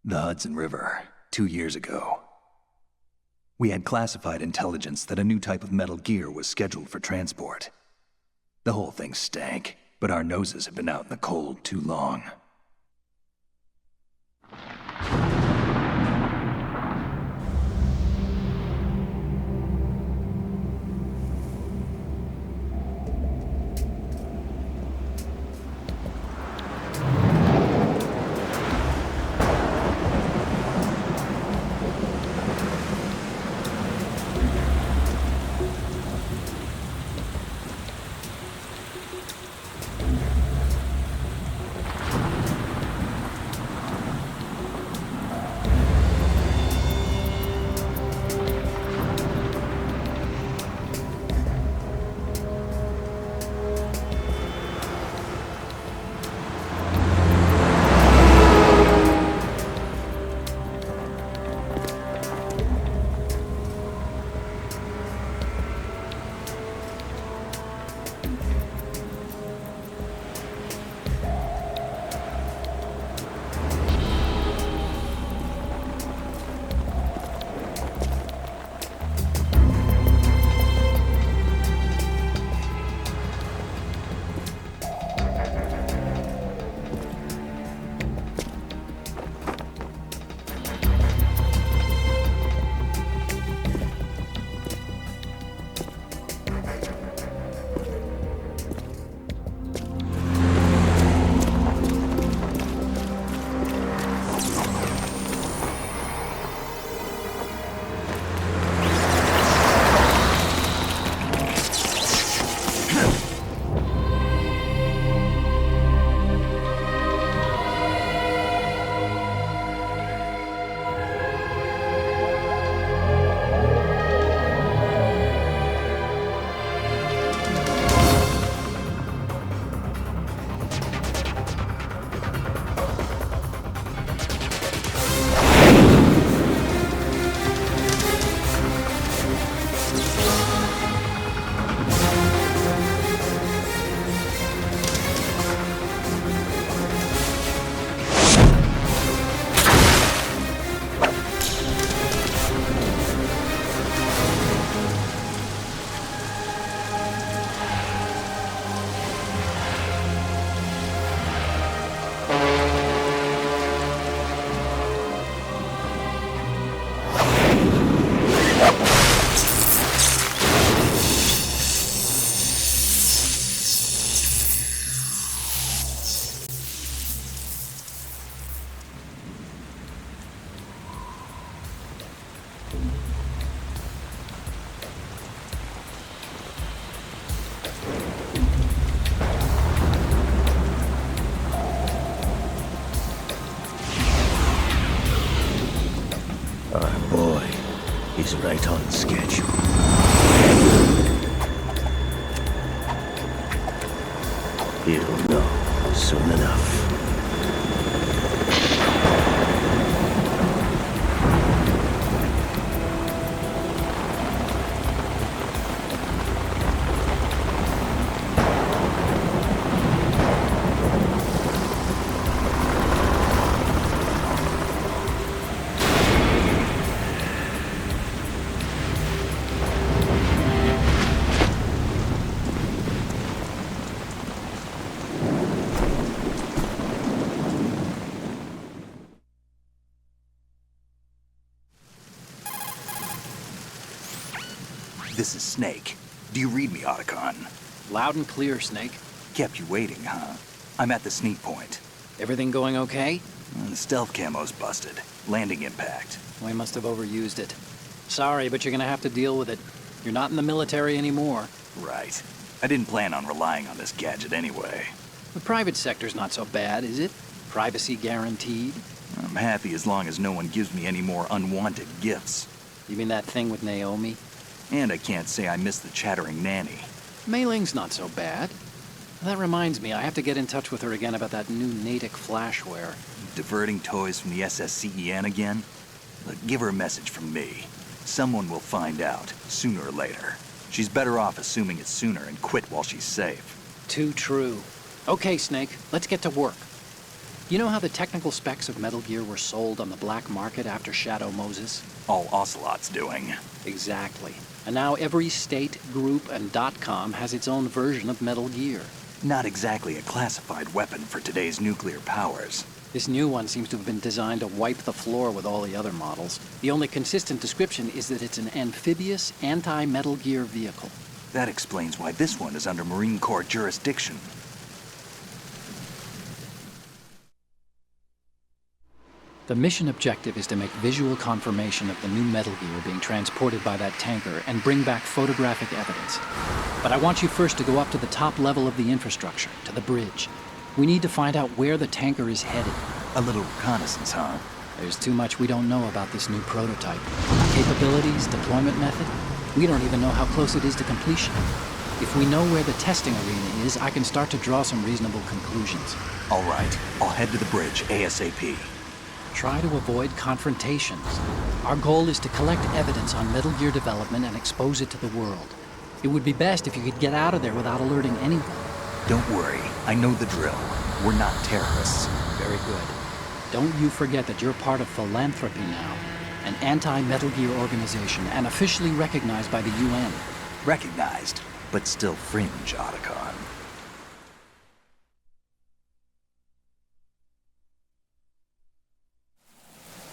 The Hudson River, 2 years ago. We had classified intelligence that a new type of metal gear was scheduled for transport. The whole thing stank, but our noses had been out in the cold too long. He's right on schedule. He'll know soon enough. This is Snake. Do you read me, Otacon? Loud and clear, Snake. Kept you waiting, huh? I'm at the sneak point. Everything going okay? The stealth camo's busted. Landing impact. We must have overused it. Sorry, but you're gonna have to deal with it. You're not in the military anymore. Right. I didn't plan on relying on this gadget anyway. The private sector's not so bad, is it? Privacy guaranteed? I'm happy as long as no one gives me any more unwanted gifts. You mean that thing with Naomi? And I can't say I miss the chattering nanny. Mei Ling's not so bad. That reminds me, I have to get in touch with her again about that new Natick flashware. Diverting toys from the SSCEN again? Look, give her a message from me. Someone will find out, sooner or later. She's better off assuming it sooner and quit while she's safe. Too true. Okay, Snake, let's get to work. You know how the technical specs of Metal Gear were sold on the black market after Shadow Moses? All Ocelot's doing. Exactly. And now every state, group, and .com has its own version of Metal Gear. Not exactly a classified weapon for today's nuclear powers. This new one seems to have been designed to wipe the floor with all the other models. The only consistent description is that it's an amphibious, anti-Metal Gear vehicle. That explains why this one is under Marine Corps jurisdiction. The mission objective is to make visual confirmation of the new Metal Gear being transported by that tanker and bring back photographic evidence. But I want you first to go up to the top level of the infrastructure, to the bridge. We need to find out where the tanker is headed. A little reconnaissance, huh? There's too much we don't know about this new prototype. Capabilities, deployment method. We don't even know how close it is to completion. If we know where the testing arena is, I can start to draw some reasonable conclusions. All right, I'll head to the bridge ASAP. Try to avoid confrontations. Our goal is to collect evidence on Metal Gear development and expose it to the world. It would be best if you could get out of there without alerting anyone. Don't worry, I know the drill. We're not terrorists. Very good. Don't you forget that you're part of Philanthropy now, an anti-Metal Gear organization and officially recognized by the UN. Recognized, but still fringe, Otacon.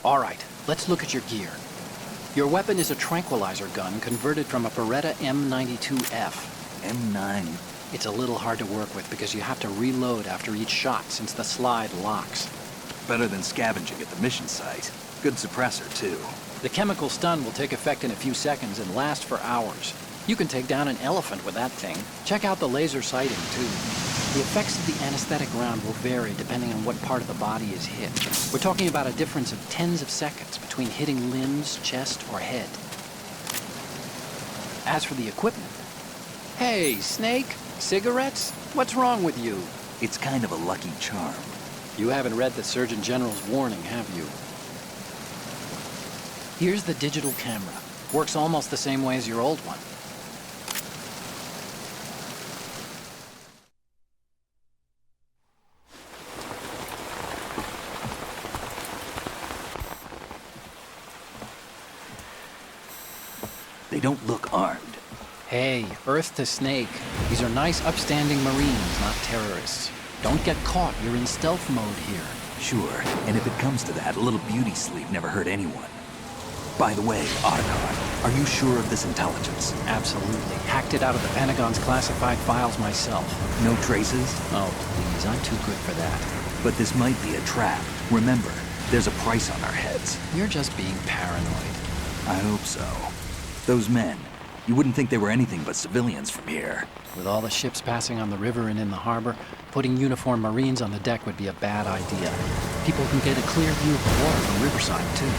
All right, let's look at your gear. Your weapon is a tranquilizer gun converted from a Beretta M92F. M9. It's a little hard to work with because you have to reload after each shot since the slide locks. Better than scavenging at the mission site. Good suppressor, too. The chemical stun will take effect in a few seconds and last for hours. You can take down an elephant with that thing. Check out the laser sighting, too. The effects of the anesthetic round will vary depending on what part of the body is hit. We're talking about a difference of tens of seconds between hitting limbs, chest, or head. As for the equipment... Hey, Snake! Cigarettes? What's wrong with you? It's kind of a lucky charm. You haven't read the Surgeon General's warning, have you? Here's the digital camera. Works almost the same way as your old one. They don't look armed. Hey, Earth to Snake. These are nice, upstanding Marines, not terrorists. Don't get caught. You're in stealth mode here. Sure, and if it comes to that, a little beauty sleep never hurt anyone. By the way, Otacon, are you sure of this intelligence? Absolutely. Hacked it out of the Pentagon's classified files myself. No traces? Oh, please. I'm too good for that. But this might be a trap. Remember, there's a price on our heads. You're just being paranoid. I hope so. Those men, you wouldn't think they were anything but civilians from here. With all the ships passing on the river and in the harbor, putting uniformed Marines on the deck would be a bad idea. People can get a clear view of the water from Riverside, too.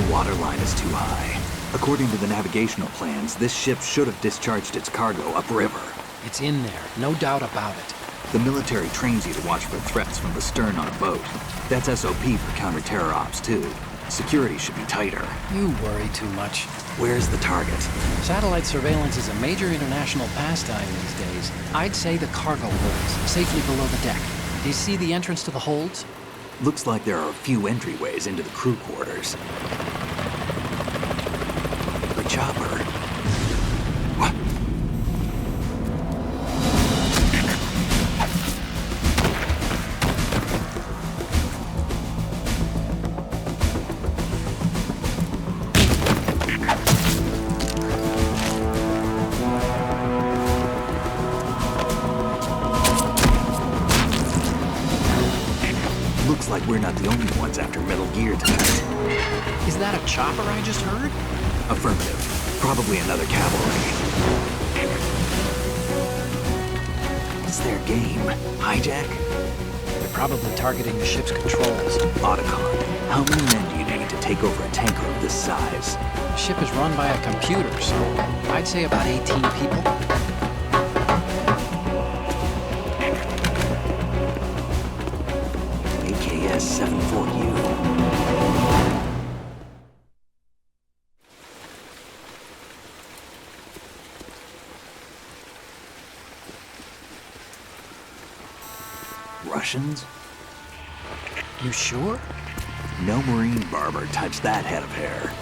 The water line is too high. According to the navigational plans, this ship should have discharged its cargo upriver. It's in there, no doubt about it. The military trains you to watch for threats from the stern on a boat. That's SOP for counter-terror ops, too. Security should be tighter. You worry too much. Where's the target? Satellite surveillance is a major international pastime these days. I'd say the cargo holds, safely below the deck. Do you see the entrance to the holds? Looks like there are a few entryways into the crew quarters. The chopper. What? Looks like we're not the only ones after Metal Gear tonight. Is that a chopper I just heard? Affirmative. Probably another cavalry. What's their game? Hijack? They're probably targeting the ship's controls. Otacon, how many men do you need to take over a tanker of this size? The ship is run by a computer, so I'd say about 18 people. AKS 74U. Russians? You sure? No Marine barber touched that head of hair.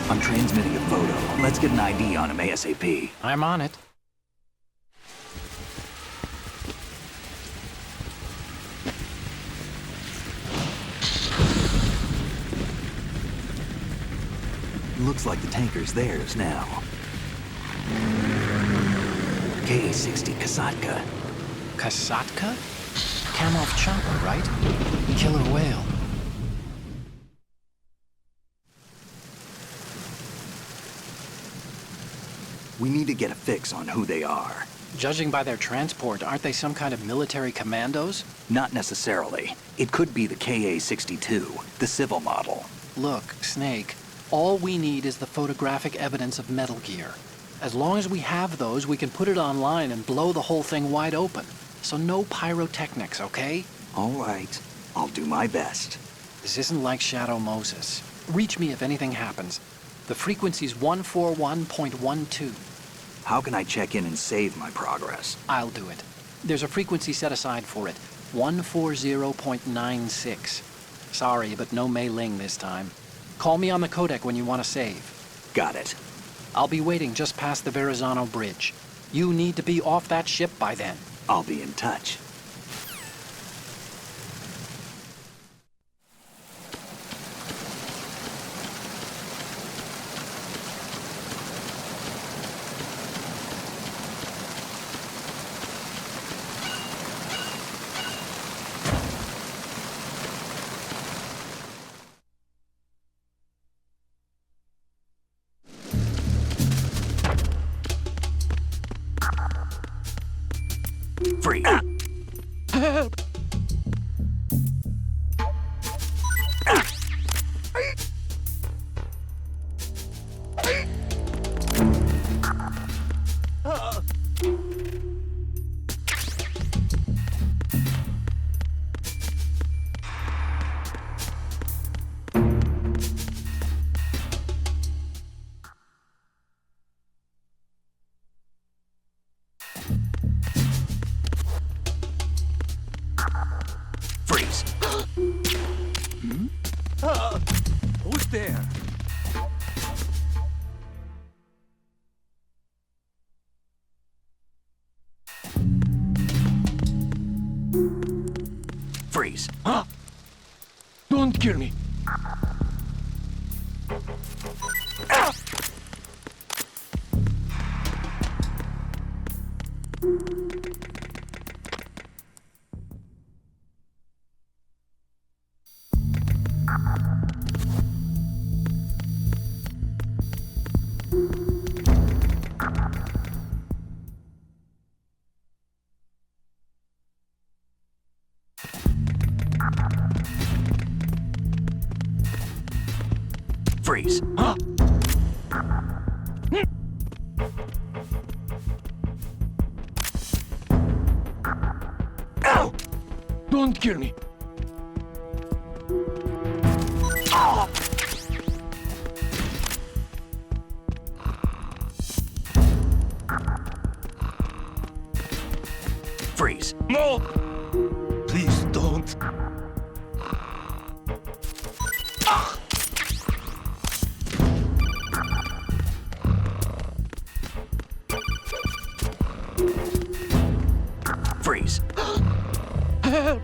I'm transmitting a photo. Let's get an ID on him ASAP. I'm on it. Looks like the tanker's theirs now. Ka-60 Kasatka. Kasatka? Kamov chopper, right? Killer whale. We need to get a fix on who they are. Judging by their transport, aren't they some kind of military commandos? Not necessarily. It could be the Ka-62, the civil model. Look, Snake, all we need is the photographic evidence of Metal Gear. As long as we have those, we can put it online and blow the whole thing wide open. So no pyrotechnics, okay? All right. I'll do my best. This isn't like Shadow Moses. Reach me if anything happens. The frequency's 141.12. How can I check in and save my progress? I'll do it. There's a frequency set aside for it. 140.96. Sorry, but no Mei Ling this time. Call me on the codec when you want to save. Got it. I'll be waiting just past the Verrazano Bridge. You need to be off that ship by then. I'll be in touch. Free. Help! Freeze. Who's there? Freeze. Don't kill me. Freeze. Ow! Don't kill me. Freeze. No! Please don't. Freeze. Help!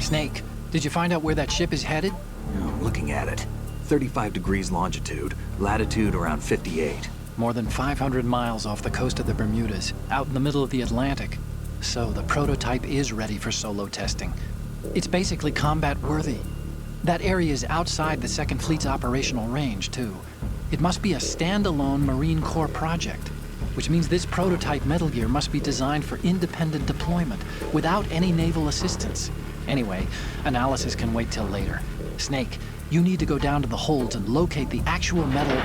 Snake, did you find out where that ship is headed? I'm looking at it. 35 degrees longitude, latitude around 58. More than 500 miles off the coast of the Bermudas, out in the middle of the Atlantic. So the prototype is ready for solo testing. It's basically combat-worthy. That area is outside the Second Fleet's operational range, too. It must be a standalone Marine Corps project, which means this prototype Metal Gear must be designed for independent deployment, without any naval assistance. Anyway, analysis can wait till later. Snake, you need to go down to the holds and locate the actual metal...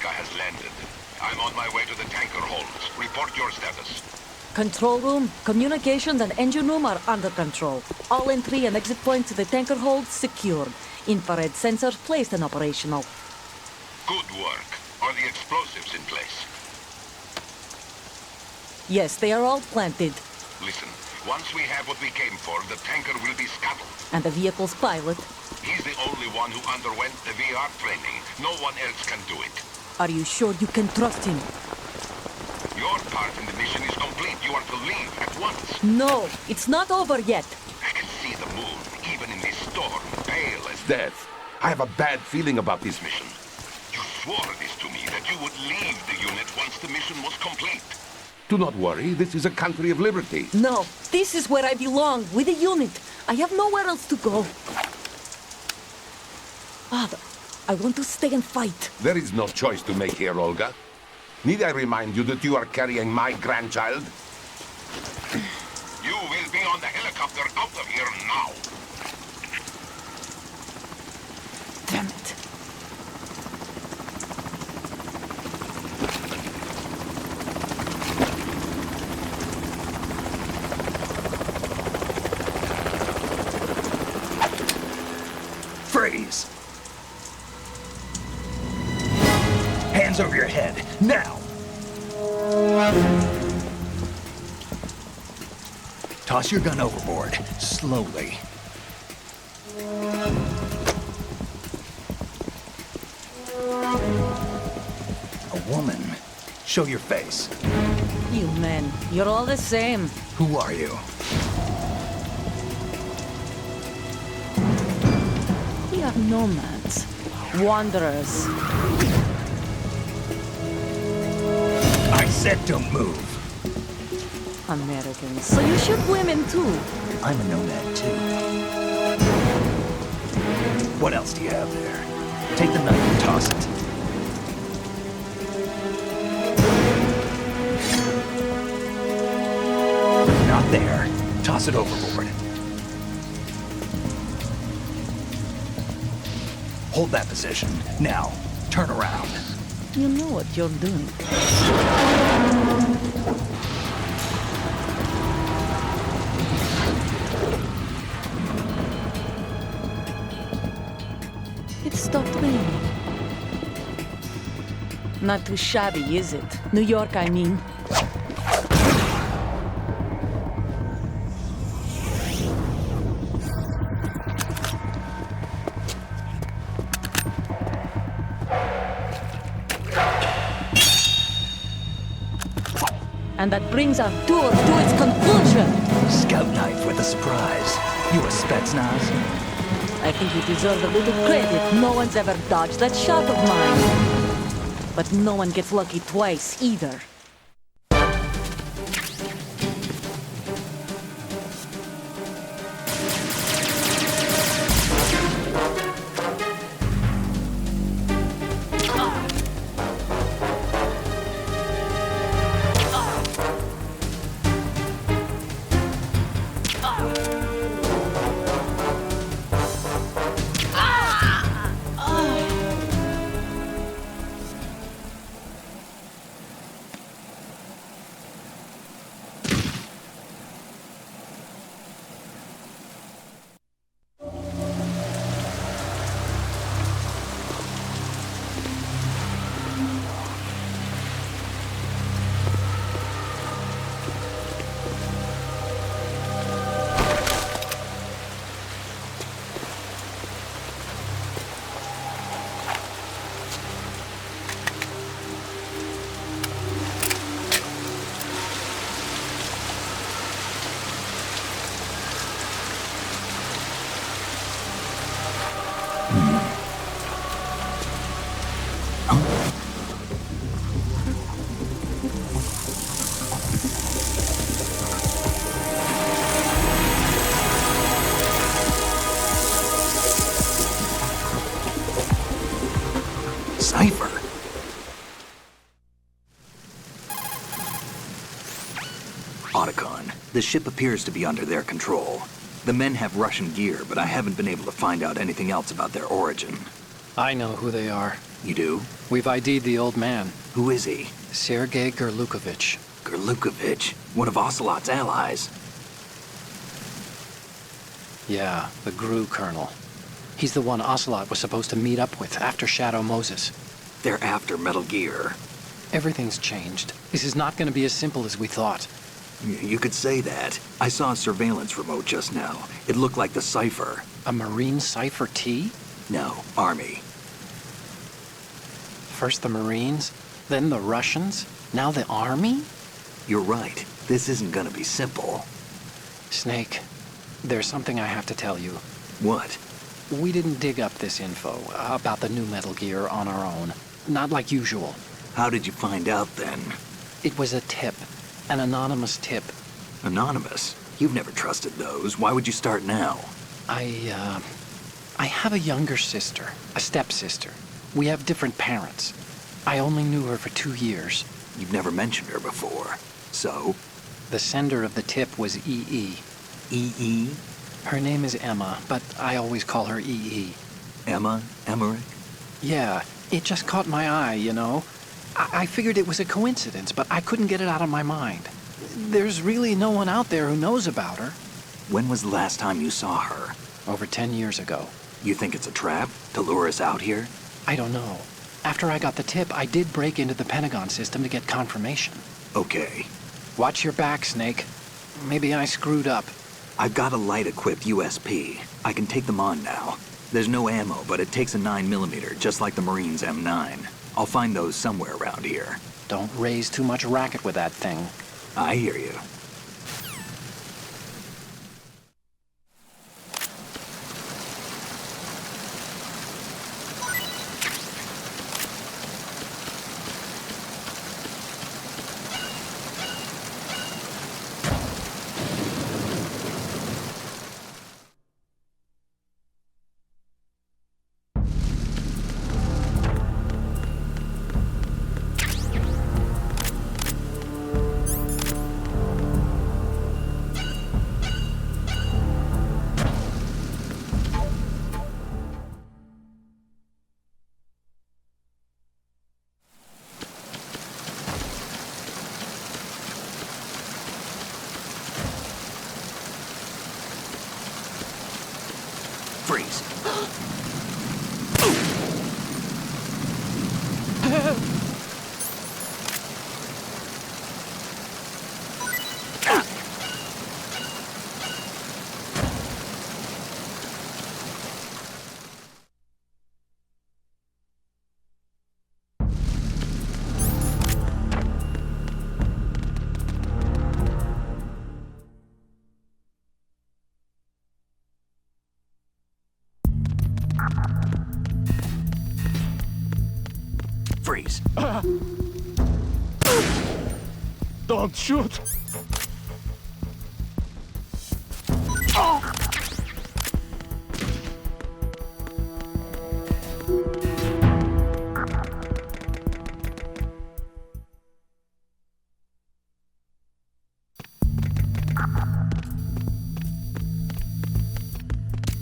has landed. I'm on my way to the tanker holds. Report your status. Control room, communications and engine room are under control. All entry and exit points to the tanker holds secured. Infrared sensors placed and operational. Good work. Are the explosives in place? Yes, they are all planted. Listen, once we have what we came for, the tanker will be scuttled. And the vehicle's pilot? He's the only one who underwent the VR training. No one else can do it. Are you sure you can trust him? Your part in the mission is complete. You are to leave at once. No, it's not over yet. I can see the moon, even in this storm, pale as death. I have a bad feeling about this mission. You swore this to me, that you would leave the unit once the mission was complete. Do not worry, this is a country of liberty. No, this is where I belong, with the unit. I have nowhere else to go. Father, I want to stay and fight. There is no choice to make here, Olga. Need I remind you that you are carrying my grandchild? You will be on the helicopter out of here now. Damn it. Freeze! Hands over your head, now! Toss your gun overboard, slowly. A woman. Show your face. You men, you're all the same. Who are you? We are nomads. Wanderers. I said don't move. Americans. So you shoot women too. I'm a nomad too. What else do you have there? Take the knife and toss it. Not there. Toss it overboard. Hold that position. Now, turn around. You know what you're doing. It stopped raining. Not too shabby, is it? New York, I mean. And that brings our tour to its conclusion. Scout knife with a surprise. You a Spetsnaz? I think you deserve a little credit. No one's ever dodged that shot of mine. But no one gets lucky twice, either. cipher. Otacon, the ship appears to be under their control. The men have Russian gear, but I haven't been able to find out anything else about their origin. I know who they are. You do? We've ID'd the old man, Who is he? Sergei Gerlukovich. Gerlukovich, one of Ocelot's allies. Yeah, the GRU colonel. He's the one Ocelot was supposed to meet up with after Shadow Moses. They're after Metal Gear. Everything's changed. This is not going to be as simple as we thought. You could say that. I saw a surveillance remote just now. It looked like the cipher. A Marine Cipher T? No, Army. First the Marines, then the Russians, now the Army? You're right. This isn't gonna be simple. Snake, there's something I have to tell you. What? We didn't dig up this info about the new Metal Gear on our own. Not like usual. How did you find out then? It was a tip. An anonymous tip. Anonymous? You've never trusted those. Why would you start now? I have a younger sister, a stepsister. We have different parents. I only knew her for 2 years. You've never mentioned her before. So? The sender of the tip was EE. EE? Her name is Emma, but I always call her EE. Emma? Emmerich? Yeah, it just caught my eye, you know. I figured it was a coincidence, but I couldn't get it out of my mind. There's really no one out there who knows about her. When was the last time you saw her? Over 10 years ago. You think it's a trap? To lure us out here? I don't know. After I got the tip, I did break into the Pentagon system to get confirmation. Okay. Watch your back, Snake. Maybe I screwed up. I've got a light-equipped USP. I can take them on now. There's no ammo, but it takes a 9mm, just like the Marines' M9. I'll find those somewhere around here. Don't raise too much racket with that thing. I hear you. Freeze. Freeze. Don't shoot!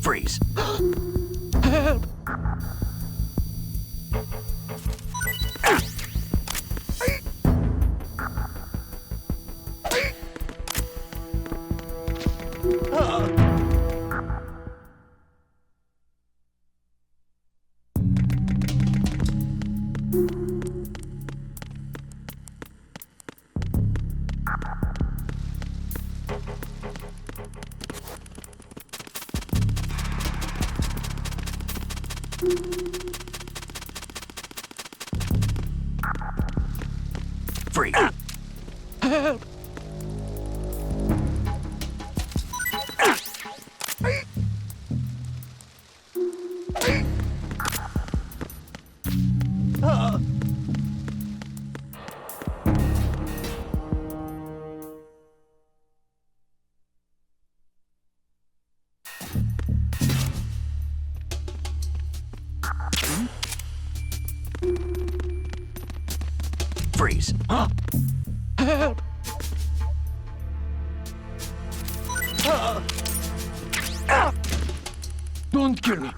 Freeze. Help! Freeze. Help! Freeze. Help! Don't kill me.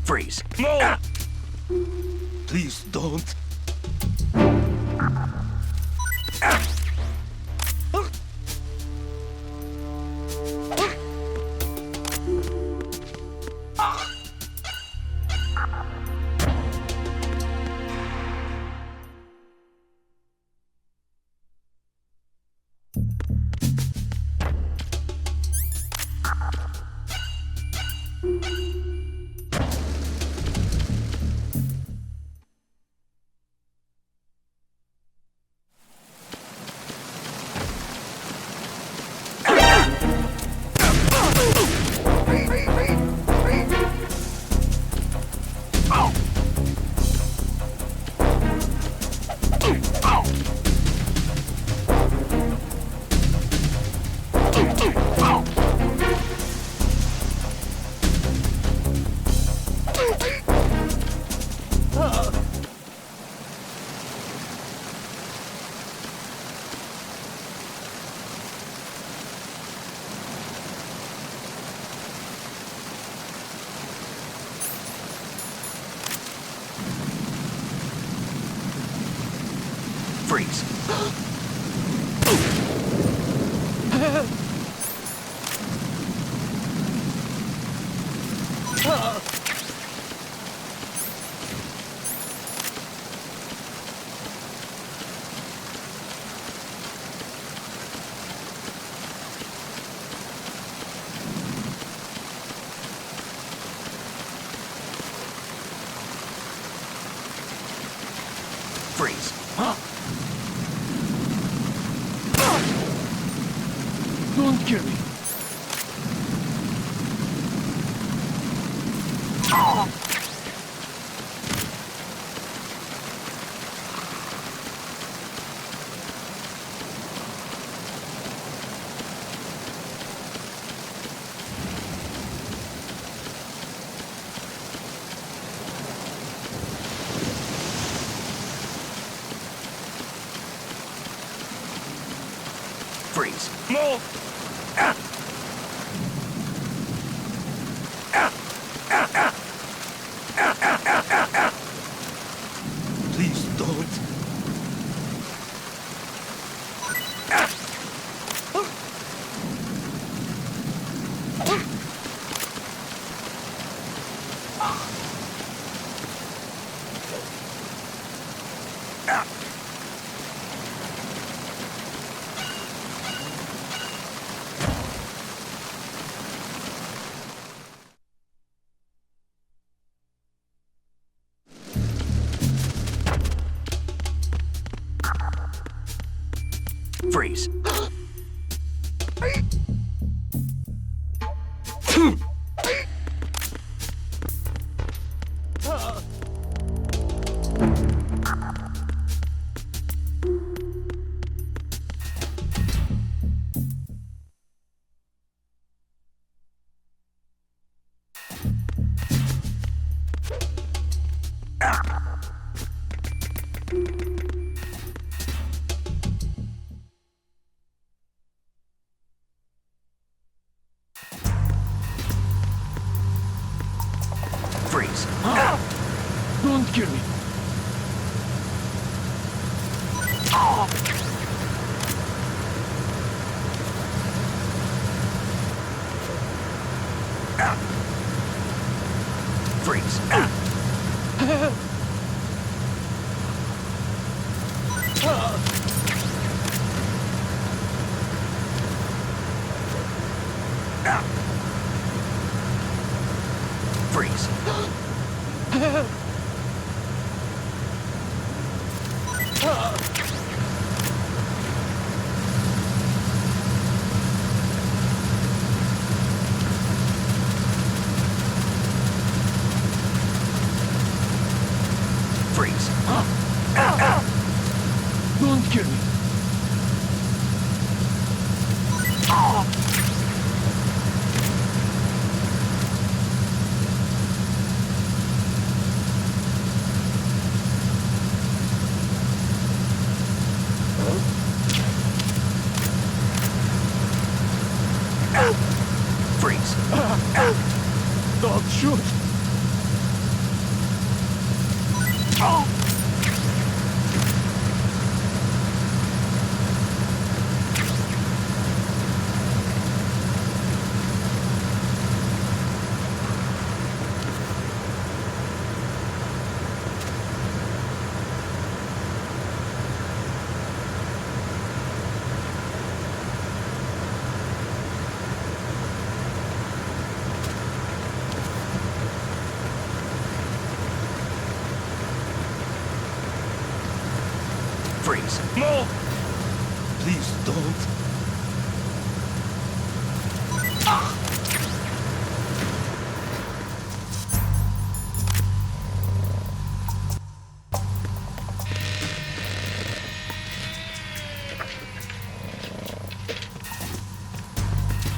Freeze. No! Please don't. Freeze. Freeze. Don't kill me. Freeze. No! Please don't. Freeze. Freeze. Don't kill me. Freeze. Freeze. Freeze. Don't shoot! Freeze. No! Please don't.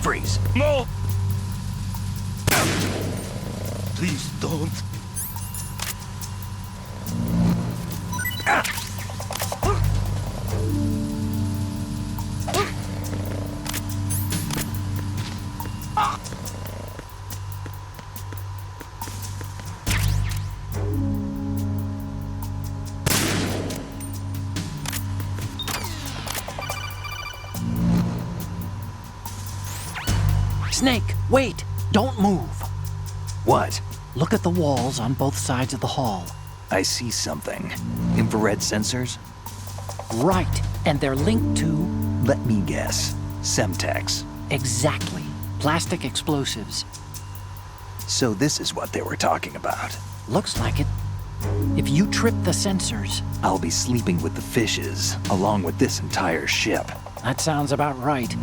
Freeze. No! Please don't. Snake, wait! Don't move! What? Look at the walls on both sides of the hall. I see something. Infrared sensors? Right, and they're linked to... Let me guess. Semtex. Exactly. Plastic explosives. So this is what they were talking about. Looks like it. If you trip the sensors... I'll be sleeping with the fishes, along with this entire ship. That sounds about right.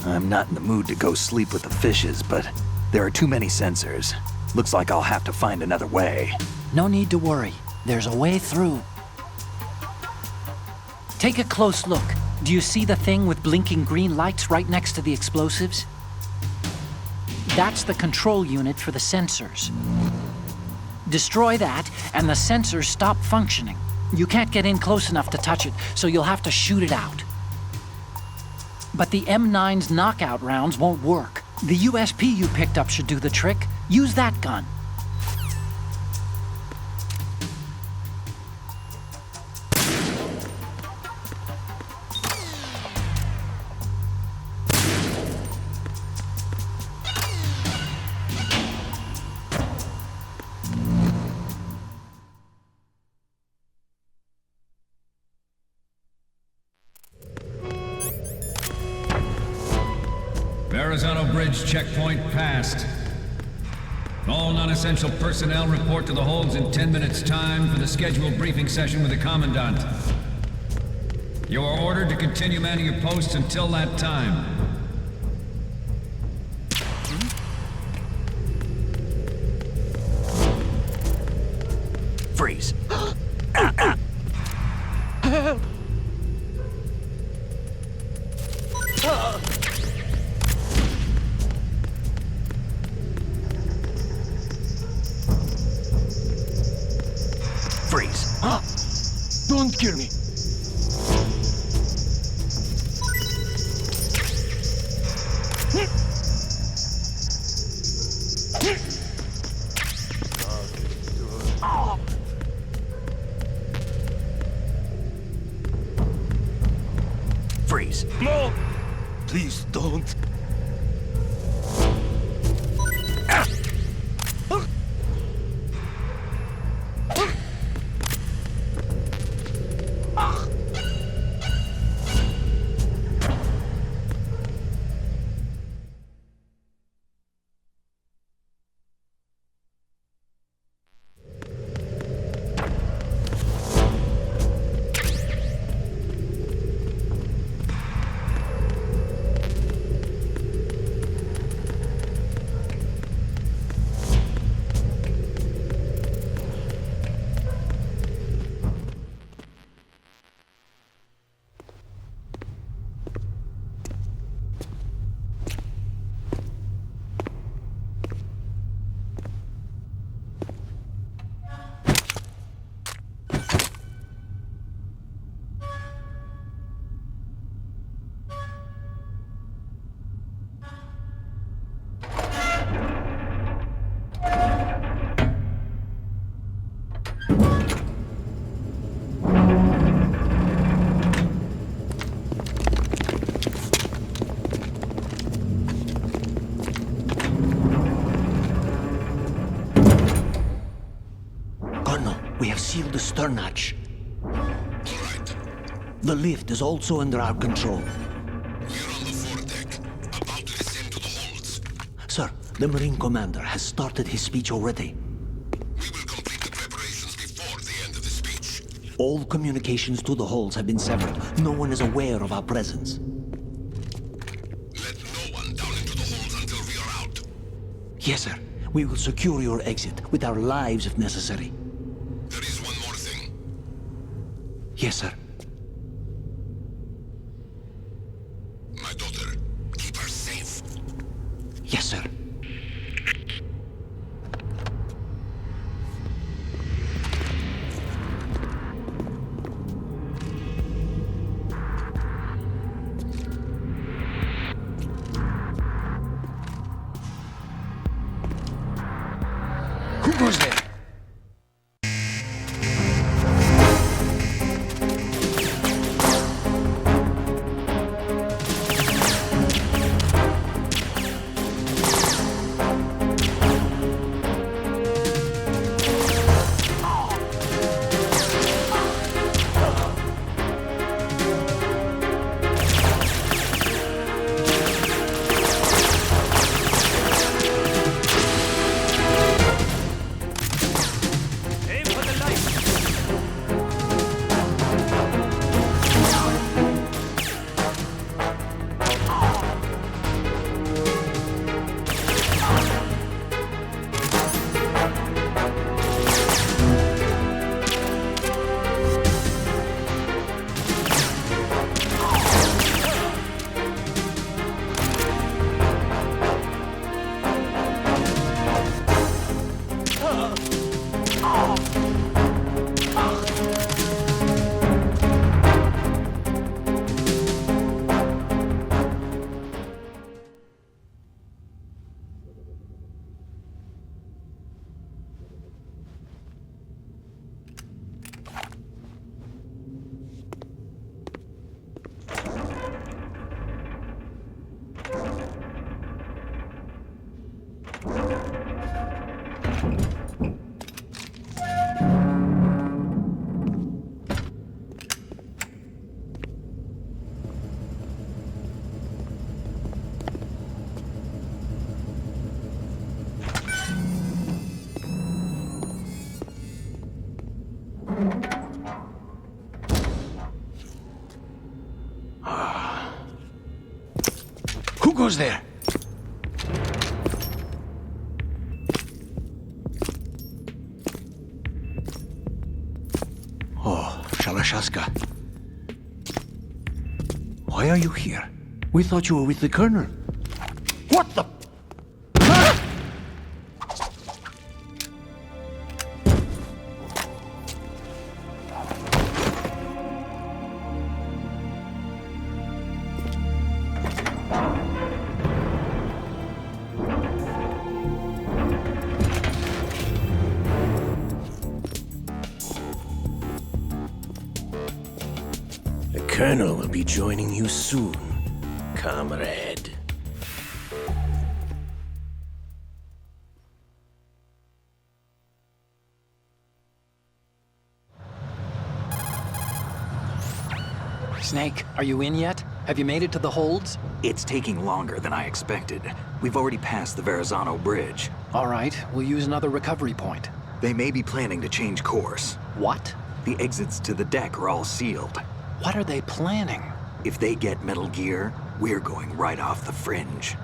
I'm not in the mood to go sleep with the fishes, but there are too many sensors. Looks like I'll have to find another way. No need to worry. There's a way through. Take a close look. Do you see the thing with blinking green lights right next to the explosives? That's the control unit for the sensors. Destroy that, and the sensors stop functioning. You can't get in close enough to touch it, so you'll have to shoot it out. But the M9's knockout rounds won't work. The USP you picked up should do the trick. Use that gun. Verrazano Bridge checkpoint passed. All non-essential personnel report to the holds in 10 minutes' time for the scheduled briefing session with the Commandant. You are ordered to continue manning your posts until that time. Freeze. Freeze. Don't kill me. Freeze. No! Please don't. seal the stern hatch. The lift is also under our control. We're on the foredeck, about to descend to the holds. Sir, the Marine Commander has started his speech already. We will complete the preparations before the end of the speech. All communications to the holds have been severed. No one is aware of our presence. Let no one down into the holds until we are out. Yes, sir. We will secure your exit with our lives if necessary. There is one more thing. Yes, sir. My daughter, keep her safe. Yes, sir. Who goes there? Who goes there? Oh, Shalashaska. Why are you here? We thought you were with the Colonel. What the? The Colonel will be joining you soon, comrade. Snake, are you in yet? Have you made it to the holds? It's taking longer than I expected. We've already passed the Verrazano Bridge. All right, we'll use another recovery point. They may be planning to change course. What? The exits to the deck are all sealed. What are they planning? If they get Metal Gear, we're going right off the fringe.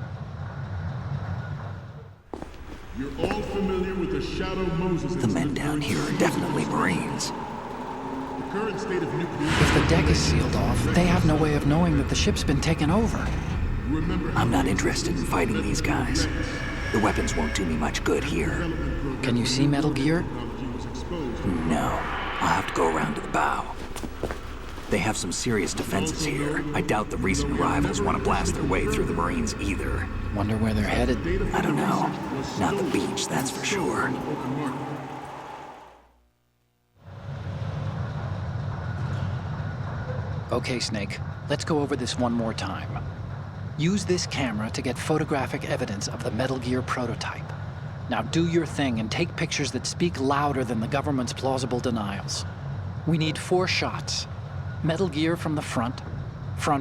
You're all familiar with the Shadow Moses The men down here are definitely Marines. The current state of nuclear... If the deck is sealed off, they have no way of knowing that the ship's been taken over. I'm not interested in fighting these guys. The weapons won't do me much good here. Can you see Metal Gear? No. I'll have to go around to the bow. They have some serious defenses here. I doubt the recent arrivals want to blast their way through the Marines either. Wonder where they're headed? I don't know. Not the beach, that's for sure. Okay, Snake. Let's go over this one more time. Use this camera to get photographic evidence of the Metal Gear prototype. Now do your thing and take pictures that speak louder than the government's plausible denials. We need 4 shots. Metal Gear from the front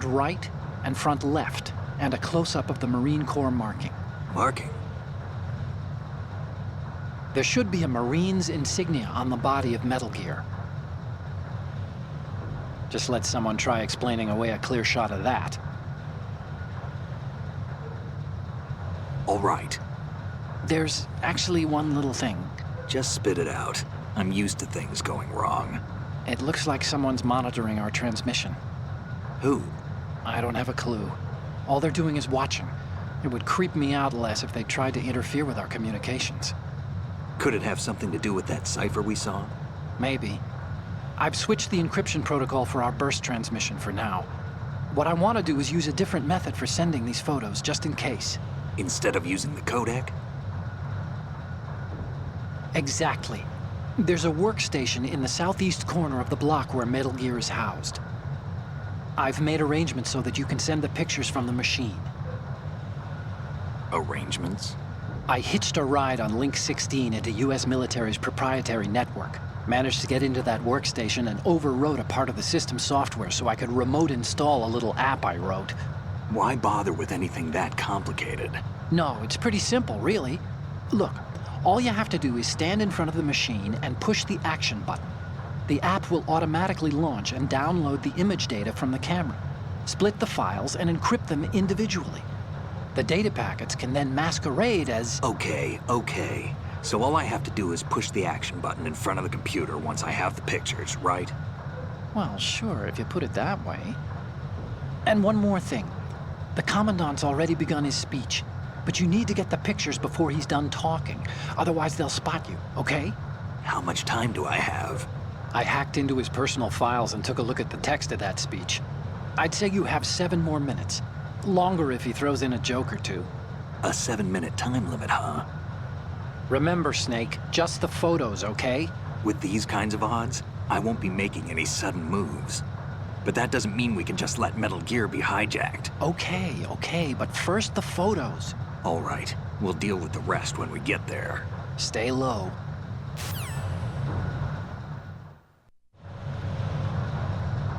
right, and front left, and a close-up of the Marine Corps marking. Marking? There should be a Marine's insignia on the body of Metal Gear. Just let someone try explaining away a clear shot of that. All right. There's actually one little thing. Just spit it out. I'm used to things going wrong. It looks like someone's monitoring our transmission. Who? I don't have a clue. All they're doing is watching. It would creep me out less if they tried to interfere with our communications. Could it have something to do with that cipher we saw? Maybe. I've switched the encryption protocol for our burst transmission for now. What I want to do is use a different method for sending these photos, just in case. Instead of using the codec? Exactly. There's a workstation in the southeast corner of the block where Metal Gear is housed. I've made arrangements so that you can send the pictures from the machine. Arrangements? I hitched a ride on Link 16 into US military's proprietary network. Managed to get into that workstation and overwrote a part of the system software so I could remote install a little app I wrote. Why bother with anything that complicated? No, it's pretty simple, really. Look, all you have to do is stand in front of the machine and push the action button. The app will automatically launch and download the image data from the camera, split the files, and encrypt them individually. The data packets can then masquerade as... Okay. So all I have to do is push the action button in front of the computer once I have the pictures, right? Well, sure, if you put it that way. And one more thing. The Commandant's already begun his speech, but you need to get the pictures before he's done talking. Otherwise, they'll spot you, okay? How much time do I have? I hacked into his personal files and took a look at the text of that speech. I'd say you have 7 more minutes. Longer if he throws in a joke or two. A 7-minute time limit, huh? Remember, Snake, just the photos, okay? With these kinds of odds, I won't be making any sudden moves. But that doesn't mean we can just let Metal Gear be hijacked. Okay, but first the photos. All right, we'll deal with the rest when we get there. Stay low.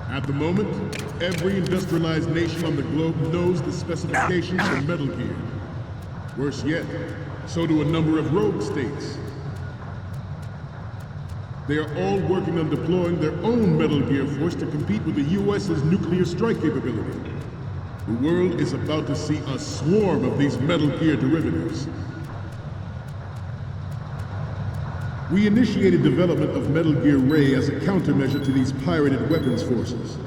At the moment, every industrialized nation on the globe knows the specifications for Metal Gear. Worse yet, so do a number of rogue states. They are all working on deploying their own Metal Gear force to compete with the U.S.'s nuclear strike capability. The world is about to see a swarm of these Metal Gear derivatives. We initiated development of Metal Gear Ray as a countermeasure to these pirated weapons forces.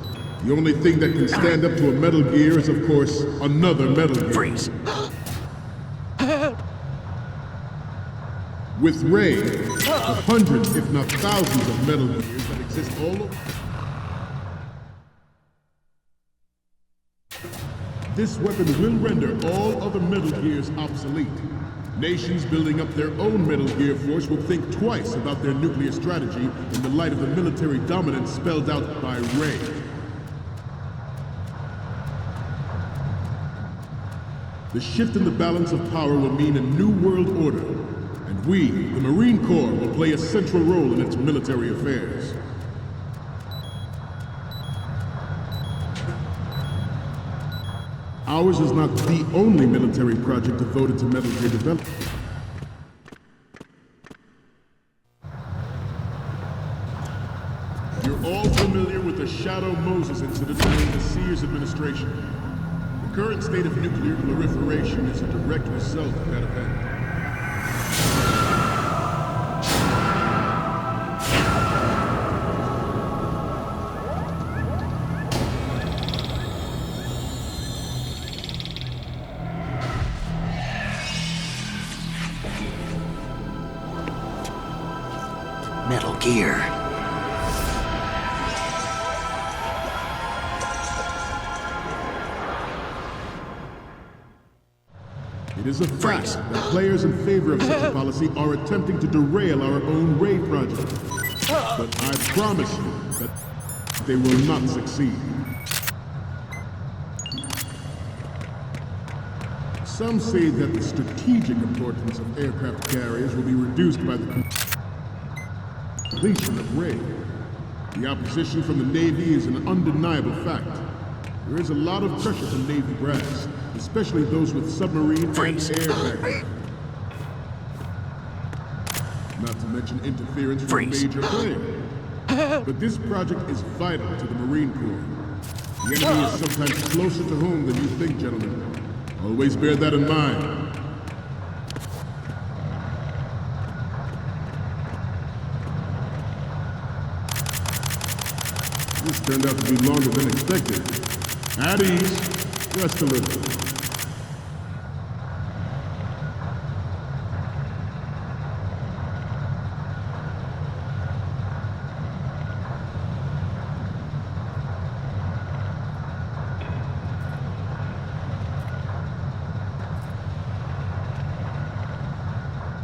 The only thing that can stand up to a Metal Gear is, of course, another Metal Gear. Freeze. With Ray, the hundreds, if not thousands of Metal Gears that exist all over... This weapon will render all other Metal Gears obsolete. Nations building up their own Metal Gear force will think twice about their nuclear strategy in the light of the military dominance spelled out by Ray. The shift in the balance of power will mean a new world order, and we, the Marine Corps, will play a central role in its military affairs. Ours is not the only military project devoted to Metal Gear development. You're all familiar with the Shadow Moses incident during the Sears administration. The current state of nuclear proliferation is a direct result of that event. Metal Gear. It is a fact that players in favor of such a policy are attempting to derail our own Ray project. But I promise you that they will not succeed. Some say that the strategic importance of aircraft carriers will be reduced by the completion of Ray. The opposition from the Navy is an undeniable fact. There is a lot of pressure from Navy brass, especially those with submarine and air baggage. Not to mention interference from a major player. But this project is vital to the Marine Corps. The enemy is sometimes closer to home than you think, gentlemen. Always bear that in mind. This turned out to be longer than expected. At ease, rest a little.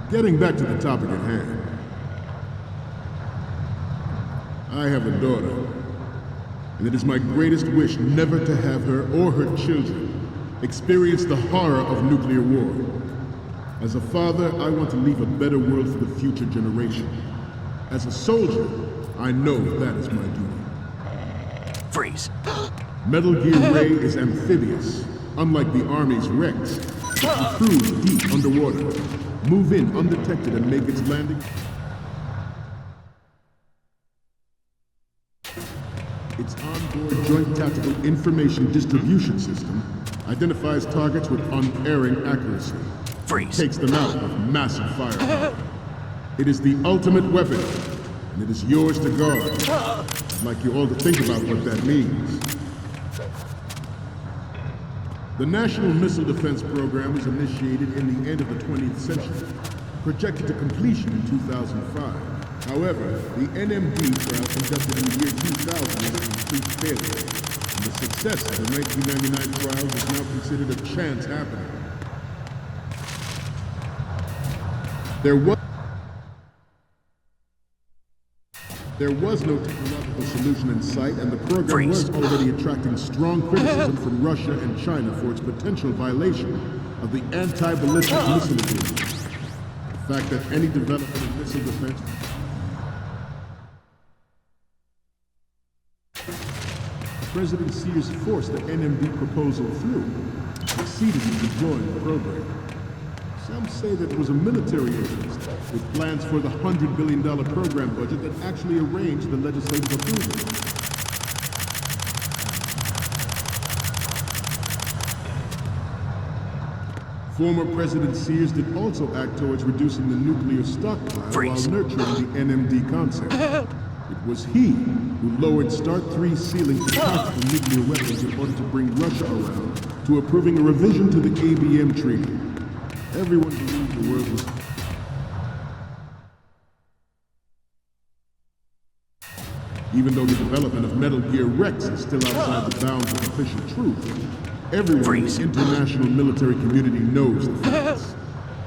Getting back to the topic at hand. I have a daughter, and it is my greatest wish never to have her or her children experience the horror of nuclear war. As a father, I want to leave a better world for the future generation. As a soldier, I know that is my duty. Freeze. Metal Gear Ray is amphibious, unlike the Army's Rex. It can cruise deep underwater, move in undetected, and make its landing. Its onboard Joint Tactical Information Distribution System identifies targets with unerring accuracy. Freeze. Takes them out with massive firepower. It is the ultimate weapon, and it is yours to guard. I'd like you all to think about what that means. The National Missile Defense Program was initiated in the end of the 20th century, projected to completion in 2005. However, the NMD trial conducted in the year 2000 was a complete failure, and the success of the 1999 trials is now considered a chance happening. There was no technological solution in sight, and the program was already attracting strong criticism from Russia and China for its potential violation of the anti-ballistic missile agreement. The fact that any development in missile defense President Sears forced the NMD proposal through, succeeded in deploying the program. Some say that it was a military interest, with plans for the $100 billion program budget that actually arranged the legislative approval. Former President Sears did also act towards reducing the nuclear stockpile while nurturing the NMD concept. It was he who lowered Start 3's ceiling for tactical nuclear weapons in order to bring Russia around to approving a revision to the ABM treaty. Everyone believed the world was... Even though the development of Metal Gear Rex is still outside the bounds of official truth, everyone in the international military community knows the facts.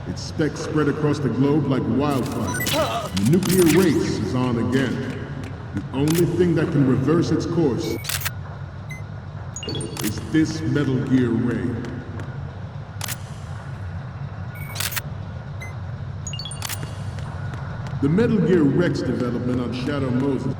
Its specs spread across the globe like wildfire. The nuclear race is on again. The only thing that can reverse its course is this Metal Gear Ray. The Metal Gear Rex development on Shadow Moses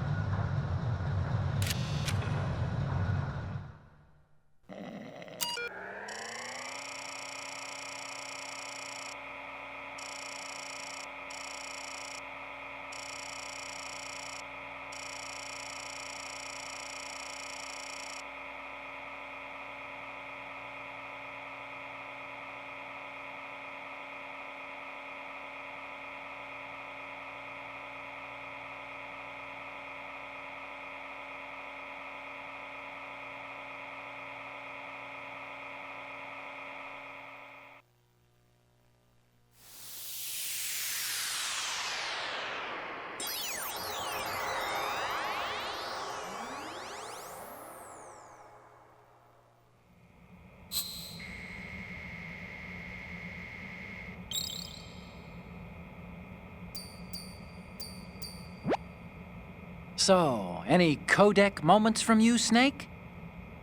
So, any codec moments from you, Snake?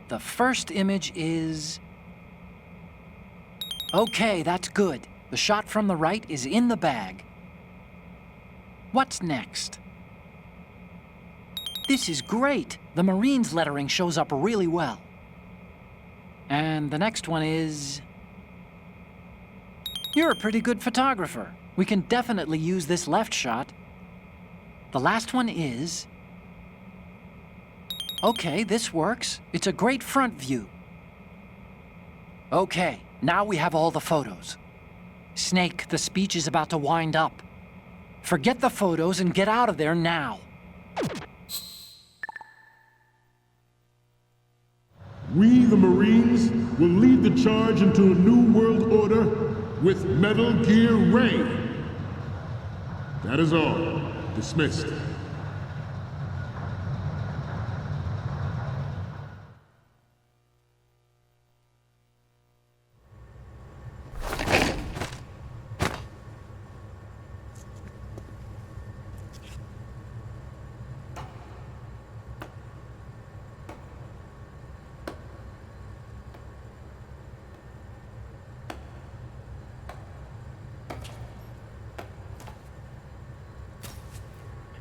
The first image is... Okay, that's good. The shot from the right is in the bag. What's next? This is great. The Marines lettering shows up really well. And the next one is... You're a pretty good photographer. We can definitely use this left shot. The last one is... Okay, this works. It's a great front view. Okay, now we have all the photos. Snake, the speech is about to wind up. Forget the photos and get out of there now. We, the Marines, will lead the charge into a new world order with Metal Gear Ray. That is all. Dismissed.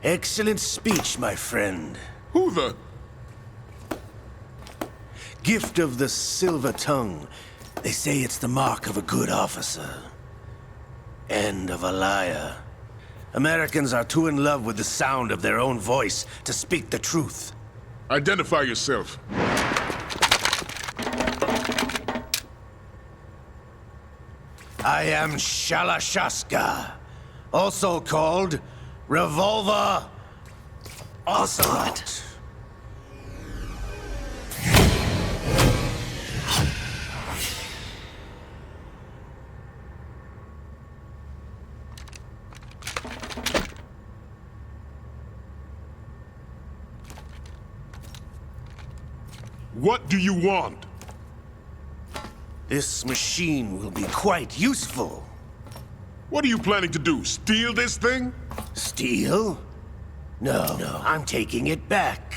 Excellent speech, my friend. Who the... Gift of the silver tongue. They say it's the mark of a good officer. And of a liar. Americans are too in love with the sound of their own voice to speak the truth. Identify yourself. I am Shalashaska, also called Revolver Ocelot. What do you want? This machine will be quite useful. What are you planning to do? Steal this thing? Steal? No, I'm taking it back.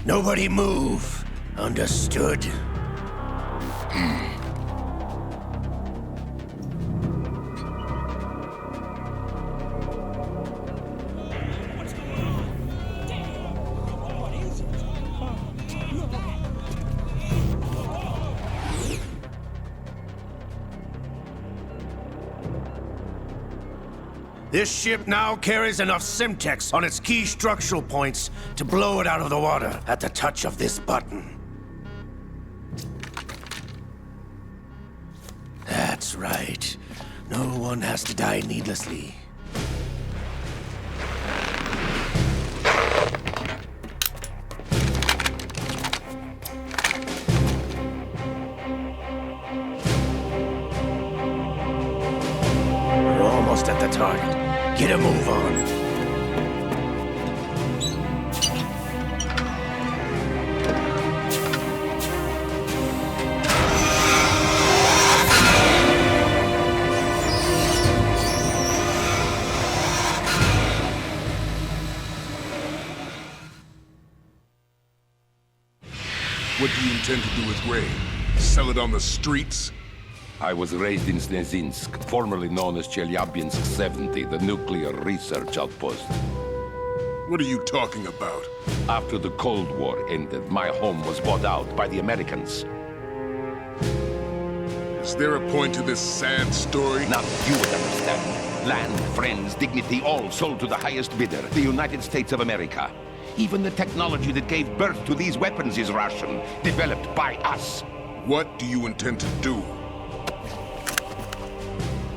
Nobody move. Understood? This ship now carries enough Simtex on its key structural points to blow it out of the water at the touch of this button. That's right. No one has to die needlessly. We're almost at the target. Get a move on. What do you intend to do with Ray? Sell it on the streets? I was raised in Snezinsk, formerly known as Chelyabinsk 70, the nuclear research outpost. What are you talking about? After the Cold War ended, my home was bought out by the Americans. Is there a point to this sad story? Now you would understand. Land, friends, dignity, all sold to the highest bidder, the United States of America. Even the technology that gave birth to these weapons is Russian, developed by us. What do you intend to do?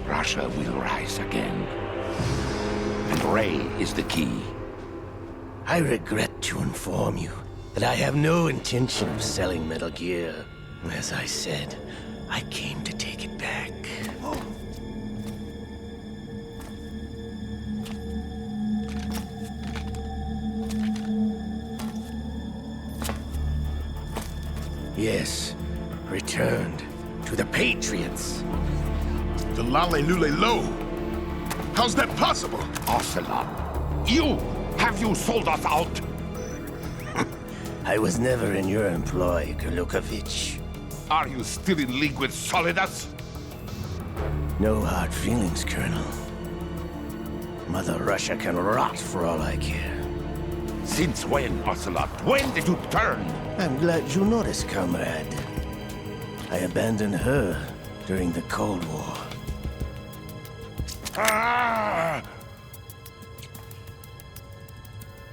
Russia will rise again. And Ray is the key. I regret to inform you, But I have no intention of selling Metal Gear. As I said, I came to take it back. Yes, returned to the Patriots. The Lale Lule Lo. How's that possible? Ocelot, have you sold us out? I was never in your employ, Golukovich. Are you still in league with Solidus? No hard feelings, Colonel. Mother Russia can rot for all I care. Since when, Ocelot? When did you turn? I'm glad you noticed, comrade. I abandoned her during the Cold War. Ah!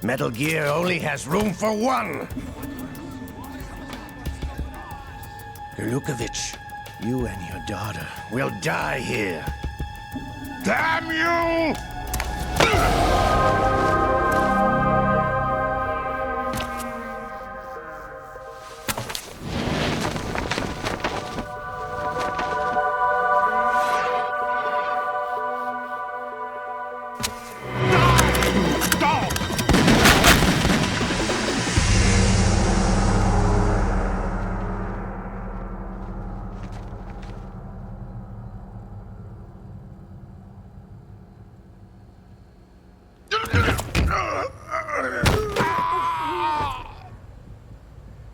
Metal Gear only has room for one! Golukovich, you and your daughter will die here. Damn you!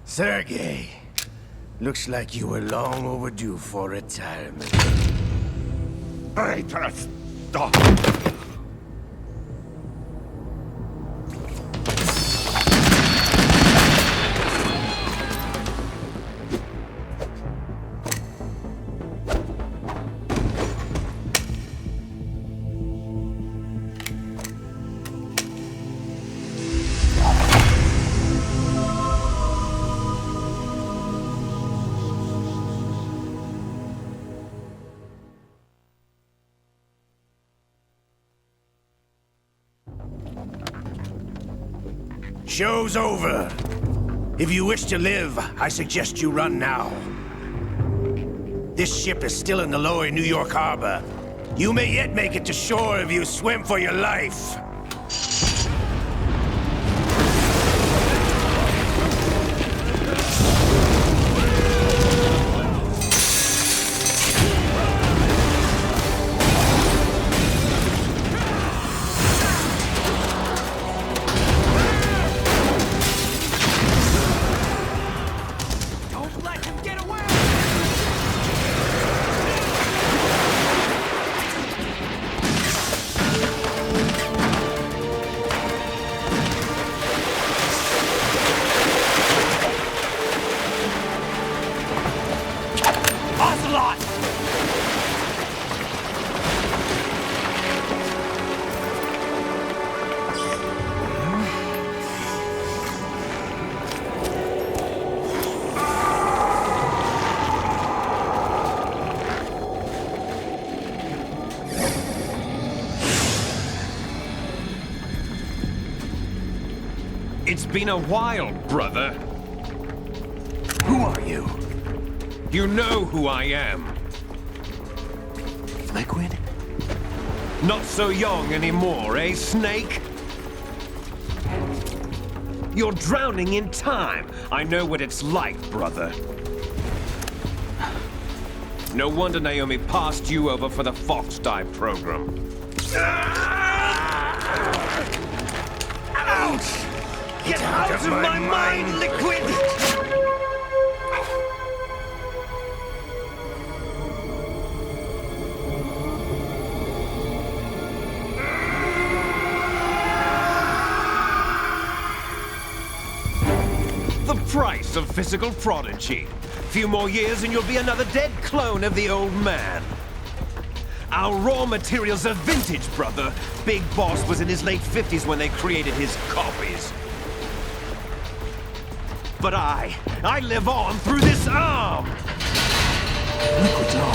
Sergei, looks like you were long overdue for retirement. Traitorous dog! Show's over. If you wish to live, I suggest you run now. This ship is still in the lower New York harbor. You may yet make it to shore if you swim for your life. It's been a while, brother. Who are you? You know who I am. Liquid? Not so young anymore, eh, Snake? You're drowning in time. I know what it's like, brother. No wonder Naomi passed you over for the Fox Dive program. Ouch! Get out of my mind, Liquid! The price of physical prodigy. Few more years and you'll be another dead clone of the old man. Our raw materials are vintage, brother. Big Boss was in his late 50s when they created his copies. But I live on through this arm! Liquid's on.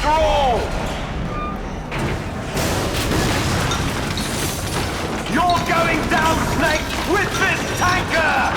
Let's roll! You're going down, Snake, with this tanker!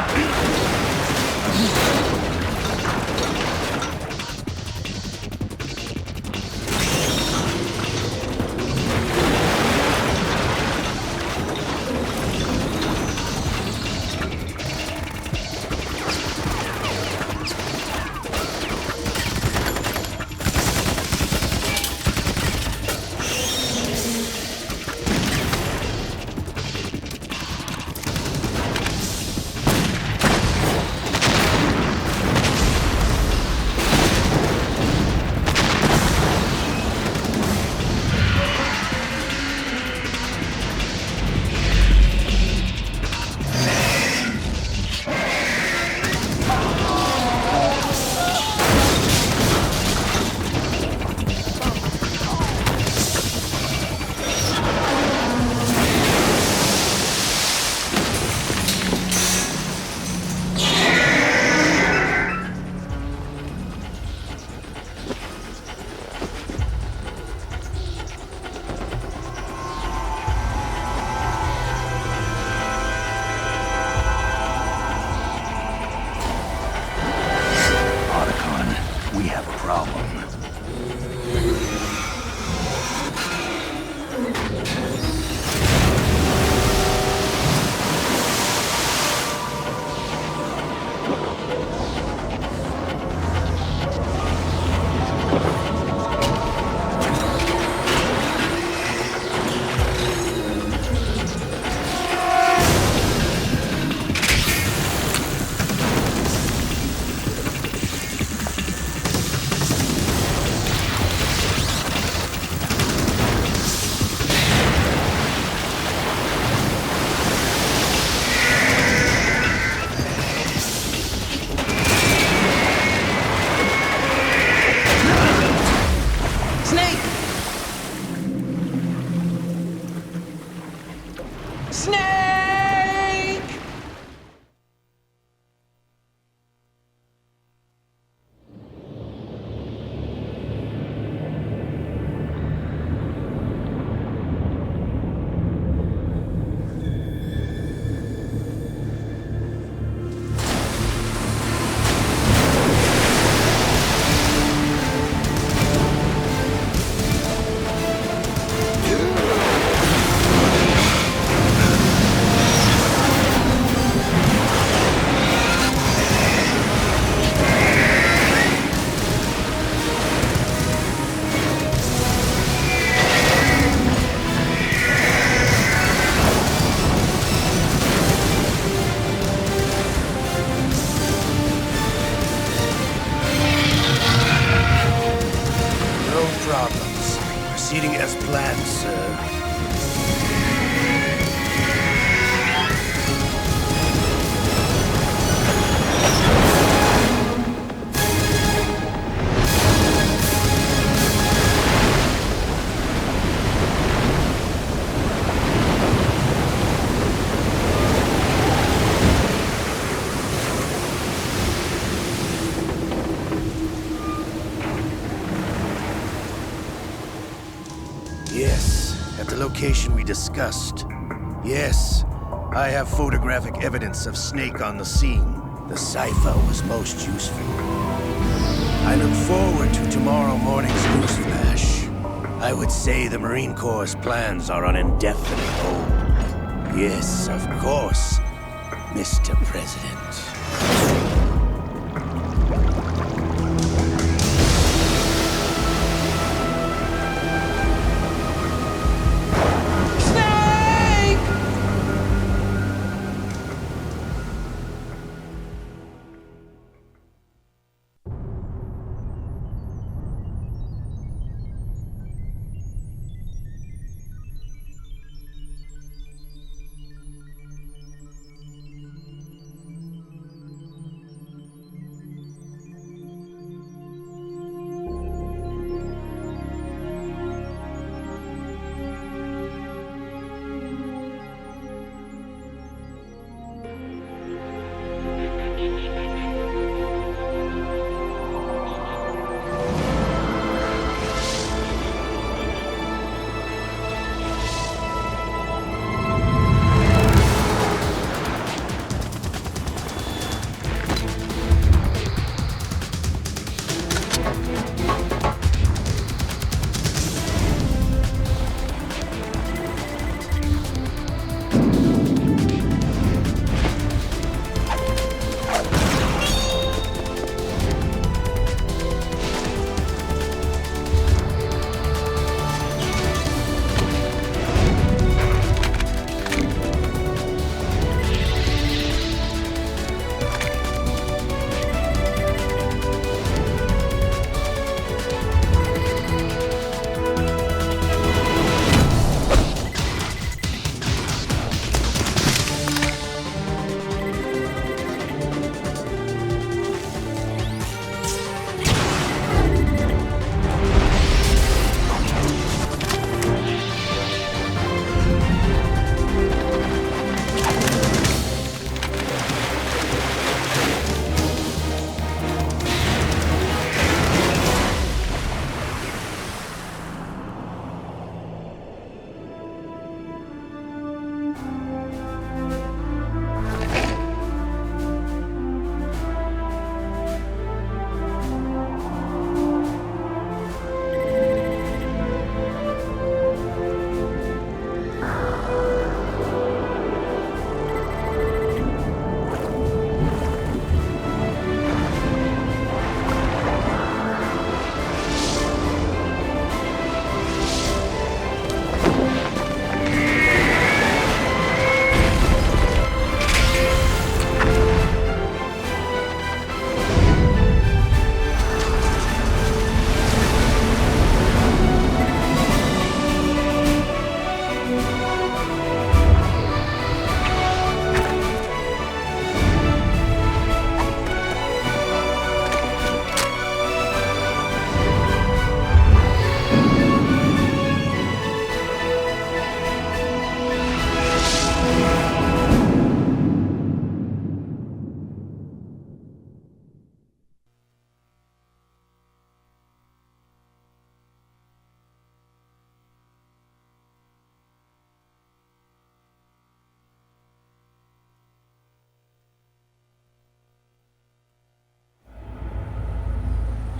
Proceeding as planned, sir. Yes, at the location we discussed. Yes, I have photographic evidence of Snake on the scene. The cipher was most useful. I look forward to tomorrow morning's newsflash. I would say the Marine Corps' plans are on indefinite hold. Yes, of course, Mr. President.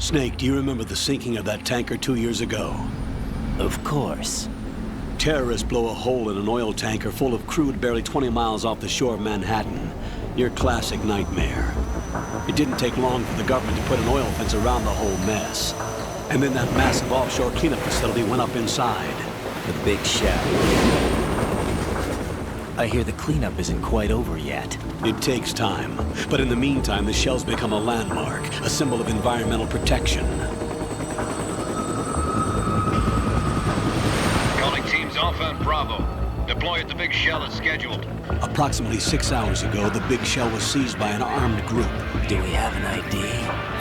Snake, do you remember the sinking of that tanker 2 years ago? Of course. Terrorists blow a hole in an oil tanker full of crude barely 20 miles off the shore of Manhattan. Your classic nightmare. It didn't take long for the government to put an oil fence around the whole mess. And then that massive offshore cleanup facility went up inside. The big shell. I hear the cleanup isn't quite over yet. It takes time. But in the meantime, the shell's become a landmark, a symbol of environmental protection. Calling teams Alpha and Bravo. Deploy at the big shell as scheduled. Approximately 6 hours ago, the big shell was seized by an armed group. Do we have an ID?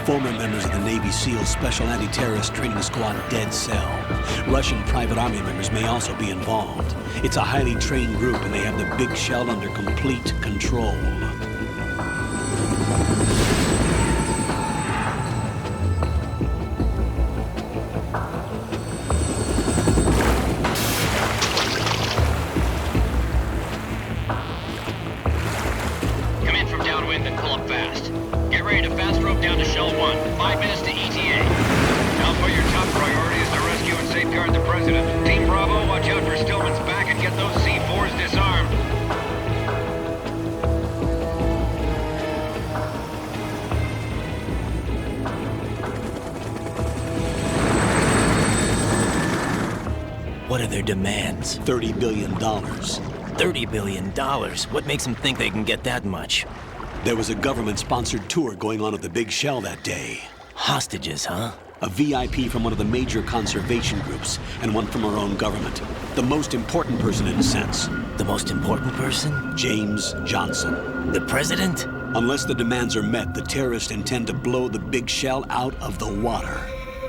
Former members of the Navy SEALs Special Anti-Terrorist Training Squad Dead Cell. Russian private army members may also be involved. It's a highly trained group and they have the big shell under complete control. Come in from downwind and pull up fast. Get ready to fast rope down to Shell 1. 5 minutes to ETA. Alpha, your top priority is to rescue and safeguard the President. Team Bravo, watch out for Stillman's back and get those C4s disarmed. What are their demands? $30 billion. $30 billion? What makes them think they can get that much? There was a government-sponsored tour going on at the big shell that day. Hostages, huh? A VIP from one of the major conservation groups, and one from our own government. The most important person in a sense. The most important person? James Johnson. The President? Unless the demands are met, the terrorists intend to blow the big shell out of the water.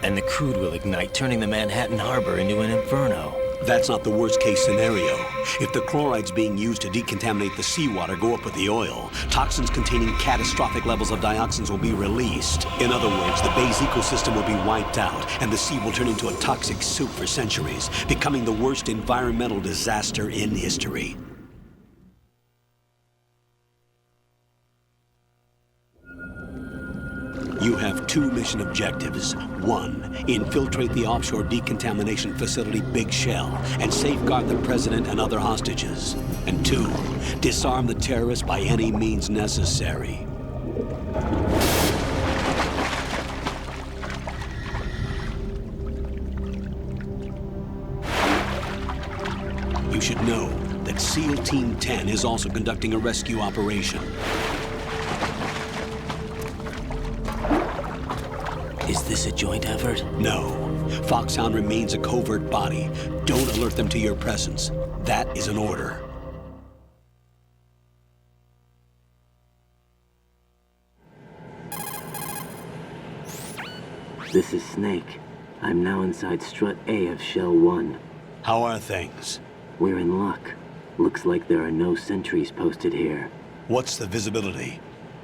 And the crude will ignite, turning the Manhattan Harbor into an inferno. That's not the worst-case scenario. If the chlorides being used to decontaminate the seawater go up with the oil, toxins containing catastrophic levels of dioxins will be released. In other words, the bay's ecosystem will be wiped out, and the sea will turn into a toxic soup for centuries, becoming the worst environmental disaster in history. You have 2 mission objectives. 1, infiltrate the offshore decontamination facility Big Shell and safeguard the President and other hostages. And 2, disarm the terrorists by any means necessary. You should know that SEAL Team 10 is also conducting a rescue operation. Is this a joint effort? No. Foxhound remains a covert body. Don't alert them to your presence. That is an order. This is Snake. I'm now inside Strut A of Shell 1. How are things? We're in luck. Looks like there are no sentries posted here. What's the visibility?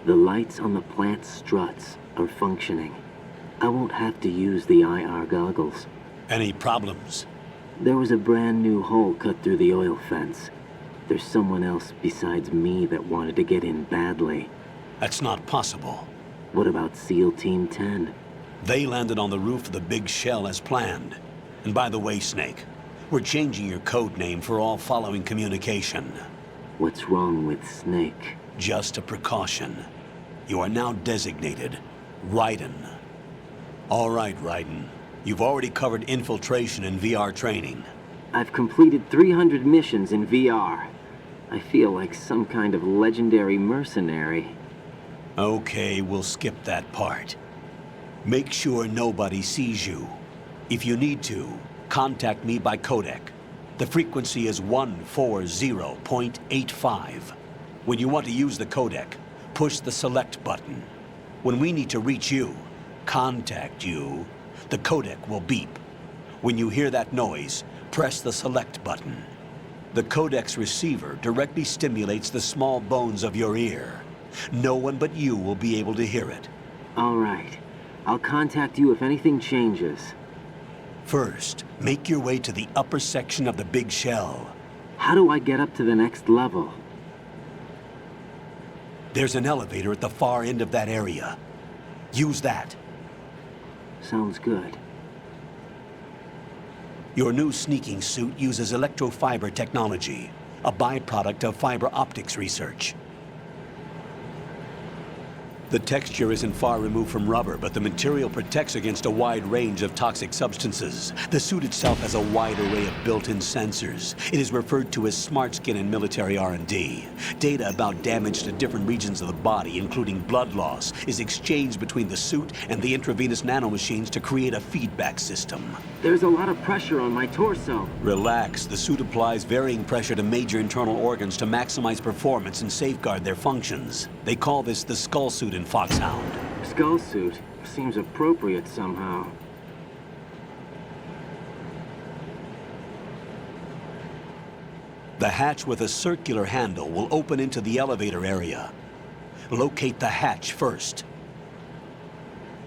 The lights on the plant's struts are functioning. I won't have to use the IR goggles. Any problems? There was a brand new hole cut through the oil fence. There's someone else besides me that wanted to get in badly. That's not possible. What about SEAL Team 10? They landed on the roof of the Big Shell as planned. And by the way, Snake, we're changing your code name for all following communication. What's wrong with Snake? Just a precaution. You are now designated Raiden. All right, Raiden. You've already covered infiltration and VR training. I've completed 300 missions in VR. I feel like some kind of legendary mercenary. Okay, we'll skip that part. Make sure nobody sees you. If you need to, contact me by codec. The frequency is 140.85. When you want to use the codec, push the select button. When we need to reach you, contact you, the codec will beep. When you hear that noise, press the select button. The codec's receiver directly stimulates the small bones of your ear. No one but you will be able to hear it. All right. I'll contact you if anything changes. First, make your way to the upper section of the Big Shell. How do I get up to the next level? There's an elevator at the far end of that area. Use that. Sounds good. Your new sneaking suit uses electrofiber technology, a byproduct of fiber optics research. The texture isn't far removed from rubber, but the material protects against a wide range of toxic substances. The suit itself has a wide array of built-in sensors. It is referred to as smart skin in military R&D. Data about damage to different regions of the body, including blood loss, is exchanged between the suit and the intravenous nanomachines to create a feedback system. There's a lot of pressure on my torso. Relax. The suit applies varying pressure to major internal organs to maximize performance and safeguard their functions. They call this the skull suit in Foxhound. Skull suit seems appropriate somehow. The hatch with a circular handle will open into the elevator area. Locate the hatch first.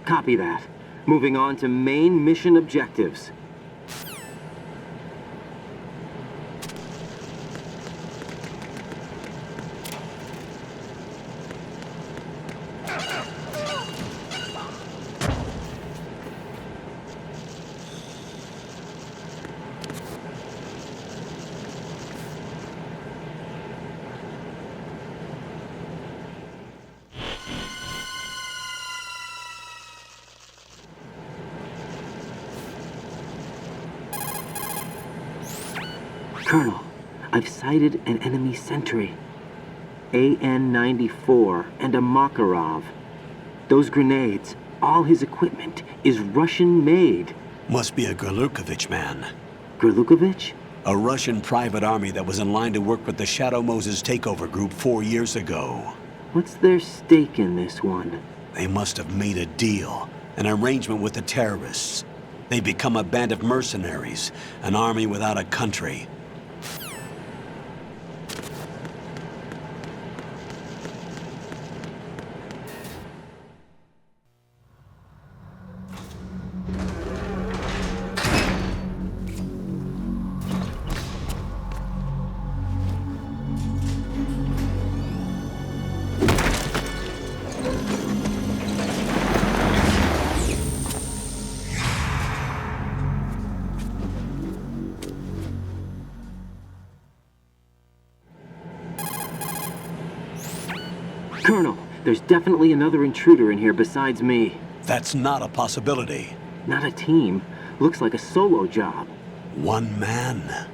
Copy that. Moving on to main mission objectives. Colonel, I've sighted an enemy sentry. AN-94 and a Makarov. Those grenades, all his equipment, is Russian-made. Must be a Gorlukovich man. Gorlukovich? A Russian private army that was in line to work with the Shadow Moses takeover group 4 years ago. What's their stake in this one? They must have made a deal, an arrangement with the terrorists. They become a band of mercenaries, an army without a country. Colonel, there's definitely another intruder in here besides me. That's not a possibility. Not a team. Looks like a solo job. One man.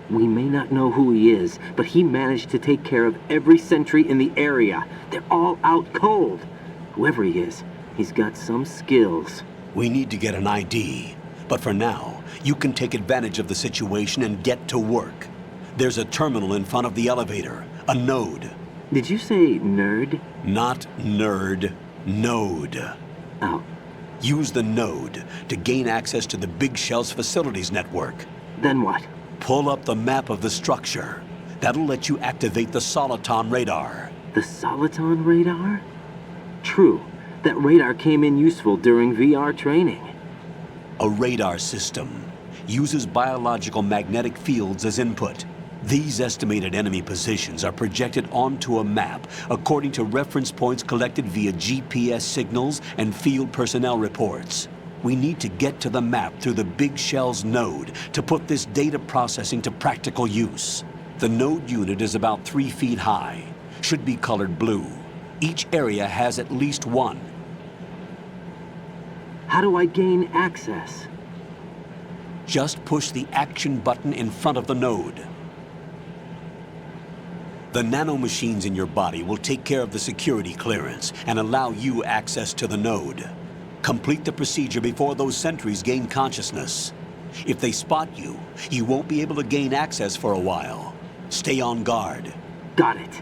We may not know who he is, but he managed to take care of every sentry in the area. They're all out cold. Whoever he is, he's got some skills. We need to get an ID. But for now, you can take advantage of the situation and get to work. There's a terminal in front of the elevator. A node. Did you say nerd? Not nerd. Node. Oh. Use the node to gain access to the Big Shell's facilities network. Then what? Pull up the map of the structure. That'll let you activate the Soliton radar. The Soliton radar? True. That radar came in useful during VR training. A radar system uses biological magnetic fields as input. These estimated enemy positions are projected onto a map according to reference points collected via GPS signals and field personnel reports. We need to get to the map through the Big Shell's node to put this data processing to practical use. The node unit is about 3 feet high, should be colored blue. Each area has at least one. How do I gain access? Just push the action button in front of the node. The nanomachines in your body will take care of the security clearance and allow you access to the node. Complete the procedure before those sentries gain consciousness. If they spot you, you won't be able to gain access for a while. Stay on guard. Got it.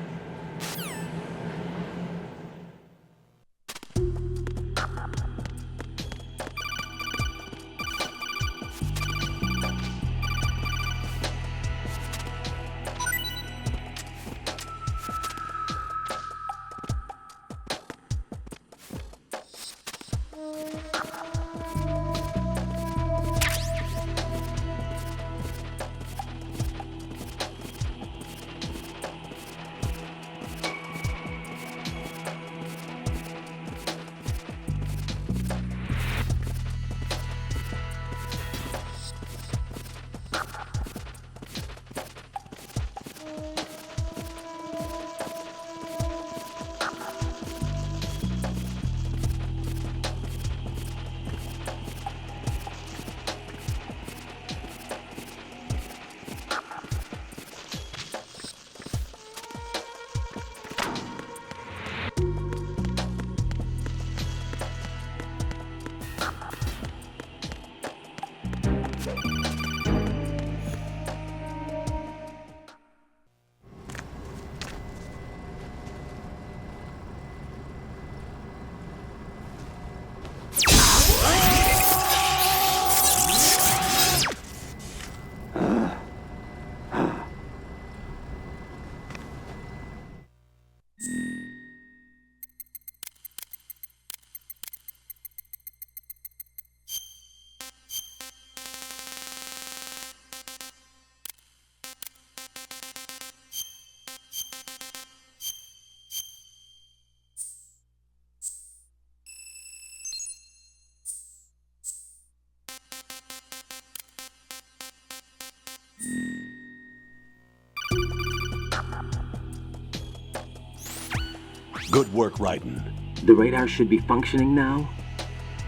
Good work, Raiden. The radar should be functioning now?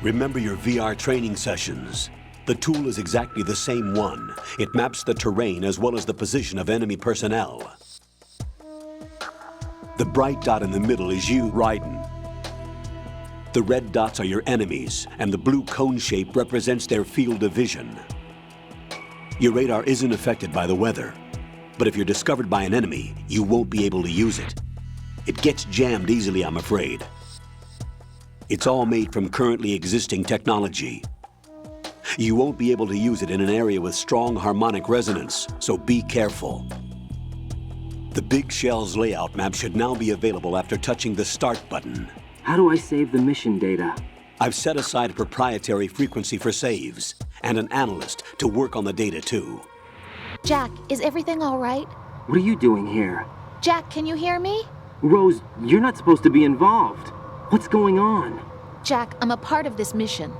Remember your VR training sessions. The tool is exactly the same one. It maps the terrain as well as the position of enemy personnel. The bright dot in the middle is you, Raiden. The red dots are your enemies, and the blue cone shape represents their field of vision. Your radar isn't affected by the weather, but if you're discovered by an enemy, you won't be able to use it. It gets jammed easily, I'm afraid. It's all made from currently existing technology. You won't be able to use it in an area with strong harmonic resonance, so be careful. The Big Shell's layout map should now be available after touching the Start button. How do I save the mission data? I've set aside a proprietary frequency for saves, and an analyst to work on the data too. Jack, is everything all right? What are you doing here? Jack, can you hear me? Rose, you're not supposed to be involved. What's going on? Jack, I'm a part of this mission.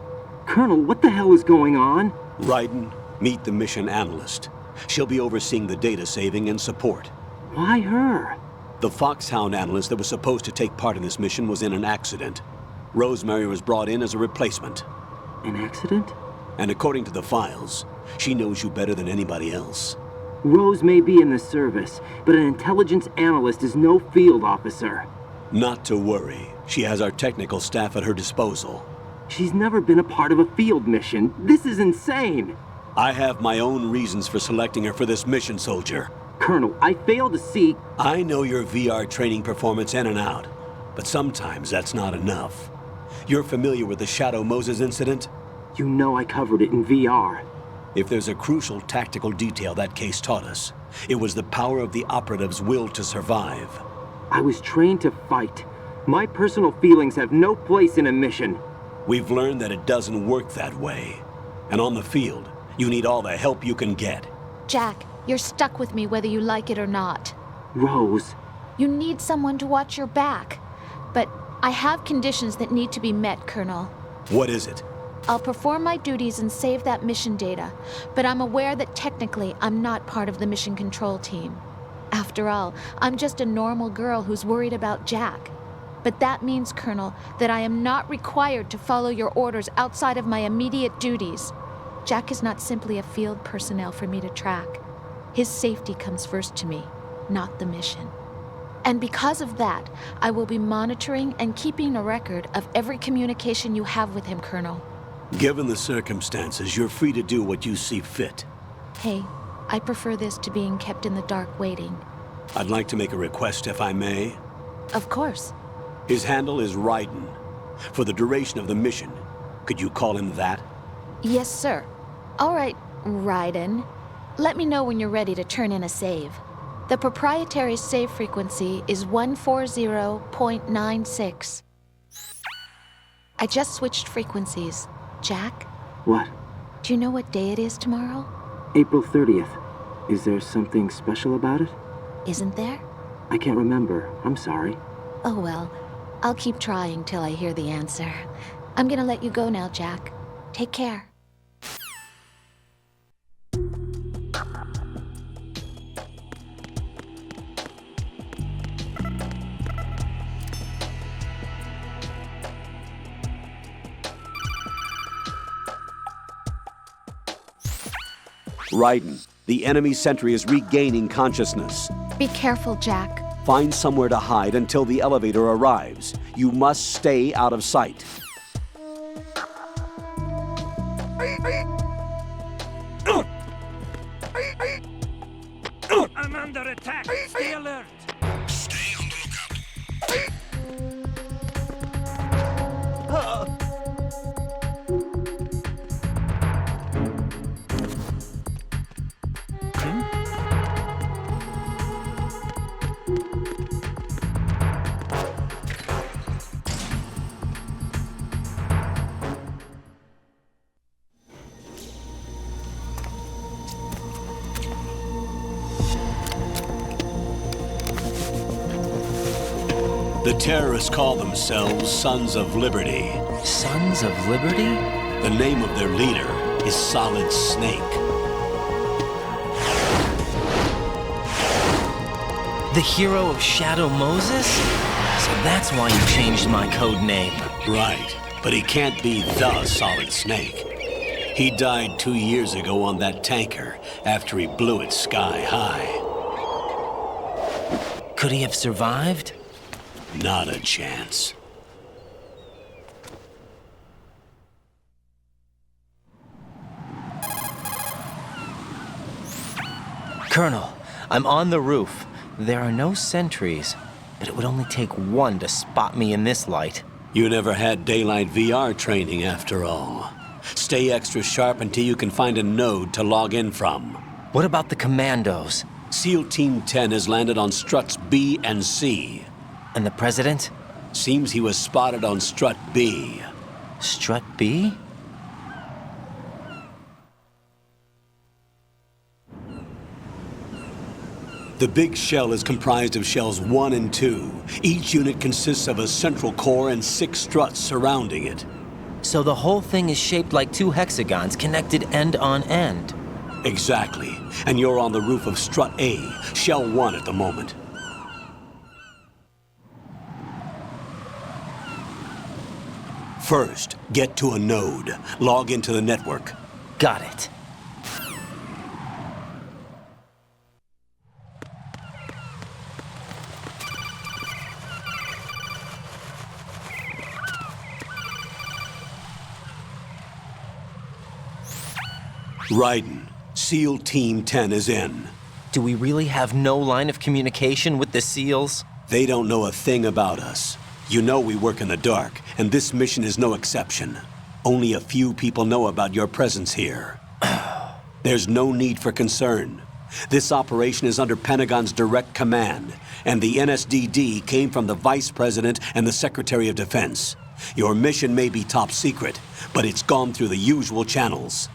Colonel, what the hell is going on? Raiden, meet the mission analyst. She'll be overseeing the data saving and support. Why her? The Foxhound analyst that was supposed to take part in this mission was in an accident. Rosemary was brought in as a replacement. An accident? And according to the files, she knows you better than anybody else. Rose may be in the service, but an intelligence analyst is no field officer. Not to worry. She has our technical staff at her disposal. She's never been a part of a field mission. This is insane. I have my own reasons for selecting her for this mission, soldier. Colonel, I fail to see... I know your VR training performance in and out, but sometimes that's not enough. You're familiar with the Shadow Moses incident? You know I covered it in VR. If there's a crucial tactical detail that case taught us, it was the power of the operative's will to survive. I was trained to fight. My personal feelings have no place in a mission. We've learned that it doesn't work that way. And on the field, you need all the help you can get. Jack, you're stuck with me whether you like it or not. Rose. You need someone to watch your back. But I have conditions that need to be met, Colonel. What is it? I'll perform my duties and save that mission data, but I'm aware that technically I'm not part of the mission control team. After all, I'm just a normal girl who's worried about Jack. But that means, Colonel, that I am not required to follow your orders outside of my immediate duties. Jack is not simply a field personnel for me to track. His safety comes first to me, not the mission. And because of that, I will be monitoring and keeping a record of every communication you have with him, Colonel. Given the circumstances, you're free to do what you see fit. Hey, I prefer this to being kept in the dark waiting. I'd like to make a request, if I may. Of course. His handle is Raiden. For the duration of the mission, could you call him that? Yes, sir. All right, Raiden. Let me know when you're ready to turn in a save. The proprietary save frequency is 140.96. I just switched frequencies. Jack? What? Do you know what day it is tomorrow? April 30th. Is there something special about it? Isn't there? I can't remember. I'm sorry. Oh well. I'll keep trying till I hear the answer. I'm gonna let you go now, Jack. Take care. Raiden, the enemy sentry is regaining consciousness. Be careful, Jack. Find somewhere to hide until the elevator arrives. You must stay out of sight. I'm under attack. Stay alert. Stay on the lookout. The terrorists call themselves Sons of Liberty. Sons of Liberty? The name of their leader is Solid Snake. The hero of Shadow Moses? So that's why you changed my code name. Right, but he can't be the Solid Snake. He died 2 years ago on that tanker after he blew it sky high. Could he have survived? Not a chance. Colonel, I'm on the roof. There are no sentries, but it would only take one to spot me in this light. You never had daylight VR training after all. Stay extra sharp until you can find a node to log in from. What about the commandos? SEAL Team 10 has landed on Struts B and C. And the President? Seems he was spotted on Strut B. Strut B? The big shell is comprised of shells 1 and 2. Each unit consists of a central core and 6 struts surrounding it. So the whole thing is shaped like 2 hexagons connected end on end. Exactly. And you're on the roof of Strut A, Shell 1 at the moment. First, get to a node. Log into the network. Got it. Raiden, SEAL Team 10 is in. Do we really have no line of communication with the SEALs? They don't know a thing about us. You know we work in the dark, and this mission is no exception. Only a few people know about your presence here. There's no need for concern. This operation is under Pentagon's direct command, and the NSDD came from the Vice President and the Secretary of Defense. Your mission may be top secret, but it's gone through the usual channels.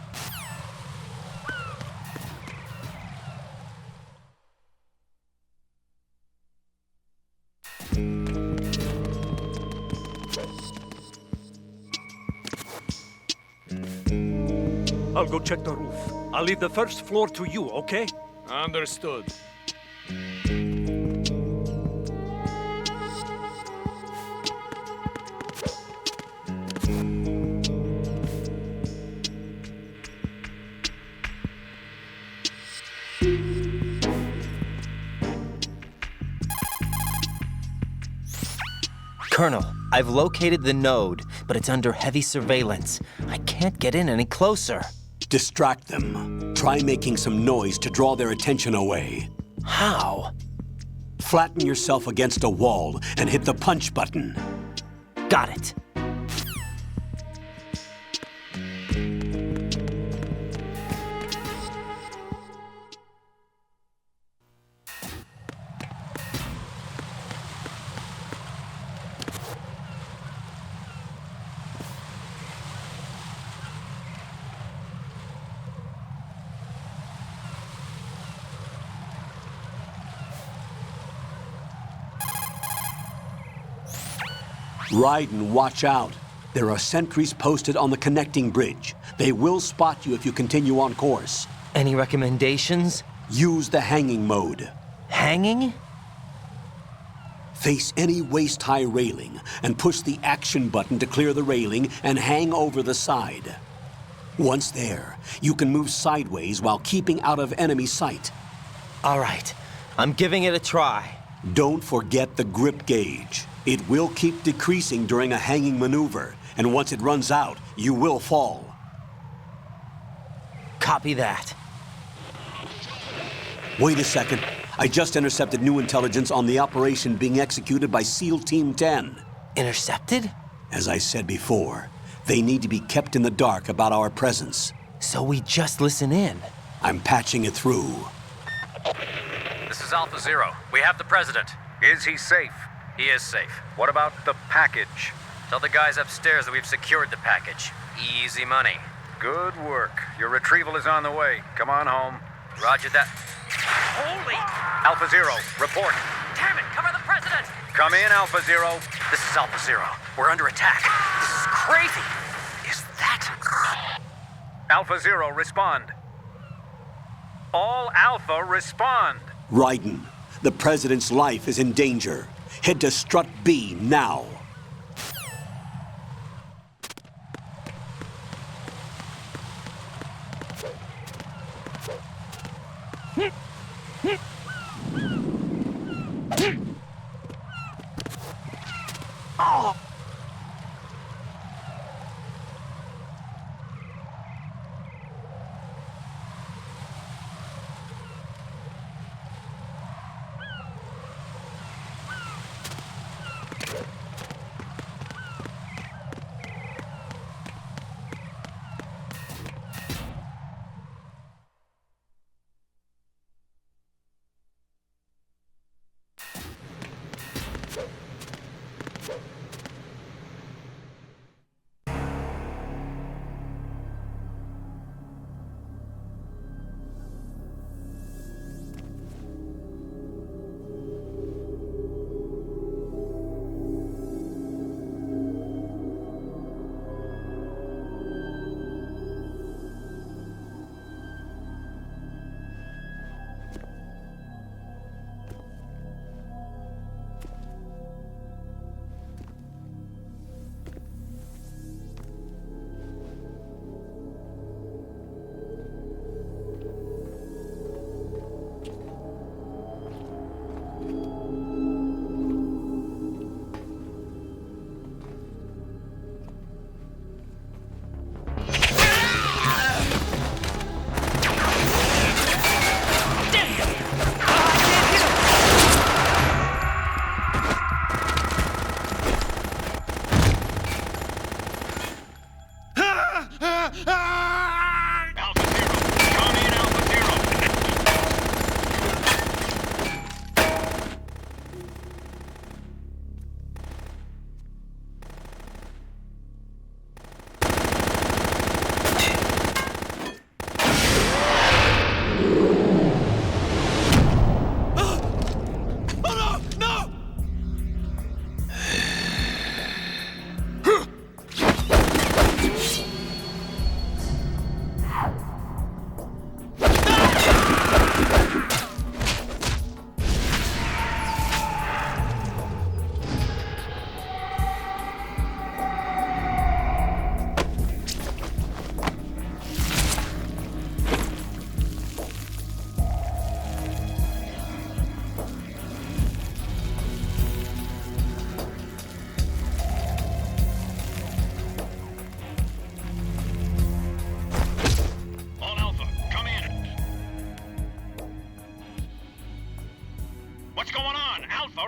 I'll go check the roof. I'll leave the first floor to you, okay? Understood. Colonel, I've located the node, but it's under heavy surveillance. I can't get in any closer. Distract them. Try making some noise to draw their attention away. How? Flatten yourself against a wall and hit the punch button. Got it. Raiden, watch out. There are sentries posted on the connecting bridge. They will spot you if you continue on course. Any recommendations? Use the hanging mode. Hanging? Face any waist-high railing and push the action button to clear the railing and hang over the side. Once there, you can move sideways while keeping out of enemy sight. All right, I'm giving it a try. Don't forget the grip gauge. It will keep decreasing during a hanging maneuver, and once it runs out, you will fall. Copy that. Wait a second. I just intercepted new intelligence on the operation being executed by SEAL Team 10. Intercepted? As I said before, they need to be kept in the dark about our presence. So we just listen in. I'm patching it through. This is Alpha Zero. We have the President. Is he safe? He is safe. What about the package? Tell the guys upstairs that we've secured the package. Easy money. Good work. Your retrieval is on the way. Come on home. Roger that. Holy! Alpha Zero, report. Damn it, cover the President! Come in, Alpha Zero. This is Alpha Zero. We're under attack. This is crazy. Is that... Alpha Zero, respond. All Alpha, respond. Raiden, The President's life is in danger. Head to Strut B now.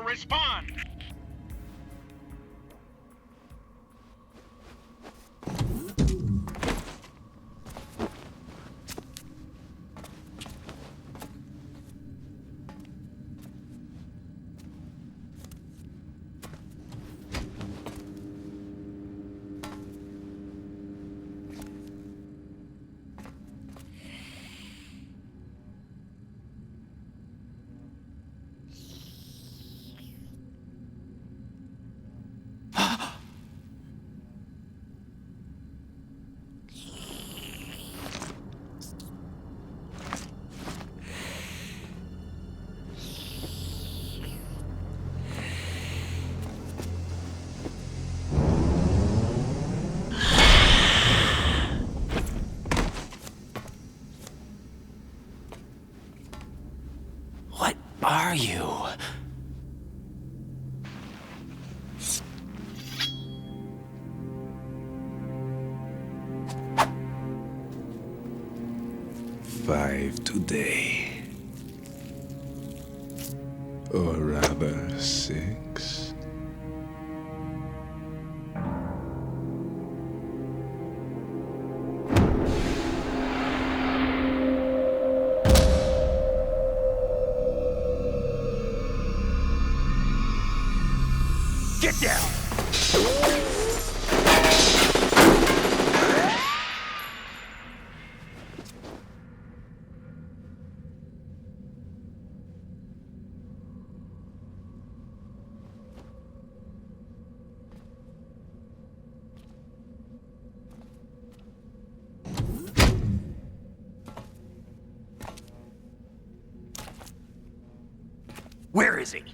Respond! Are you? Five today. Or rather, 6. Get down! Where is he?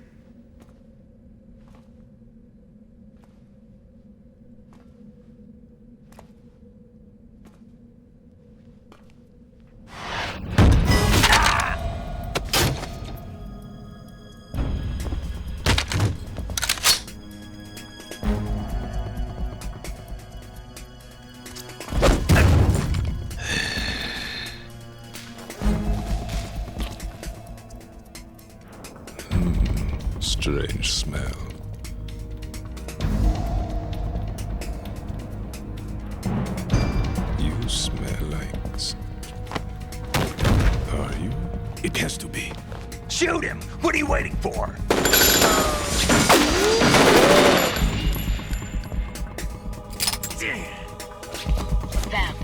Strange smell. You smell like... Are you? It has to be. Shoot him! What are you waiting for? Vam,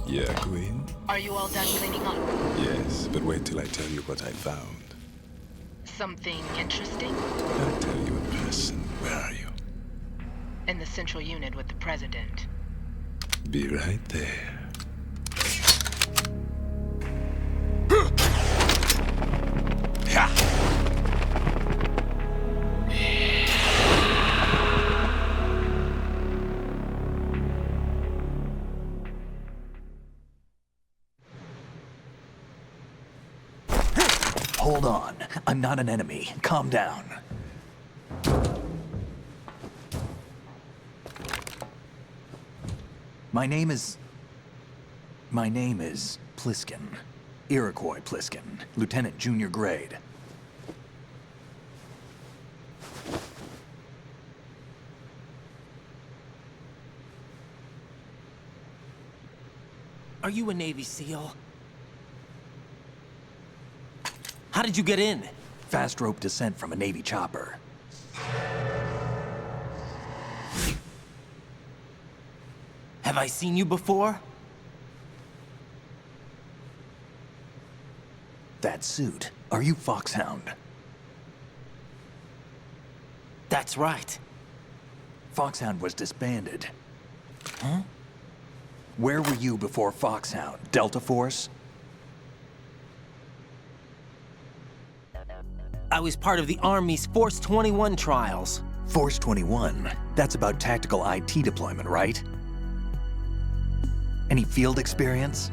Yeah, Queen? are you all done cleaning up? Yes, but wait till I tell you what I found. Something interesting? I'll tell you in person. Where are you? In the central unit with the president. Be right there. Hold on. I'm not an enemy. Calm down. My name is Pliskin. Iroquois Pliskin. Lieutenant Junior Grade. Are you a Navy SEAL? How did you get in? Fast rope descent from a Navy chopper. Have I seen you before? That suit. Are you Foxhound? That's right. Foxhound was disbanded. Huh? Where were you before Foxhound? Delta Force? I was part of the Army's Force 21 trials. Force 21? That's about tactical IT deployment, right? Any field experience?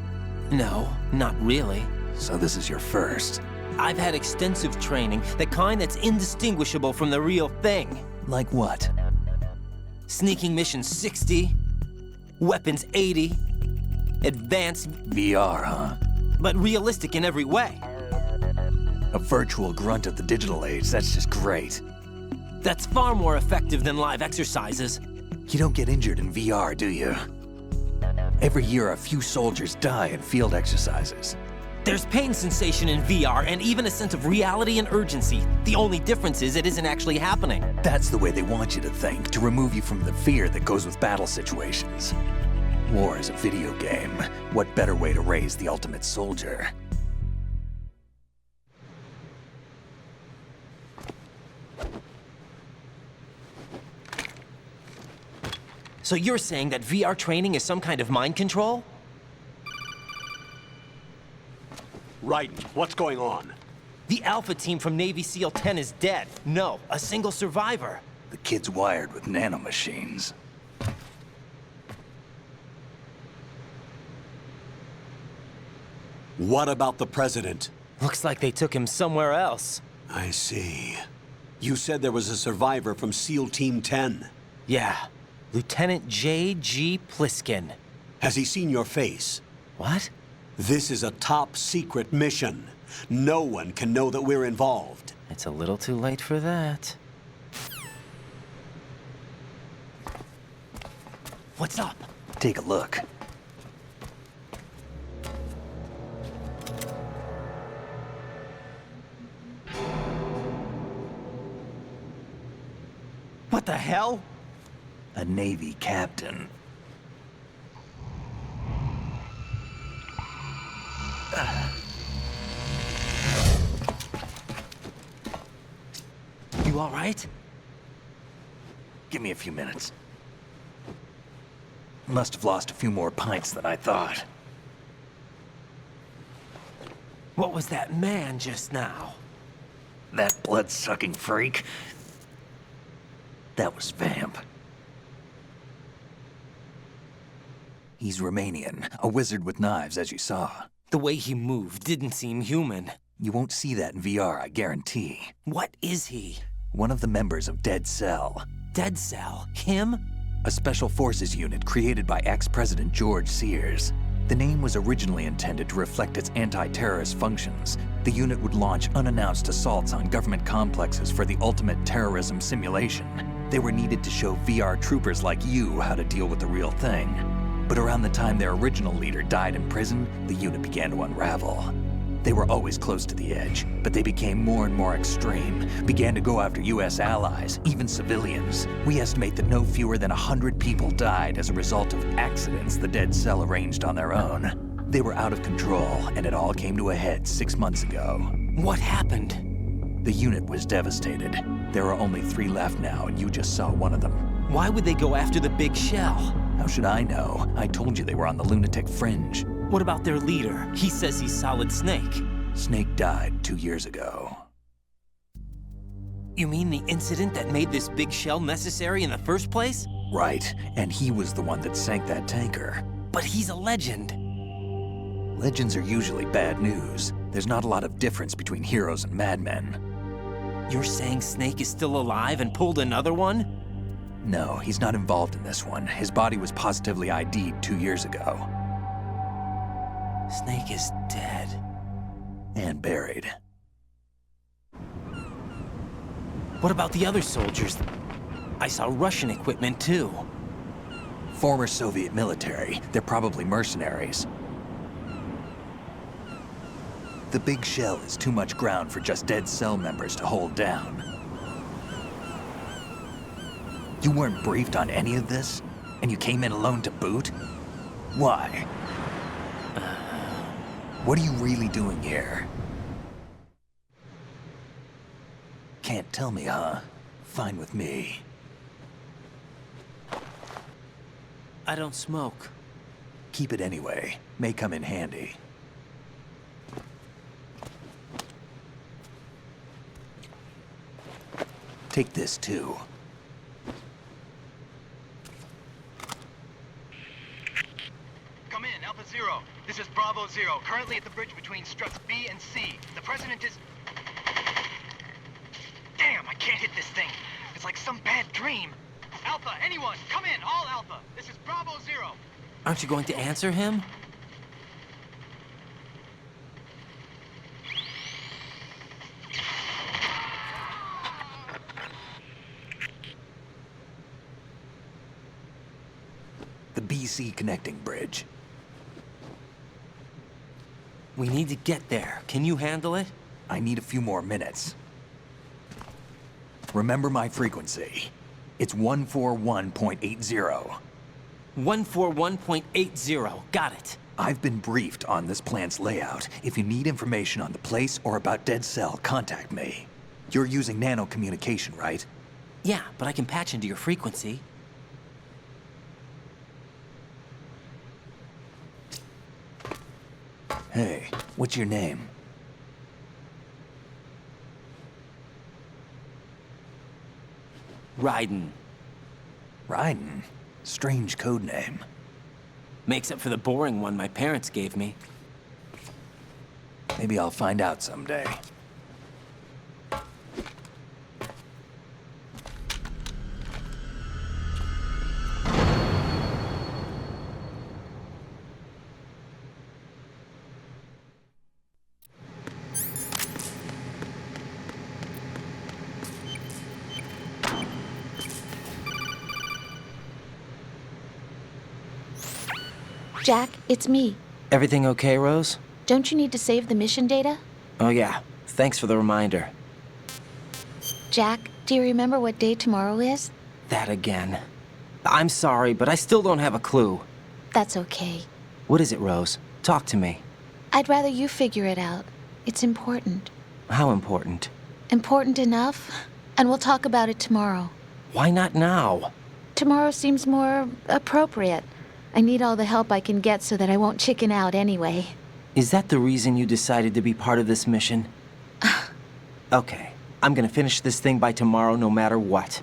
No, not really. So this is your first. I've had extensive training, the kind that's indistinguishable from the real thing. Like what? Sneaking mission 60, weapons 80, advanced... VR, huh? But realistic in every way. A virtual grunt of the digital age, that's just great. That's far more effective than live exercises. You don't get injured in VR, do you? Every year, a few soldiers die in field exercises. There's pain sensation in VR, and even a sense of reality and urgency. The only difference is it isn't actually happening. That's the way they want you to think, to remove you from the fear that goes with battle situations. War is a video game. What better way to raise the ultimate soldier? So you're saying that VR training is some kind of mind control? Right. What's going on? The Alpha team from Navy SEAL 10 is dead. No, a single survivor. The kid's wired with nanomachines. What about the president? Looks like they took him somewhere else. I see. You said there was a survivor from SEAL Team 10. Yeah. Lieutenant J.G. Pliskin. Has he seen your face? What? This is a top secret mission. No one can know that we're involved. It's a little too late for that. What's up? Take a look. What the hell? A Navy captain. You all right? Give me a few minutes. Must have lost a few more pints than I thought. What was that man just now? That blood-sucking freak. That was Vamp. He's Romanian, a wizard with knives, as you saw. The way he moved didn't seem human. You won't see that in VR, I guarantee. What is he? One of the members of Dead Cell. Dead Cell? Him? A special forces unit created by ex-President George Sears. The name was originally intended to reflect its anti-terrorist functions. The unit would launch unannounced assaults on government complexes for the ultimate terrorism simulation. They were needed to show VR troopers like you how to deal with the real thing. But around the time their original leader died in prison, the unit began to unravel. They were always close to the edge, but they became more and more extreme, began to go after US allies, even civilians. We estimate that no fewer than 100 people died as a result of accidents the Dead Cell arranged on their own. They were out of control, and it all came to a head 6 months ago. What happened? The unit was devastated. There are only 3 left now, and you just saw one of them. Why would they go after the big shell? How should I know? I told you they were on the lunatic fringe. What about their leader? He says he's Solid Snake. Snake died 2 years ago. You mean the incident that made this big shell necessary in the first place? Right, and he was the one that sank that tanker. But he's a legend. Legends are usually bad news. There's not a lot of difference between heroes and madmen. You're saying Snake is still alive and pulled another one? No, he's not involved in this one. His body was positively ID'd 2 years ago. Snake is dead. And buried. What about the other soldiers? I saw Russian equipment too. Former Soviet military. They're probably mercenaries. The big shell is too much ground for just Dead Cell members to hold down. You weren't briefed on any of this? And you came in alone to boot? Why? What are you really doing here? Can't tell me, huh? Fine with me. I don't smoke. Keep it anyway. May come in handy. Take this too. Come in, Alpha Zero. This is Bravo Zero, currently at the bridge between Struts B and C. The President is... Damn, I can't hit this thing. It's like some bad dream. Alpha, anyone, come in, all Alpha. This is Bravo Zero. Aren't you going to answer him? The BC connecting bridge. We need to get there. Can you handle it? I need a few more minutes. Remember my frequency. It's 141.80. 141.80. Got it. I've been briefed on this plant's layout. If you need information on the place or about Dead Cell, contact me. You're using nano communication, right? Yeah, but I can patch into your frequency. Hey, what's your name? Raiden. Raiden? Strange code name. Makes up for the boring one my parents gave me. Maybe I'll find out someday. Jack, it's me. Everything okay, Rose? Don't you need to save the mission data? Oh yeah, thanks for the reminder. Jack, do you remember what day tomorrow is? That again. I'm sorry, but I still don't have a clue. That's okay. What is it, Rose? Talk to me. I'd rather you figure it out. It's important. How important? Important enough? And we'll talk about it tomorrow. Why not now? Tomorrow seems more appropriate. I need all the help I can get so that I won't chicken out anyway. Is that the reason you decided to be part of this mission? Okay, I'm gonna finish this thing by tomorrow no matter what.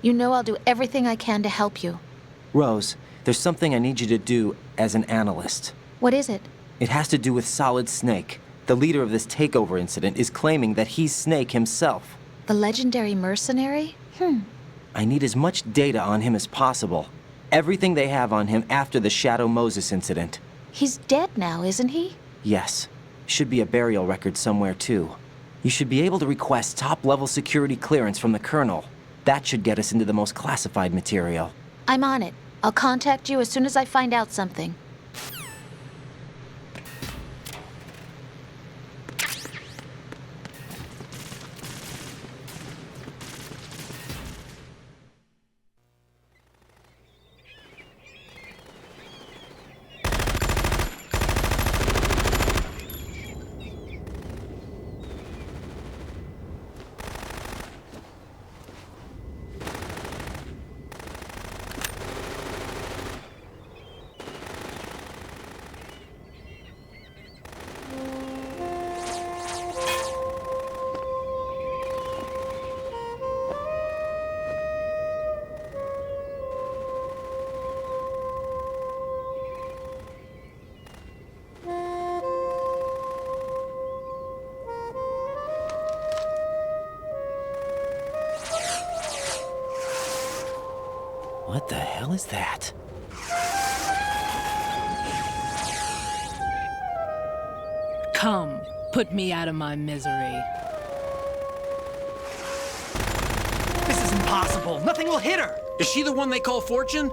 You know I'll do everything I can to help you. Rose, there's something I need you to do as an analyst. What is it? It has to do with Solid Snake. The leader of this takeover incident is claiming that he's Snake himself. The legendary mercenary? I need as much data on him as possible. Everything they have on him after the Shadow Moses incident. He's dead now, isn't he? Yes. Should be a burial record somewhere, too. You should be able to request top-level security clearance from the Colonel. That should get us into the most classified material. I'm on it. I'll contact you as soon as I find out something. What the hell is that? Come, put me out of my misery. This is impossible. Nothing will hit her. Is she the one they call Fortune?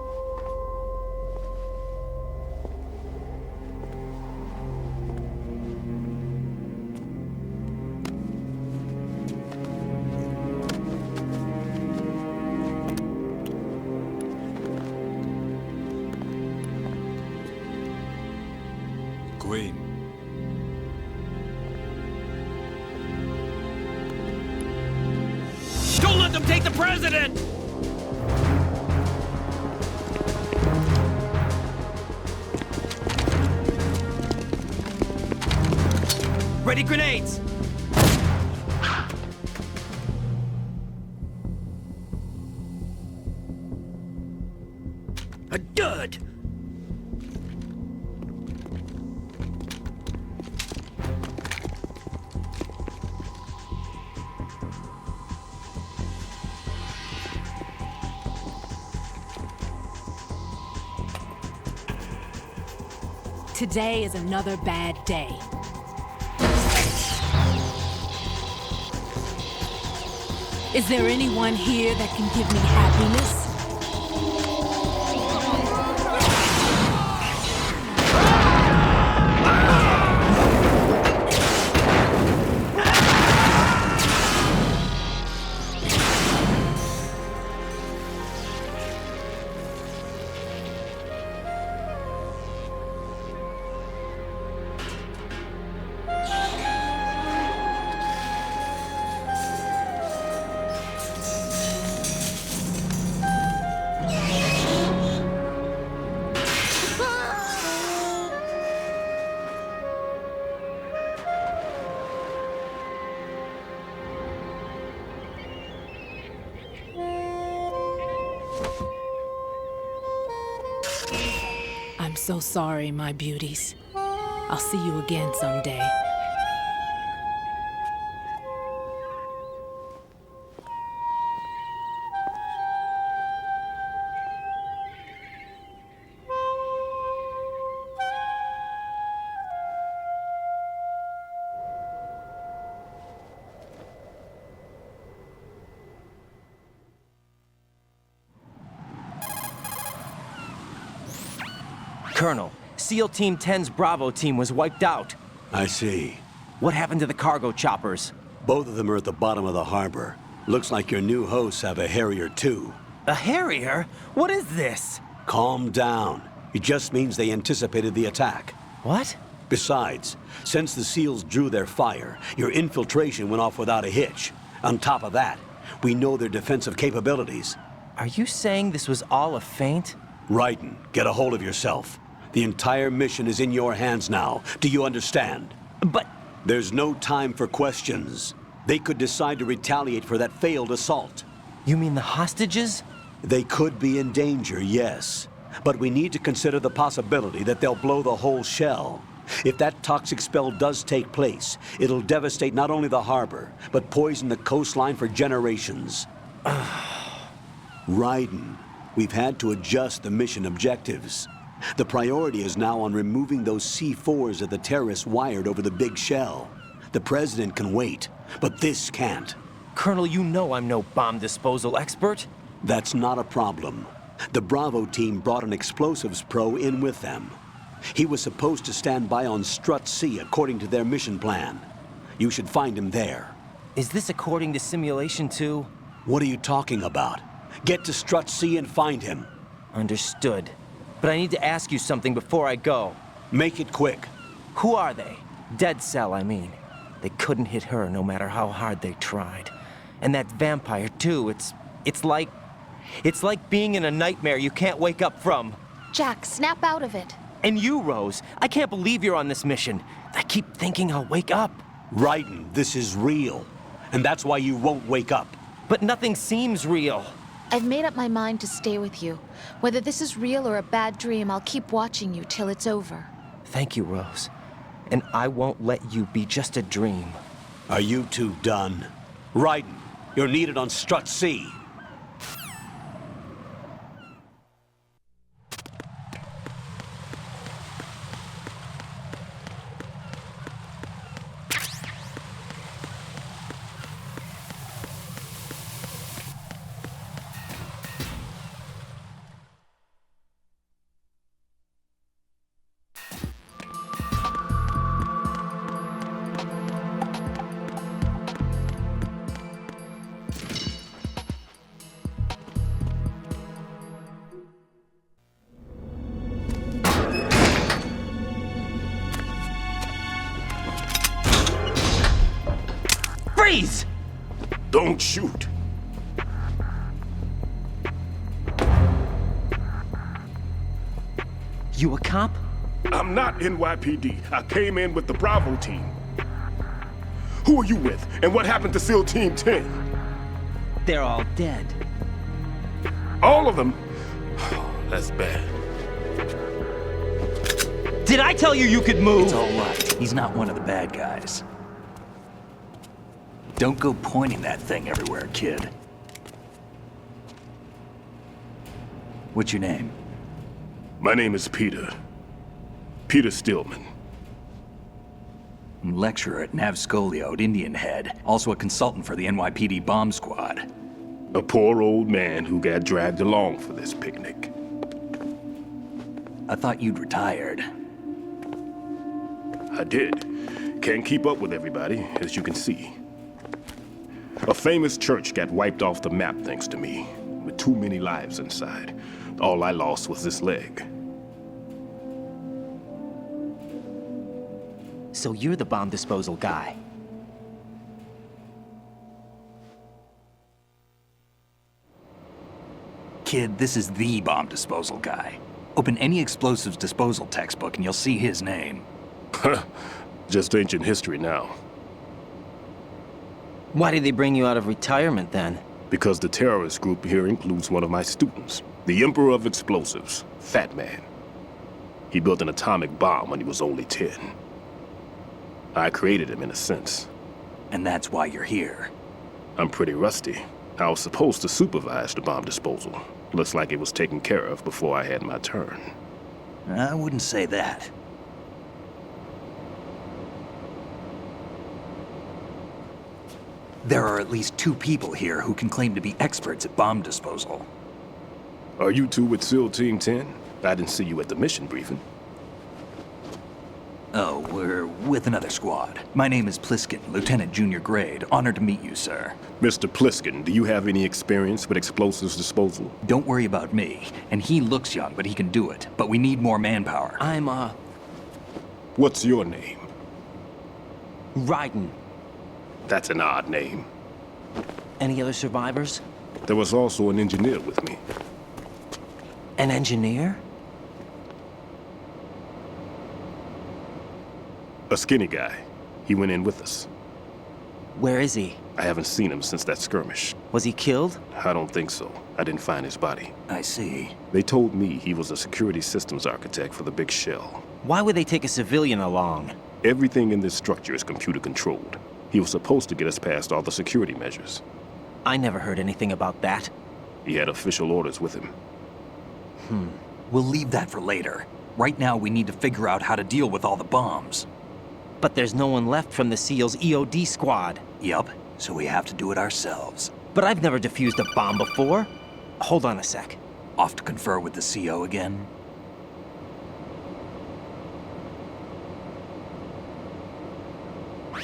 Queen. Don't let them take the president! Ready grenades! A dud! Today is another bad day. Is there anyone here that can give me happiness? I'm so sorry, my beauties. I'll see you again someday. Colonel, SEAL Team 10's Bravo team was wiped out. I see. What happened to the cargo choppers? Both of them are at the bottom of the harbor. Looks like your new hosts have a Harrier too. A Harrier? What is this? Calm down. It just means they anticipated the attack. What? Besides, since the SEALs drew their fire, your infiltration went off without a hitch. On top of that, we know their defensive capabilities. Are you saying this was all a feint? Raiden, get a hold of yourself. The entire mission is in your hands now. Do you understand? But... There's no time for questions. They could decide to retaliate for that failed assault. You mean the hostages? They could be in danger, yes. But we need to consider the possibility that they'll blow the whole shell. If that toxic spell does take place, it'll devastate not only the harbor, but poison the coastline for generations. Raiden, we've had to adjust the mission objectives. The priority is now on removing those C4s that the terrorists wired over the big shell. The President can wait, but this can't. Colonel, you know I'm no bomb disposal expert. That's not a problem. The Bravo team brought an explosives pro in with them. He was supposed to stand by on Strut C according to their mission plan. You should find him there. Is this according to simulation too? What are you talking about? Get to Strut C and find him. Understood. But I need to ask you something before I go. Make it quick. Who are they? Dead Cell, I mean. They couldn't hit her no matter how hard they tried. And that vampire too, it's like being in a nightmare you can't wake up from. Jack, snap out of it. And you, Rose, I can't believe you're on this mission. I keep thinking I'll wake up. Raiden, this is real. And that's why you won't wake up. But nothing seems real. I've made up my mind to stay with you. Whether this is real or a bad dream, I'll keep watching you till it's over. Thank you, Rose. And I won't let you be just a dream. Are you two done? Raiden, you're needed on Strut C. Freeze! Don't shoot. You a cop? I'm not NYPD. I came in with the Bravo team. Who are you with? And what happened to SEAL Team 10? They're all dead. All of them? That's bad. Did I tell you you could move? It's all right. He's not one of the bad guys. Don't go pointing that thing everywhere, kid. What's your name? My name is Peter. Peter Stillman. Lecturer at Navscolio at Indian Head. Also a consultant for the NYPD bomb squad. A poor old man who got dragged along for this picnic. I thought you'd retired. I did. Can't keep up with everybody, as you can see. A famous church got wiped off the map thanks to me, with too many lives inside. All I lost was this leg. So you're the bomb disposal guy. Kid, this is the bomb disposal guy. Open any explosives disposal textbook and you'll see his name. Just ancient history now. Why did they bring you out of retirement then? Because the terrorist group here includes one of my students, the Emperor of Explosives, FATMAN. He built an atomic bomb when he was only 10. I created him in a sense. And that's why you're here. I'm pretty rusty. I was supposed to supervise the bomb disposal. Looks like it was taken care of before I had my turn. I wouldn't say that. There are at least 2 people here who can claim to be experts at bomb disposal. Are you two with SEAL Team 10? I didn't see you at the mission briefing. Oh, we're with another squad. My name is Pliskin, Lieutenant Junior Grade. Honored to meet you, sir. Mr. Pliskin, do you have any experience with explosives disposal? Don't worry about me. And he looks young, but he can do it. But we need more manpower. What's your name? Raiden. That's an odd name. Any other survivors? There was also an engineer with me. An engineer? A skinny guy. He went in with us. Where is he? I haven't seen him since that skirmish. Was he killed? I don't think so. I didn't find his body. I see. They told me he was a security systems architect for the big shell. Why would they take a civilian along? Everything in this structure is computer controlled. He was supposed to get us past all the security measures. I never heard anything about that. He had official orders with him. We'll leave that for later. Right now, we need to figure out how to deal with all the bombs. But there's no one left from the SEAL's EOD squad. Yup, so we have to do it ourselves. But I've never defused a bomb before. Hold on a sec. Off to confer with the CO again?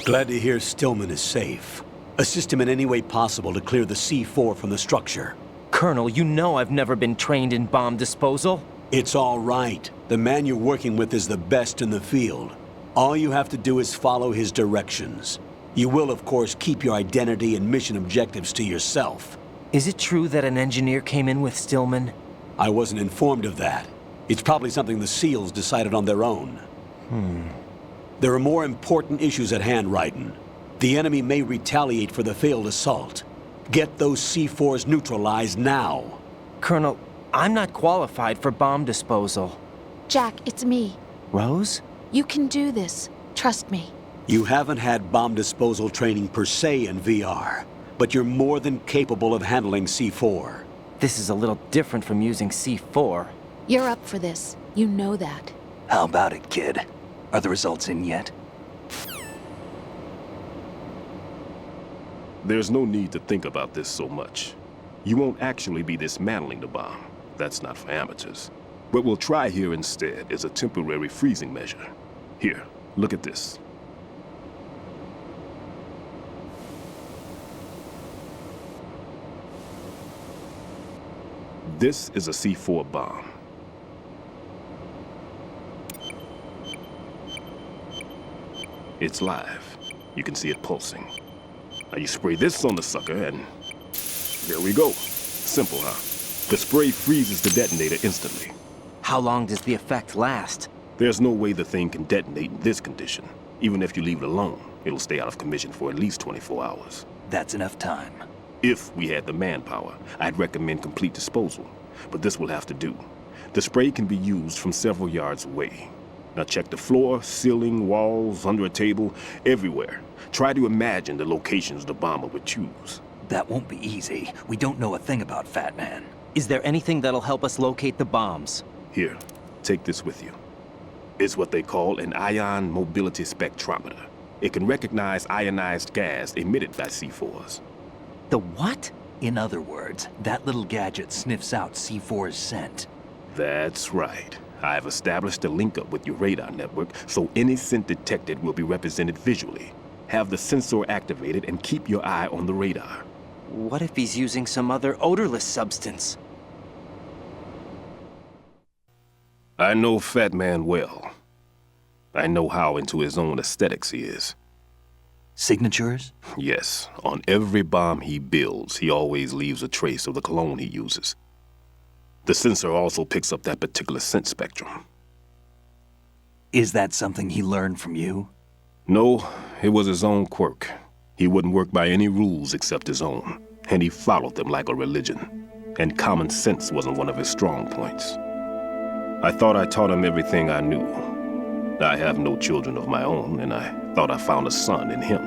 Glad to hear Stillman is safe. Assist him in any way possible to clear the C4 from the structure. Colonel, you know I've never been trained in bomb disposal. It's all right. The man you're working with is the best in the field. All you have to do is follow his directions. You will, of course, keep your identity and mission objectives to yourself. Is it true that an engineer came in with Stillman? I wasn't informed of that. It's probably something the SEALs decided on their own. There are more important issues at hand, Raiden. The enemy may retaliate for the failed assault. Get those C4s neutralized now. Colonel, I'm not qualified for bomb disposal. Jack, it's me. Rose? You can do this. Trust me. You haven't had bomb disposal training per se in VR, but you're more than capable of handling C4. This is a little different from using C4. You're up for this. You know that. How about it, kid? Are the results in yet? There's no need to think about this so much. You won't actually be dismantling the bomb. That's not for amateurs. What we'll try here instead is a temporary freezing measure. Here, look at this. This is a C4 bomb. It's live. You can see it pulsing. Now you spray this on the sucker and there we go. Simple, huh? The spray freezes the detonator instantly. How long does the effect last? There's no way the thing can detonate in this condition. Even if you leave it alone, it'll stay out of commission for at least 24 hours. That's enough time. If we had the manpower, I'd recommend complete disposal. But this will have to do. The spray can be used from several yards away. Now check the floor, ceiling, walls, under a table, everywhere. Try to imagine the locations the bomber would choose. That won't be easy. We don't know a thing about FATMAN. Is there anything that'll help us locate the bombs? Here, take this with you. It's what they call an ion mobility spectrometer. It can recognize ionized gas emitted by C4s. The what? In other words, that little gadget sniffs out C4's scent. That's right. I've established a link-up with your radar network, so any scent detected will be represented visually. Have the sensor activated and keep your eye on the radar. What if he's using some other odorless substance? I know FATMAN well. I know how into his own aesthetics he is. Signatures? Yes. On every bomb he builds, he always leaves a trace of the cologne he uses. The sensor also picks up that particular scent spectrum. Is that something he learned from you? No, it was his own quirk. He wouldn't work by any rules except his own, and he followed them like a religion. And common sense wasn't one of his strong points. I thought I taught him everything I knew. I have no children of my own, and I thought I found a son in him.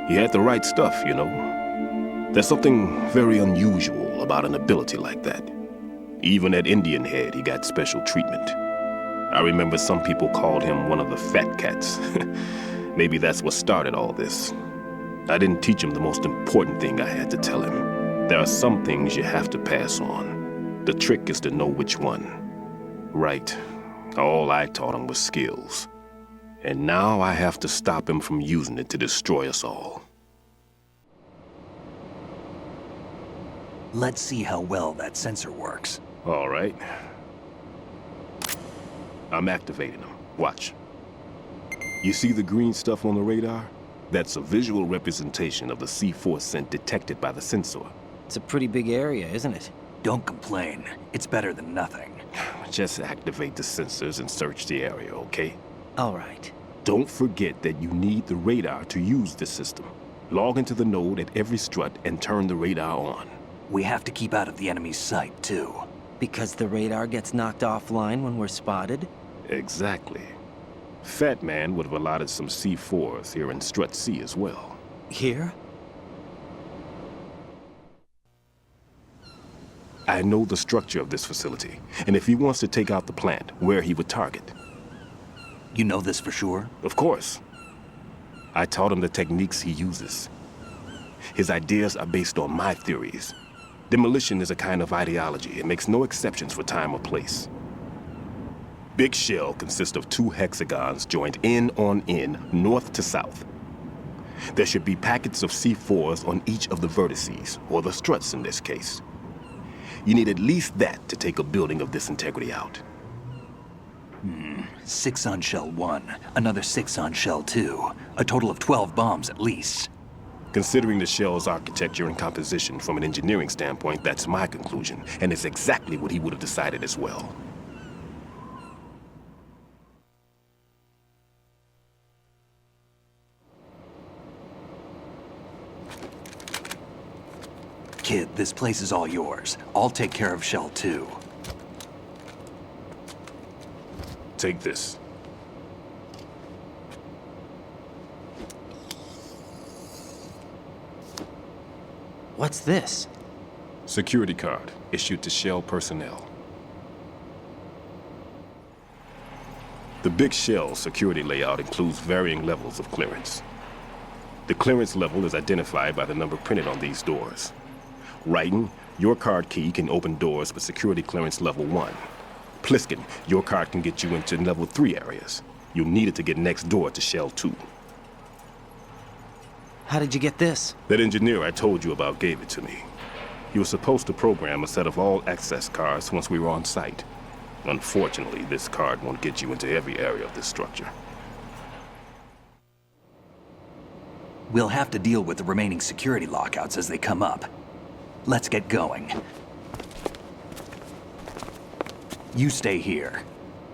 He had the right stuff, you know. There's something very unusual about an ability like that. Even at Indian Head, he got special treatment. I remember some people called him one of the fat cats. Maybe that's what started all this. I didn't teach him the most important thing I had to tell him. There are some things you have to pass on. The trick is to know which one. Right. All I taught him was skills. And now I have to stop him from using it to destroy us all. Let's see how well that sensor works. All right. I'm activating them. Watch. You see the green stuff on the radar? That's a visual representation of the C4 scent detected by the sensor. It's a pretty big area, isn't it? Don't complain. It's better than nothing. Just activate the sensors and search the area, okay? All right. Don't forget that you need the radar to use the system. Log into the node at every strut and turn the radar on. We have to keep out of the enemy's sight, too. Because the radar gets knocked offline when we're spotted? Exactly. FATMAN would have allotted some C4s here in Strut C as well. Here? I know the structure of this facility, and if he wants to take out the plant, where he would target. You know this for sure? Of course. I taught him the techniques he uses. His ideas are based on my theories. Demolition is a kind of ideology. It makes no exceptions for time or place. Big shell consists of 2 hexagons joined end on end, north to south. There should be packets of C4s on each of the vertices, or the struts in this case. You need at least that to take a building of this integrity out. 6 on shell 1, another 6 on shell 2. A total of 12 bombs at least. Considering the shell's architecture and composition from an engineering standpoint, that's my conclusion, and it's exactly what he would have decided as well. Kid, this place is all yours. I'll take care of shell 2. Take this. What's this? Security card, issued to Shell personnel. The Big Shell security layout includes varying levels of clearance. The clearance level is identified by the number printed on these doors. Writing, your card key can open doors with security clearance level 1. Pliskin, your card can get you into level 3 areas. You'll need it to get next door to Shell 2. How did you get this? That engineer I told you about gave it to me. He was supposed to program a set of all access cards once we were on site. Unfortunately, this card won't get you into every area of this structure. We'll have to deal with the remaining security lockouts as they come up. Let's get going. You stay here.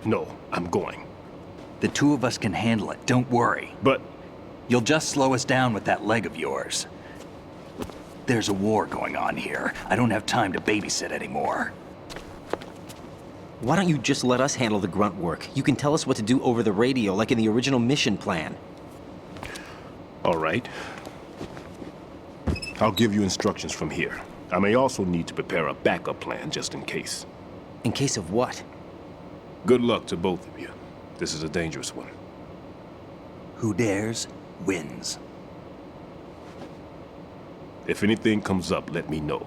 No, I'm going. The 2 of us can handle it, don't worry. But... You'll just slow us down with that leg of yours. There's a war going on here. I don't have time to babysit anymore. Why don't you just let us handle the grunt work? You can tell us what to do over the radio, like in the original mission plan. All right. I'll give you instructions from here. I may also need to prepare a backup plan just in case. In case of what? Good luck to both of you. This is a dangerous one. Who dares, wins. If anything comes up, let me know.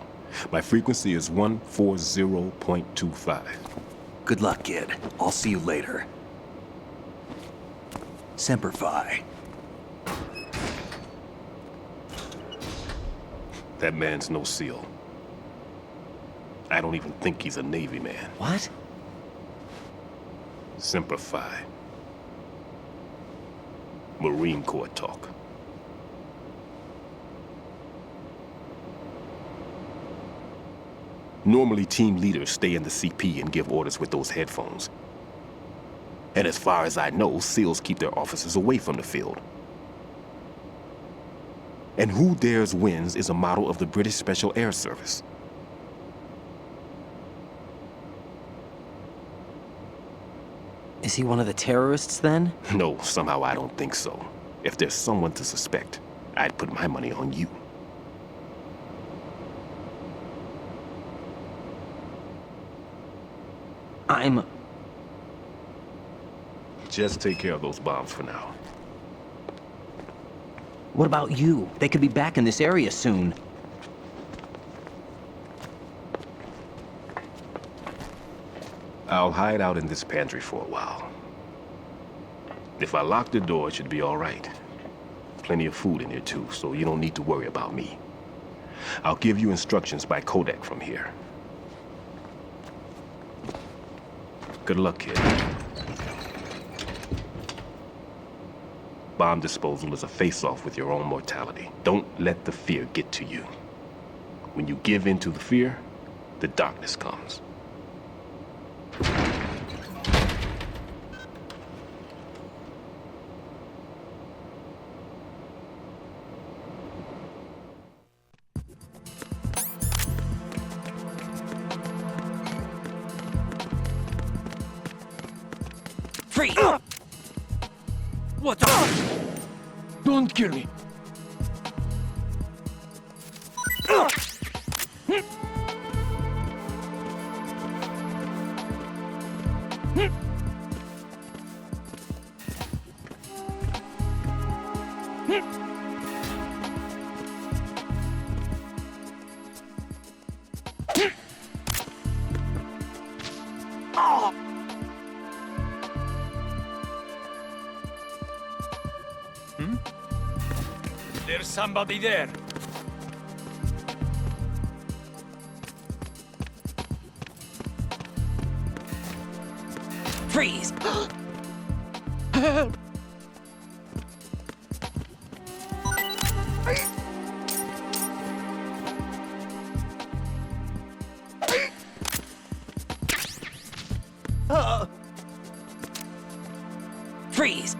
My frequency is 140.25. Good luck, kid. I'll see you later. Semper Fi. That man's no SEAL. I don't even think he's a Navy man. What? Semper Fi. Marine Corps talk. Normally, team leaders stay in the CP and give orders with those headphones. And as far as I know, SEALs keep their officers away from the field. And Who Dares Wins is a model of the British Special Air Service. Is he one of the terrorists, then? No, somehow I don't think so. If there's someone to suspect, I'd put my money on you. Just take care of those bombs for now. What about you? They could be back in this area soon. I'll hide out in this pantry for a while. If I lock the door, it should be all right. Plenty of food in here too, so you don't need to worry about me. I'll give you instructions by codec from here. Good luck, kid. Bomb disposal is a face-off with your own mortality. Don't let the fear get to you. When you give in to the fear, the darkness comes. Freeze! What the? Don't kill me. There's somebody there. Freeze! Help! Freeze!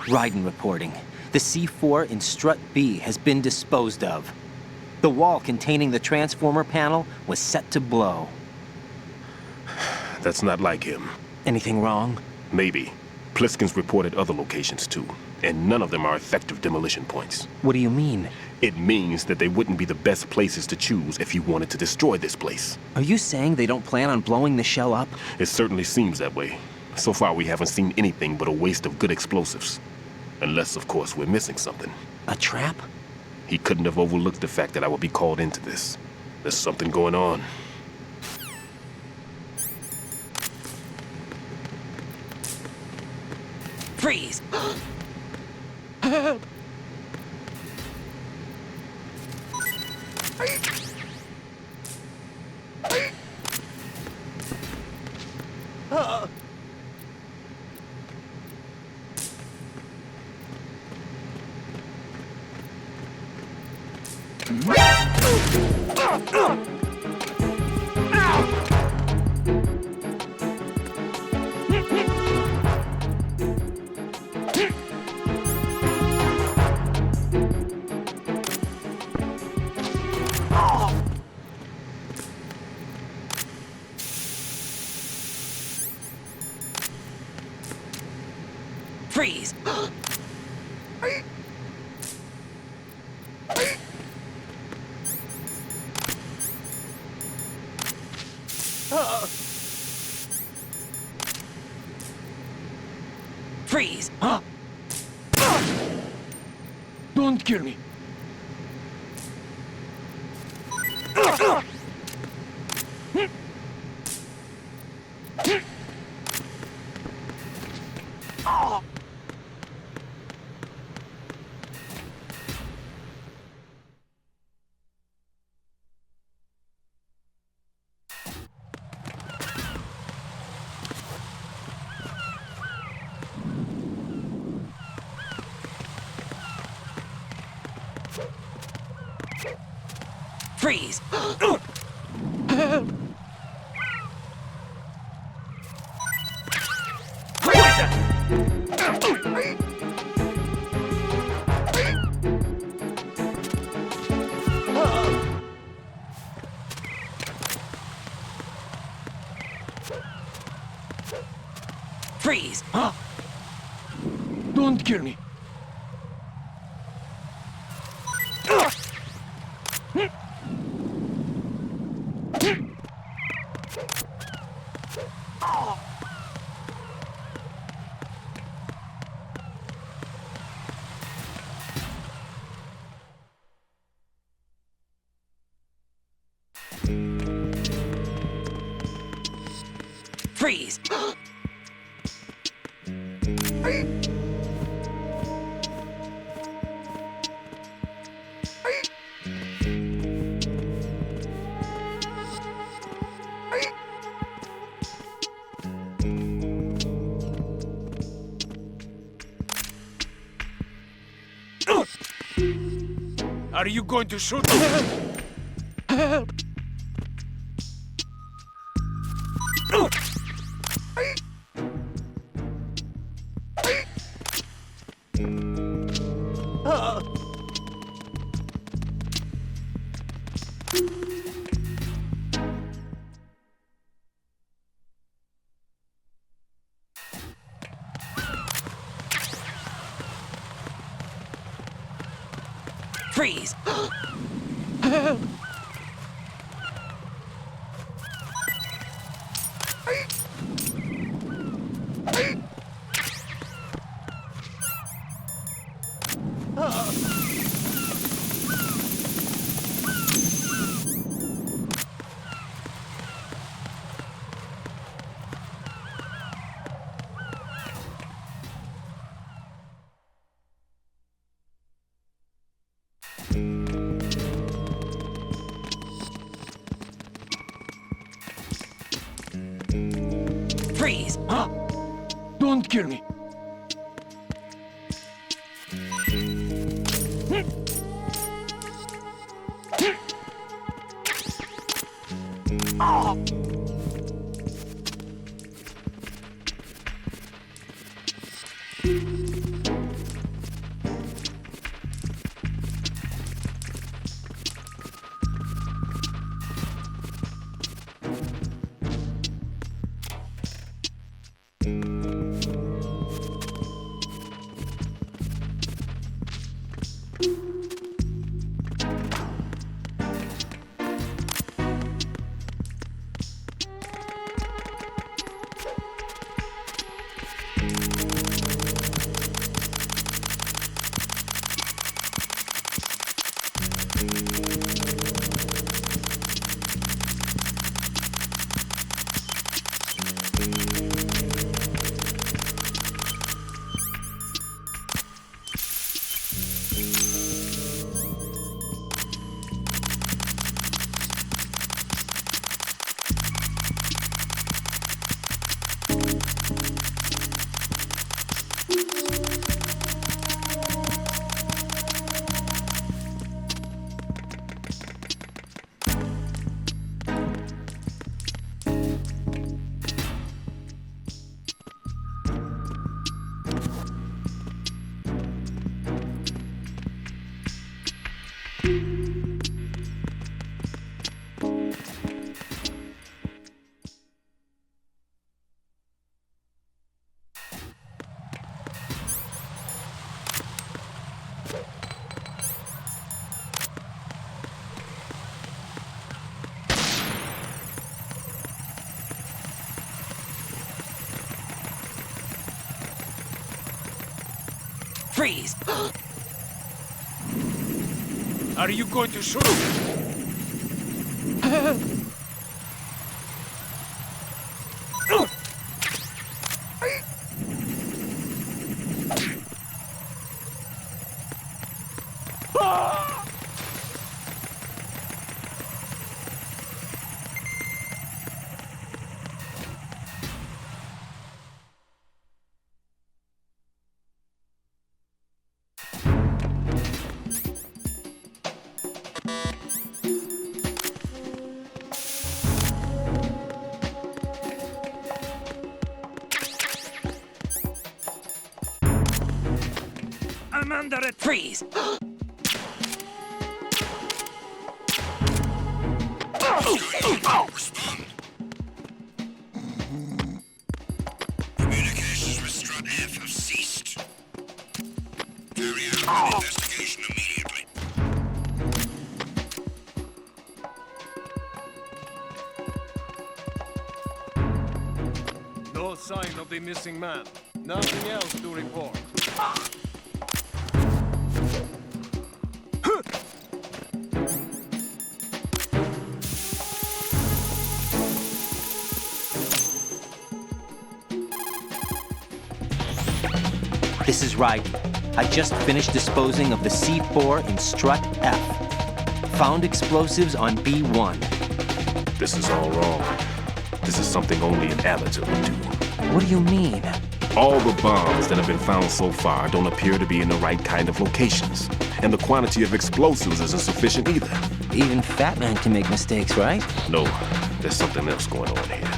Raiden reporting. The C4 in Strut B has been disposed of. The wall containing the transformer panel was set to blow. That's not like him. Anything wrong? Maybe. Pliskin's reported other locations too, and none of them are effective demolition points. What do you mean? It means that they wouldn't be the best places to choose if you wanted to destroy this place. Are you saying they don't plan on blowing the shell up? It certainly seems that way. So far we haven't seen anything but a waste of good explosives. Unless, of course, we're missing something. A trap? He couldn't have overlooked the fact that I would be called into this. There's something going on. Freeze! Help! Freeze! Freeze! Don't kill me. Freeze! Help! Freeze! Don't kill me. Freeze! Are you going to shoot? Help! Freeze! Help! Freeze! Huh? Don't kill me. Oh! Freeze! Are you going to shoot? Help! I'm under it! Freeze! Communications with Strut F have ceased. Carry out an investigation immediately. No sign of the missing man. Nothing else to report. This is Ryden. I just finished disposing of the C4 in Strut F. Found explosives on B1. This is all wrong. This is something only an amateur would do. What do you mean? All the bombs that have been found so far don't appear to be in the right kind of locations. And the quantity of explosives isn't sufficient either. Even FATMAN can make mistakes, right? No, there's something else going on here.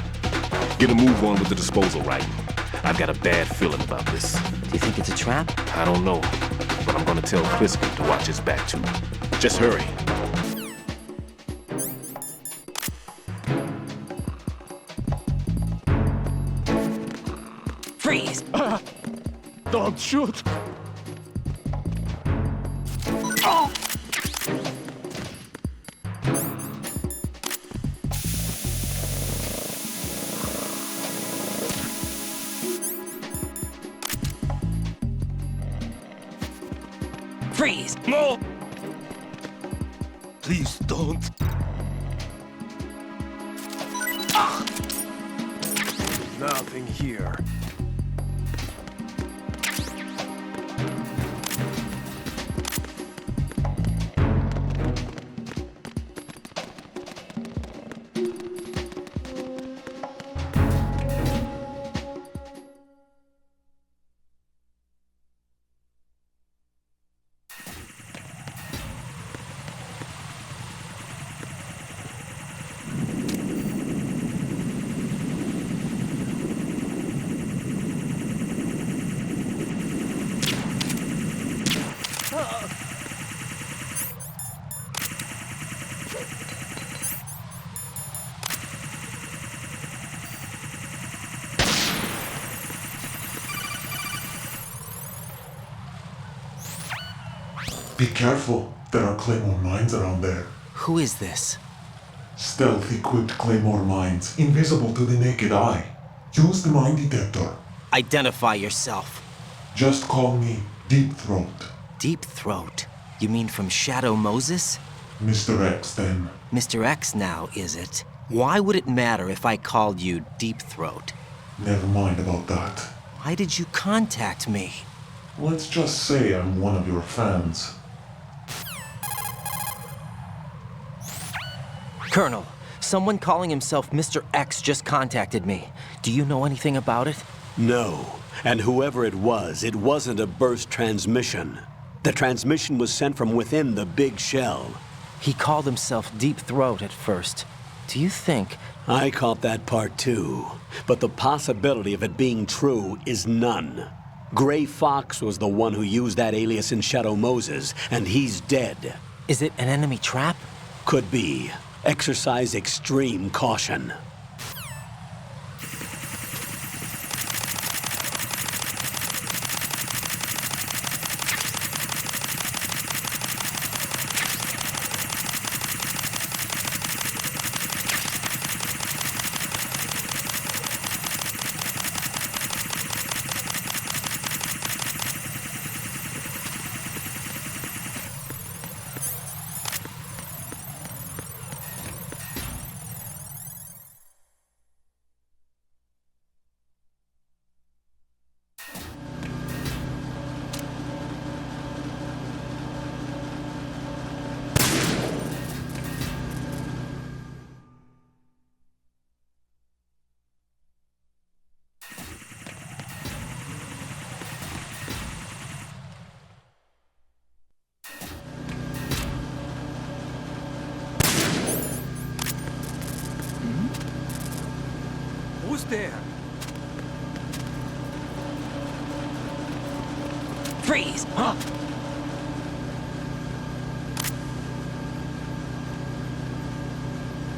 Get a move on with the disposal, Ryden. I've got a bad feeling about this. Do you think it's a trap? I don't know, but I'm gonna tell Crispin to watch his back too. Just hurry. Freeze! Don't shoot! Oh! Freeze! No! Please don't. Nothing here. Be careful, there are Claymore mines around there. Who is this? Stealth-equipped Claymore mines, invisible to the naked eye. Use the mine detector. Identify yourself. Just call me Deep Throat. Deep Throat? You mean from Shadow Moses? Mr. X, then. Mr. X now, is it? Why would it matter if I called you Deep Throat? Never mind about that. Why did you contact me? Let's just say I'm one of your fans. Colonel, someone calling himself Mr. X just contacted me. Do you know anything about it? No. And whoever it wasn't a burst transmission. The transmission was sent from within the big shell. He called himself Deep Throat at first. Do you think... I caught that part too. But the possibility of it being true is none. Gray Fox was the one who used that alias in Shadow Moses, and he's dead. Is it an enemy trap? Could be. Exercise extreme caution. Who's there? Freeze! Huh?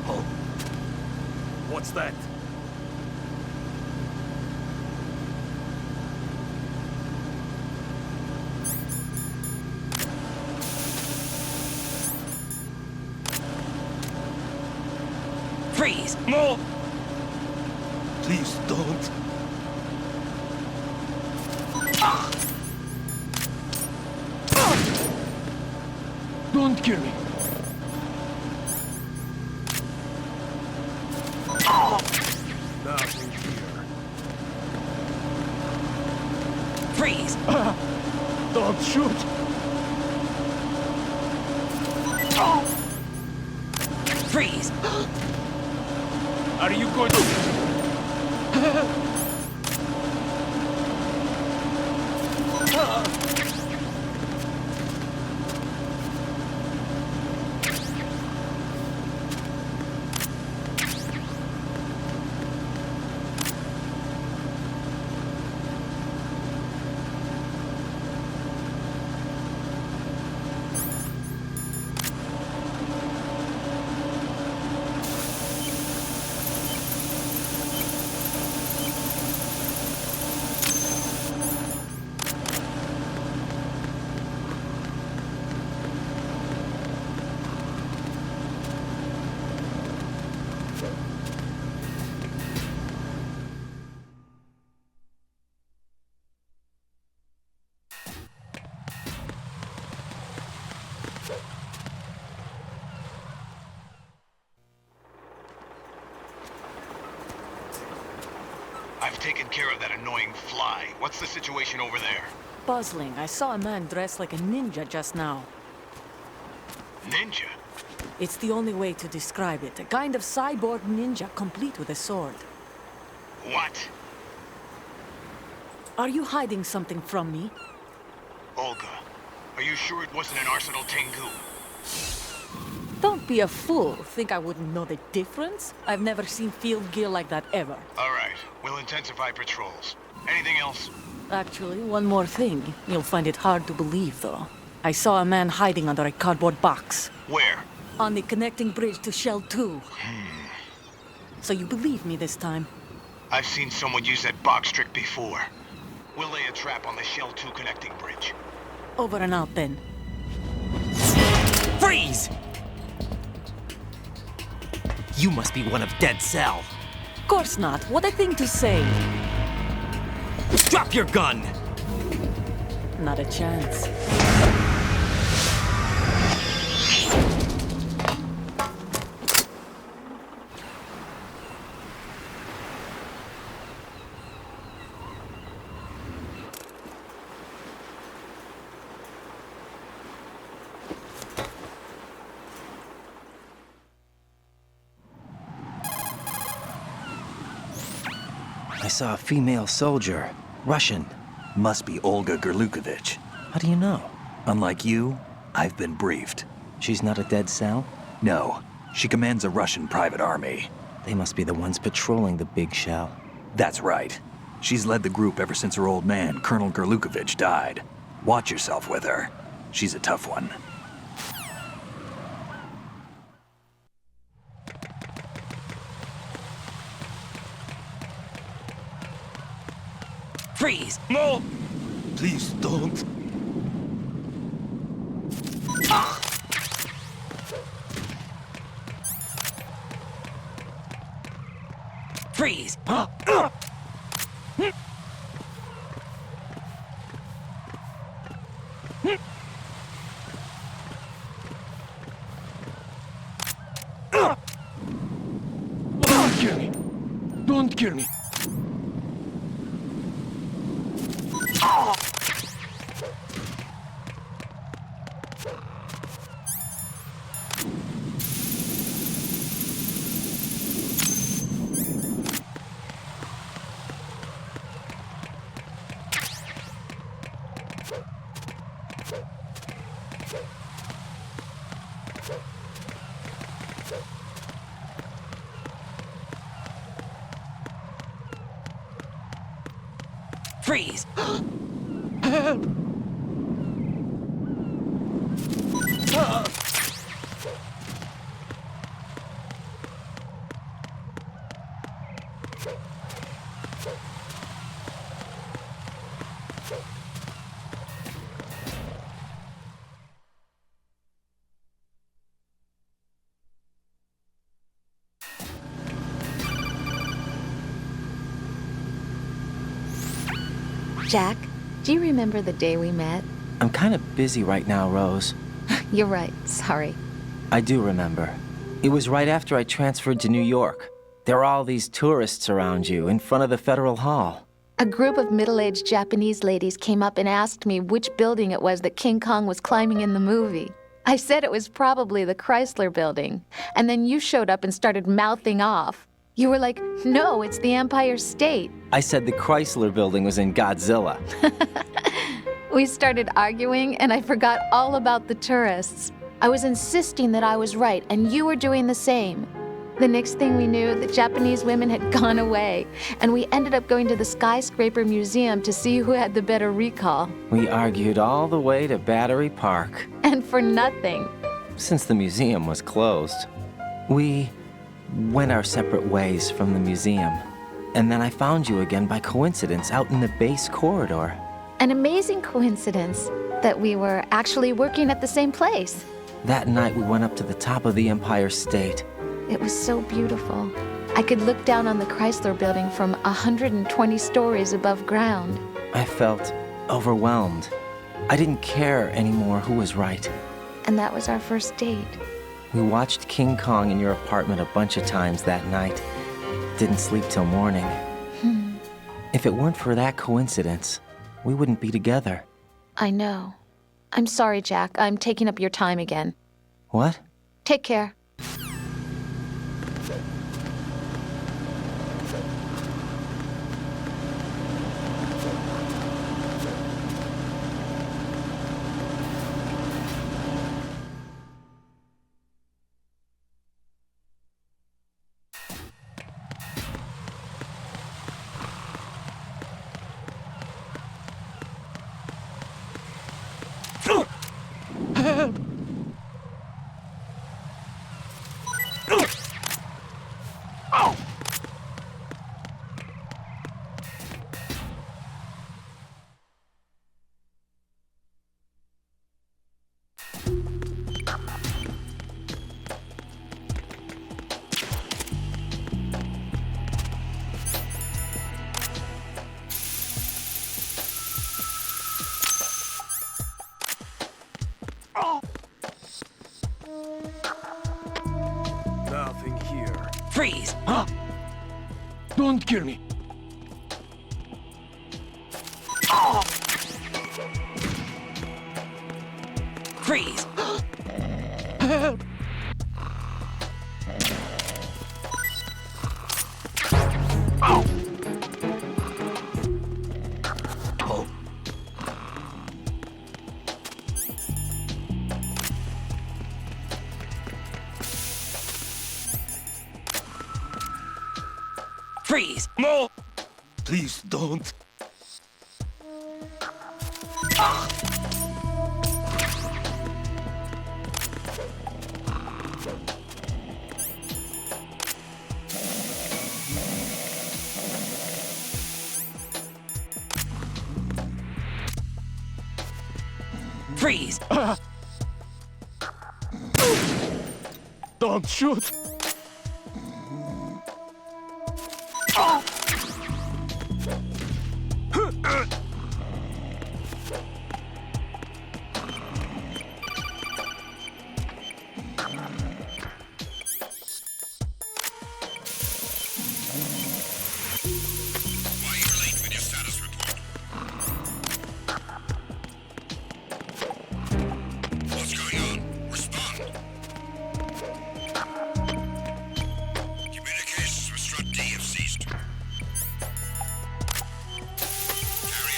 Oh. What's that? Freeze! No! Please don't. Don't kill me. Nothing here. Freeze! Don't shoot! Freeze! Are you good? I've taken care of that annoying fly. What's the situation over there? Puzzling. I saw a man dressed like a ninja just now. Ninja? It's the only way to describe it. A kind of cyborg ninja, complete with a sword. What? Are you hiding something from me? Olga, are you sure it wasn't an Arsenal Tengu? Don't be a fool. Think I wouldn't know the difference? I've never seen field gear like that ever. All right, we'll intensify patrols. Anything else? Actually, one more thing. You'll find it hard to believe, though. I saw a man hiding under a cardboard box. Where? On the connecting bridge to Shell 2. So you believe me this time? I've seen someone use that box trick before. We'll lay a trap on the Shell 2 connecting bridge. Over and out, then. Freeze! You must be one of Dead Cell. Of course not. What a thing to say. Drop your gun! Not a chance. I saw a female soldier. Russian. Must be Olga Gerlukovich. How do you know? Unlike you, I've been briefed. She's not a Dead Cell? No. She commands a Russian private army. They must be the ones patrolling the big shell. That's right. She's led the group ever since her old man, Colonel Gerlukovich, died. Watch yourself with her. She's a tough one. Freeze! No! Please don't. Freeze! Don't kill me! Don't kill me! Freeze! Help! Jack, do you remember the day we met? I'm kind of busy right now, Rose. You're right, sorry. I do remember. It was right after I transferred to New York. There were all these tourists around you, in front of the Federal Hall. A group of middle-aged Japanese ladies came up and asked me which building it was that King Kong was climbing in the movie. I said it was probably the Chrysler Building, and then you showed up and started mouthing off. You were like, no, it's the Empire State. I said the Chrysler Building was in Godzilla. We started arguing, and I forgot all about the tourists. I was insisting that I was right, and you were doing the same. The next thing we knew, the Japanese women had gone away, and we ended up going to the Skyscraper Museum to see who had the better recall. We argued all the way to Battery Park. And for nothing. Since the museum was closed, we went our separate ways from the museum. And then I found you again by coincidence out in the base corridor. An amazing coincidence that we were actually working at the same place. That night we went up to the top of the Empire State. It was so beautiful. I could look down on the Chrysler Building from 120 stories above ground. I felt overwhelmed. I didn't care anymore who was right. And that was our first date. We watched King Kong in your apartment a bunch of times that night. Didn't sleep till morning. If it weren't for that coincidence, we wouldn't be together. I know. I'm sorry, Jack. I'm taking up your time again. What? Take care. Nothing here. Freeze! Huh? Don't kill me. Freeze! Help! Oh. Freeze! No! Please don't. Freeze! Don't shoot! Communications with Strut D have ceased. Carry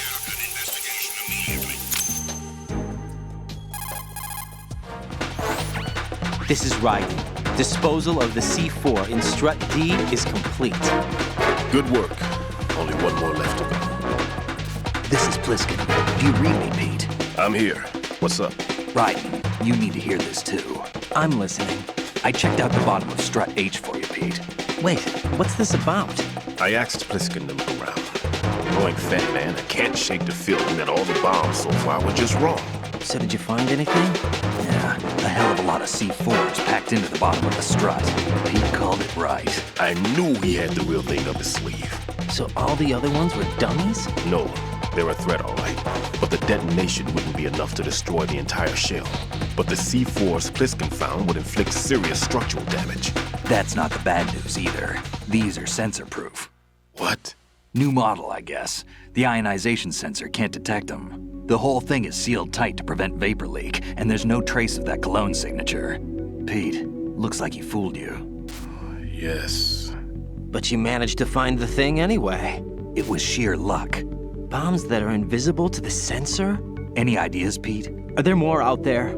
out an investigation immediately. This is right. Disposal of the C4 in Strut D is complete. Good work. Only one more left to go. This is Pliskin. Do you read me, Pete? I'm here. What's up? Ryden, you need to hear this too. I'm listening. I checked out the bottom of Strut H for you, Pete. Wait, what's this about? I asked Pliskin to look around. Knowing FATMAN, I can't shake the feeling that all the bombs so far were just wrong. So did you find anything? Yeah, a hell of a lot of C4s packed into the bottom of the strut. Pete called it right. I knew he had the real thing up his sleeve. So all the other ones were dummies? No, they're a threat, all right. But the detonation wouldn't be enough to destroy the entire shell. But the C4s Pliskin found would inflict serious structural damage. That's not the bad news either. These are sensor-proof. What? New model, I guess. The ionization sensor can't detect them. The whole thing is sealed tight to prevent vapor leak, and there's no trace of that cologne signature. Pete, looks like he fooled you. Yes. But you managed to find the thing anyway. It was sheer luck. Bombs that are invisible to the sensor? Any ideas, Pete? Are there more out there?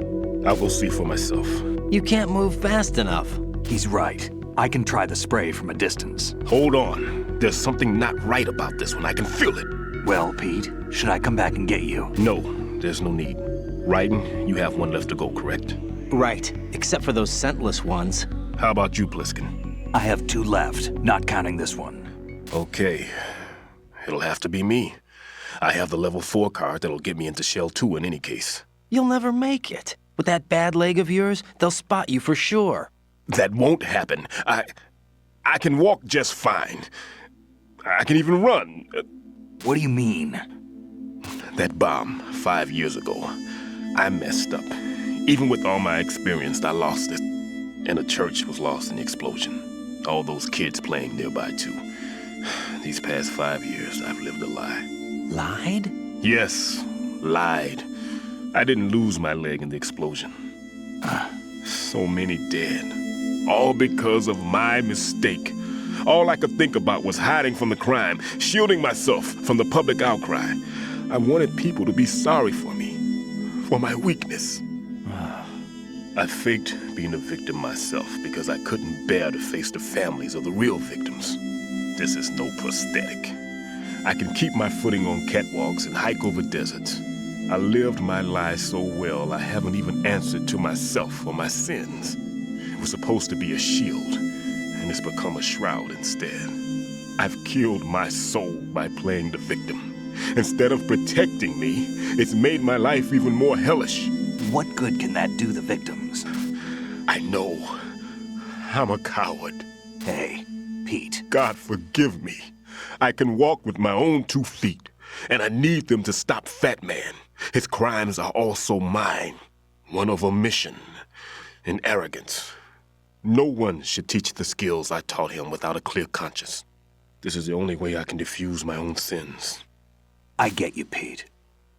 I'll go see for myself. You can't move fast enough. He's right. I can try the spray from a distance. Hold on. There's something not right about this one. I can feel it. Well, Pete, should I come back and get you? No, there's no need. Raiden, you have one left to go, correct? Right, except for those scentless ones. How about you, Pliskin? I have 2 left, not counting this one. Okay. It'll have to be me. I have the level 4 card that'll get me into Shell 2 in any case. You'll never make it. With that bad leg of yours, they'll spot you for sure. That won't happen. I can walk just fine. I can even run. What do you mean? That bomb 5 years ago. I messed up. Even with all my experience, I lost it. And the church was lost in the explosion. All those kids playing nearby, too. These past 5 years, I've lived a lie. Lied? Yes, lied. I didn't lose my leg in the explosion. So many dead. All because of my mistake. All I could think about was hiding from the crime, shielding myself from the public outcry. I wanted people to be sorry for me, for my weakness. I faked being a victim myself because I couldn't bear to face the families of the real victims. This is no prosthetic. I can keep my footing on catwalks and hike over deserts. I lived my life so well I haven't even answered to myself for my sins. It was supposed to be a shield, and it's become a shroud instead. I've killed my soul by playing the victim. Instead of protecting me, it's made my life even more hellish. What good can that do the victims? I know. I'm a coward. Hey, Pete. God forgive me. I can walk with my own 2 feet, and I need them to stop FATMAN. His crimes are also mine. One of omission and arrogance. No one should teach the skills I taught him without a clear conscience. This is the only way I can diffuse my own sins. I get you, Pete.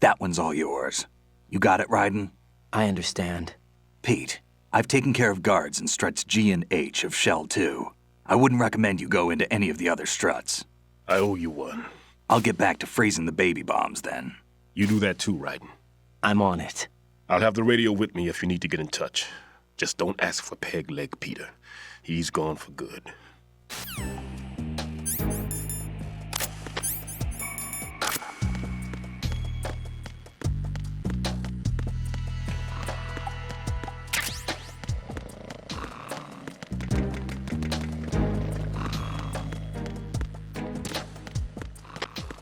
That one's all yours. You got it, Raiden? I understand. Pete, I've taken care of guards in struts G and H of Shell 2. I wouldn't recommend you go into any of the other struts. I owe you one. I'll get back to freezing the baby bombs then. You do that too, Raiden. I'm on it. I'll have the radio with me if you need to get in touch. Just don't ask for Peg Leg Peter. He's gone for good.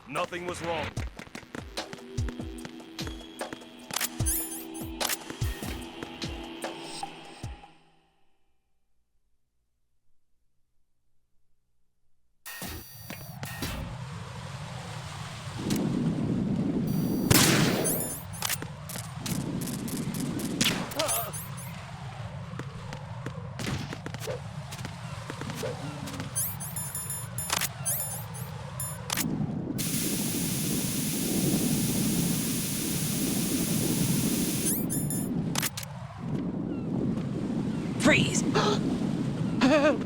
Nothing was wrong. Freeze! Help!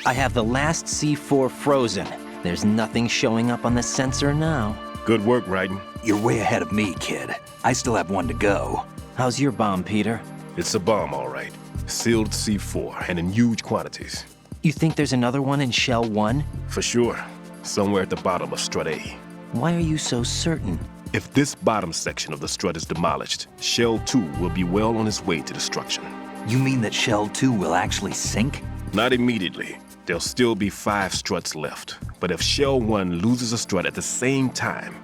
I have the last C4 frozen. There's nothing showing up on the sensor now. Good work, Raiden. You're way ahead of me, kid. I still have one to go. How's your bomb, Peter? It's a bomb, all right. Sealed C4, and in huge quantities. You think there's another one in Shell 1? For sure. Somewhere at the bottom of Strut E. Why are you so certain? If this bottom section of the strut is demolished, Shell 2 will be well on its way to destruction. You mean that Shell 2 will actually sink? Not immediately. There'll still be 5 struts left. But if Shell 1 loses a strut at the same time,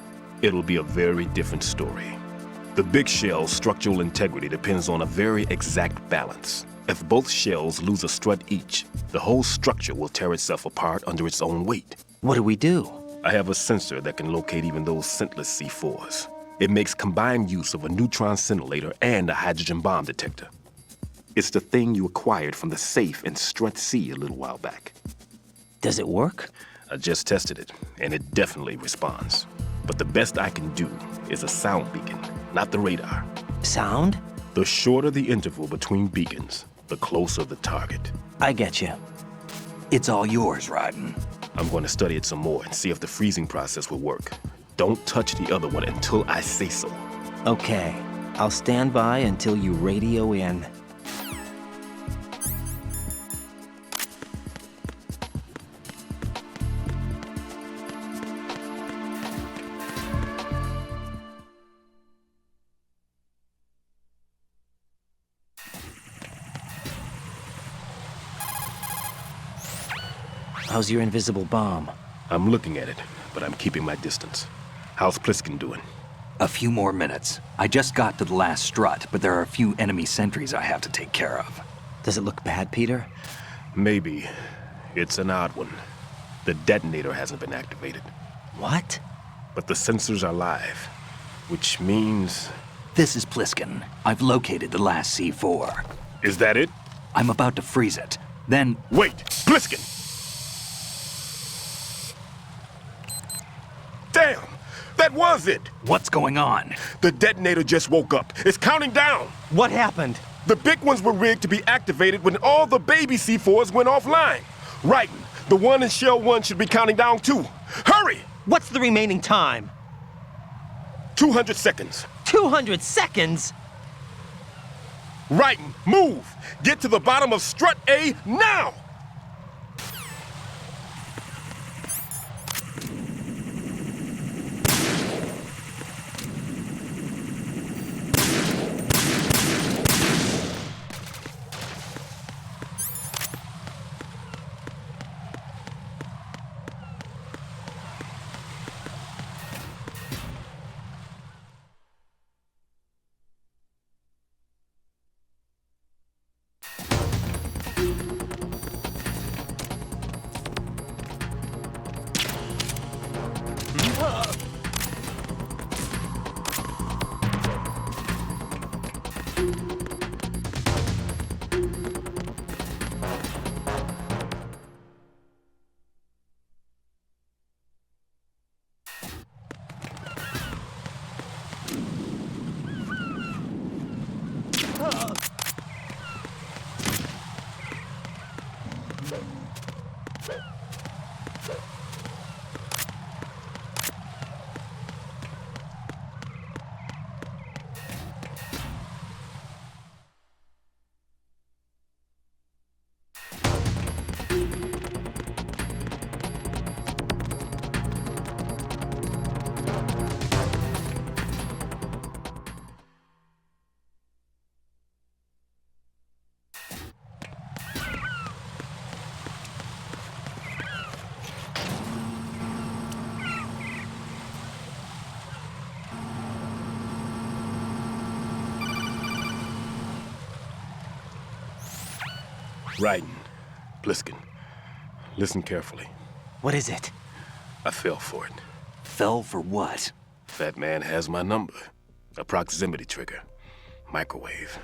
it'll be a very different story. The big shell's structural integrity depends on a very exact balance. If both shells lose a strut each, the whole structure will tear itself apart under its own weight. What do we do? I have a sensor that can locate even those scentless C4s. It makes combined use of a neutron scintillator and a hydrogen bomb detector. It's the thing you acquired from the safe in Strut C a little while back. Does it work? I just tested it, and it definitely responds. But the best I can do is a sound beacon, not the radar. Sound? The shorter the interval between beacons, the closer the target. I get you. It's all yours, Raiden. I'm going to study it some more and see if the freezing process will work. Don't touch the other one until I say so. Okay. I'll stand by until you radio in. How's your invisible bomb? I'm looking at it, but I'm keeping my distance. How's Pliskin doing? A few more minutes. I just got to the last strut, but there are a few enemy sentries I have to take care of. Does it look bad, Peter? Maybe. It's an odd one. The detonator hasn't been activated. What? But the sensors are live, which means... This is Pliskin. I've located the last C4. Is that it? I'm about to freeze it. Then... Wait! Pliskin! Damn! That was it! What's going on? The detonator just woke up. It's counting down! What happened? The big ones were rigged to be activated when all the baby C4s went offline. Right. The one in Shell 1 should be counting down too. Hurry! What's the remaining time? 200 seconds. 200 seconds? Right. Move! Get to the bottom of Strut A now! Raiden, Pliskin, listen carefully. What is it? I fell for it. Fell for what? FATMAN has my number. A proximity trigger. Microwave.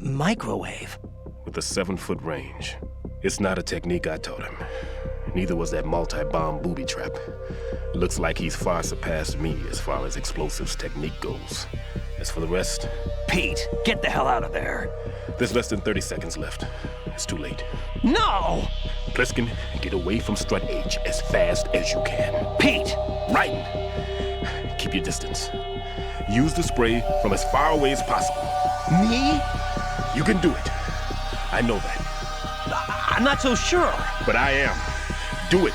Microwave? With a 7-foot range. It's not a technique I taught him. Neither was that multi-bomb booby trap. Looks like he's far surpassed me as far as explosives technique goes. As for the rest... Pete, get the hell out of there. There's less than 30 seconds left. It's too late. No! Pliskin, get away from Strut H as fast as you can. Pete! Raiden! Keep your distance. Use the spray from as far away as possible. Me? You can do it. I know that. I'm not so sure. But I am. Do it.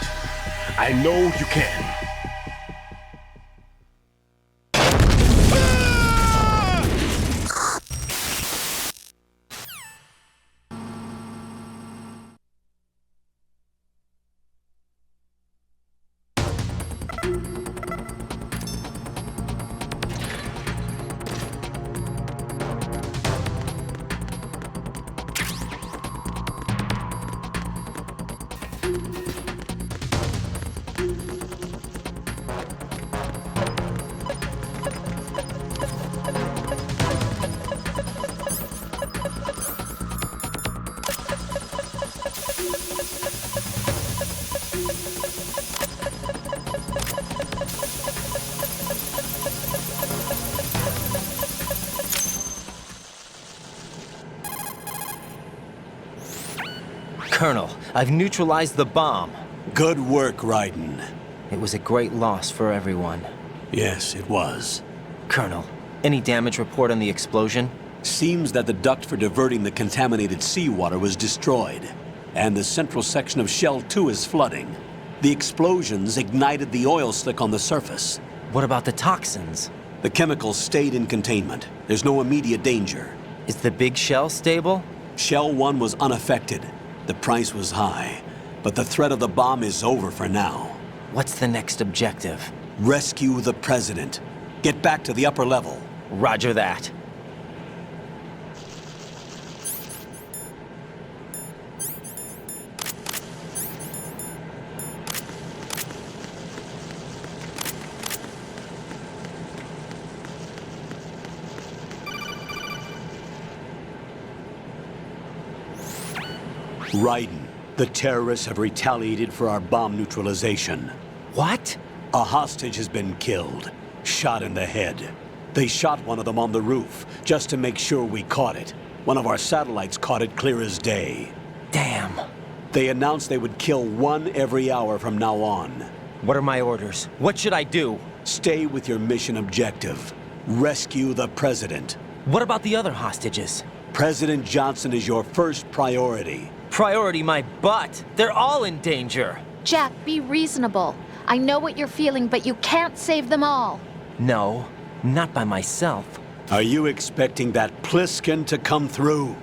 I know you can. Colonel, I've neutralized the bomb. Good work, Raiden. It was a great loss for everyone. Yes, it was. Colonel, any damage report on the explosion? Seems that the duct for diverting the contaminated seawater was destroyed, and the central section of Shell 2 is flooding. The explosions ignited the oil slick on the surface. What about the toxins? The chemicals stayed in containment. There's no immediate danger. Is the big shell stable? Shell 1 was unaffected. The price was high, but the threat of the bomb is over for now. What's the next objective? Rescue the President. Get back to the upper level. Roger that. Raiden, the terrorists have retaliated for our bomb neutralization. What? A hostage has been killed, shot in the head. They shot one of them on the roof, just to make sure we caught it. One of our satellites caught it clear as day. Damn. They announced they would kill one every hour from now on. What are my orders? What should I do? Stay with your mission objective. Rescue the President. What about the other hostages? President Johnson is your first priority. Priority my butt. They're all in danger. Jack, be reasonable. I know what you're feeling, but you can't save them all. No, not by myself. Are you expecting that Pliskin to come through?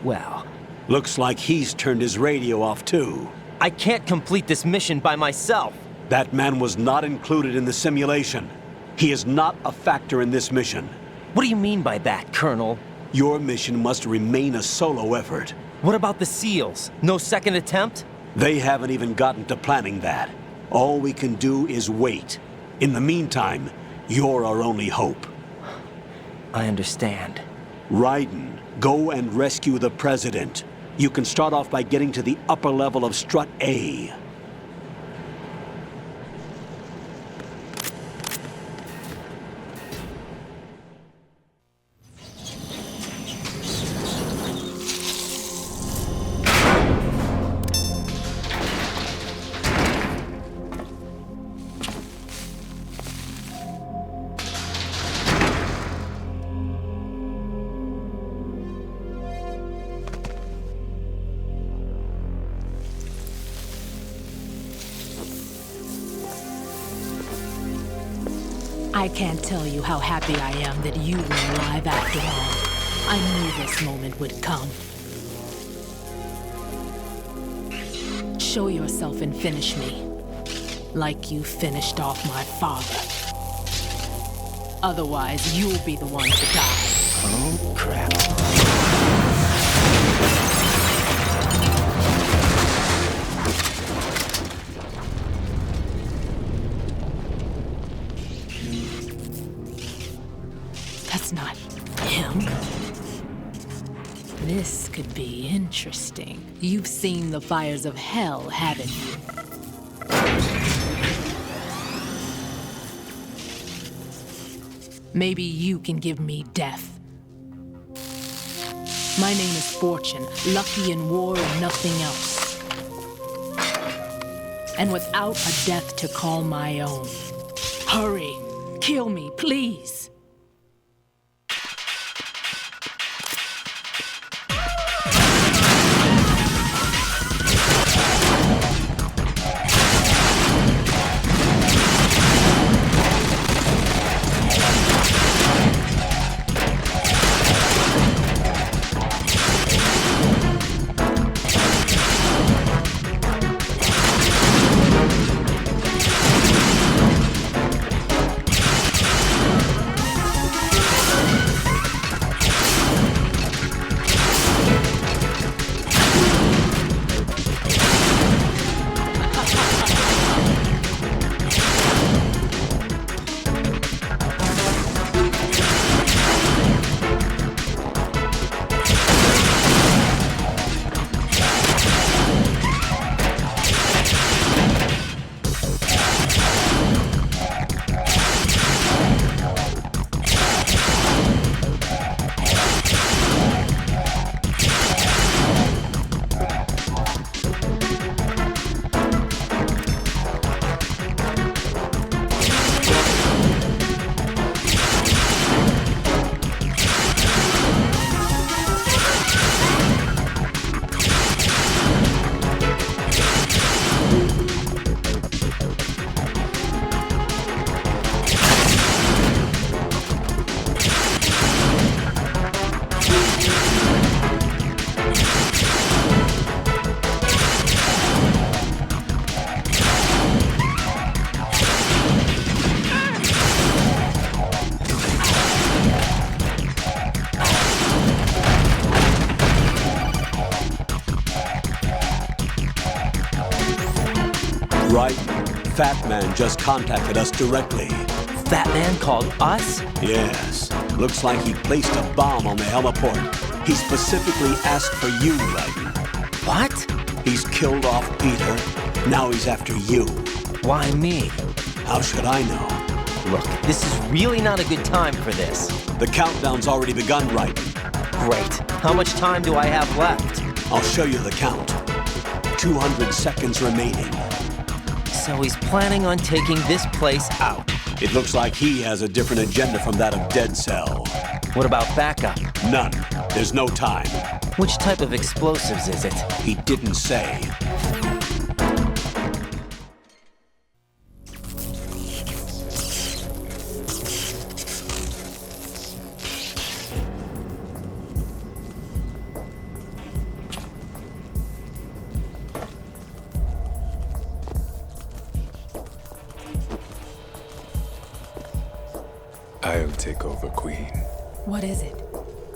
Well, looks like he's turned his radio off too. I can't complete this mission by myself. That man was not included in the simulation. He is not a factor in this mission. What do you mean by that, Colonel? Your mission must remain a solo effort. What about the SEALs? No second attempt? They haven't even gotten to planning that. All we can do is wait. In the meantime, you're our only hope. I understand. Raiden, go and rescue the President. You can start off by getting to the upper level of Strut A. I can't tell you how happy I am that you were alive after all. I knew this moment would come. Show yourself and finish me. Like you finished off my father. Otherwise, you'll be the one to die. Oh, crap. That's not him. This could be interesting. You've seen the fires of hell, haven't you? Maybe you can give me death. My name is Fortune, lucky in war and nothing else. And without a death to call my own. Hurry, kill me, please. Right. FATMAN just contacted us directly. FATMAN called us? Yes. Looks like he placed a bomb on the heliport. He specifically asked for you, Raiden. What? He's killed off Peter. Now he's after you. Why me? How should I know? Look, this is really not a good time for this. The countdown's already begun, Raiden. Great. How much time do I have left? I'll show you the count. 200 seconds remaining. So he's planning on taking this place out. It looks like he has a different agenda from that of Dead Cell. What about backup? None. There's no time. Which type of explosives is it? He didn't say. I'll take over, Queen. What is it?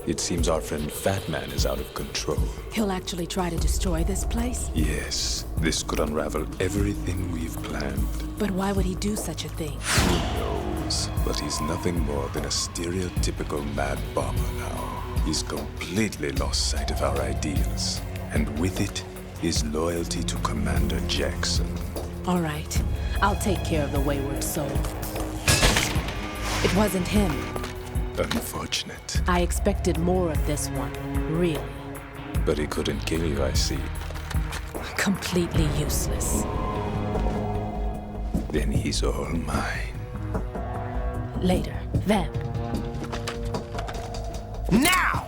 It seems our friend FATMAN is out of control. He'll actually try to destroy this place? Yes, this could unravel everything we've planned. But why would he do such a thing? Who knows? But he's nothing more than a stereotypical mad bomber now. He's completely lost sight of our ideals. And with it, his loyalty to Commander Jackson. All right. I'll take care of the wayward soul. It wasn't him. Unfortunate. I expected more of this one, really. But he couldn't kill you, I see. Completely useless. Then he's all mine. Later. Then. Now!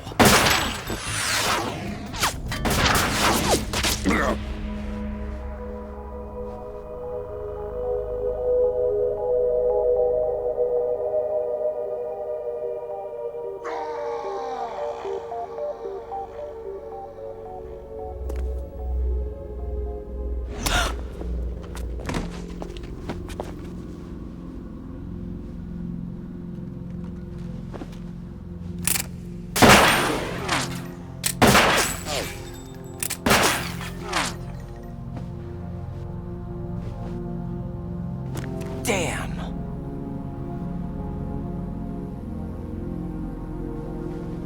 Damn!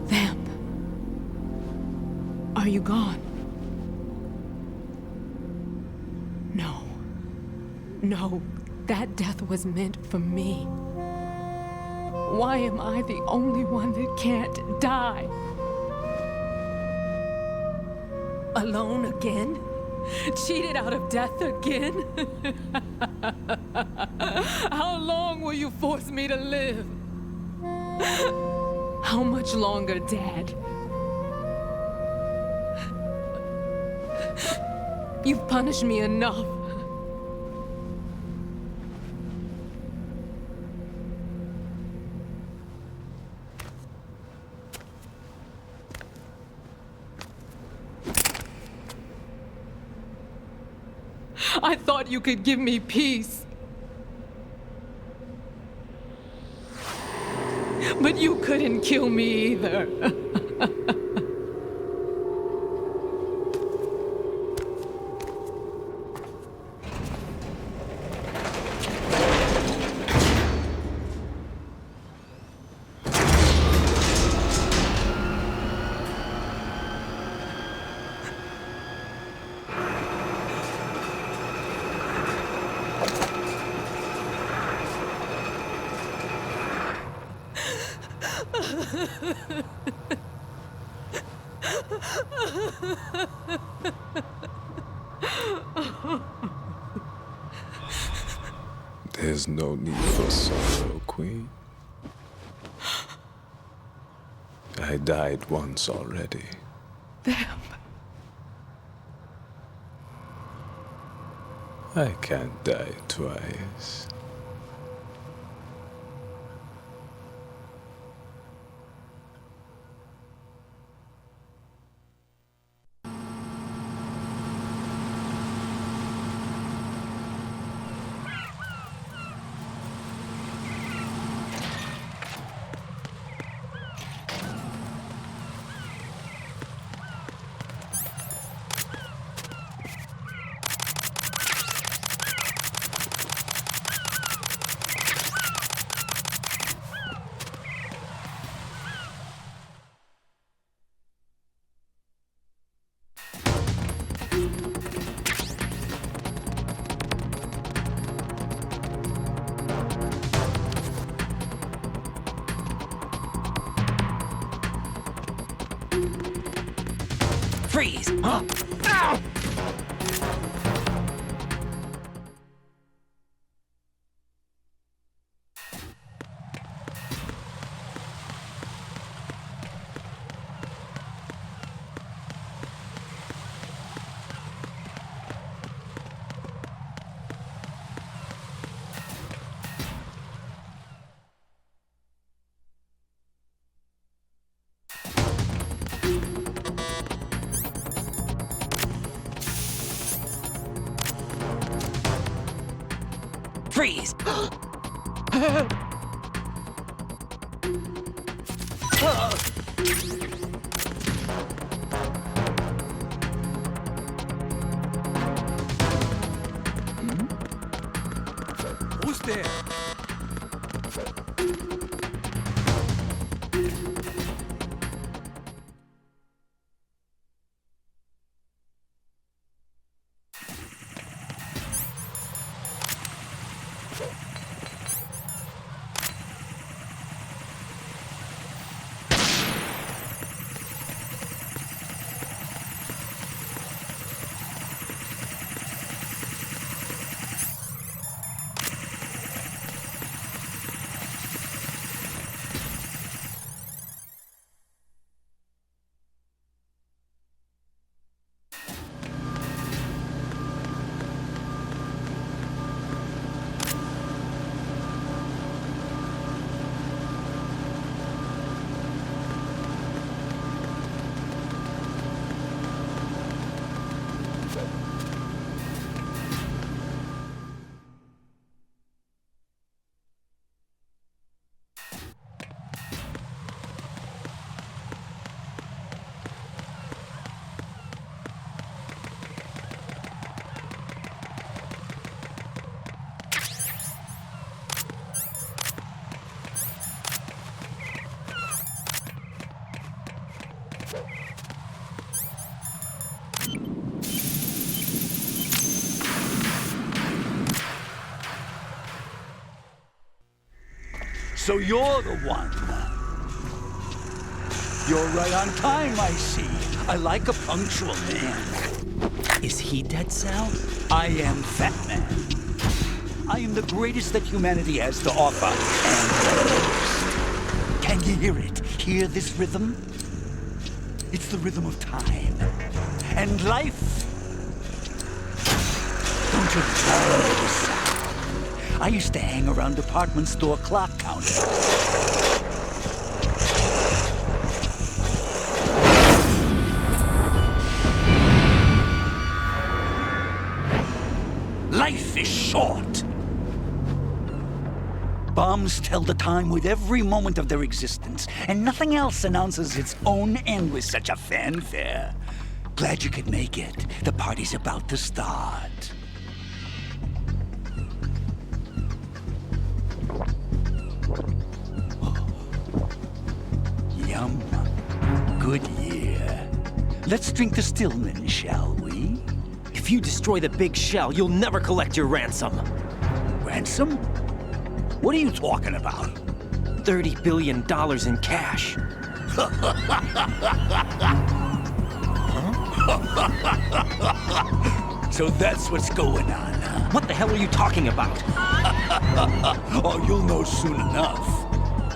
Vamp. Are you gone? No. No, that death was meant for me. Why am I the only one that can't die? Alone again? Cheated out of death again? How long will you force me to live? How much longer, Dad? You've punished me enough. I thought you could give me peace. But you couldn't kill me either. There's no need for sorrow, Queen. I died once already. Vamp. I can't die twice. Freeze! Huh? Ow! Freeze! Who's there? So you're the one. You're right on time, I see. I like a punctual man. Is he dead, Sal? I am FATMAN. I am the greatest that humanity has to offer, and can you hear it? Hear this rhythm? It's the rhythm of time and life. Don't you love this sound? I used to hang around department store clock counters. Life is short. Bombs tell the time with every moment of their existence, and nothing else announces its own end with such a fanfare. Glad you could make it. The party's about to start. Yum. Good year. Let's drink to Stillman, shall we? If you destroy the big shell, you'll never collect your ransom. Ransom? What are you talking about? $30 billion in cash. So that's what's going on, huh? What the hell are you talking about? Oh, you'll know soon enough.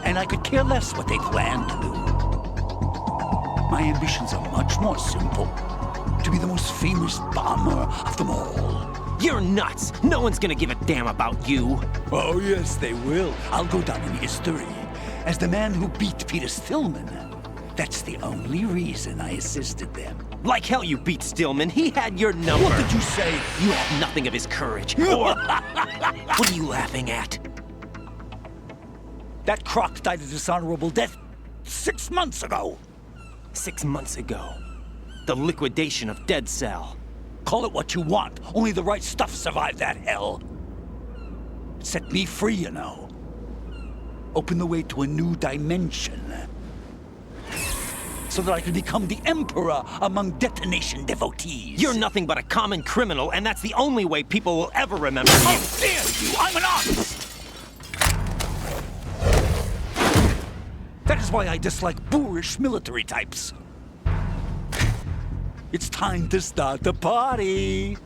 And I could care less what they plan to do. My ambitions are much more simple. To be the most famous bomber of them all. You're nuts! No one's gonna give a damn about you. Oh, yes, they will. I'll go down in history as the man who beat Peter Stillman. That's the only reason I assisted them. Like hell you beat Stillman. He had your number. What did you say? You have nothing of his courage. Or... What are you laughing at? That croc died a dishonorable death 6 months ago. 6 months ago. The liquidation of Dead Cell. Call it what you want. Only the right stuff survived that hell. It set me free, you know. Opened the way to a new dimension. So that I could become the emperor among detonation devotees. You're nothing but a common criminal, and that's the only way people will ever remember you. How dare you! I'm an artist! That is why I dislike boorish military types. It's time to start the party.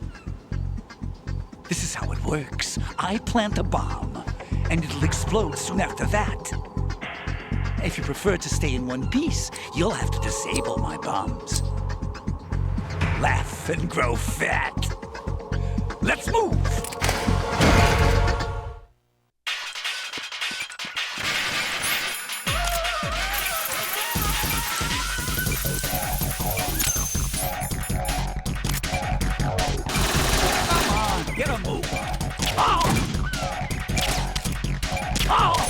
This is how it works. I plant a bomb, and it'll explode soon after that. If you prefer to stay in one piece, you'll have to disable my bombs. Laugh and grow fat. Let's move! Get a move. Oh! Oh!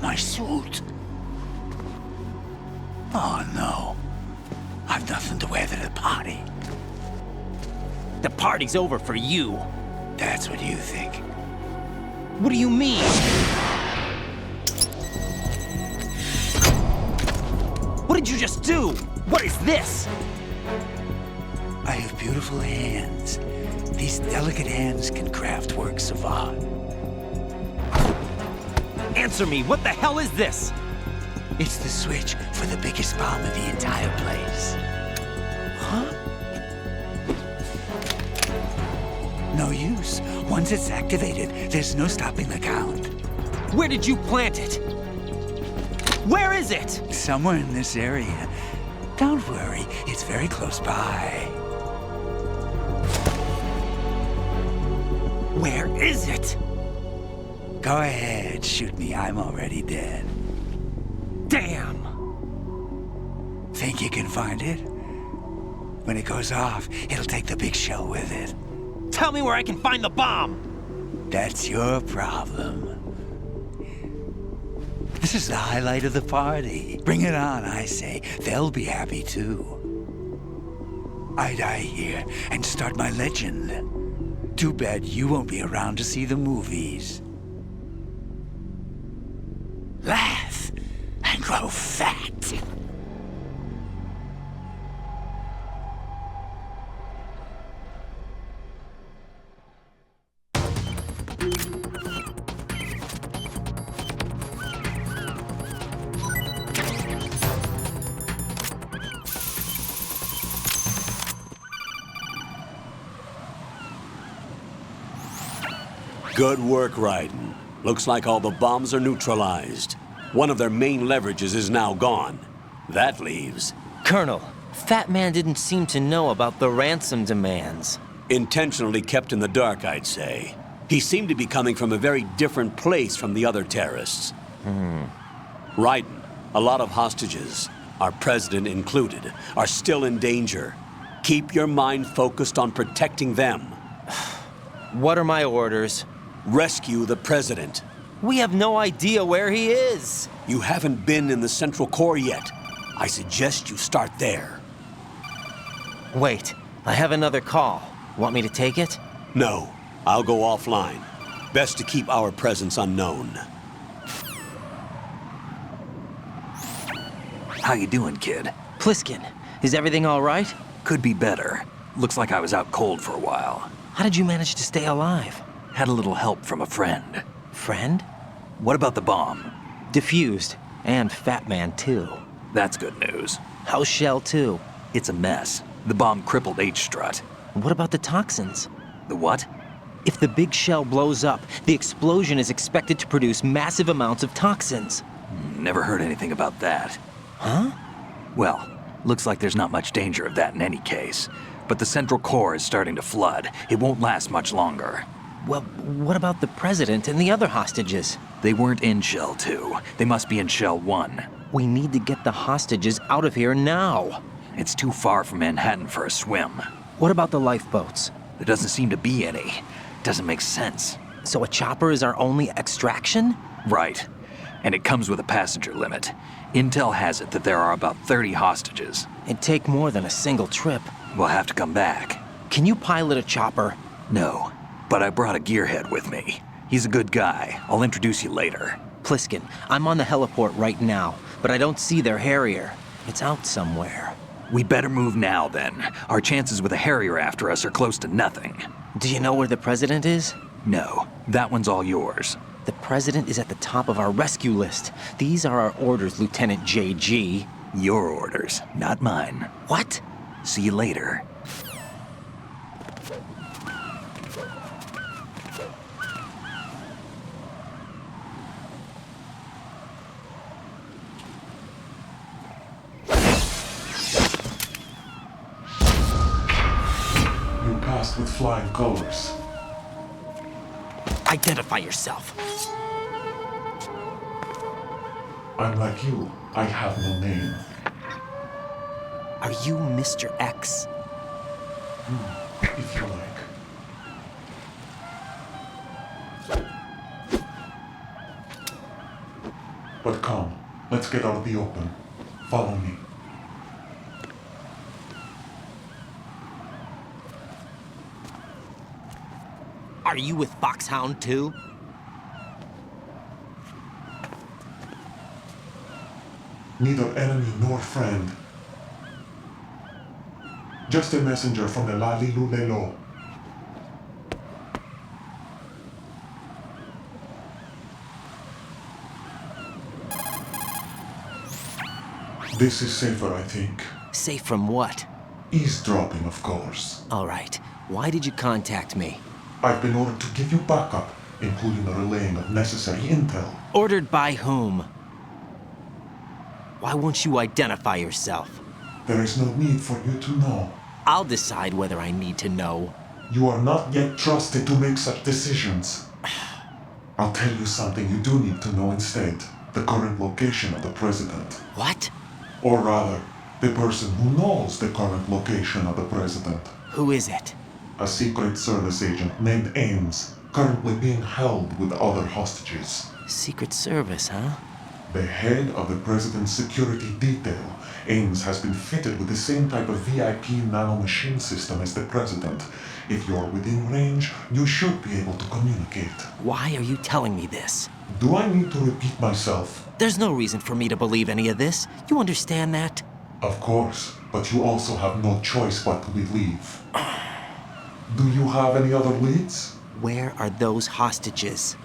My suit. Oh no. I've nothing to wear to the party. The party's over for you. That's what you think. What do you mean? What did you just do? What is this? I have beautiful hands. These delicate hands can craft works of art. Answer me, what the hell is this? It's the switch for the biggest bomb in the entire place. Huh? No use. Once it's activated, there's no stopping the count. Where did you plant it? Where is it? Somewhere in this area. Don't worry, it's very close by. Where is it? Go ahead, shoot me. I'm already dead. Damn! Think you can find it? When it goes off, it'll take the big shell with it. Tell me where I can find the bomb! That's your problem. This is the highlight of the party. Bring it on, I say. They'll be happy too. I die here and start my legend. Too bad you won't be around to see the movies. Laugh and grow fat. Good work, Raiden. Looks like all the bombs are neutralized. One of their main leverages is now gone. That leaves... Colonel, FATMAN didn't seem to know about the ransom demands. Intentionally kept in the dark, I'd say. He seemed to be coming from a very different place from the other terrorists. Raiden, a lot of hostages, our president included, are still in danger. Keep your mind focused on protecting them. What are my orders? Rescue the president. We have no idea where he is. You haven't been in the Central Core yet. I suggest you start there. Wait, I have another call. Want me to take it? No, I'll go offline. Best to keep our presence unknown. How you doing, kid? Pliskin, is everything all right? Could be better. Looks like I was out cold for a while. How did you manage to stay alive? Had a little help from a friend. Friend? What about the bomb? Defused. And FATMAN, too. That's good news. How's Shell 2? It's a mess. The bomb crippled H-Strut. What about the toxins? The what? If the big shell blows up, the explosion is expected to produce massive amounts of toxins. Never heard anything about that. Huh? Well, looks like there's not much danger of that in any case. But the Central Core is starting to flood. It won't last much longer. Well, what about the president and the other hostages? They weren't in Shell 2. They must be in Shell 1. We need to get the hostages out of here now. It's too far from Manhattan for a swim. What about the lifeboats? There doesn't seem to be any. Doesn't make sense. So a chopper is our only extraction? Right. And it comes with a passenger limit. Intel has it that there are about 30 hostages. It'd take more than a single trip. We'll have to come back. Can you pilot a chopper? No, but I brought a gearhead with me. He's a good guy. I'll introduce you later. Pliskin, I'm on the heliport right now, but I don't see their Harrier. It's out somewhere. We better move now, then. Our chances with a Harrier after us are close to nothing. Do you know where the president is? No, that one's all yours. The president is at the top of our rescue list. These are our orders, Lieutenant JG. Your orders, not mine. What? See you later. You passed with flying colors. Identify yourself. I'm like you. I have no name. Are you Mr. X? If you like. But come, let's get out of the open. Follow me. Are you with Foxhound too? Neither enemy nor friend. Just a messenger from the Lalilulelo. This is safer, I think. Safe from what? Eavesdropping, of course. All right. Why did you contact me? I've been ordered to give you backup, including the relaying of necessary intel. Ordered by whom? Why won't you identify yourself? There is no need for you to know. I'll decide whether I need to know. You are not yet trusted to make such decisions. I'll tell you something you do need to know instead. The current location of the president. What? Or rather, the person who knows the current location of the president. Who is it? A Secret Service agent named Ames, currently being held with other hostages. Secret Service, huh? The head of the president's security detail, Ames has been fitted with the same type of VIP nanomachine system as the president. If you're within range, you should be able to communicate. Why are you telling me this? Do I need to repeat myself? There's no reason for me to believe any of this. You understand that? Of course, but you also have no choice but to believe. Do you have any other leads? Where are those hostages?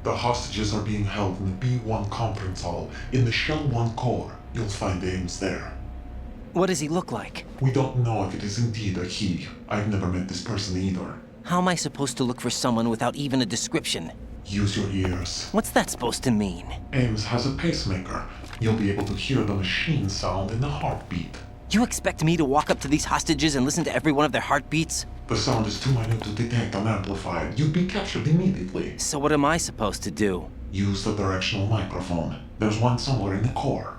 The The hostages are being held in the B1 conference hall in the Shell 1 core. You'll find Ames there. What does he look like? We don't know if it is indeed a he. I've never met this person either. How am I supposed to look for someone without even a description? Use your ears. What's that supposed to mean? Ames has a pacemaker. You'll be able to hear the machine sound in the heartbeat. You expect me to walk up to these hostages and listen to every one of their heartbeats? The sound is too minute to detect and amplify it. You'd be captured immediately. So what am I supposed to do? Use the directional microphone. There's one somewhere in the core.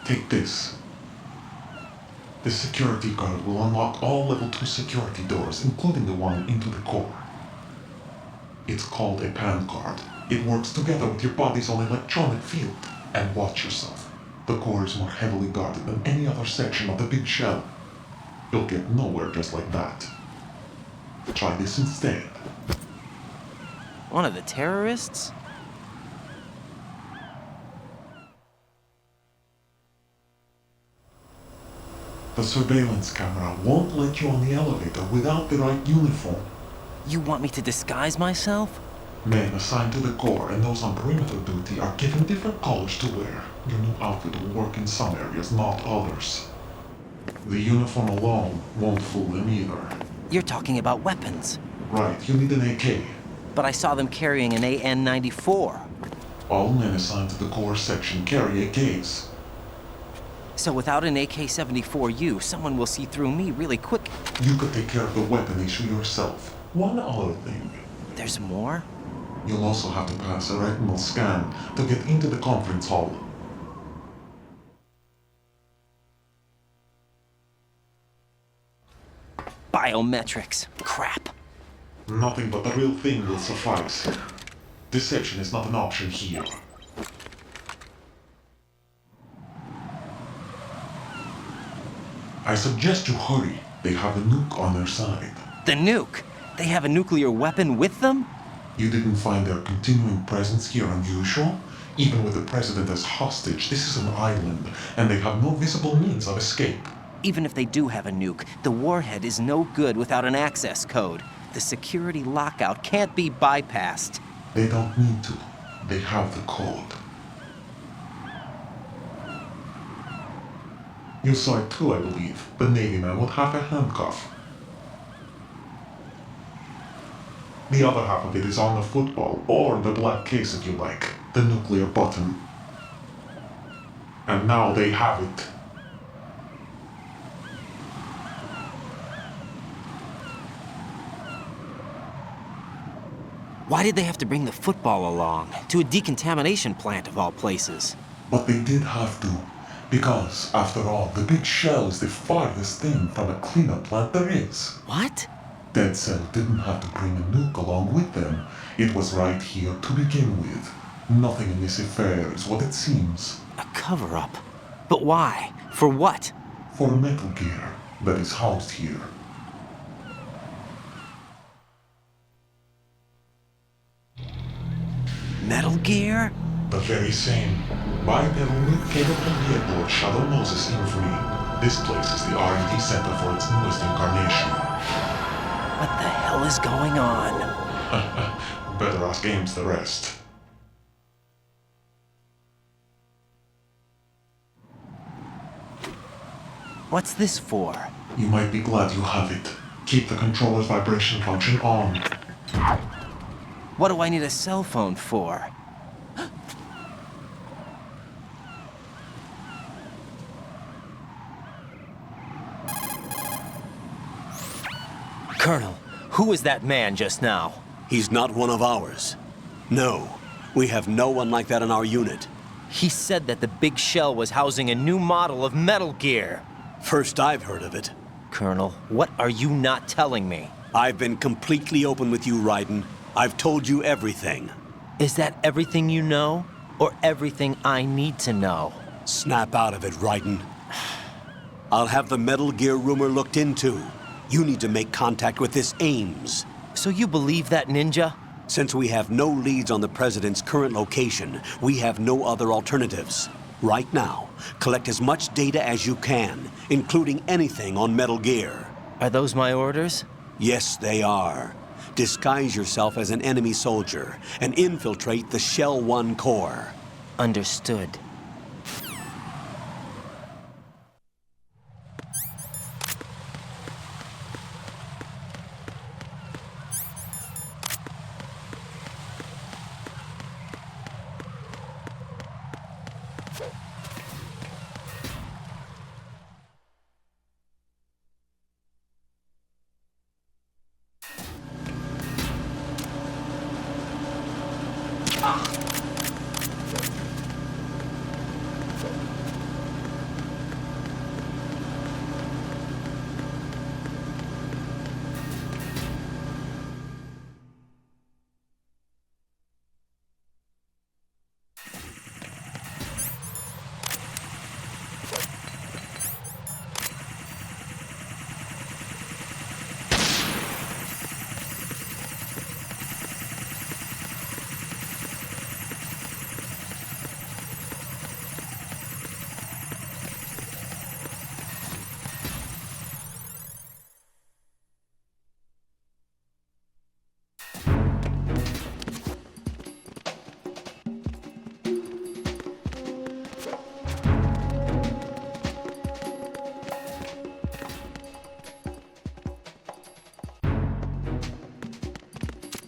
Take this. The security card will unlock all level 2 security doors, including the one into the core. It's called a PAN card. It works together with your body's own electronic field. And watch yourself. The core is more heavily guarded than any other section of the big shell. You'll get nowhere just like that. Try this instead. One of the terrorists? The surveillance camera won't let you on the elevator without the right uniform. You want me to disguise myself? Men assigned to the core and those on perimeter duty are given different colors to wear. Your new outfit will work in some areas, not others. The uniform alone won't fool them either. You're talking about weapons. Right, you need an AK. But I saw them carrying an AN-94. All men assigned to the core section carry AKs. So without an AK-74U, someone will see through me really quick. You could take care of the weapon issue yourself. One other thing. There's more? You'll also have to pass a retinal scan to get into the conference hall. Biometrics. Crap. Nothing but the real thing will suffice. Deception is not an option here. I suggest you hurry. They have a nuke on their side. The nuke? They have a nuclear weapon with them? You didn't find their continuing presence here unusual? Even with the president as hostage, this is an island, and they have no visible means of escape. Even if they do have a nuke, the warhead is no good without an access code. The security lockout can't be bypassed. They don't need to. They have the code. You saw it too, I believe. The Navy man with half a handcuff. The other half of it is on the football, or the black case if you like. The nuclear button. And now they have it. Why did they have to bring the football along? To a decontamination plant of all places. But they did have to. Because, after all, the big shell is the farthest thing from a cleanup plant there is. What? Dead Cell didn't have to bring a nuke along with them. It was right here to begin with. Nothing in this affair is what it seems. A cover-up? But why? For what? For Metal Gear that is housed here. Metal Gear? The very same. Bipedal nuke-capable headboard Shadow Moses infamy. This place is the R&D center for its newest incarnation. What the hell is going on? Better ask Ames the rest. What's this for? You might be glad you have it. Keep the controller's vibration function on. What do I need a cell phone for? Colonel, who was that man just now? He's not one of ours. No, we have no one like that in our unit. He said that the big shell was housing a new model of Metal Gear. First I've heard of it. Colonel, what are you not telling me? I've been completely open with you, Raiden. I've told you everything. Is that everything you know? Or everything I need to know? Snap out of it, Raiden. I'll have the Metal Gear rumor looked into. You need to make contact with this Ames. So you believe that ninja? Since we have no leads on the President's current location, we have no other alternatives. Right now, collect as much data as you can, including anything on Metal Gear. Are those my orders? Yes, they are. Disguise yourself as an enemy soldier and infiltrate the Shell 1 core. Understood.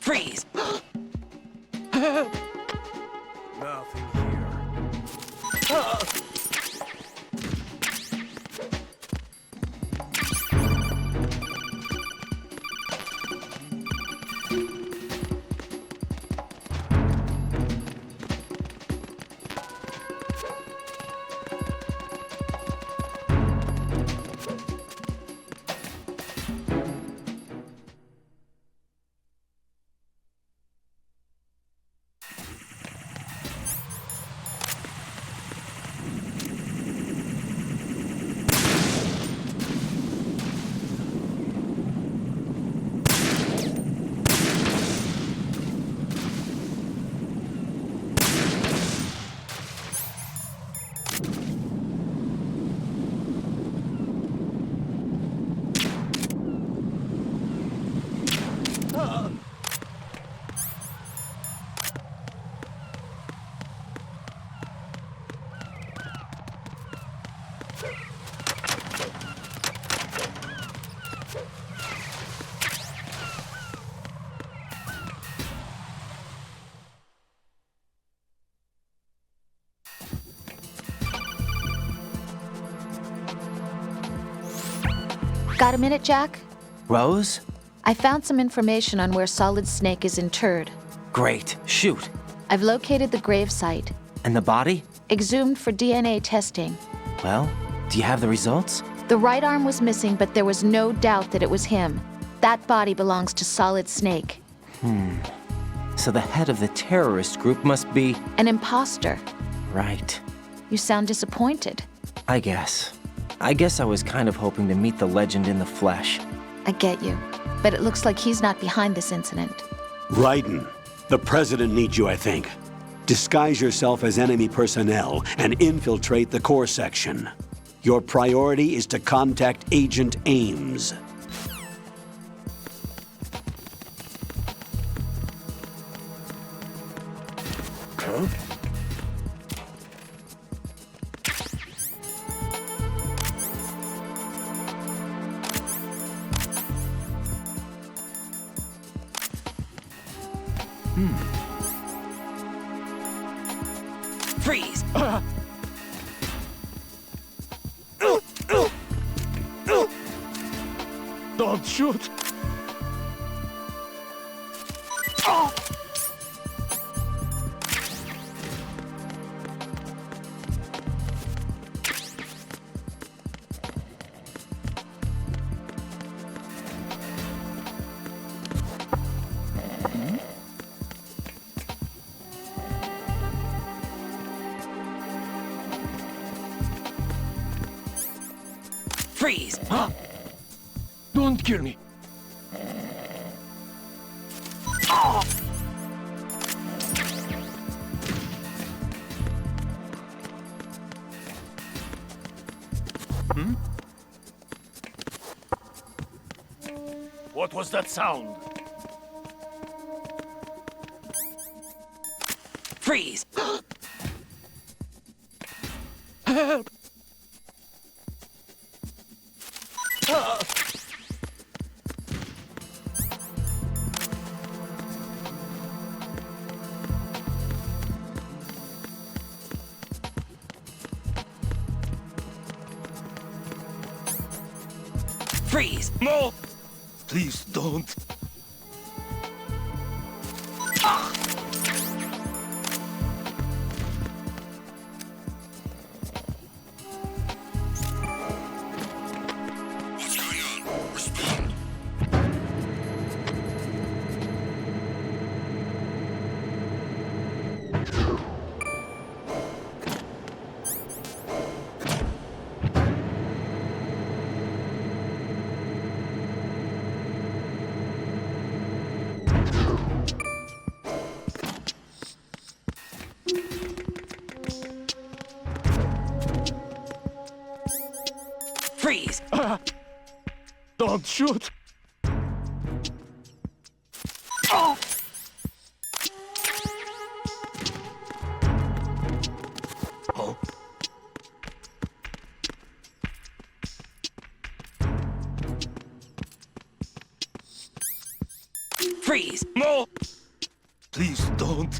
Freeze! Nothing here. Got a minute, Jack? Rose? I found some information on where Solid Snake is interred. Great. Shoot. I've located the gravesite. And the body? Exhumed for DNA testing. Well, do you have the results? The right arm was missing, but there was no doubt that it was him. That body belongs to Solid Snake. So the head of the terrorist group must be... An imposter. Right. You sound disappointed. I guess I was kind of hoping to meet the legend in the flesh. I get you. But it looks like he's not behind this incident. Raiden, the President needs you, I think. Disguise yourself as enemy personnel and infiltrate the core section. Your priority is to contact Agent Ames. Huh? Freeze! Don't shoot! Freeze! Don't kill me! What was that sound? Freeze! Help! Freeze! No! Please don't. What's going on? Respond. Freeze! Don't shoot! Oh! Oh. Freeze! No! Please don't.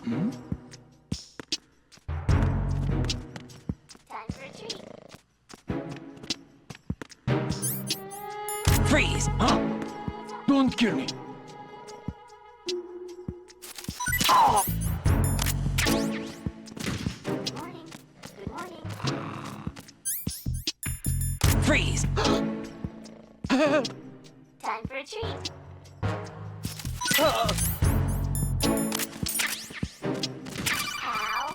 Hmm? Time for a treat. Freeze! Huh? Don't kill me. Oh! Good morning. Good morning. Freeze! Help! Time for a treat. Ow. Ow.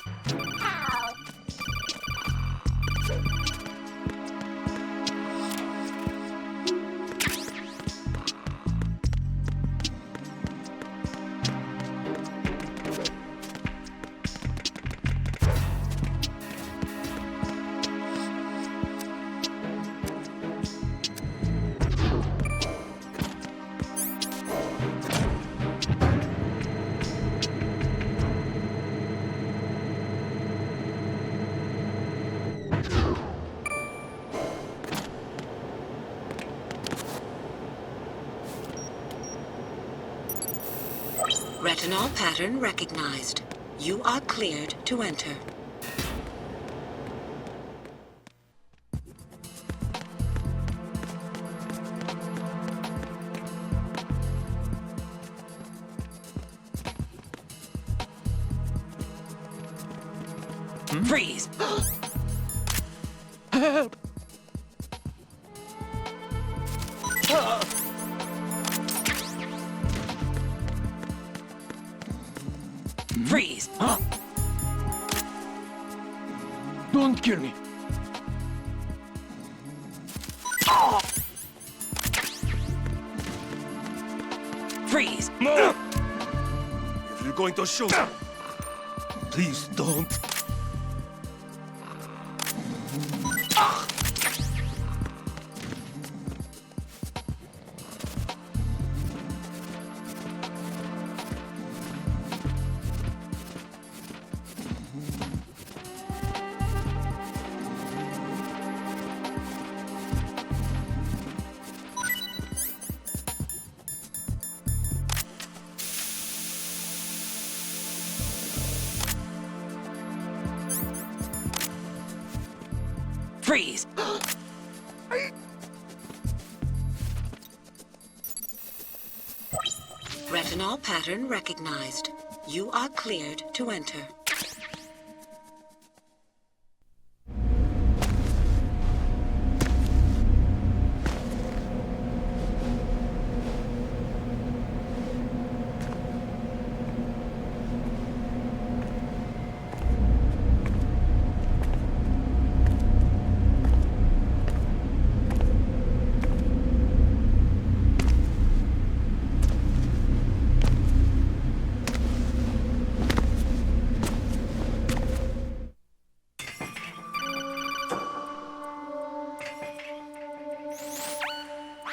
Retinol pattern recognized. You are cleared to enter. Freeze! Help! Freeze! Huh? Don't kill me. Oh! Freeze! No! If you're going to shoot, please don't. Freeze! Retinol pattern recognized. You are cleared to enter.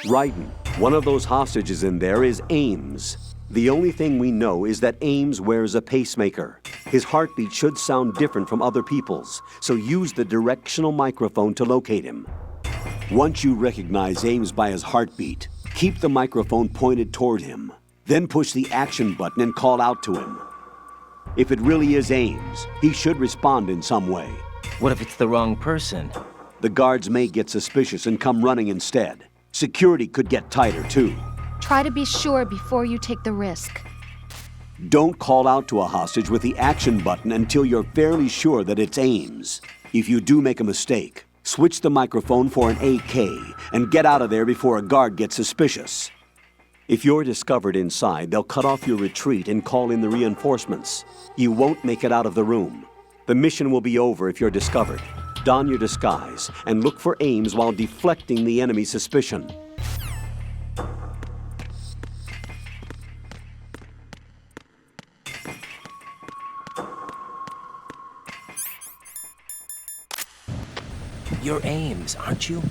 Raiden, one of those hostages in there is Ames. The only thing we know is that Ames wears a pacemaker. His heartbeat should sound different from other people's, so use the directional microphone to locate him. Once you recognize Ames by his heartbeat, keep the microphone pointed toward him. Then push the action button and call out to him. If it really is Ames, he should respond in some way. What if it's the wrong person? The guards may get suspicious and come running instead. Security could get tighter, too. Try to be sure before you take the risk. Don't call out to a hostage with the action button until you're fairly sure that it's Ames. If you do make a mistake, switch the microphone for an AK and get out of there before a guard gets suspicious. If you're discovered inside, they'll cut off your retreat and call in the reinforcements. You won't make it out of the room. The mission will be over if you're discovered. Don your disguise and look for Ames while deflecting the enemy's suspicion. You're Ames, aren't you?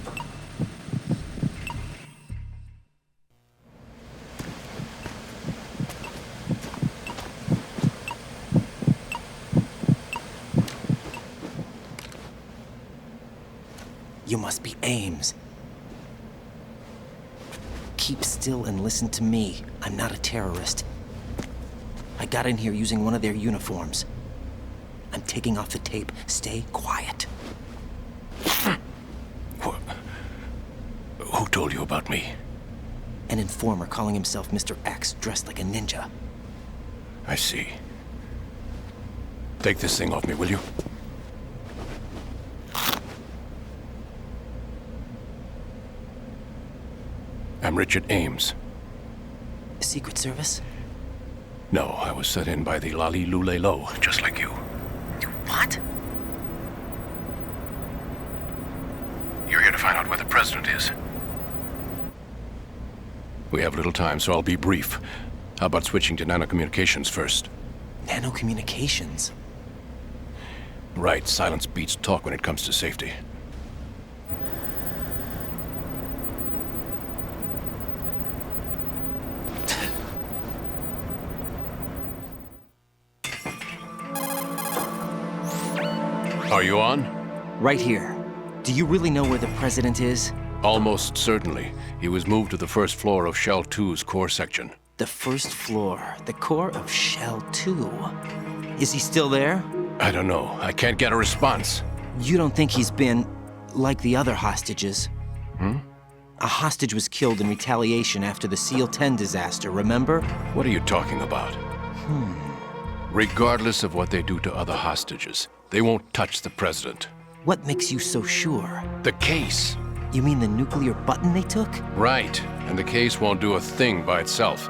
You must be Ames. Keep still and listen to me. I'm not a terrorist. I got in here using one of their uniforms. I'm taking off the tape. Stay quiet. Who told you about me? An informer calling himself Mr. X, dressed like a ninja. I see. Take this thing off me, will you? I'm Richard Ames. Secret Service? No, I was set in by the Lali Lule Lo, just like you. What? You're here to find out where the president is. We have little time, so I'll be brief. How about switching to nanocommunications first? Nanocommunications? Right, silence beats talk when it comes to safety. Are you on? Right here. Do you really know where the president is? Almost certainly. He was moved to the first floor of Shell 2's core section. The first floor, the core of Shell 2. Is he still there? I don't know. I can't get a response. You don't think he's been like the other hostages? Hmm? A hostage was killed in retaliation after the SEAL 10 disaster, remember? What are you talking about? Regardless of what they do to other hostages, they won't touch the president. What makes you so sure? The case. You mean the nuclear button they took? Right, and the case won't do a thing by itself.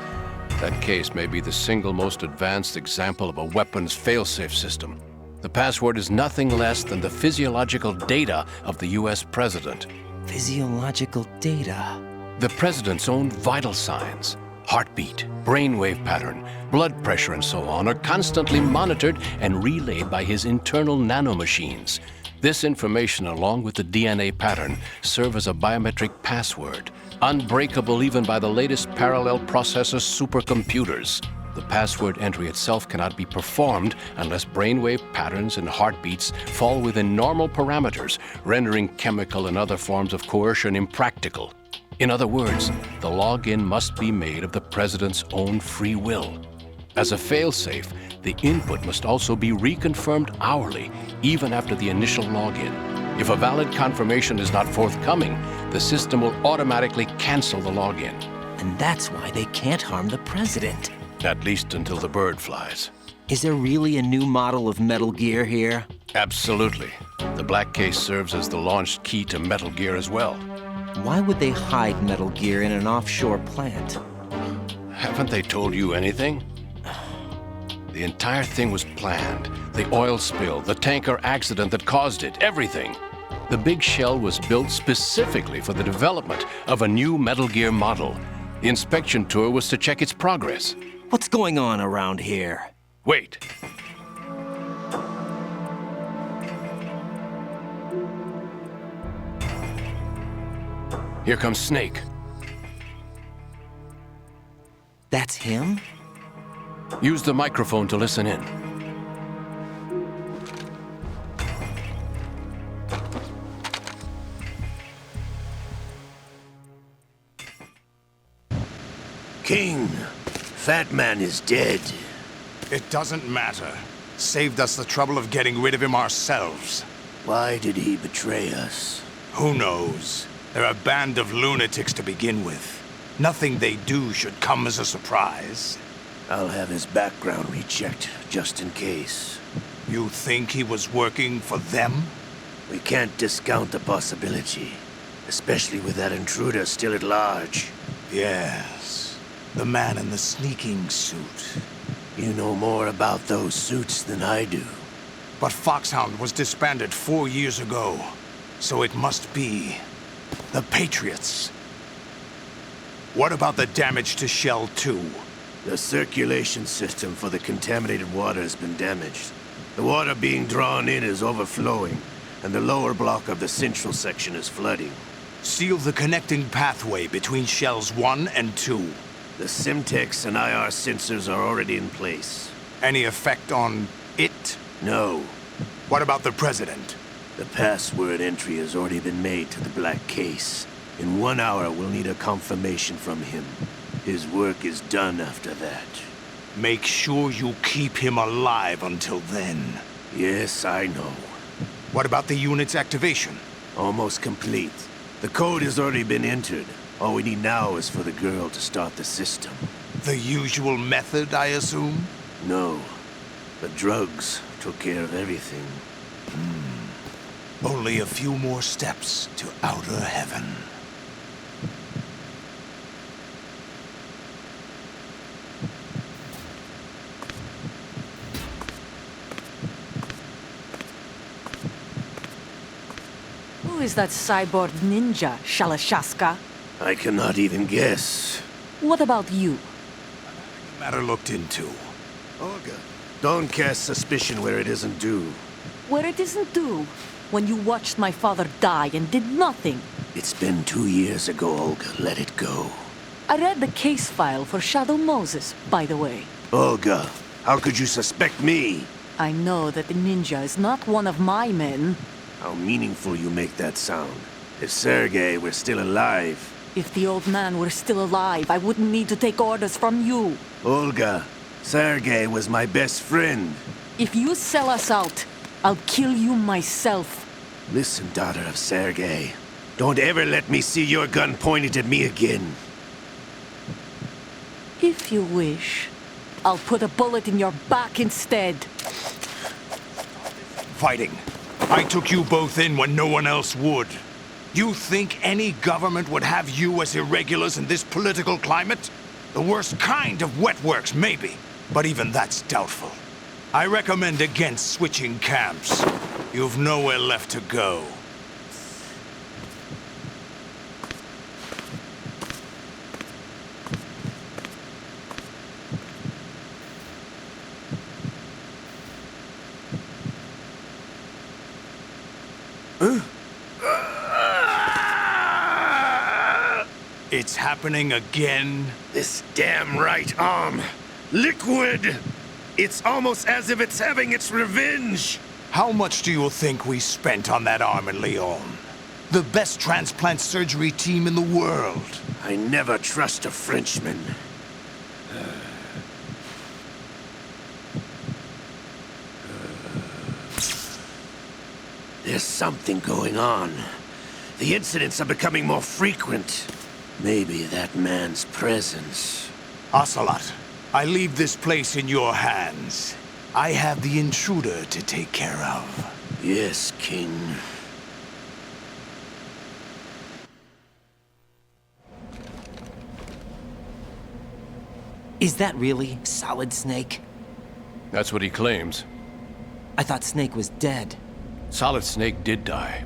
That case may be the single most advanced example of a weapons failsafe system. The password is nothing less than the physiological data of the US president. Physiological data? The president's own vital signs, heartbeat, brainwave pattern, blood pressure, and so on are constantly monitored and relayed by his internal nanomachines. This information, along with the DNA pattern, serve as a biometric password, unbreakable even by the latest parallel processor supercomputers. The password entry itself cannot be performed unless brainwave patterns and heartbeats fall within normal parameters, rendering chemical and other forms of coercion impractical. In other words, the login must be made of the president's own free will. As a failsafe, the input must also be reconfirmed hourly, even after the initial login. If a valid confirmation is not forthcoming, the system will automatically cancel the login. And that's why they can't harm the president. At least until the bird flies. Is there really a new model of Metal Gear here? Absolutely. The black case serves as the launch key to Metal Gear as well. Why would they hide Metal Gear in an offshore plant? Haven't they told you anything? The entire thing was planned. The oil spill, the tanker accident that caused it, everything. The big shell was built specifically for the development of a new Metal Gear model. The inspection tour was to check its progress. What's going on around here? Wait. Here comes Snake. That's him? Use the microphone to listen in. King, FATMAN is dead. It doesn't matter. Saved us the trouble of getting rid of him ourselves. Why did he betray us? Who knows? They're a band of lunatics to begin with. Nothing they do should come as a surprise. I'll have his background rechecked, just in case. You think he was working for them? We can't discount the possibility, especially with that intruder still at large. Yes, the man in the sneaking suit. You know more about those suits than I do. But Foxhound was disbanded 4 years ago, so it must be the Patriots. What about the damage to Shell 2? The circulation system for the contaminated water has been damaged. The water being drawn in is overflowing, and the lower block of the central section is flooding. Seal the connecting pathway between Shells 1 and 2. The Simtex and IR sensors are already in place. Any effect on it? No. What about the President? The password entry has already been made to the black case. In 1 hour, we'll need a confirmation from him. His work is done after that. Make sure you keep him alive until then. Yes, I know. What about the unit's activation? Almost complete. The code has already been entered. All we need now is for the girl to start the system. The usual method, I assume? No. The drugs took care of everything. Only a few more steps to outer heaven. Who is that cyborg ninja, Shalashaska? I cannot even guess. What about you? Matter looked into. Olga, don't cast suspicion where it isn't due. Where it isn't due? When you watched my father die and did nothing. It's been 2 years ago, Olga. Let it go. I read the case file for Shadow Moses, by the way. Olga, how could you suspect me? I know that the ninja is not one of my men. How meaningful you make that sound. If Sergei were still alive... If the old man were still alive, I wouldn't need to take orders from you. Olga, Sergei was my best friend. If you sell us out, I'll kill you myself. Listen, daughter of Sergei. Don't ever let me see your gun pointed at me again. If you wish, I'll put a bullet in your back instead. Fighting. I took you both in when no one else would. You think any government would have you as irregulars in this political climate? The worst kind of wet works, maybe. But even that's doubtful. I recommend against switching camps. You've nowhere left to go. It's happening again? This damn right arm. Liquid! It's almost as if it's having its revenge. How much do you think we spent on that arm in Lyon? The best transplant surgery team in the world. I never trust a Frenchman. There's something going on. The incidents are becoming more frequent. Maybe that man's presence. Ocelot, I leave this place in your hands. I have the intruder to take care of. Yes, King. Is that really Solid Snake? That's what he claims. I thought Snake was dead. Solid Snake did die.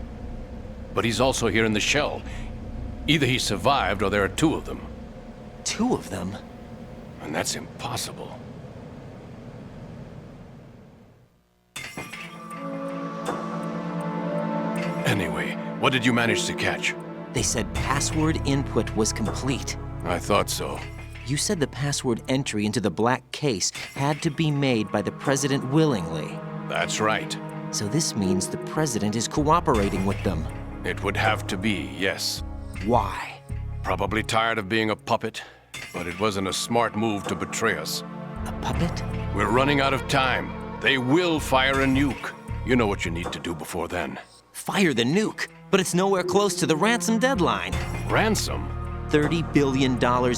But he's also here in the shell. Either he survived or there are two of them. Two of them? And that's impossible. Anyway, what did you manage to catch? They said password input was complete. I thought so. You said the password entry into the black case had to be made by the president willingly. That's right. So this means the president is cooperating with them. It would have to be, yes. Why? Probably tired of being a puppet, but it wasn't a smart move to betray us. A puppet? We're running out of time. They will fire a nuke. You know what you need to do before then. Fire the nuke? But it's nowhere close to the ransom deadline. Ransom? $30 billion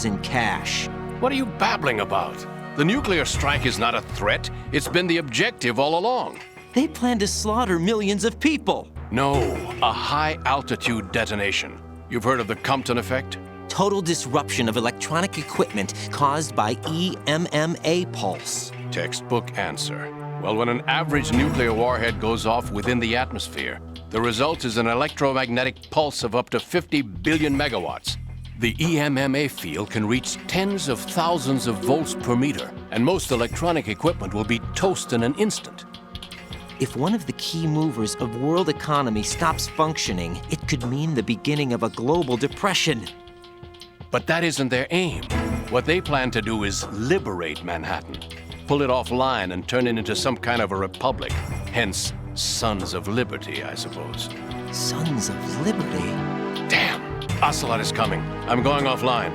in cash. What are you babbling about? The nuclear strike is not a threat. It's been the objective all along. They plan to slaughter millions of people. No, a high-altitude detonation. You've heard of the Compton effect? Total disruption of electronic equipment caused by EMMA pulse. Textbook answer. Well, when an average nuclear warhead goes off within the atmosphere, the result is an electromagnetic pulse of up to 50 billion megawatts. The EMMA field can reach tens of thousands of volts per meter, and most electronic equipment will be toast in an instant. If one of the key movers of world economy stops functioning, it could mean the beginning of a global depression. But that isn't their aim. What they plan to do is liberate Manhattan, pull it offline and turn it into some kind of a republic. Hence, Sons of Liberty, I suppose. Sons of Liberty? Damn! Ocelot is coming. I'm going offline.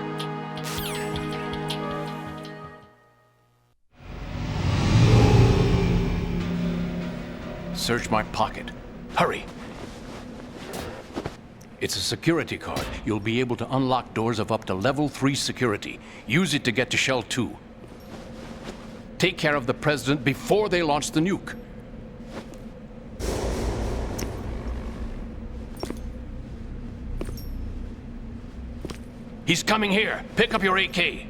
Search my pocket. Hurry! It's a security card. You'll be able to unlock doors of up to level 3 security. Use it to get to Shell 2. Take care of the president before they launch the nuke. He's coming here. Pick up your AK.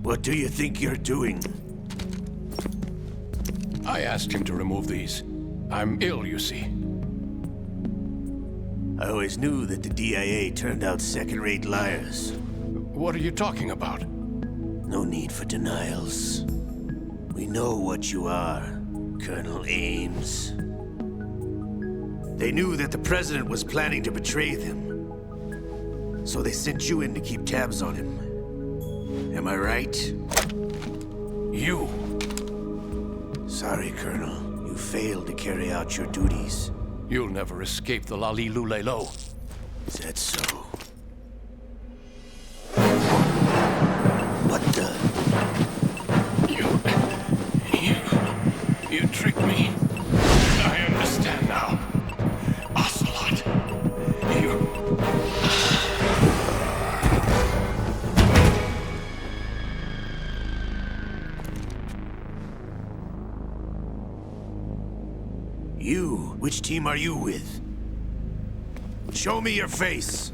What do you think you're doing? I asked him to remove these. I'm ill, you see. I always knew that the DIA turned out second-rate liars. What are you talking about? No need for denials. We know what you are, Colonel Ames. They knew that the president was planning to betray them. So they sent you in to keep tabs on him. Am I right? You. Sorry, Colonel. You failed to carry out your duties. You'll never escape the Lalilulelo. Is that so? What the? You tricked me. I understand now. Ocelot. You? Which team are you with? Show me your face.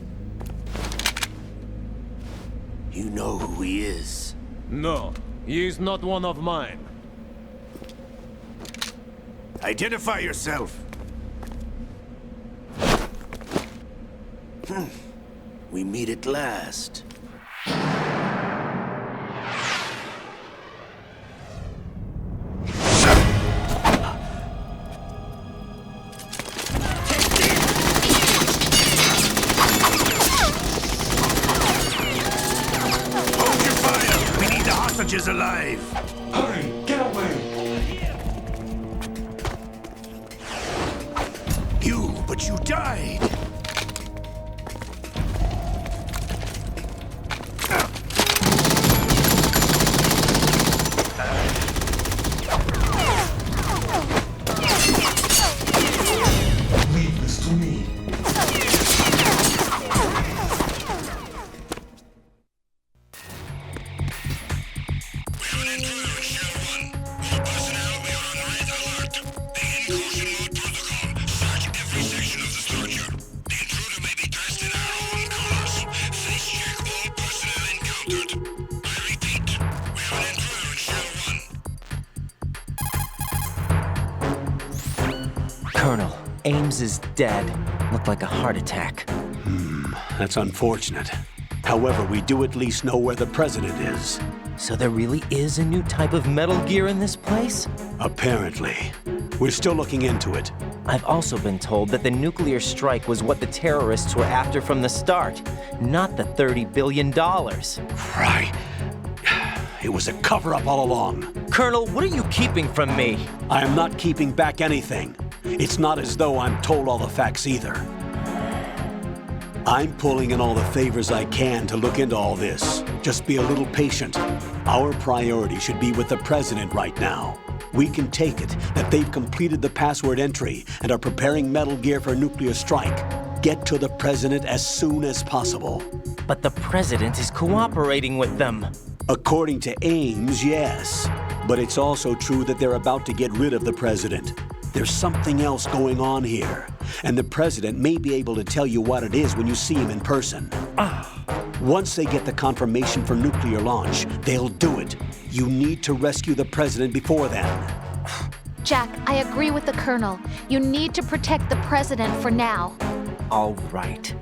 You know who he is. No, he is not one of mine. Identify yourself. We meet at last. Hold your fire! We need the hostages alive! Hurry! Get away! But you died! Leave this to me. Colonel, Ames is dead. Looked like a heart attack. That's unfortunate. However, we do at least know where the president is. So there really is a new type of Metal Gear in this place? Apparently. We're still looking into it. I've also been told that the nuclear strike was what the terrorists were after from the start, not the $30 billion. Right. It was a cover-up all along. Colonel, what are you keeping from me? I am not keeping back anything. It's not as though I'm told all the facts either. I'm pulling in all the favors I can to look into all this. Just be a little patient. Our priority should be with the President right now. We can take it that they've completed the password entry and are preparing Metal Gear for nuclear strike. Get to the President as soon as possible. But the President is cooperating with them. According to Ames, yes. But it's also true that they're about to get rid of the President. There's something else going on here, and the President may be able to tell you what it is when you see him in person. Once they get the confirmation for nuclear launch, they'll do it. You need to rescue the President before then. Jack, I agree with the Colonel. You need to protect the President for now. All right.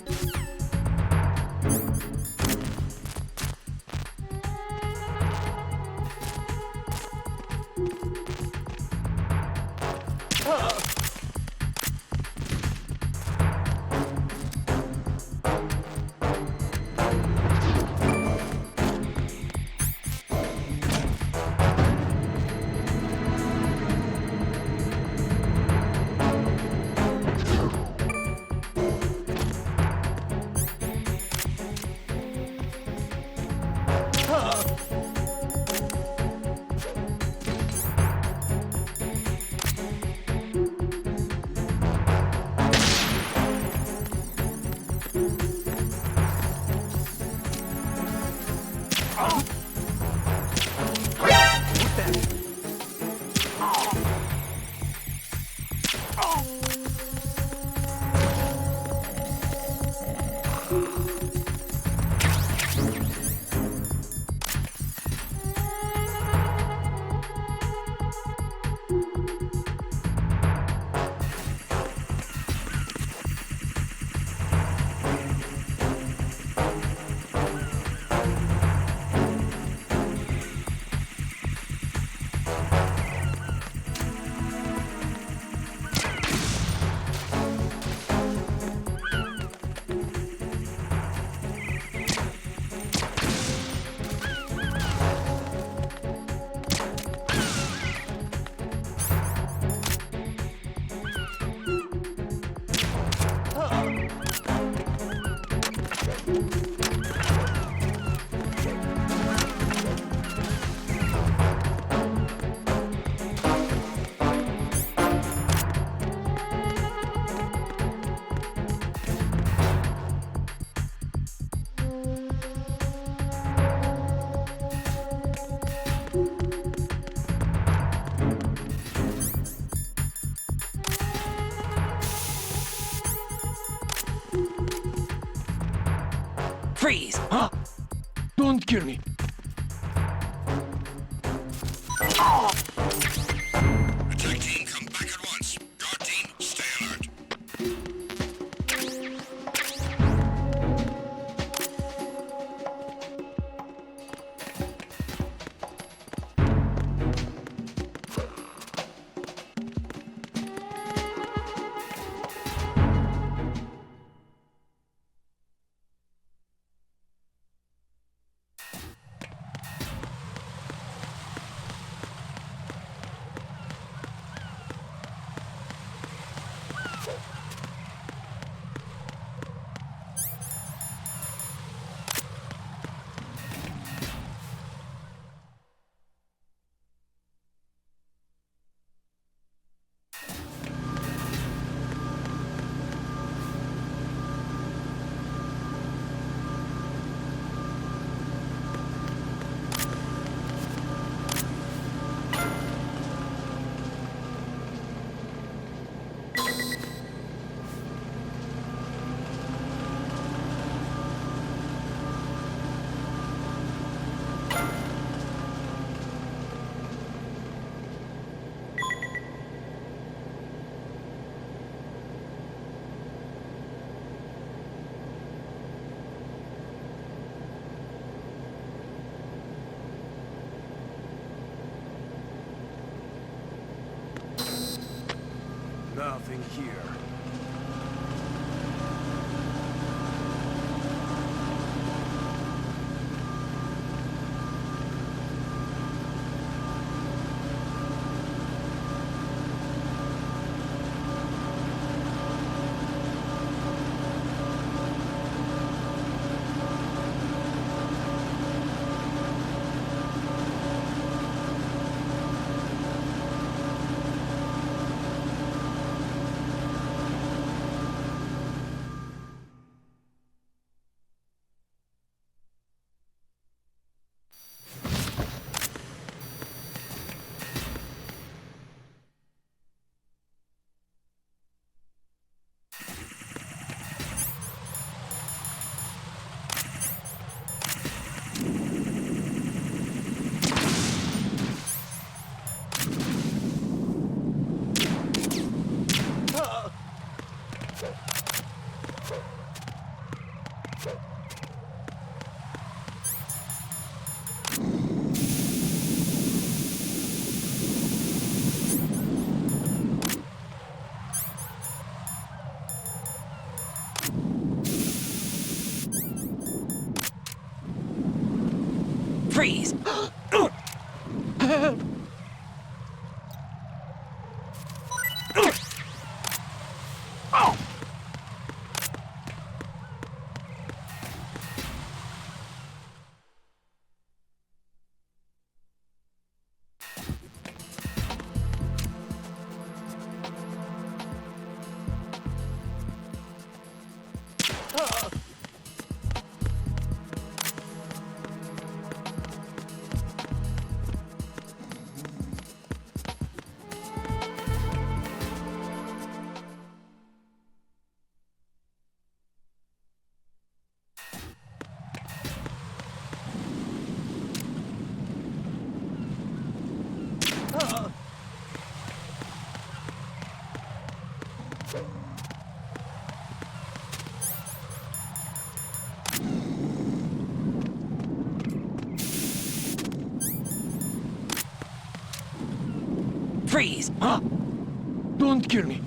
Freeze! Huh? Don't kill me. Attack team, come back at once. Guard team, stay alert. Nothing here. Freeze! Freeze! Huh? Don't kill me.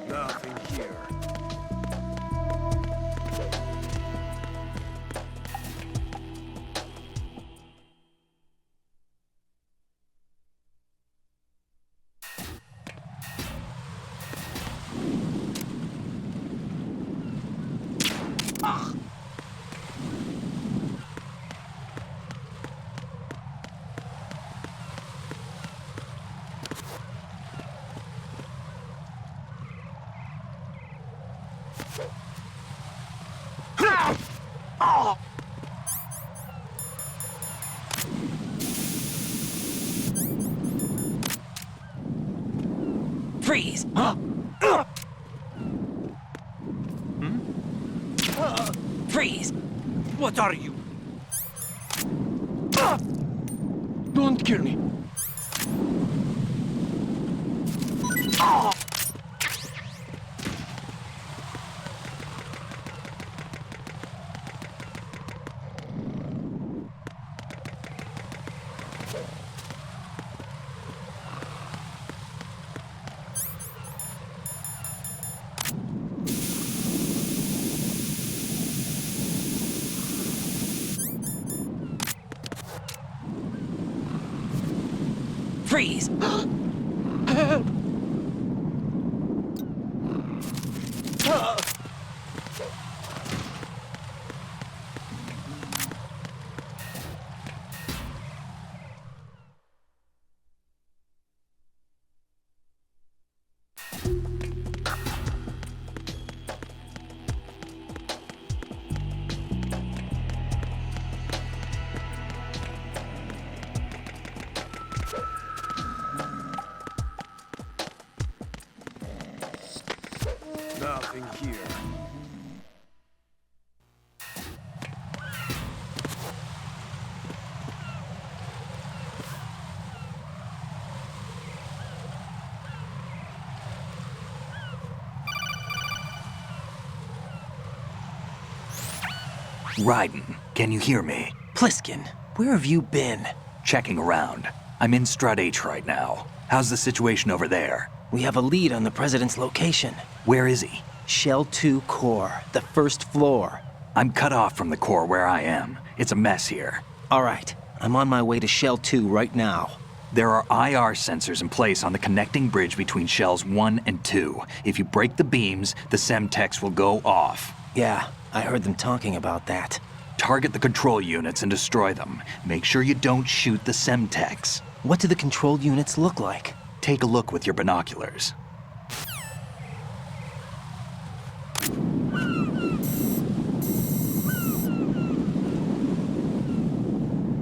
Nothing here. Freeze! Huh? Freeze! What are you? Don't kill me. Freeze! Help! Anything here? Raiden, can you hear me? Pliskin, where have you been? Checking around. I'm in Strut H right now. How's the situation over there? We have a lead on the President's location. Where is he? Shell 2 core, the first floor. I'm cut off from the core where I am. It's a mess here. All right, I'm on my way to Shell 2 right now. There are IR sensors in place on the connecting bridge between Shells 1 and 2. If you break the beams, the Semtex will go off. Yeah, I heard them talking about that. Target the control units and destroy them. Make sure you don't shoot the Semtex. What do the control units look like? Take a look with your binoculars.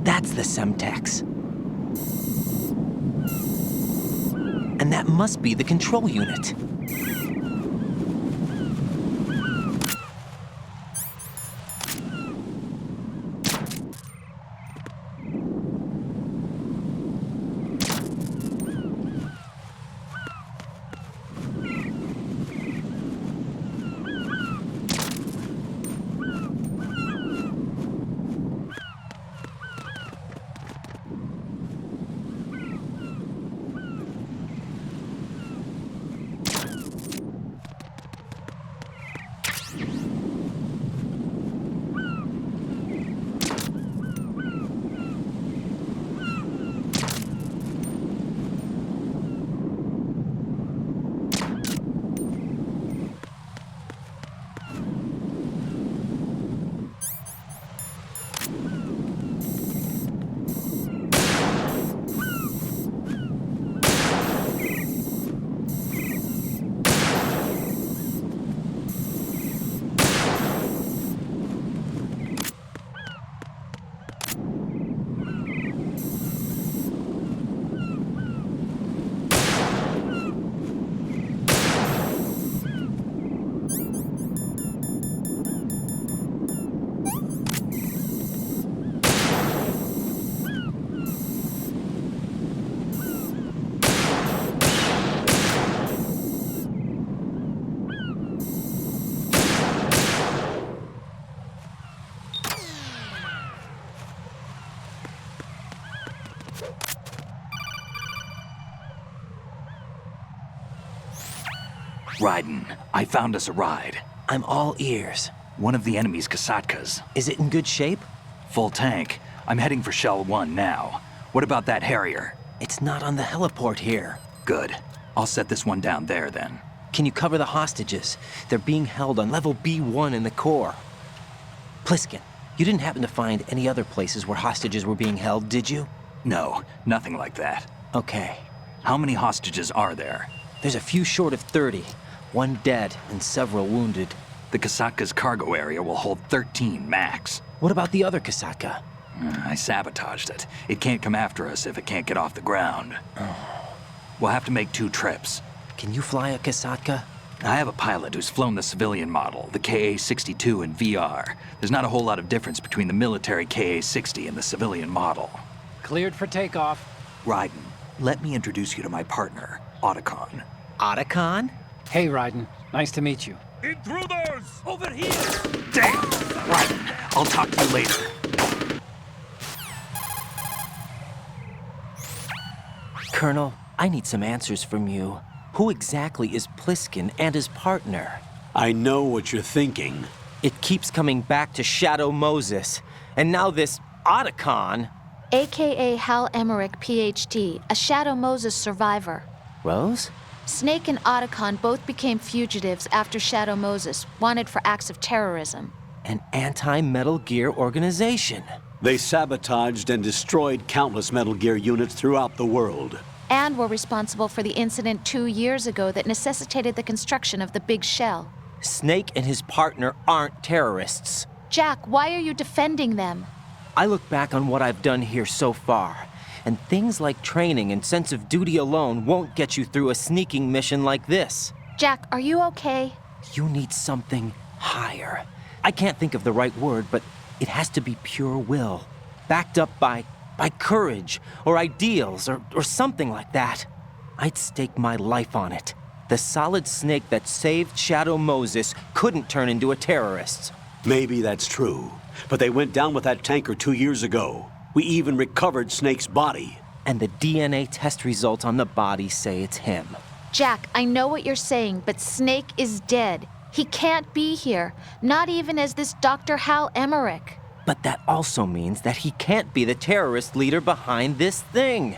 That's the Semtex. And that must be the control unit. Raiden, I found us a ride. I'm all ears. One of the enemy's Kasatkas. Is it in good shape? Full tank. I'm heading for Shell 1 now. What about that Harrier? It's not on the heliport here. Good. I'll set this one down there then. Can you cover the hostages? They're being held on level B1 in the core. Pliskin, you didn't happen to find any other places where hostages were being held, did you? No, nothing like that. Okay. How many hostages are there? There's a few short of 30. One dead and several wounded. The Kasatka's cargo area will hold 13 max. What about the other Kasatka? I sabotaged it. It can't come after us if it can't get off the ground. We'll have to make 2 trips. Can you fly a Kasatka? I have a pilot who's flown the civilian model, the KA-62 in VR. There's not a whole lot of difference between the military KA-60 and the civilian model. Cleared for takeoff. Raiden, let me introduce you to my partner, Otacon. Otacon? Hey, Raiden. Nice to meet you. Intruders! Over here! Damn! Raiden, I'll talk to you later. Colonel, I need some answers from you. Who exactly is Pliskin and his partner? I know what you're thinking. It keeps coming back to Shadow Moses. And now this Otacon. AKA Hal Emmerich, PhD, a Shadow Moses survivor. Rose? Snake and Otacon both became fugitives after Shadow Moses, wanted for acts of terrorism. An anti-Metal Gear organization. They sabotaged and destroyed countless Metal Gear units throughout the world. And were responsible for the incident 2 years ago that necessitated the construction of the Big Shell. Snake and his partner aren't terrorists. Jack, why are you defending them? I look back on what I've done here so far, and things like training and sense of duty alone won't get you through a sneaking mission like this. Jack, are you okay? You need something higher. I can't think of the right word, but it has to be pure will. Backed up by courage, or ideals, or something like that. I'd stake my life on it. The solid snake that saved Shadow Moses couldn't turn into a terrorist. Maybe that's true, but they went down with that tanker 2 years ago. We even recovered Snake's body. And the DNA test results on the body say it's him. Jack, I know what you're saying, but Snake is dead. He can't be here, not even as this Dr. Hal Emmerich. But that also means that he can't be the terrorist leader behind this thing.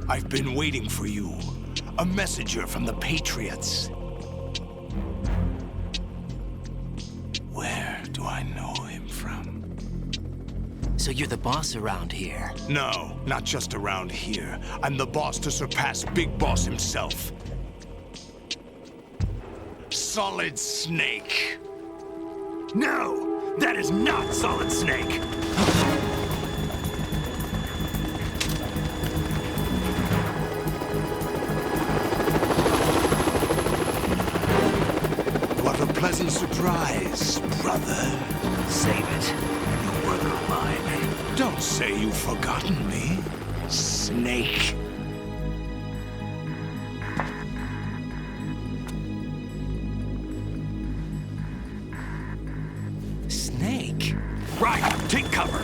I've been waiting for you. A messenger from the Patriots. Where do I know him from? So you're the boss around here? No, not just around here. I'm the boss to surpass Big Boss himself. Solid Snake. No, that is not Solid Snake. Pleasant surprise, brother. Save it. New work of mine. Don't say you've forgotten me, Snake. Snake? Right, take cover.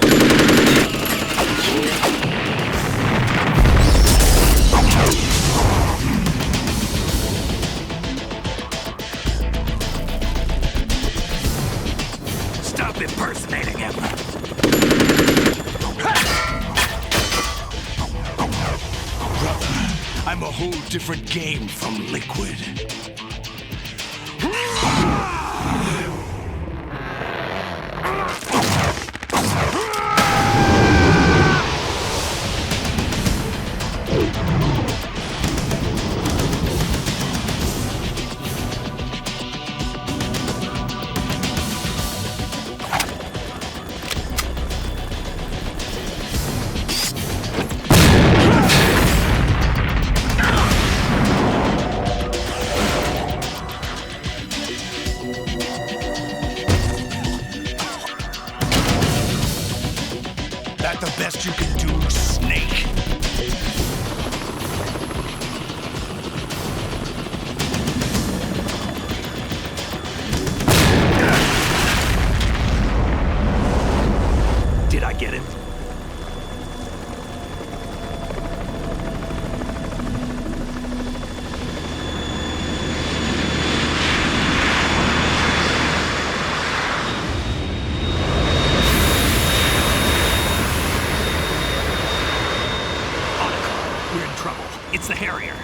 Stop impersonating him. Brother, I'm a whole different game from Liquid. That the best you can do, Snake? Did I get it? We're in trouble. It's the Harrier.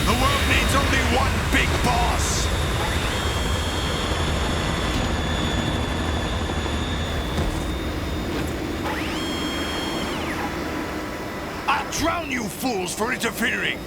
The world needs only one big boss. I'll drown you fools for interfering!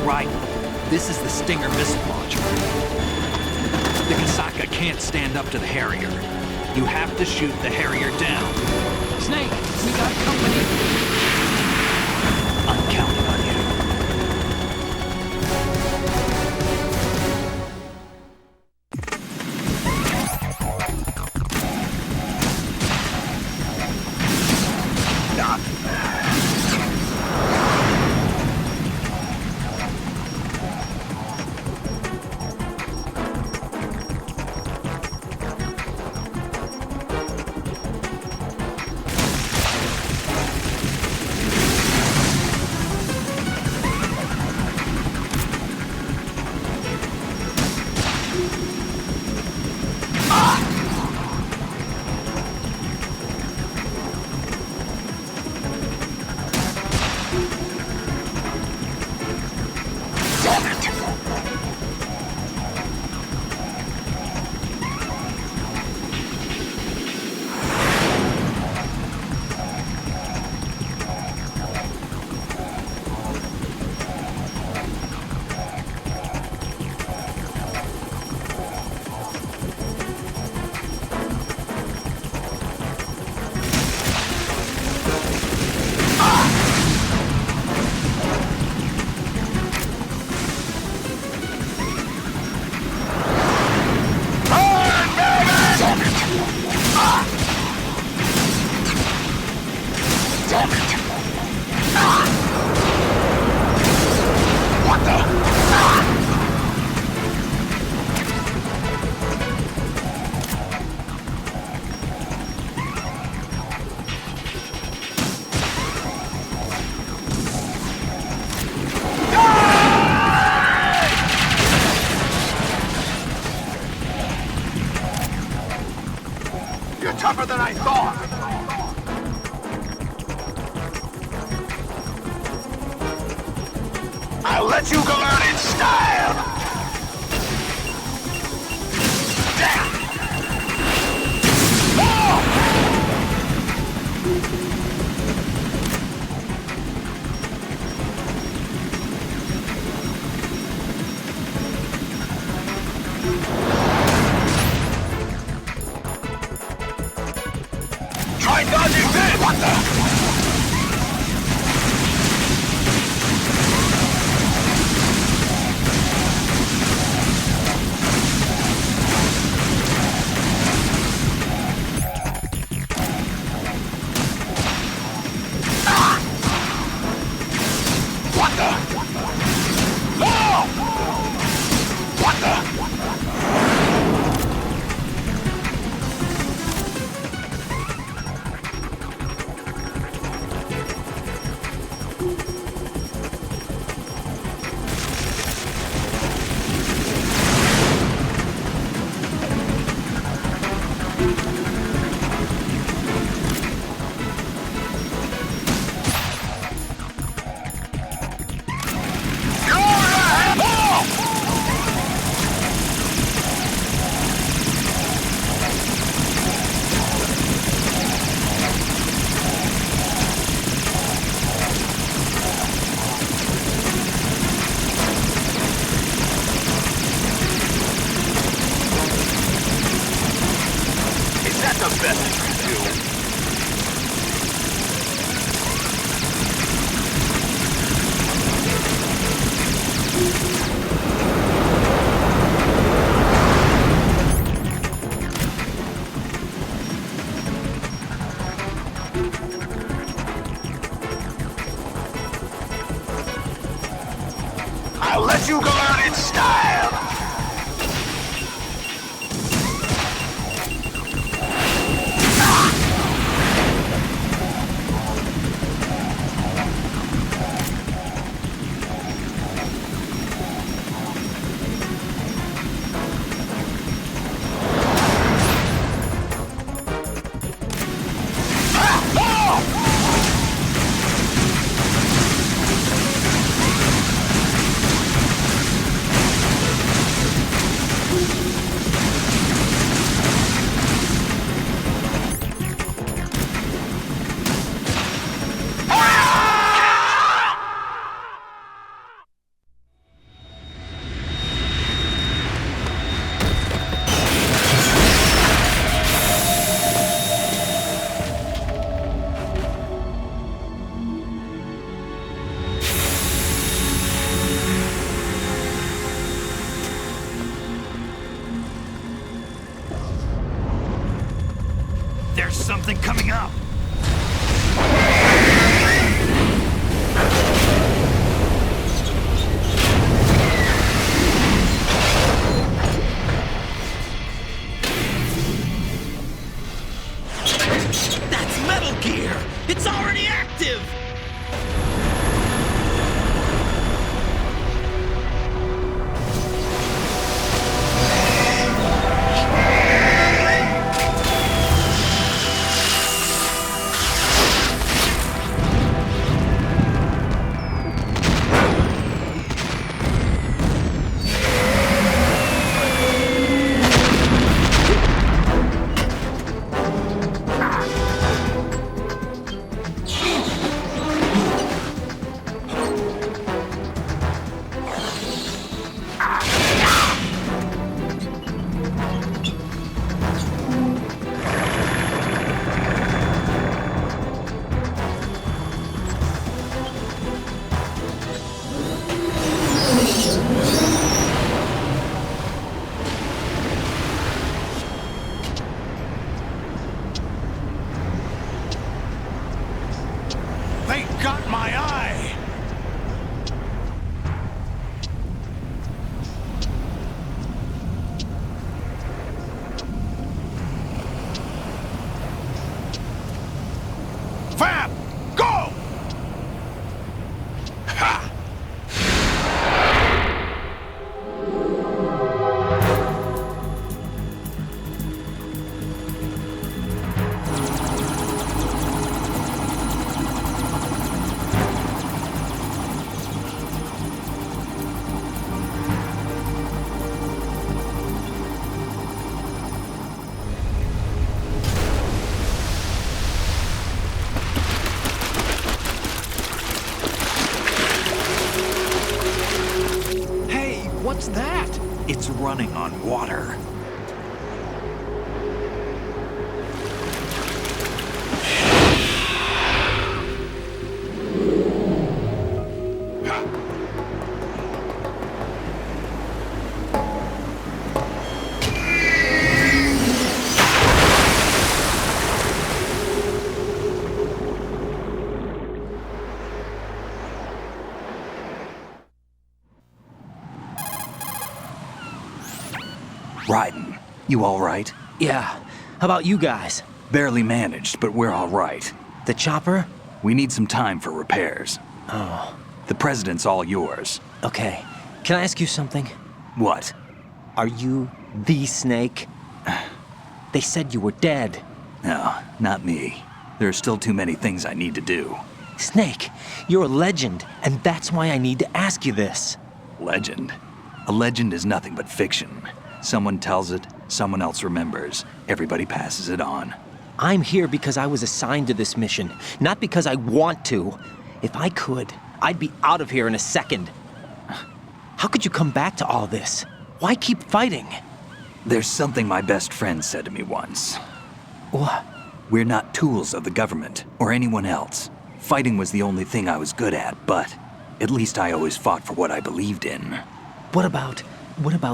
Right. This is the Stinger missile launcher. The Kasaka can't stand up to the Harrier. You have to shoot the Harrier down. Snake, we got company. I'm counting on you. You're tougher than I thought! I'll let you go out in style! Damn! Try dodging this! What the? I'll let you go out in style! There's something coming up! That's Metal Gear! It's already active! running on water. Raiden, you all right? Yeah. How about you guys? Barely managed, but we're all right. The chopper? We need some time for repairs. Oh. The president's all yours. Okay. Can I ask you something? What? Are you the Snake? They said you were dead. No, not me. There are still too many things I need to do. Snake, you're a legend, and that's why I need to ask you this. Legend? A legend is nothing but fiction. Someone tells it, someone else remembers. Everybody passes it on. I'm here because I was assigned to this mission, not because I want to. If I could, I'd be out of here in a second. How could you come back to all this? Why keep fighting? There's something my best friend said to me once. What? We're not tools of the government or anyone else. Fighting was the only thing I was good at, but at least I always fought for what I believed in. What about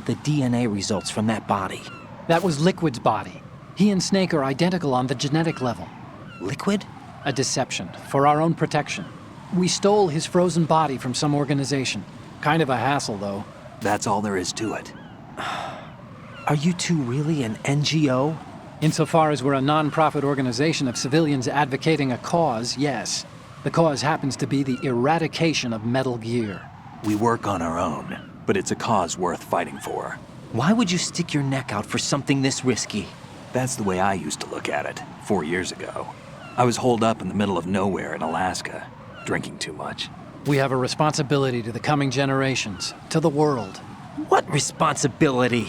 the DNA results from that body? That was Liquid's body. He and Snake are identical on the genetic level. Liquid? A deception, for our own protection. We stole his frozen body from some organization. Kind of a hassle, though. That's all there is to it. Are you two really an NGO? Insofar as we're a non-profit organization of civilians advocating a cause, yes. The cause happens to be the eradication of Metal Gear. We work on our own, but it's a cause worth fighting for. Why would you stick your neck out for something this risky? That's the way I used to look at it, 4 years ago. I was holed up in the middle of nowhere in Alaska, drinking too much. We have a responsibility to the coming generations, to the world. What responsibility?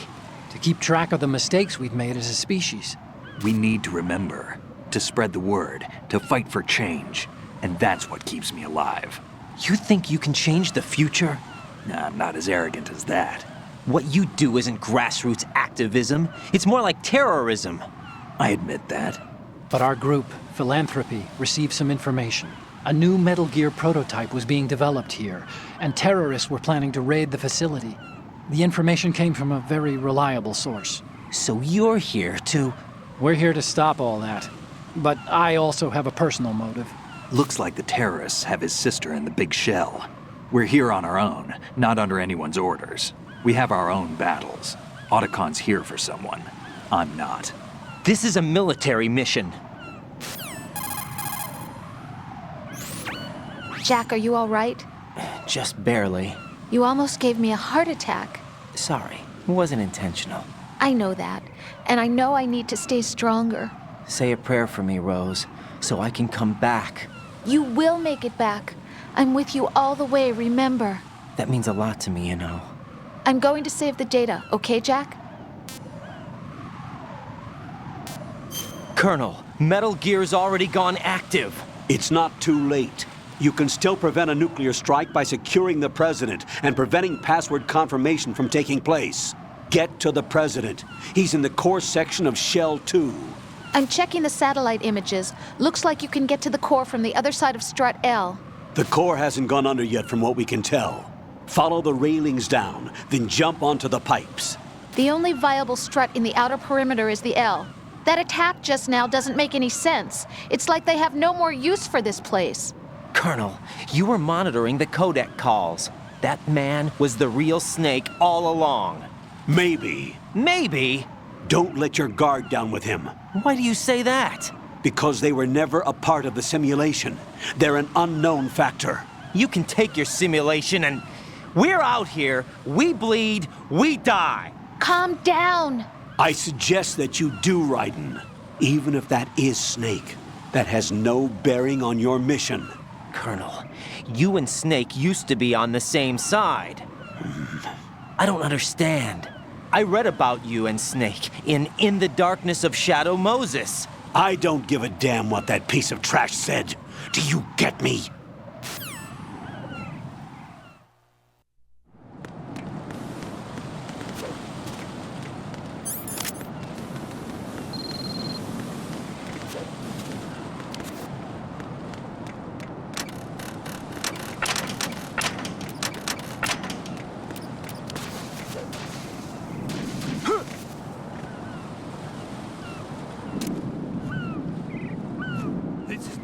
To keep track of the mistakes we've made as a species. We need to remember, to spread the word, to fight for change, and that's what keeps me alive. You think you can change the future? Nah, I'm not as arrogant as that. What you do isn't grassroots activism. It's more like terrorism. I admit that. But our group, Philanthropy, received some information. A new Metal Gear prototype was being developed here, and terrorists were planning to raid the facility. The information came from a very reliable source. So you're here to... We're here to stop all that. But I also have a personal motive. Looks like the terrorists have his sister in the big shell. We're here on our own, not under anyone's orders. We have our own battles. Otacon's here for someone. I'm not. This is a military mission. Jack, are you all right? Just barely. You almost gave me a heart attack. Sorry, it wasn't intentional. I know that, and I know I need to stay stronger. Say a prayer for me, Rose, so I can come back. You will make it back. I'm with you all the way, remember. That means a lot to me, you know. I'm going to save the data, okay, Jack? Colonel, Metal Gear's already gone active. It's not too late. You can still prevent a nuclear strike by securing the president and preventing password confirmation from taking place. Get to the president. He's in the core section of Shell 2. I'm checking the satellite images. Looks like you can get to the core from the other side of Strut L. The core hasn't gone under yet from what we can tell. Follow the railings down, then jump onto the pipes. The only viable strut in the outer perimeter is the L. That attack just now doesn't make any sense. It's like they have no more use for this place. Colonel, you were monitoring the codec calls. That man was the real Snake all along. Maybe. Maybe? Don't let your guard down with him. Why do you say that? Because they were never a part of the simulation. They're an unknown factor. You can take your simulation and... We're out here, we bleed, we die. Calm down. I suggest that you do, Raiden. Even if that is Snake, that has no bearing on your mission. Colonel, you and Snake used to be on the same side. I don't understand. I read about you and Snake in the Darkness of Shadow Moses. I don't give a damn what that piece of trash said. Do you get me?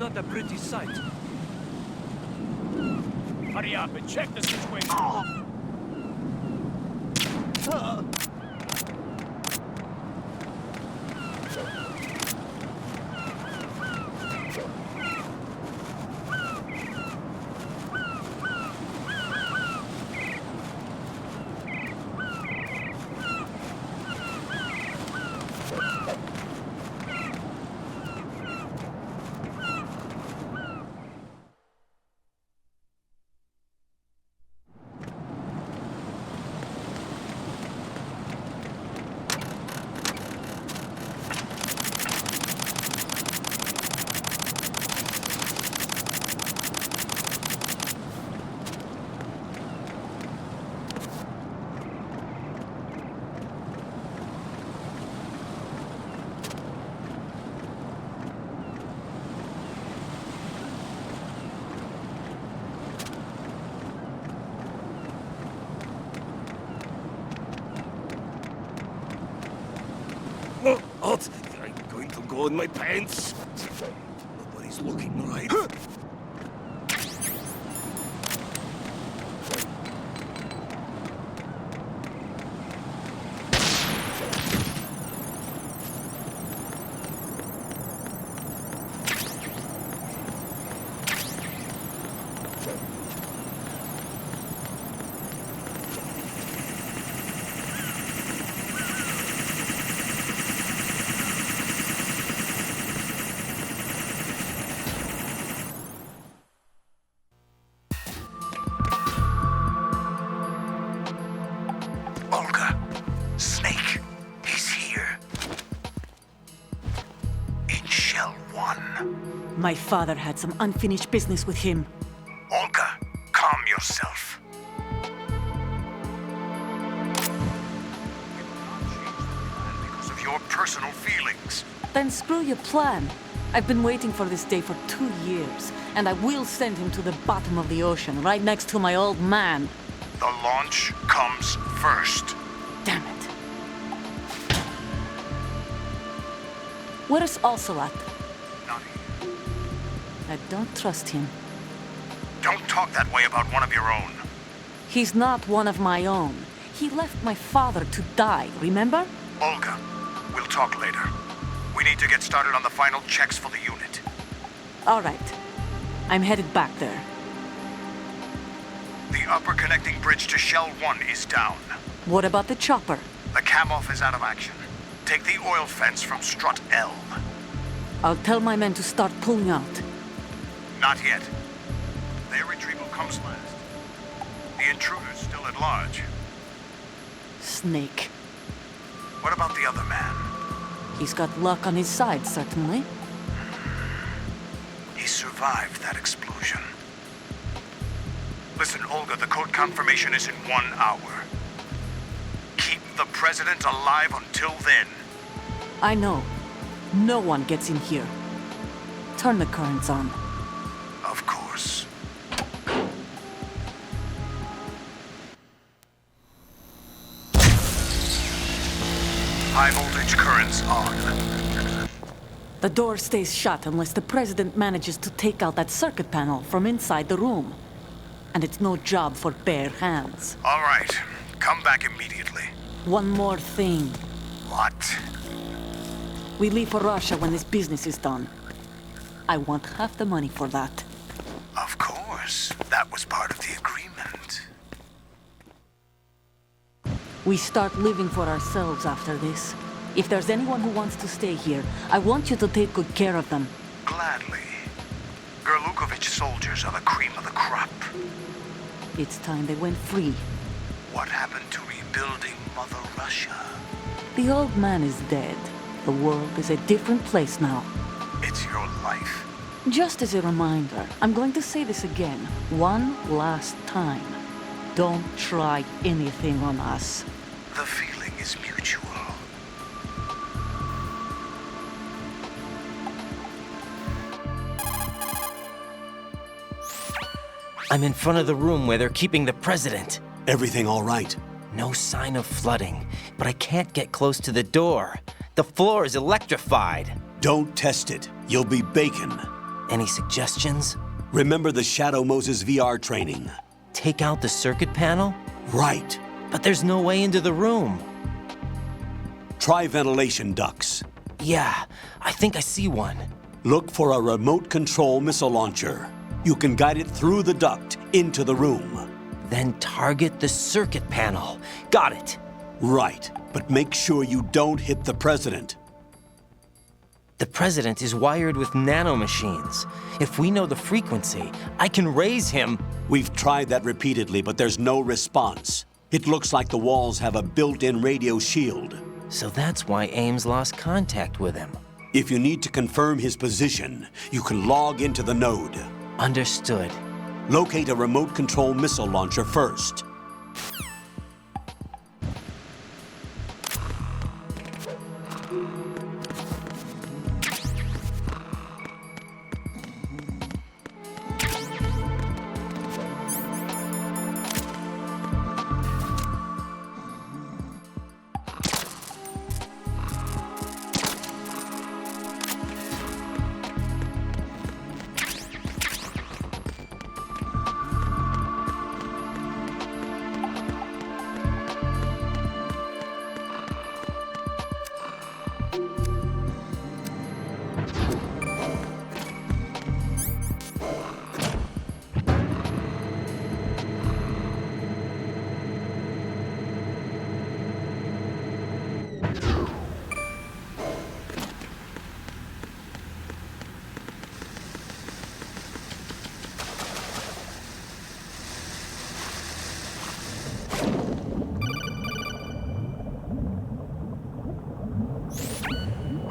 not a pretty sight. Hurry up and check the situation. What? I'm going to go in my pants. Nobody's looking, right? My father had some unfinished business with him. Olga, calm yourself. Because of your personal feelings. Then screw your plan. I've been waiting for this day for 2 years, and I will send him to the bottom of the ocean, right next to my old man. The launch comes first. Damn it. Where's Ocelot? I don't trust him. Don't talk that way about one of your own. He's not one of my own. He left my father to die, remember? Olga, we'll talk later. We need to get started on the final checks for the unit. All right. I'm headed back there. The upper connecting bridge to Shell 1 is down. What about the chopper? The cam-off is out of action. Take the oil fence from Strut L. I'll tell my men to start pulling out. Not yet. Their retrieval comes last. The intruder's still at large. Snake. What about the other man? He's got luck on his side, certainly. He survived that explosion. Listen, Olga, the code confirmation is in 1 hour. Keep the president alive until then. I know. No one gets in here. Turn the currents on. Of course. High voltage currents on. The door stays shut unless the president manages to take out that circuit panel from inside the room. And it's no job for bare hands. All right. Come back immediately. One more thing. What? We leave for Russia when this business is done. I want half the money for that. Of course. That was part of the agreement. We start living for ourselves after this. If there's anyone who wants to stay here, I want you to take good care of them. Gladly. Gerlukovich soldiers are the cream of the crop. It's time they went free. What happened to rebuilding Mother Russia? The old man is dead. The world is a different place now. It's your life. Just as a reminder, I'm going to say this again, one last time. Don't try anything on us. The feeling is mutual. I'm in front of the room where they're keeping the president. Everything all right? No sign of flooding, but I can't get close to the door. The floor is electrified. Don't test it. You'll be bacon. Any suggestions? Remember the Shadow Moses VR training? Take out the circuit panel? Right. But there's no way into the room. Try ventilation ducts. Yeah, I think I see one. Look for a remote control missile launcher. You can guide it through the duct into the room. Then target the circuit panel. Got it. Right, but make sure you don't hit the president. The president is wired with nanomachines. If we know the frequency, I can raise him. We've tried that repeatedly, but there's no response. It looks like the walls have a built-in radio shield. So that's why Ames lost contact with him. If you need to confirm his position, you can log into the node. Understood. Locate a remote control missile launcher first.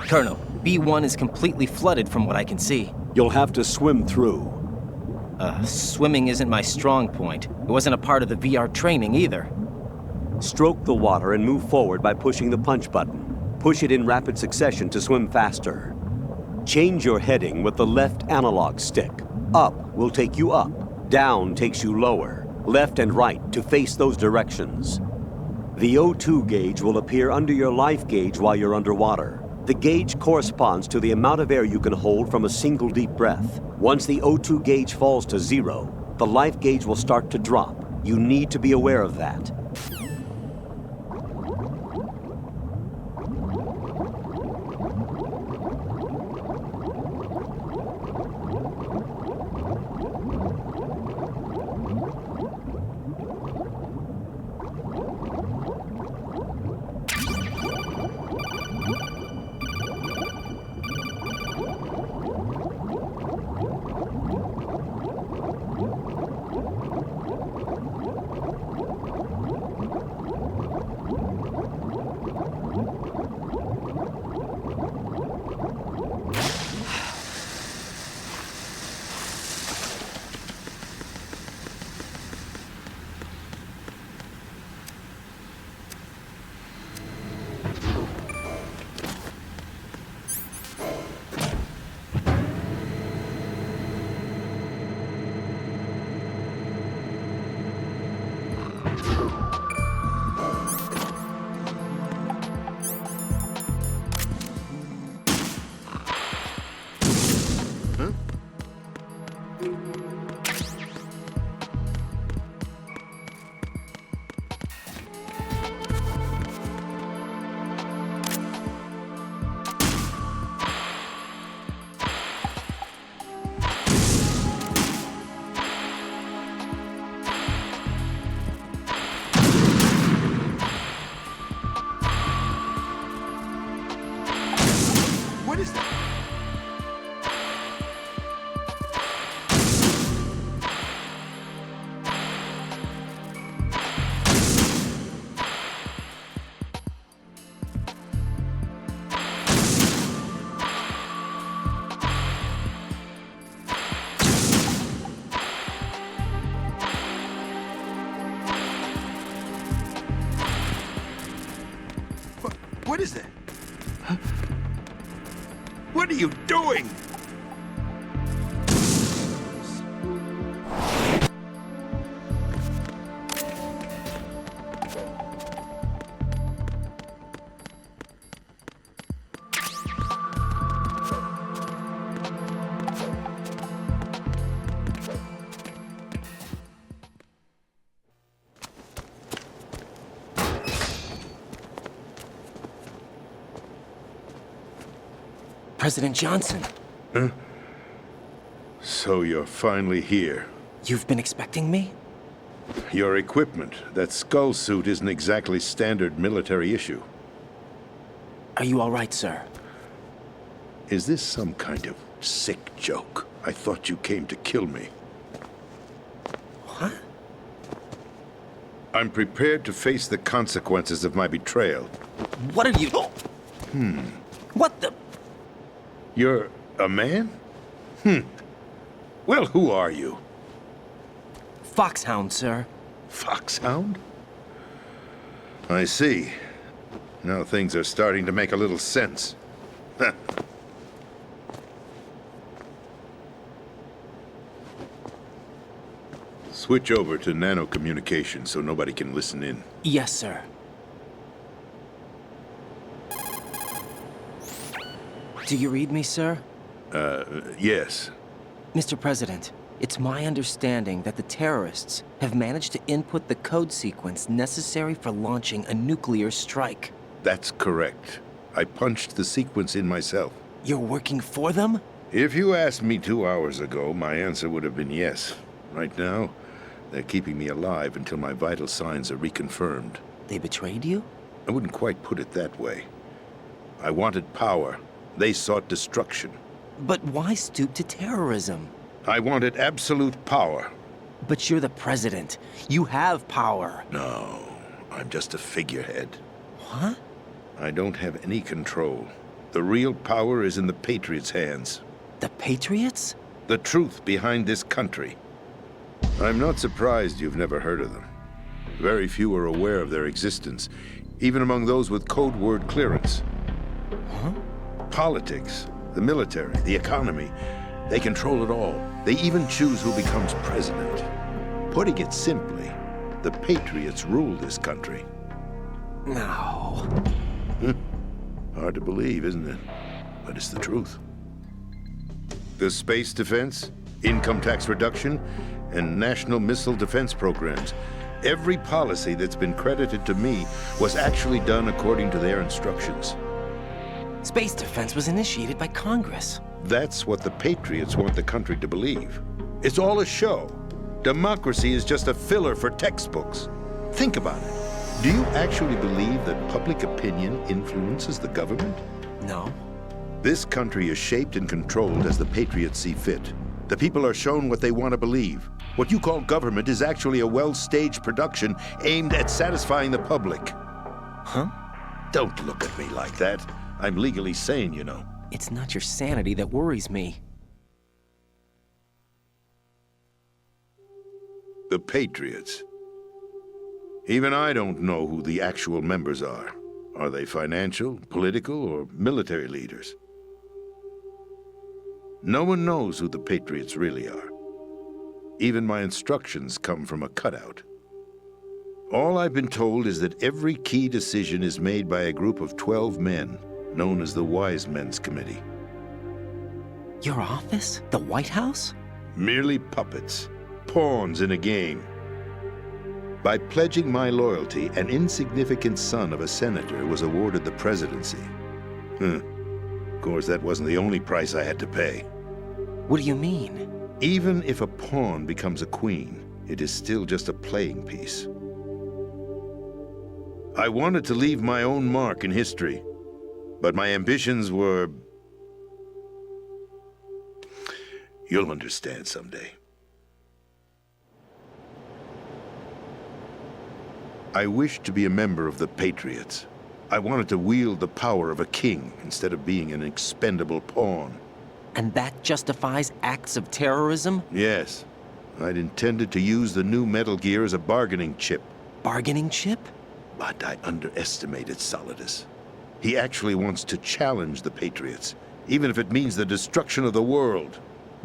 Colonel, B1 is completely flooded from what I can see. You'll have to swim through. Swimming isn't my strong point. It wasn't a part of the VR training either. Stroke the water and move forward by pushing the punch button. Push it in rapid succession to swim faster. Change your heading with the left analog stick. Up will take you up. Down takes you lower. Left and right to face those directions. The O2 gauge will appear under your life gauge while you're underwater. The gauge corresponds to the amount of air you can hold from a single deep breath. Once the O2 gauge falls to 0, the life gauge will start to drop. You need to be aware of that. What is that? Huh? What are you doing? President Johnson. Huh? So you're finally here. You've been expecting me? Your equipment, that skull suit, isn't exactly standard military issue. Are you all right, sir? Is this some kind of sick joke? I thought you came to kill me. What? I'm prepared to face the consequences of my betrayal. What are you... What the... You're a man? Well, who are you? Foxhound, sir. Foxhound? I see. Now things are starting to make a little sense. Switch over to nano-communication so nobody can listen in. Yes, sir. Do you read me, sir? Yes. Mr. President, it's my understanding that the terrorists have managed to input the code sequence necessary for launching a nuclear strike. That's correct. I punched the sequence in myself. You're working for them? If you asked me 2 hours ago, my answer would have been yes. Right now, they're keeping me alive until my vital signs are reconfirmed. They betrayed you? I wouldn't quite put it that way. I wanted power. They sought destruction. But why stoop to terrorism? I wanted absolute power. But you're the president. You have power. No, I'm just a figurehead. What? I don't have any control. The real power is in the Patriots' hands. The Patriots? The truth behind this country. I'm not surprised you've never heard of them. Very few are aware of their existence, even among those with code word clearance. Huh? Politics, the military, the economy, they control it all. They even choose who becomes president. Putting it simply, the Patriots rule this country. No. Hard to believe, isn't it? But it's the truth. The space defense, income tax reduction, and national missile defense programs. Every policy that's been credited to me was actually done according to their instructions. Space defense was initiated by Congress. That's what the Patriots want the country to believe. It's all a show. Democracy is just a filler for textbooks. Think about it. Do you actually believe that public opinion influences the government? No. This country is shaped and controlled as the Patriots see fit. The people are shown what they want to believe. What you call government is actually a well-staged production aimed at satisfying the public. Huh? Don't look at me like that. I'm legally sane, you know. It's not your sanity that worries me. The Patriots. Even I don't know who the actual members are. Are they financial, political, or military leaders? No one knows who the Patriots really are. Even my instructions come from a cutout. All I've been told is that every key decision is made by a group of 12 men, known as the Wise Men's Committee. Your office? The White House? Merely puppets, pawns in a game. By pledging my loyalty, an insignificant son of a senator was awarded the presidency. Of course, that wasn't the only price I had to pay. What do you mean? Even if a pawn becomes a queen, it is still just a playing piece. I wanted to leave my own mark in history, but my ambitions were... You'll understand someday. I wished to be a member of the Patriots. I wanted to wield the power of a king instead of being an expendable pawn. And that justifies acts of terrorism? Yes. I'd intended to use the new Metal Gear as a bargaining chip. Bargaining chip? But I underestimated Solidus. He actually wants to challenge the Patriots, even if it means the destruction of the world.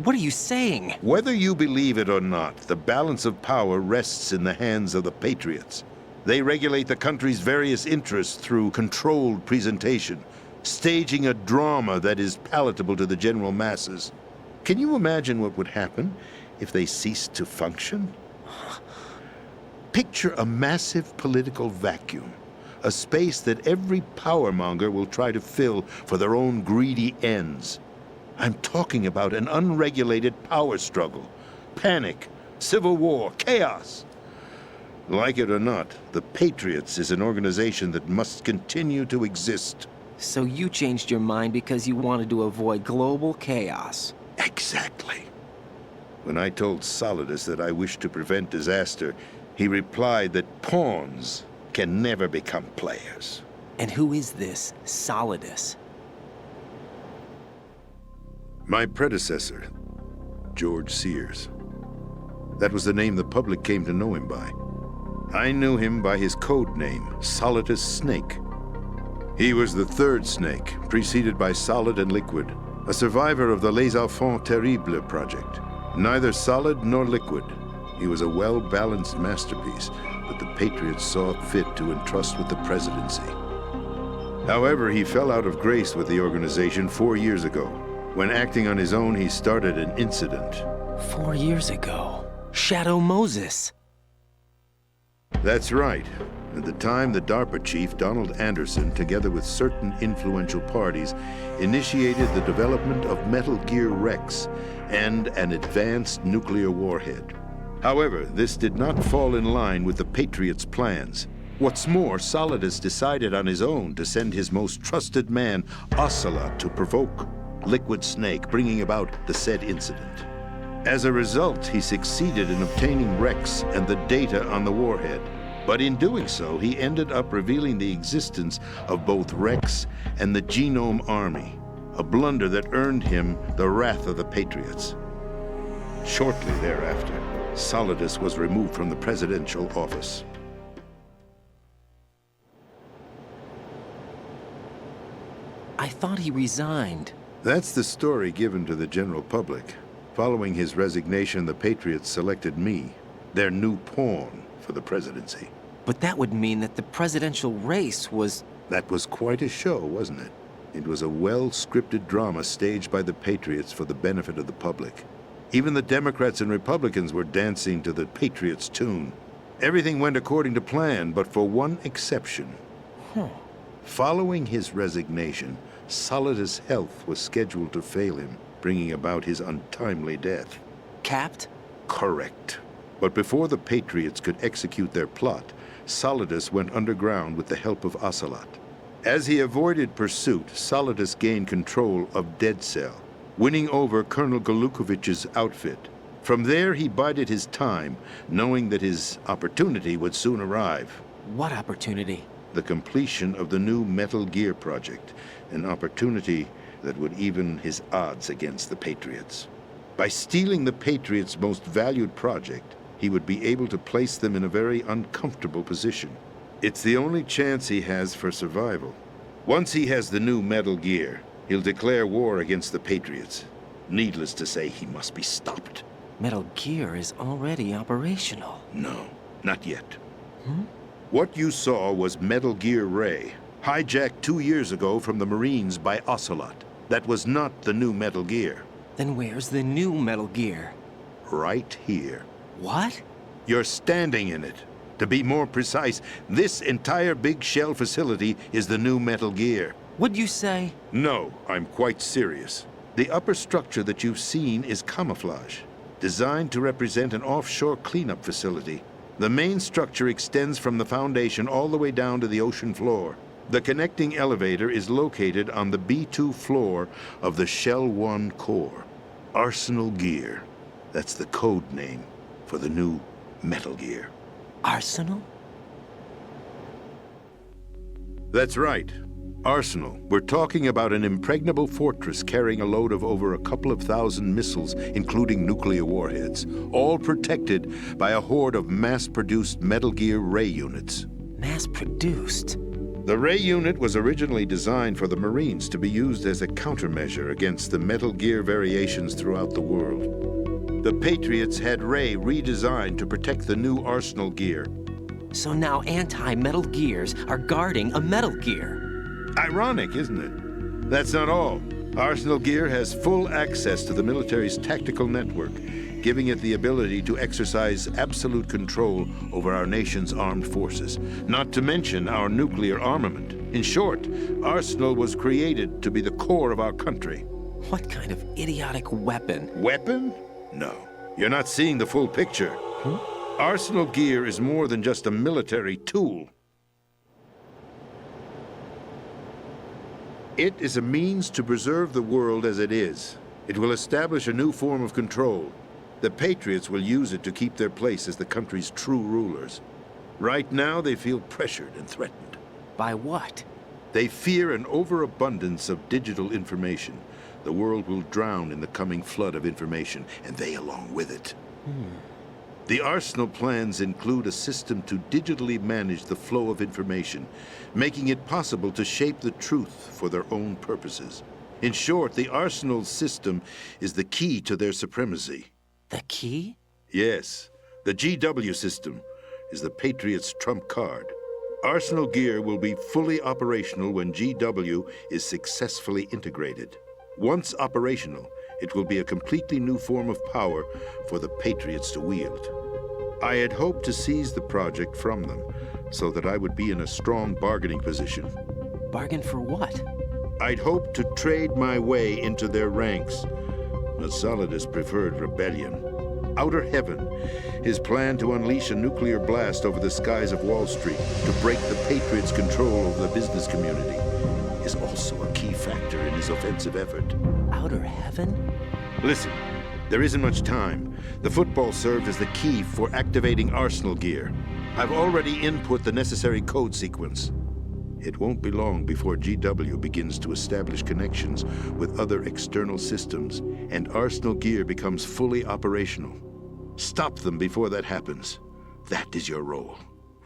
What are you saying? Whether you believe it or not, the balance of power rests in the hands of the Patriots. They regulate the country's various interests through controlled presentation, staging a drama that is palatable to the general masses. Can you imagine what would happen if they ceased to function? Picture a massive political vacuum, A space that every powermonger will try to fill for their own greedy ends. I'm talking about an unregulated power struggle. Panic, civil war, chaos. Like it or not, the Patriots is an organization that must continue to exist. So you changed your mind because you wanted to avoid global chaos. Exactly. When I told Solidus that I wished to prevent disaster, he replied that pawns can never become players. And who is this Solidus? My predecessor, George Sears. That was the name the public came to know him by. I knew him by his code name, Solidus Snake. He was the third snake, preceded by Solid and Liquid, a survivor of the Les Enfants Terribles project. Neither solid nor liquid. He was a well-balanced masterpiece that the Patriots saw fit to entrust with the presidency. However, he fell out of grace with the organization 4 years ago. When acting on his own, he started an incident. 4 years ago? Shadow Moses. That's right. At the time, the DARPA chief, Donald Anderson, together with certain influential parties, initiated the development of Metal Gear Rex and an advanced nuclear warhead. However, this did not fall in line with the Patriots' plans. What's more, Solidus decided on his own to send his most trusted man, Ocelot, to provoke Liquid Snake, bringing about the said incident. As a result, he succeeded in obtaining Rex and the data on the warhead. But in doing so, he ended up revealing the existence of both Rex and the Genome Army, a blunder that earned him the wrath of the Patriots. Shortly thereafter, Solidus was removed from the presidential office. I thought he resigned. That's the story given to the general public. Following his resignation, the Patriots selected me, their new pawn, for the presidency. But that would mean that the presidential race was... That was quite a show, wasn't it? It was a well-scripted drama staged by the Patriots for the benefit of the public. Even the Democrats and Republicans were dancing to the Patriots' tune. Everything went according to plan, but for one exception. Following his resignation, Solidus' health was scheduled to fail him, bringing about his untimely death. Capped? Correct. But before the Patriots could execute their plot, Solidus went underground with the help of Ocelot. As he avoided pursuit, Solidus gained control of Dead Cell, winning over Colonel Golukovich's outfit. From there, he bided his time, knowing that his opportunity would soon arrive. What opportunity? The completion of the new Metal Gear project, an opportunity that would even his odds against the Patriots. By stealing the Patriots' most valued project, he would be able to place them in a very uncomfortable position. It's the only chance he has for survival. Once he has the new Metal Gear, he'll declare war against the Patriots. Needless to say, he must be stopped. Metal Gear is already operational. No, not yet. What you saw was Metal Gear Ray, hijacked 2 years ago from the Marines by Ocelot. That was not the new Metal Gear. Then where's the new Metal Gear? Right here. What? You're standing in it. To be more precise, this entire big shell facility is the new Metal Gear. What'd you say? No, I'm quite serious. The upper structure that you've seen is camouflage, designed to represent an offshore cleanup facility. The main structure extends from the foundation all the way down to the ocean floor. The connecting elevator is located on the B2 floor of the Shell 1 core. Arsenal Gear. That's the code name for the new Metal Gear. Arsenal? That's right. Arsenal. We're talking about an impregnable fortress carrying a load of over a couple of thousand missiles, including nuclear warheads, all protected by a horde of mass-produced Metal Gear Ray units. Mass-produced? The Ray unit was originally designed for the Marines to be used as a countermeasure against the Metal Gear variations throughout the world. The Patriots had Ray redesigned to protect the new Arsenal Gear. So now anti-Metal Gears are guarding a Metal Gear. Ironic, isn't it? That's not all. Arsenal Gear has full access to the military's tactical network, giving it the ability to exercise absolute control over our nation's armed forces, not to mention our nuclear armament. In short, Arsenal was created to be the core of our country. What kind of idiotic weapon? Weapon? No. You're not seeing the full picture. Arsenal gear is more than just a military tool. It is a means to preserve the world as it is. It will establish a new form of control. The Patriots will use it to keep their place as the country's true rulers. Right now, they feel pressured and threatened. By what? They fear an overabundance of digital information. The world will drown in the coming flood of information, and they along with it. The Arsenal plans include a system to digitally manage the flow of information, making it possible to shape the truth for their own purposes. In short, the Arsenal system is the key to their supremacy. The key? Yes. The GW system is the Patriots' trump card. Arsenal gear will be fully operational when GW is successfully integrated. Once operational, it will be a completely new form of power for the Patriots to wield. I had hoped to seize the project from them, so that I would be in a strong bargaining position. Bargain for what? I'd hoped to trade my way into their ranks, but Solidus preferred rebellion. Outer Heaven, his plan to unleash a nuclear blast over the skies of Wall Street to break the Patriots' control over the business community, is also a key factor in his offensive effort. Outer Heaven? Listen, there isn't much time. The football served as the key for activating Arsenal gear. I've already input the necessary code sequence. It won't be long before GW begins to establish connections with other external systems, and Arsenal gear becomes fully operational. Stop them before that happens. That is your role.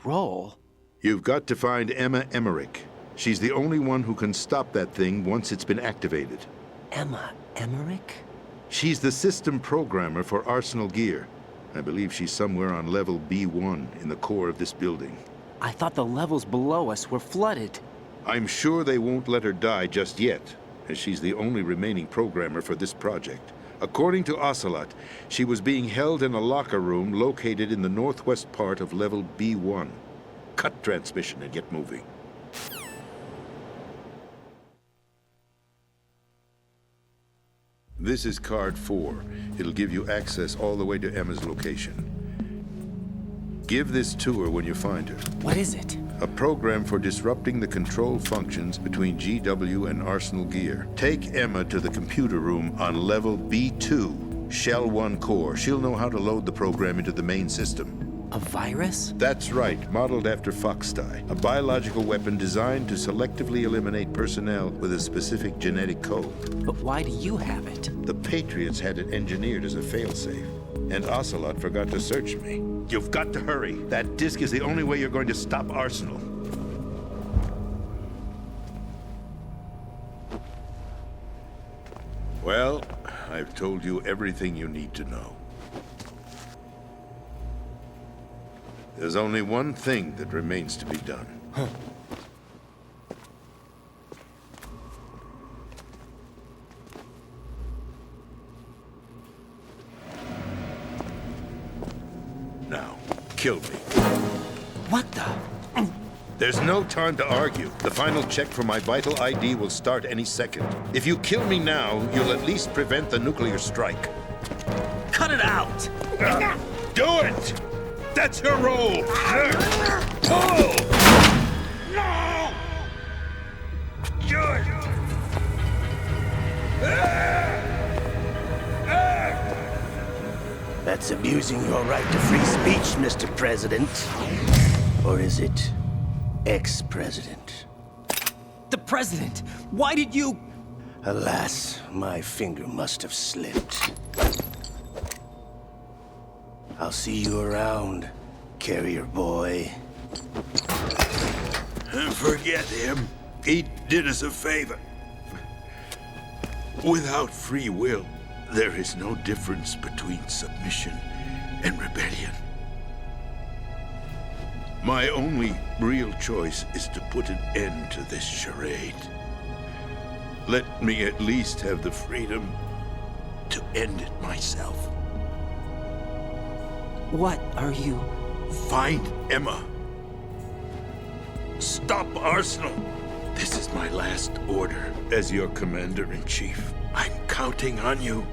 Role? You've got to find Emma Emmerich. She's the only one who can stop that thing once it's been activated. Emma Emmerich? She's the system programmer for Arsenal gear. I believe she's somewhere on level B1 in the core of this building. I thought the levels below us were flooded. I'm sure they won't let her die just yet, as she's the only remaining programmer for this project. According to Ocelot, she was being held in a locker room located in the northwest part of level B1. Cut transmission and get moving. This is card 4. It'll give you access all the way to Emma's location. Give this to her when you find her. What is it? A program for disrupting the control functions between GW and Arsenal gear. Take Emma to the computer room on level B2, Shell 1 core. She'll know how to load the program into the main system. A virus? That's right, modeled after Foxdie, a biological weapon designed to selectively eliminate personnel with a specific genetic code. But why do you have it? The Patriots had it engineered as a failsafe, and Ocelot forgot to search me. You've got to hurry. That disk is the only way you're going to stop Arsenal. Well, I've told you everything you need to know. There's only one thing that remains to be done. Now, kill me. What the? There's no time to argue. The final check for my vital ID will start any second. If you kill me now, you'll at least prevent the nuclear strike. Cut it out! Do it! That's your role! Pull! No! Do it! That's abusing your right to free speech, Mr. President. Or is it ex-president? The president! Why did you... Alas, my finger must have slipped. I'll see you around, carrier boy. Forget him. He did us a favor. Without free will, there is no difference between submission and rebellion. My only real choice is to put an end to this charade. Let me at least have the freedom to end it myself. What are you... Find Emma. Stop Arsenal. This is my last order as your commander-in-chief. I'm counting on you.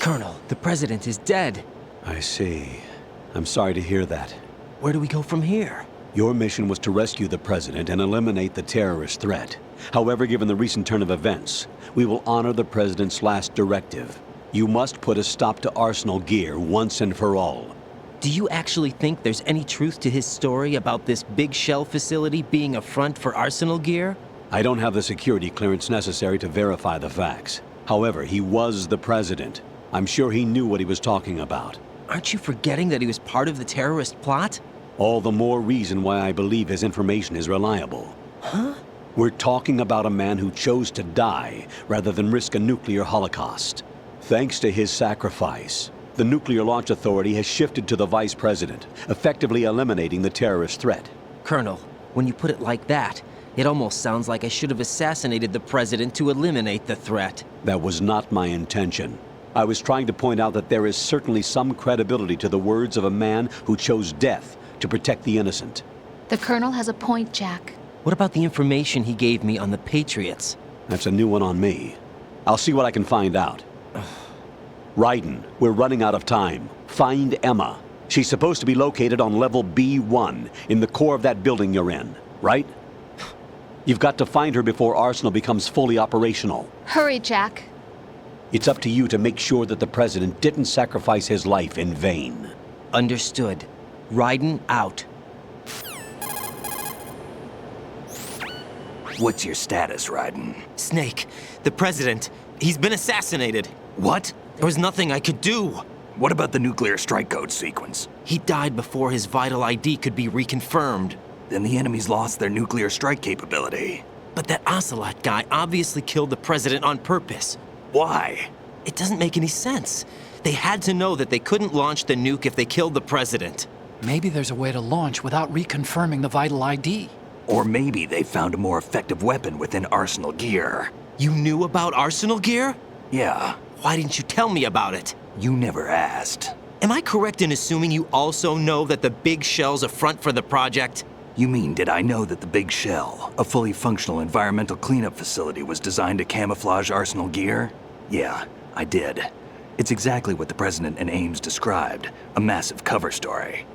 Colonel, the president is dead. I see. I'm sorry to hear that. Where do we go from here? Your mission was to rescue the president and eliminate the terrorist threat. However, given the recent turn of events, we will honor the president's last directive. You must put a stop to Arsenal Gear once and for all. Do you actually think there's any truth to his story about this big shell facility being a front for Arsenal Gear? I don't have the security clearance necessary to verify the facts. However, he was the president. I'm sure he knew what he was talking about. Aren't you forgetting that he was part of the terrorist plot? All the more reason why I believe his information is reliable. Huh? We're talking about a man who chose to die rather than risk a nuclear holocaust. Thanks to his sacrifice, the Nuclear Launch Authority has shifted to the vice president, effectively eliminating the terrorist threat. Colonel, when you put it like that, it almost sounds like I should have assassinated the president to eliminate the threat. That was not my intention. I was trying to point out that there is certainly some credibility to the words of a man who chose death to protect the innocent. The Colonel has a point, Jack. What about the information he gave me on the Patriots? That's a new one on me. I'll see what I can find out. Raiden, we're running out of time. Find Emma. She's supposed to be located on level B1, in the core of that building you're in, right? You've got to find her before Arsenal becomes fully operational. Hurry, Jack. It's up to you to make sure that the president didn't sacrifice his life in vain. Understood. Raiden out. What's your status, Raiden? Snake, the president, he's been assassinated. What? There was nothing I could do. What about the nuclear strike code sequence? He died before his vital ID could be reconfirmed. Then the enemy's lost their nuclear strike capability. But that Ocelot guy obviously killed the president on purpose. Why? It doesn't make any sense. They had to know that they couldn't launch the nuke if they killed the president. Maybe there's a way to launch without reconfirming the vital ID. Or maybe they found a more effective weapon within Arsenal Gear. You knew about Arsenal Gear? Yeah. Why didn't you tell me about it? You never asked. Am I correct in assuming you also know that the Big Shell's a front for the project? You mean, did I know that the Big Shell, a fully functional environmental cleanup facility, was designed to camouflage Arsenal Gear? Yeah, I did. It's exactly what the President and Ames described, a massive cover story.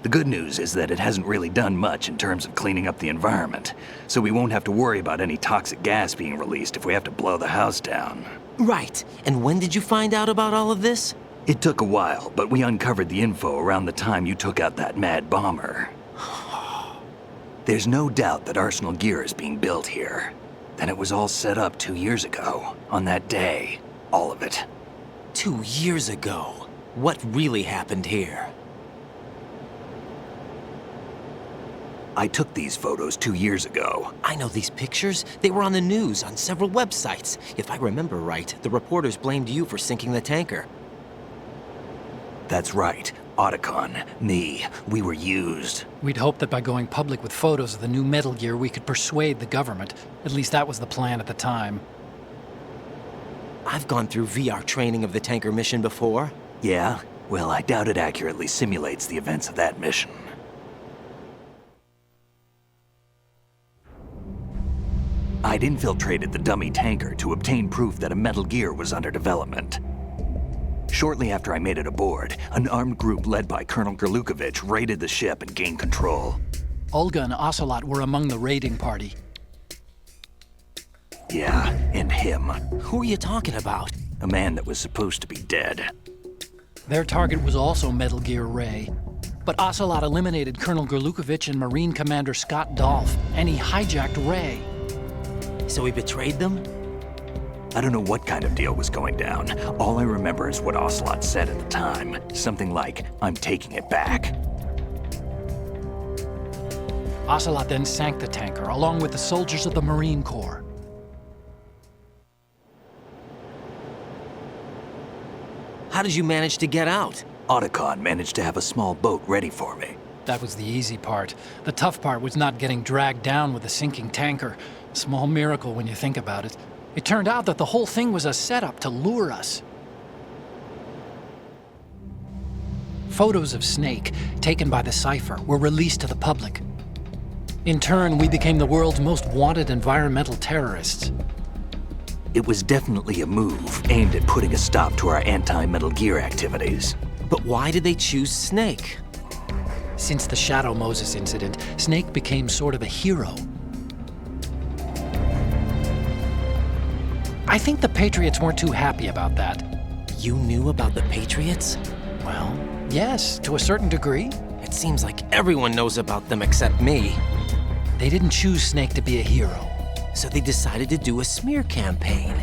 The good news is that it hasn't really done much in terms of cleaning up the environment, so we won't have to worry about any toxic gas being released if we have to blow the house down. Right. And when did you find out about all of this? It took a while, but we uncovered the info around the time you took out that mad bomber. There's no doubt that Arsenal Gear is being built here. Then it was all set up 2 years ago, on that day. All of it. 2 years ago? What really happened here? I took these photos 2 years ago. I know these pictures. They were on the news, on several websites. If I remember right, the reporters blamed you for sinking the tanker. That's right. Otacon, me, we were used. We'd hoped that by going public with photos of the new Metal Gear, we could persuade the government. At least that was the plan at the time. I've gone through VR training of the tanker mission before. Yeah? Well, I doubt it accurately simulates the events of that mission. I'd infiltrated the dummy tanker to obtain proof that a Metal Gear was under development. Shortly after I made it aboard, an armed group led by Colonel Gerlukovich raided the ship and gained control. Olga and Ocelot were among the raiding party. Yeah, and him. Who are you talking about? A man that was supposed to be dead. Their target was also Metal Gear Ray. But Ocelot eliminated Colonel Gerlukovich and Marine Commander Scott Dolph, and he hijacked Ray. So he betrayed them? I don't know what kind of deal was going down. All I remember is what Ocelot said at the time. Something like, "I'm taking it back." Ocelot then sank the tanker, along with the soldiers of the Marine Corps. How did you manage to get out? Otacon managed to have a small boat ready for me. That was the easy part. The tough part was not getting dragged down with a sinking tanker. A small miracle when you think about it. It turned out that the whole thing was a setup to lure us. Photos of Snake, taken by the Cypher, were released to the public. In turn, we became the world's most wanted environmental terrorists. It was definitely a move aimed at putting a stop to our anti-Metal Gear activities. But why did they choose Snake? Since the Shadow Moses incident, Snake became sort of a hero. I think the Patriots weren't too happy about that. You knew about the Patriots? Well, yes, to a certain degree. It seems like everyone knows about them except me. They didn't choose Snake to be a hero. So they decided to do a smear campaign.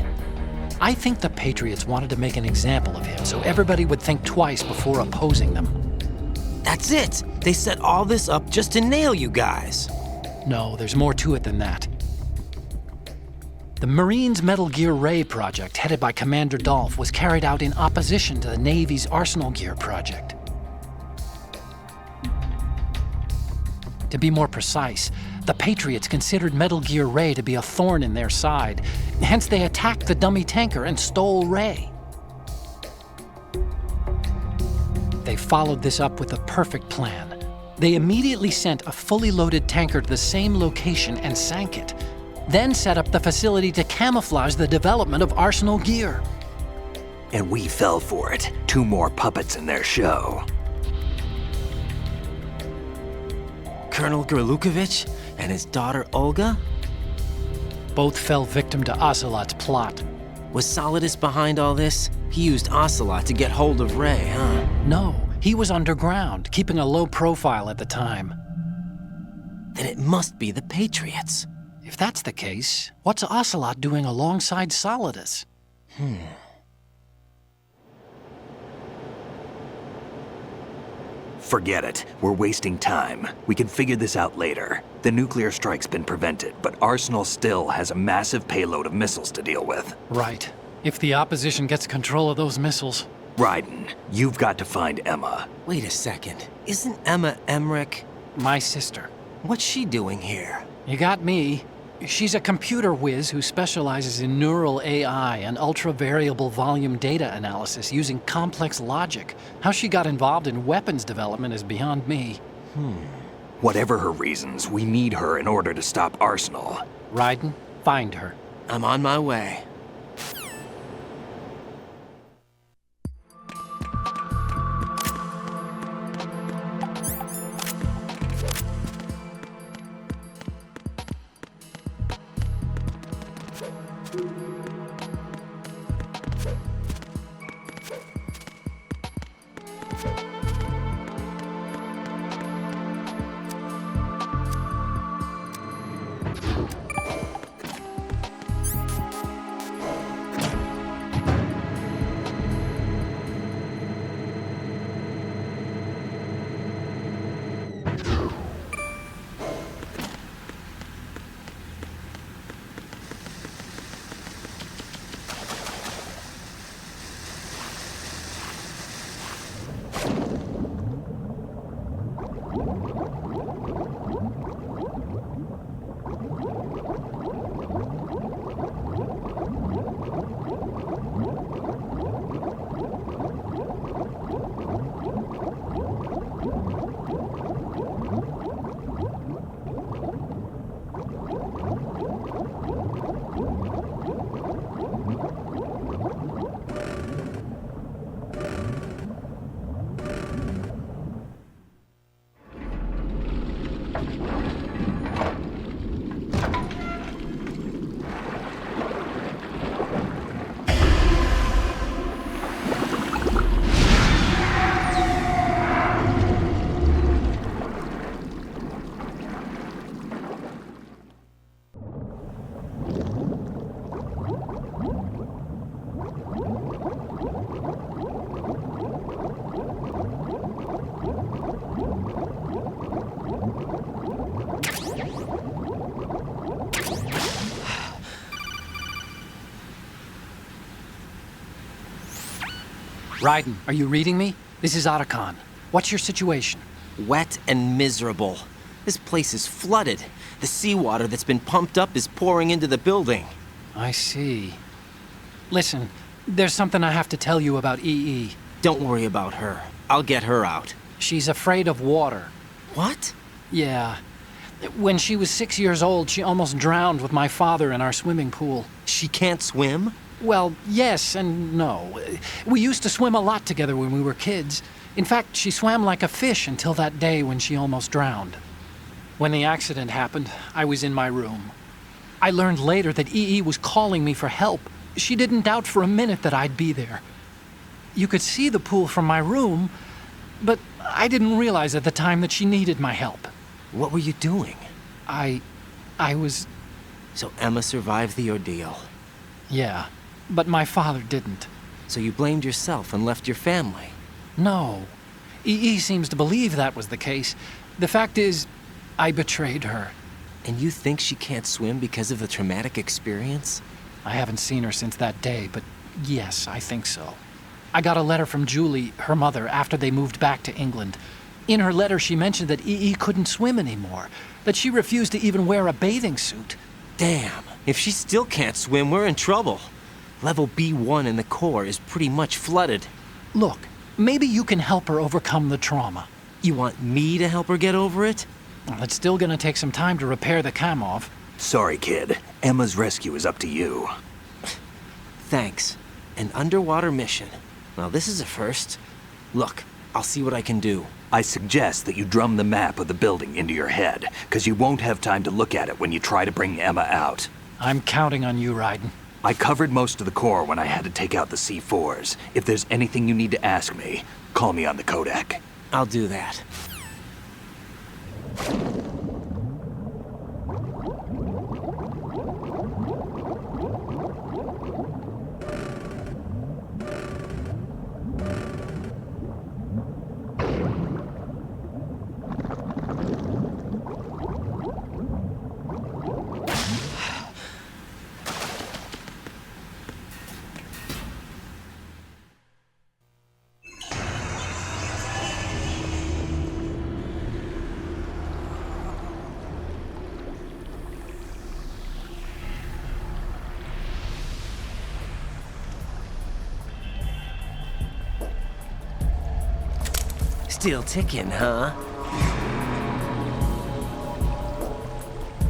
I think the Patriots wanted to make an example of him so everybody would think twice before opposing them. That's it! They set all this up just to nail you guys. No, there's more to it than that. The Marines' Metal Gear Ray project, headed by Commander Dolph, was carried out in opposition to the Navy's Arsenal Gear project. To be more precise, the Patriots considered Metal Gear Ray to be a thorn in their side. Hence, they attacked the dummy tanker and stole Ray. They followed this up with a perfect plan. They immediately sent a fully loaded tanker to the same location and sank it, then set up the facility to camouflage the development of Arsenal Gear. And we fell for it. 2 more puppets in their show. Colonel Gerlukovich and his daughter Olga? Both fell victim to Ocelot's plot. Was Solidus behind all this? He used Ocelot to get hold of Ray, huh? No, he was underground, keeping a low profile at the time. Then it must be the Patriots. If that's the case, what's Ocelot doing alongside Solidus? Forget it. We're wasting time. We can figure this out later. The nuclear strike's been prevented, but Arsenal still has a massive payload of missiles to deal with. Right. If the opposition gets control of those missiles... Raiden, you've got to find Emma. Wait a second. Isn't Emma Emmerich? My sister. What's she doing here? You got me. She's a computer whiz who specializes in neural AI and ultra-variable volume data analysis using complex logic. How she got involved in weapons development is beyond me. Whatever her reasons, we need her in order to stop Arsenal. Raiden, find her. I'm on my way. Raiden, are you reading me? This is Otacon. What's your situation? Wet and miserable. This place is flooded. The seawater that's been pumped up is pouring into the building. I see. Listen, there's something I have to tell you about EE. Don't worry about her. I'll get her out. She's afraid of water. What? Yeah. When she was 6 years old, she almost drowned with my father in our swimming pool. She can't swim? Well, yes and no. We used to swim a lot together when we were kids. In fact, she swam like a fish until that day when she almost drowned. When the accident happened, I was in my room. I learned later that EE was calling me for help. She didn't doubt for a minute that I'd be there. You could see the pool from my room, but I didn't realize at the time that she needed my help. What were you doing? I was... So Emma survived the ordeal? Yeah, but my father didn't. So you blamed yourself and left your family? No. EE seems to believe that was the case. The fact is, I betrayed her. And you think she can't swim because of the traumatic experience? I haven't seen her since that day, but yes, I think so. I got a letter from Julie, her mother, after they moved back to England. In her letter, she mentioned that EE couldn't swim anymore, that she refused to even wear a bathing suit. Damn, if she still can't swim, we're in trouble. Level B1 in the core is pretty much flooded. Look, maybe you can help her overcome the trauma. You want me to help her get over it? Well, it's still gonna take some time to repair the Kamov. Sorry, kid. Emma's rescue is up to you. Thanks. An underwater mission. Well, this is a first. Look, I'll see what I can do. I suggest that you drum the map of the building into your head, because you won't have time to look at it when you try to bring Emma out. I'm counting on you, Raiden. I covered most of the core when I had to take out the C4s. If there's anything you need to ask me, call me on the codec. I'll do that. Still ticking, huh?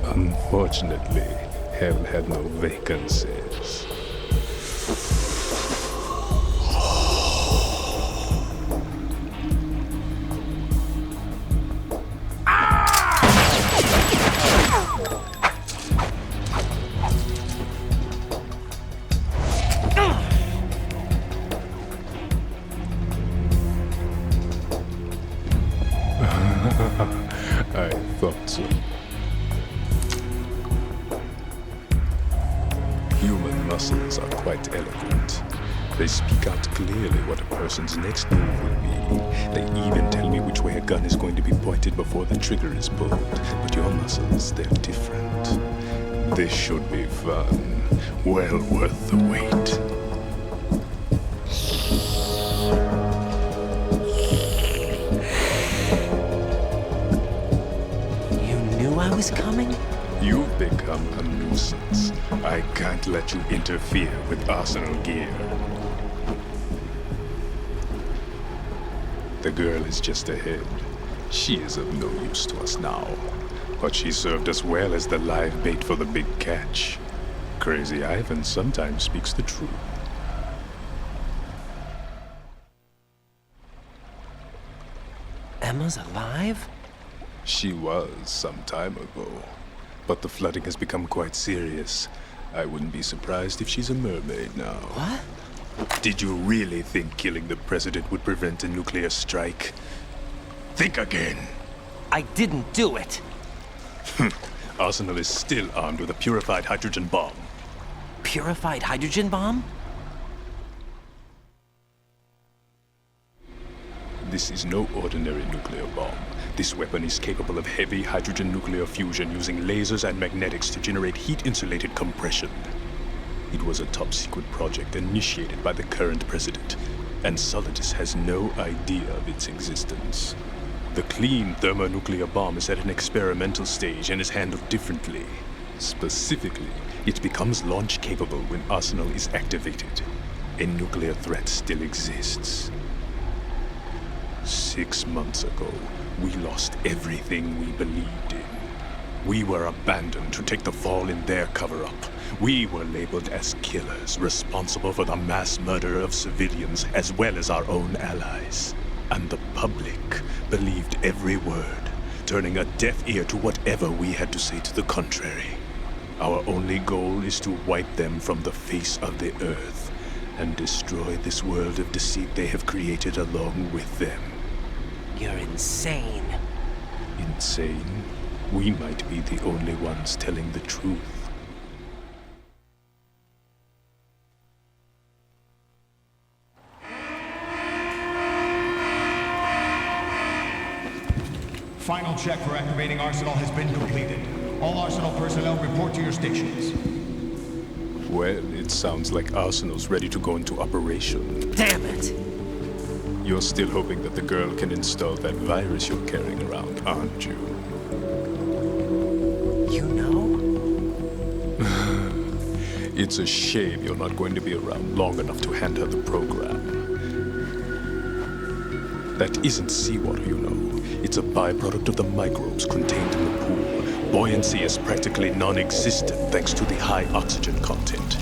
Unfortunately, hell had no vacancies. I thought so. Human muscles are quite eloquent. They speak out clearly what a person's next move will be. They even tell me which way a gun is going to be pointed before the trigger is pulled. But your muscles, they're different. This should be fun. Well worth the wait. I was coming? You've become a nuisance. I can't let you interfere with Arsenal gear. The girl is just ahead. She is of no use to us now. But she served us well as the live bait for the big catch. Crazy Ivan sometimes speaks the truth. Emma's alive? She was some time ago, but the flooding has become quite serious. I wouldn't be surprised if she's a mermaid now. What? Did you really think killing the president would prevent a nuclear strike? Think again. I didn't do it. Arsenal is still armed with a purified hydrogen bomb. Purified hydrogen bomb? This is no ordinary nuclear bomb. This weapon is capable of heavy hydrogen nuclear fusion using lasers and magnetics to generate heat-insulated compression. It was a top-secret project initiated by the current president. and Solidus has no idea of its existence. The clean thermonuclear bomb is at an experimental stage and is handled differently. Specifically, it becomes launch-capable when Arsenal is activated. A nuclear threat still exists. 6 months ago, we lost everything we believed in. We were abandoned to take the fall in their cover-up. We were labeled as killers, responsible for the mass murder of civilians as well as our own allies. And the public believed every word, turning a deaf ear to whatever we had to say to the contrary. Our only goal is to wipe them from the face of the earth and destroy this world of deceit they have created along with them. You're insane. Insane? We might be the only ones telling the truth. Final check for activating Arsenal has been completed. All Arsenal personnel report to your stations. Well, it sounds like Arsenal's ready to go into operation. Damn it! You're still hoping that the girl can install that virus you're carrying around, aren't you? You know? It's a shame you're not going to be around long enough to hand her the program. That isn't seawater, you know. It's a byproduct of the microbes contained in the pool. Buoyancy is practically non-existent thanks to the high oxygen content.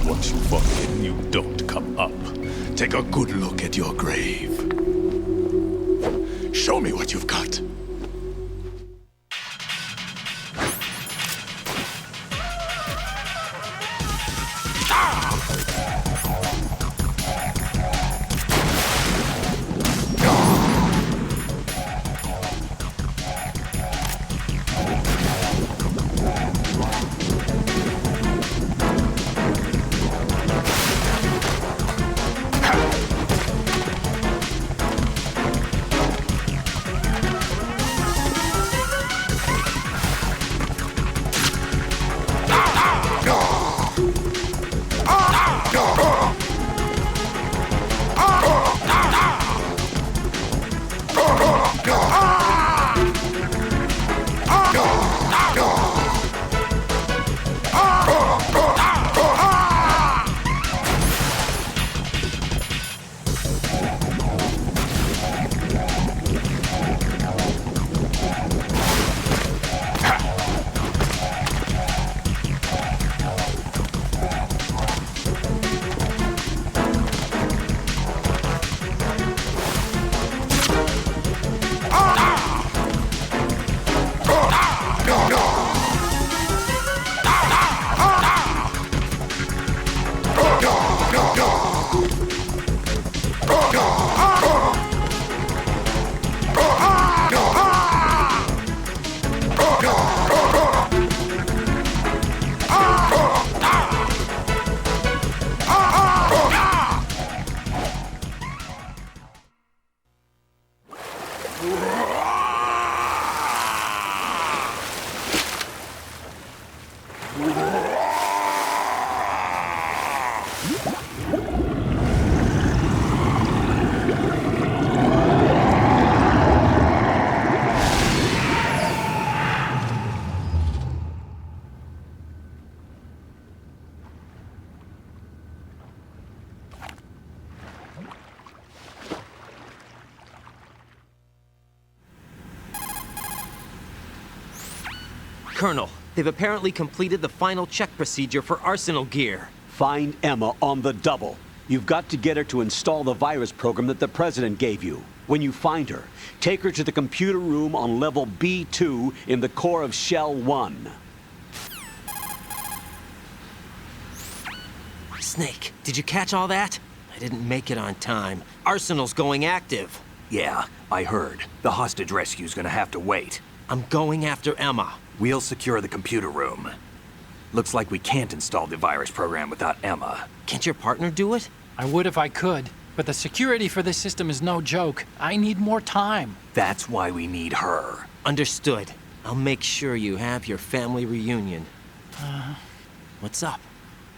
Once you fall in, you don't come up. Take a good look at your grave. Show me what you've got. Colonel, they've apparently completed the final check procedure for Arsenal gear. Find Emma on the double. You've got to get her to install the virus program that the President gave you. When you find her, take her to the computer room on level B2 in the core of Shell 1. Snake, did you catch all that? I didn't make it on time. Arsenal's going active. Yeah, I heard. The hostage rescue's gonna have to wait. I'm going after Emma. We'll secure the computer room. Looks like we can't install the virus program without Emma. Can't your partner do it? I would if I could, but the security for this system is no joke. I need more time. That's why we need her. Understood. I'll make sure you have your family reunion. What's up?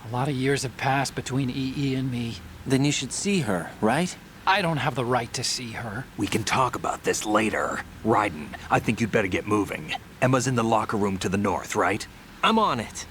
A lot of years have passed between EE and me. Then you should see her, right? I don't have the right to see her. We can talk about this later. Raiden, I think you'd better get moving. Emma's in the locker room to the north, right? I'm on it.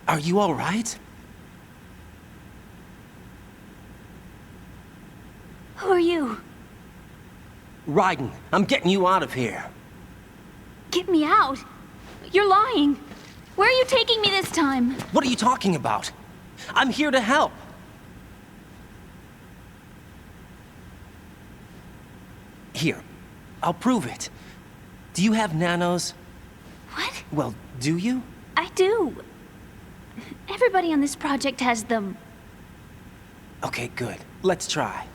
Are you all right? Who are you? Raiden, I'm getting you out of here. Get me out. You're lying. Where are you taking me this time? What are you talking about? I'm here to help. Here, I'll prove it. Do you have nanos? What? Well, do you? I do. Everybody on this project has them. Okay, good. Let's try.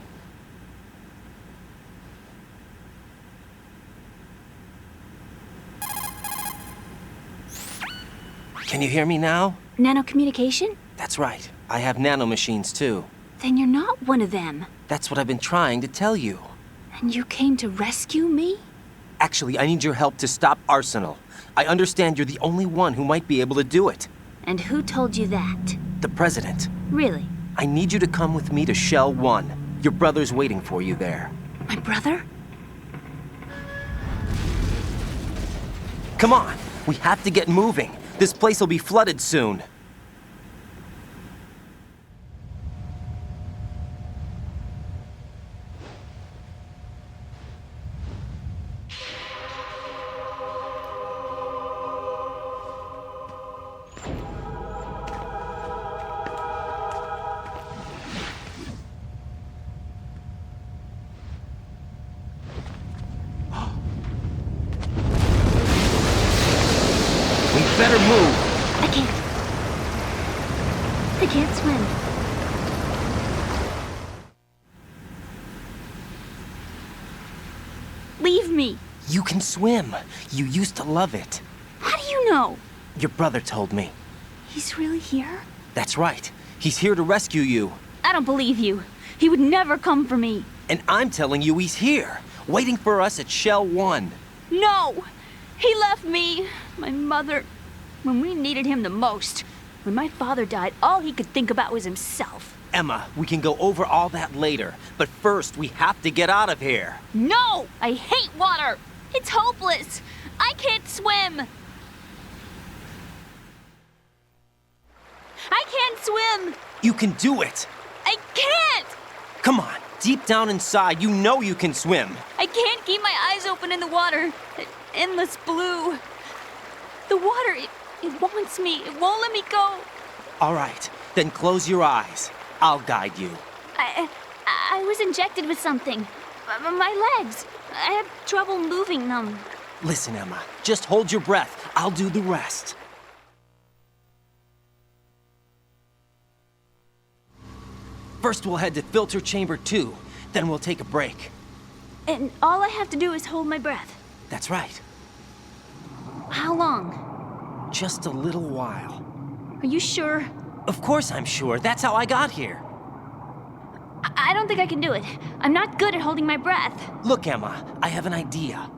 Can you hear me now? Nanocommunication? That's right. I have nanomachines too. Then you're not one of them. That's what I've been trying to tell you. And you came to rescue me? Actually, I need your help to stop Arsenal. I understand you're the only one who might be able to do it. And who told you that? The President. Really? I need you to come with me to Shell 1. Your brother's waiting for you there. My brother? Come on! We have to get moving. This place will be flooded soon. Better move. I can't swim. Leave me. You can swim. You used to love it. How do you know? Your brother told me. He's really here? That's right. He's here to rescue you. I don't believe you. He would never come for me. And I'm telling you he's here, waiting for us at Shell 1. No! He left me, my mother, when we needed him the most. When my father died, all he could think about was himself. Emma, we can go over all that later, but first we have to get out of here. No! I hate water! It's hopeless! I can't swim! I can't swim! You can do it! I can't! Come on, deep down inside, you know you can swim. I can't keep my eyes open in the water. Endless blue. The water, it wants me. It won't let me go. All right, then close your eyes. I'll guide you. I was injected with something. My legs. I have trouble moving them. Listen, Emma, just hold your breath. I'll do the rest. First, we'll head to filter chamber 2. Then we'll take a break. And all I have to do is hold my breath. That's right. How long? Just a little while. Are you sure? Of course I'm sure. That's how I got here. I don't think I can do it. I'm not good at holding my breath. Look, Emma, I have an idea.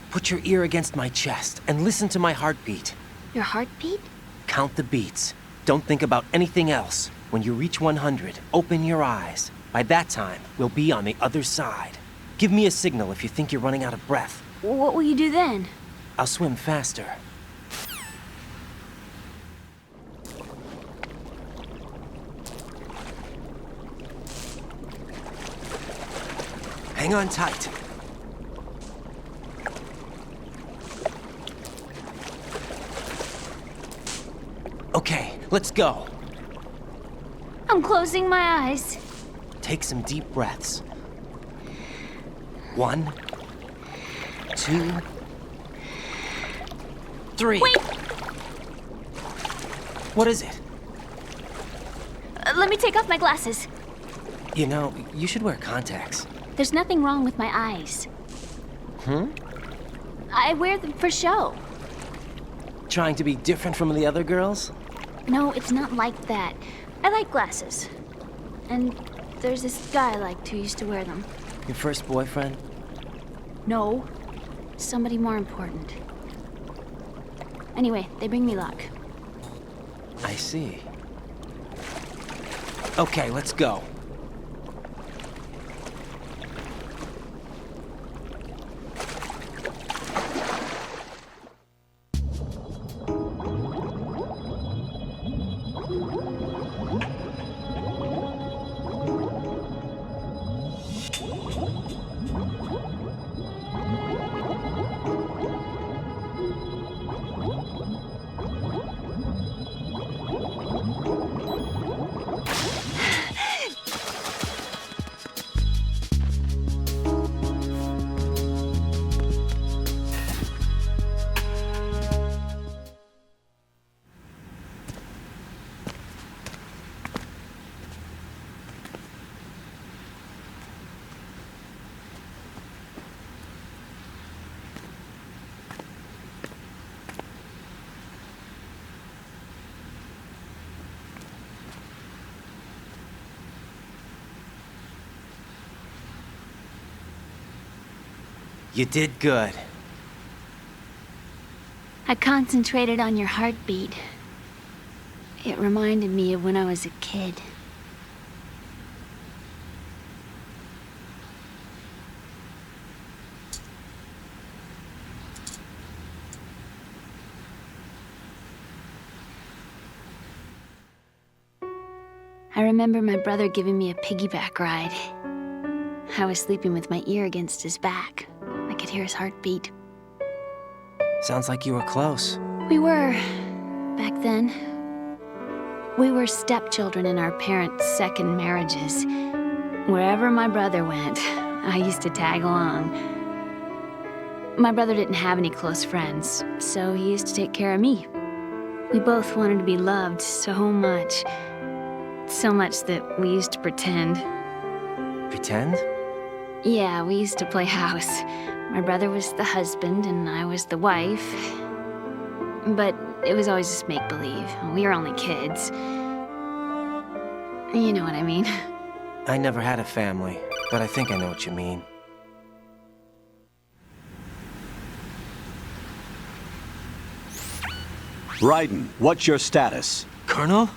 Put your ear against my chest and listen to my heartbeat. Your heartbeat? Count the beats. Don't think about anything else. When you reach 100, open your eyes. By that time, we'll be on the other side. Give me a signal if you think you're running out of breath. What will you do then? I'll swim faster. Hang on tight. Okay, let's go. I'm closing my eyes. Take some deep breaths. 1, 2, 3. Wait! What is it? Let me take off my glasses. You know, you should wear contacts. There's nothing wrong with my eyes. Hmm? I wear them for show. Trying to be different from the other girls? No, it's not like that. I like glasses. And there's this guy I liked who used to wear them. Your first boyfriend? No. Somebody more important. Anyway, they bring me luck. I see. Okay, let's go. You did good. I concentrated on your heartbeat. It reminded me of when I was a kid. I remember my brother giving me a piggyback ride. I was sleeping with my ear against his back. I could hear his heartbeat. Sounds like you were close. We were, back then. We were stepchildren in our parents' second marriages. Wherever my brother went, I used to tag along. My brother didn't have any close friends, so he used to take care of me. We both wanted to be loved so much. So much that we used to pretend. Pretend? Yeah, we used to play house. My brother was the husband and I was the wife. But it was always just make-believe. We were only kids. You know what I mean. I never had a family, but I think I know what you mean. Raiden, what's your status? Colonel?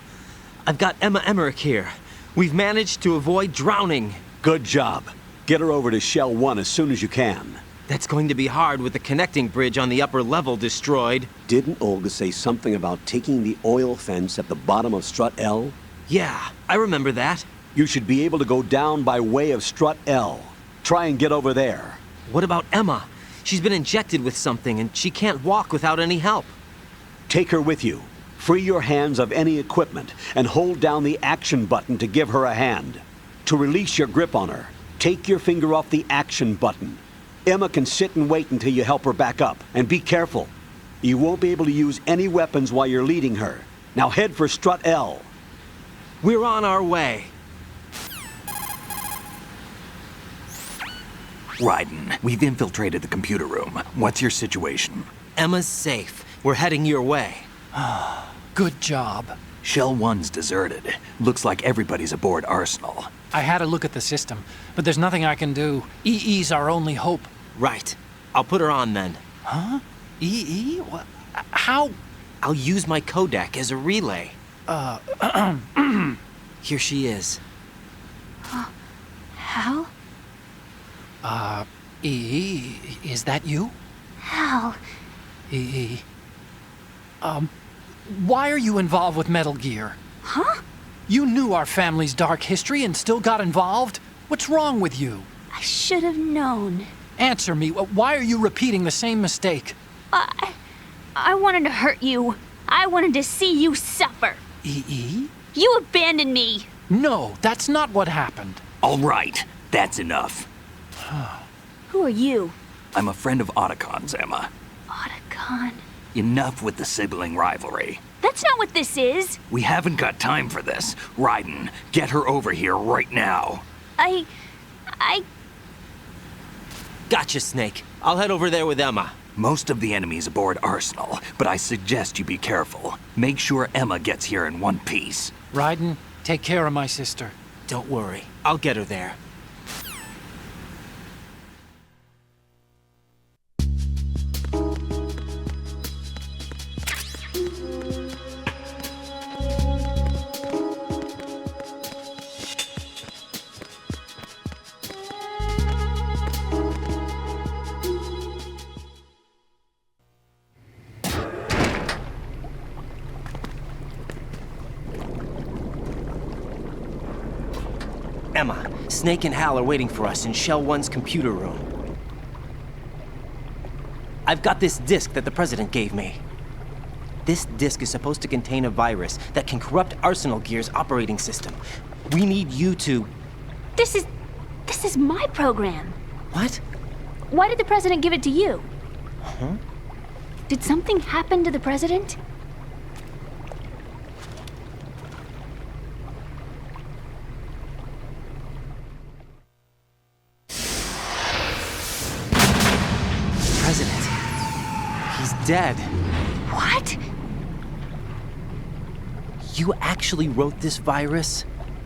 I've got Emma Emmerich here. We've managed to avoid drowning. Good job. Get her over to Shell 1 as soon as you can. That's going to be hard with the connecting bridge on the upper level destroyed. Didn't Olga say something about taking the oil fence at the bottom of Strut L? Yeah, I remember that. You should be able to go down by way of Strut L. Try and get over there. What about Emma? She's been injected with something and she can't walk without any help. Take her with you. Free your hands of any equipment and hold down the action button to give her a hand. To release your grip on her, take your finger off the action button. Emma can sit and wait until you help her back up. And be careful. You won't be able to use any weapons while you're leading her. Now head for Strut L. We're on our way. Raiden, we've infiltrated the computer room. What's your situation? Emma's safe. We're heading your way. Good job. Shell 1's deserted. Looks like everybody's aboard Arsenal. I had a look at the system, but there's nothing I can do. EE's our only hope. Right. I'll put her on then. Huh? EE? What? How? I'll use my codec as a relay. Here she is. Hal? EE, is that you? Hal. EE. Why are you involved with Metal Gear? Huh? You knew our family's dark history and still got involved? What's wrong with you? I should have known. Answer me. Why are you repeating the same mistake? I wanted to hurt you. I wanted to see you suffer. E.E.? You abandoned me. No, that's not what happened. All right, that's enough. Who are you? I'm a friend of Otacon's, Emma. Otacon? Enough with the sibling rivalry. That's not what this is. We haven't got time for this. Raiden, get her over here right now. I... Gotcha, Snake. I'll head over there with Emma. Most of the enemy's aboard Arsenal, but I suggest you be careful. Make sure Emma gets here in one piece. Raiden, take care of my sister. Don't worry. I'll get her there. Emma, Snake and Hal are waiting for us in Shell 1's computer room. I've got this disk that the President gave me. This disk is supposed to contain a virus that can corrupt Arsenal Gear's operating system. We need you to... This is my program. What? Why did the President give it to you? Huh? Did something happen to the President? He's dead. What? You actually wrote this virus?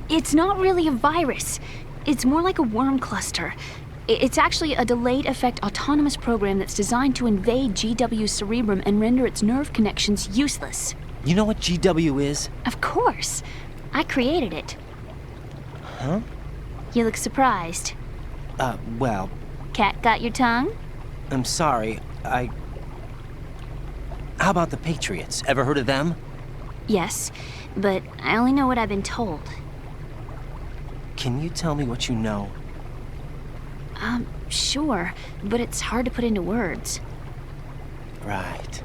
It's not really a virus. It's more like a worm cluster. It's actually a delayed effect autonomous program that's designed to invade GW's cerebrum and render its nerve connections useless. You know what GW is? Of course. I created it. Huh? You look surprised. Well... Cat got your tongue? I'm sorry, How about the Patriots? Ever heard of them? Yes, but I only know what I've been told. Can you tell me what you know? Sure, but it's hard to put into words. Right.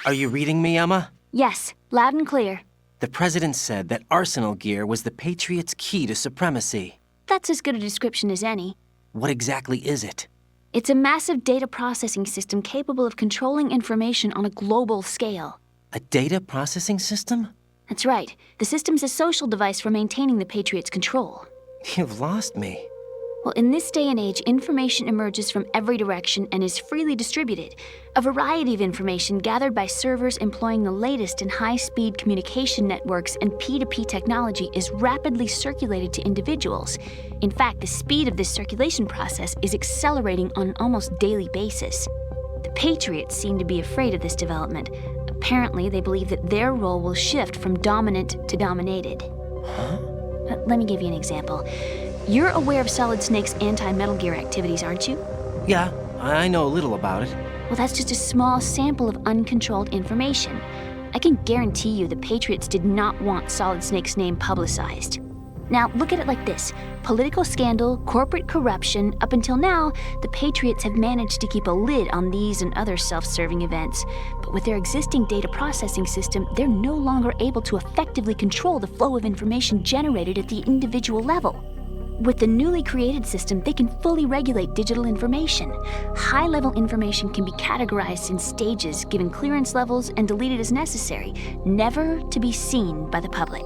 Are you reading me, Emma? Yes, loud and clear. The President said that Arsenal Gear was the Patriots' key to supremacy. That's as good a description as any. What exactly is it? It's a massive data processing system capable of controlling information on a global scale. A data processing system? That's right. The system's a social device for maintaining the Patriots' control. You've lost me. Well, in this day and age, information emerges from every direction and is freely distributed. A variety of information gathered by servers employing the latest in high-speed communication networks and P2P technology is rapidly circulated to individuals. In fact, the speed of this circulation process is accelerating on an almost daily basis. The Patriots seem to be afraid of this development. Apparently, they believe that their role will shift from dominant to dominated. Huh? Let me give you an example. You're aware of Solid Snake's anti-Metal Gear activities, aren't you? Yeah, I know a little about it. Well, that's just a small sample of uncontrolled information. I can guarantee you the Patriots did not want Solid Snake's name publicized. Now, look at it like this. Political scandal, corporate corruption, up until now, the Patriots have managed to keep a lid on these and other self-serving events. But with their existing data processing system, they're no longer able to effectively control the flow of information generated at the individual level. With the newly created system, they can fully regulate digital information. High-level information can be categorized in stages, given clearance levels, and deleted as necessary, never to be seen by the public.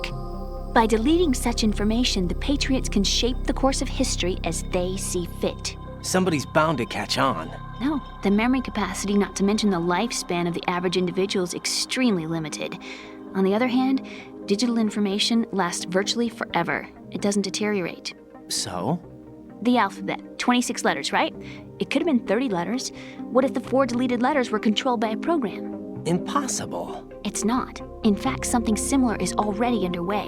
By deleting such information, the Patriots can shape the course of history as they see fit. Somebody's bound to catch on. No, the memory capacity, not to mention the lifespan of the average individual, is extremely limited. On the other hand, digital information lasts virtually forever. It doesn't deteriorate. So? The alphabet, 26 letters, right? It could have been 30 letters. What if the 4 deleted letters were controlled by a program? Impossible. It's not. In fact, something similar is already underway.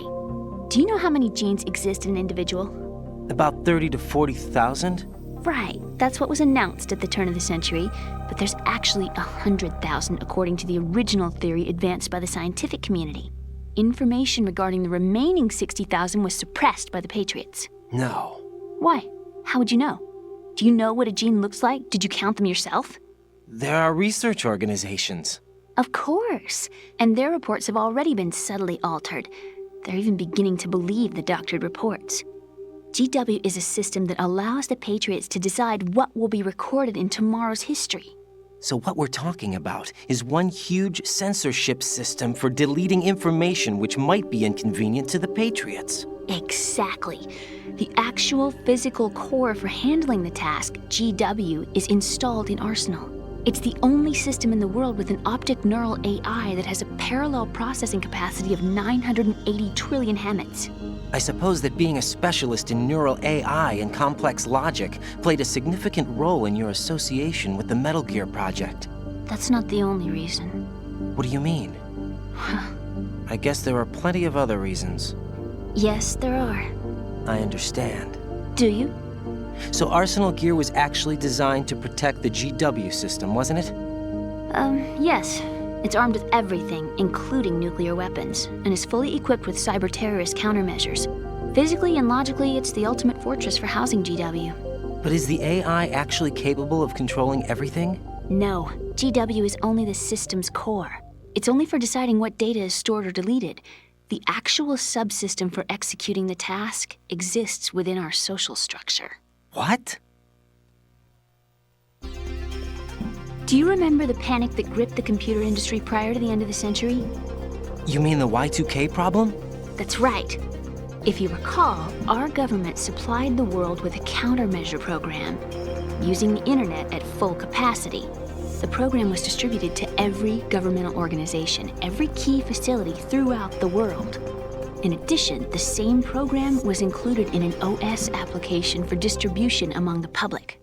Do you know how many genes exist in an individual? About 30 to 40,000? Right. That's what was announced at the turn of the century. But there's actually 100,000 according to the original theory advanced by the scientific community. information regarding the remaining 60,000 was suppressed by the Patriots. No. Why? How would you know? Do you know what a gene looks like? Did you count them yourself? There are research organizations. Of course. And their reports have already been subtly altered. They're even beginning to believe the doctored reports. GW is a system that allows the Patriots to decide what will be recorded in tomorrow's history. So what we're talking about is one huge censorship system for deleting information which might be inconvenient to the Patriots. Exactly. The actual physical core for handling the task, GW, is installed in Arsenal. It's the only system in the world with an optic neural AI that has a parallel processing capacity of 980 trillion hammets. I suppose that being a specialist in neural AI and complex logic played a significant role in your association with the Metal Gear project. That's not the only reason. What do you mean? I guess there are plenty of other reasons. Yes, there are. I understand. Do you? So Arsenal Gear was actually designed to protect the GW system, wasn't it? Yes. It's armed with everything, including nuclear weapons, and is fully equipped with cyber-terrorist countermeasures. Physically and logically, it's the ultimate fortress for housing GW. But is the AI actually capable of controlling everything? No. GW is only the system's core. It's only for deciding what data is stored or deleted. The actual subsystem for executing the task exists within our social structure. What? Do you remember the panic that gripped the computer industry prior to the end of the century? You mean the Y2K problem? That's right. If you recall, our government supplied the world with a countermeasure program, using the internet at full capacity. The program was distributed to every governmental organization, every key facility throughout the world. In addition, the same program was included in an OS application for distribution among the public.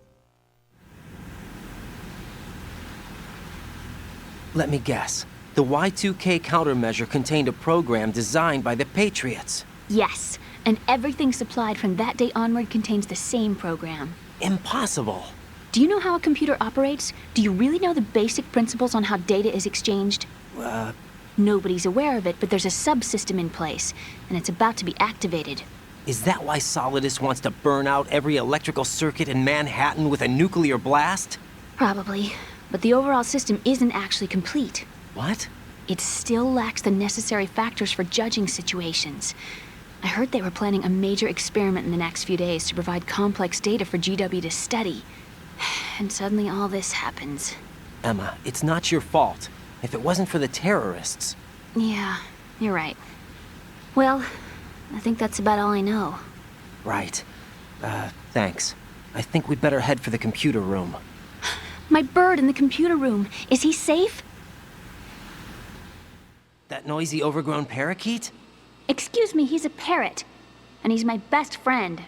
Let me guess. The Y2K countermeasure contained a program designed by the Patriots. Yes, and everything supplied from that day onward contains the same program. Impossible. Do you know how a computer operates? Do you really know the basic principles on how data is exchanged? Nobody's aware of it, but there's a subsystem in place, and it's about to be activated. Is that why Solidus wants to burn out every electrical circuit in Manhattan with a nuclear blast? Probably, but the overall system isn't actually complete. What? It still lacks the necessary factors for judging situations. I heard they were planning a major experiment in the next few days to provide complex data for GW to study. And suddenly all this happens. Emma, it's not your fault. If it wasn't for the terrorists... Yeah, you're right. Well, I think that's about all I know. Right. Thanks. I think we'd better head for the computer room. My bird in the computer room. Is he safe? That noisy, overgrown parakeet? Excuse me, he's a parrot. And he's my best friend.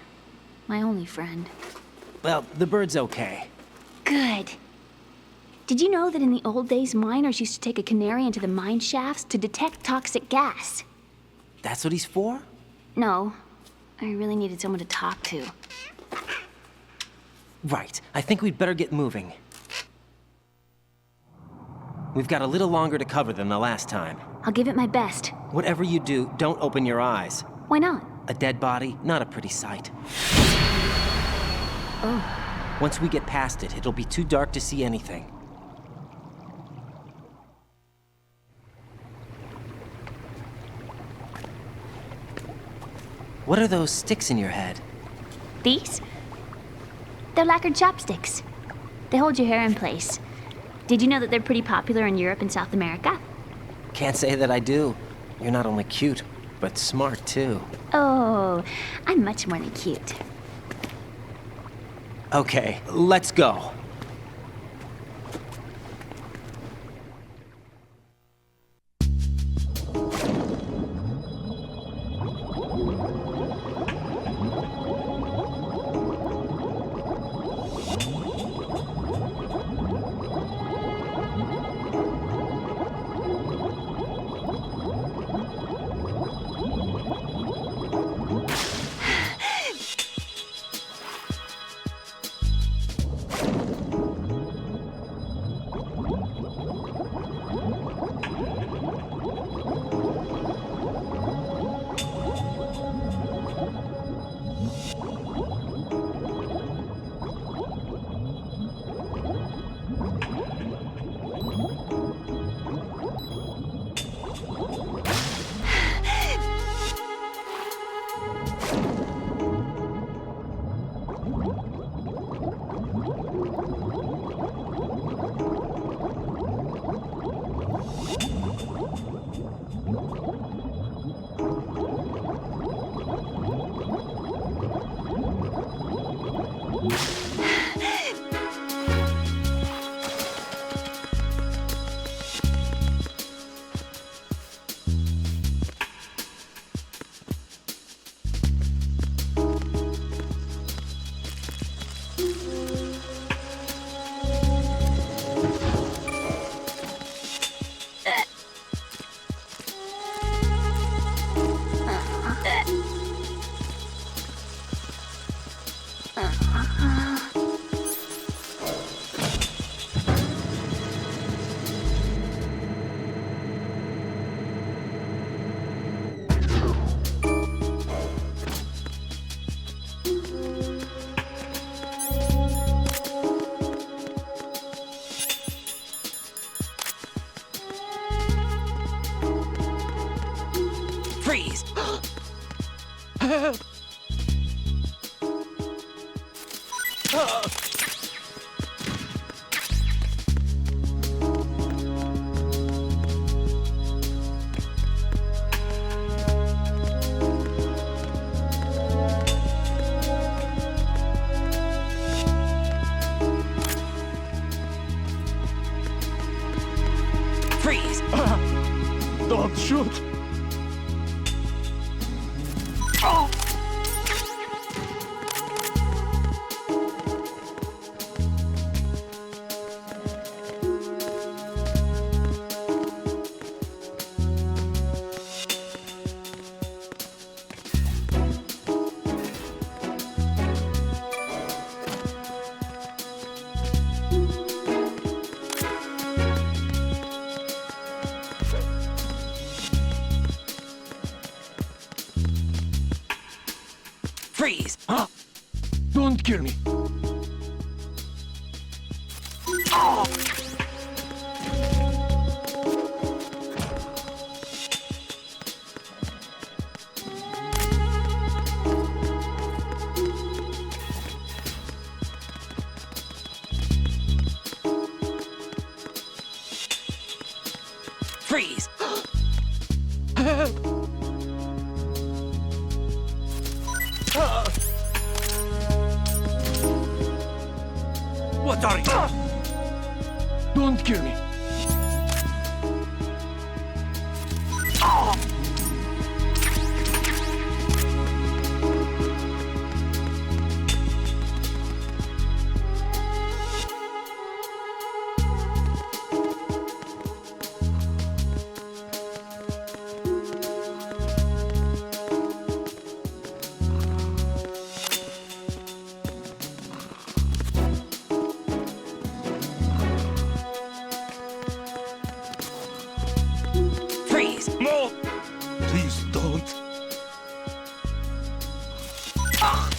My only friend. Well, the bird's okay. Good. Did you know that in the old days, miners used to take a canary into the mine shafts to detect toxic gas? That's what he's for? No. I really needed someone to talk to. Right. I think we'd better get moving. We've got a little longer to cover than the last time. I'll give it my best. Whatever you do, don't open your eyes. Why not? A dead body, not a pretty sight. Oh. Once we get past it, it'll be too dark to see anything. What are those sticks in your head? These? They're lacquered chopsticks. They hold your hair in place. Did you know that they're pretty popular in Europe and South America? Can't say that I do. You're not only cute, but smart too. Oh, I'm much more than cute. Okay, let's go. Freeze! Help! Freeze! Don't shoot! Oh! Freeze! Huh? Don't kill me! Oh! Freeze! Help! What are you? Don't kill me! Oh! Freeze! No! Please don't. Ah!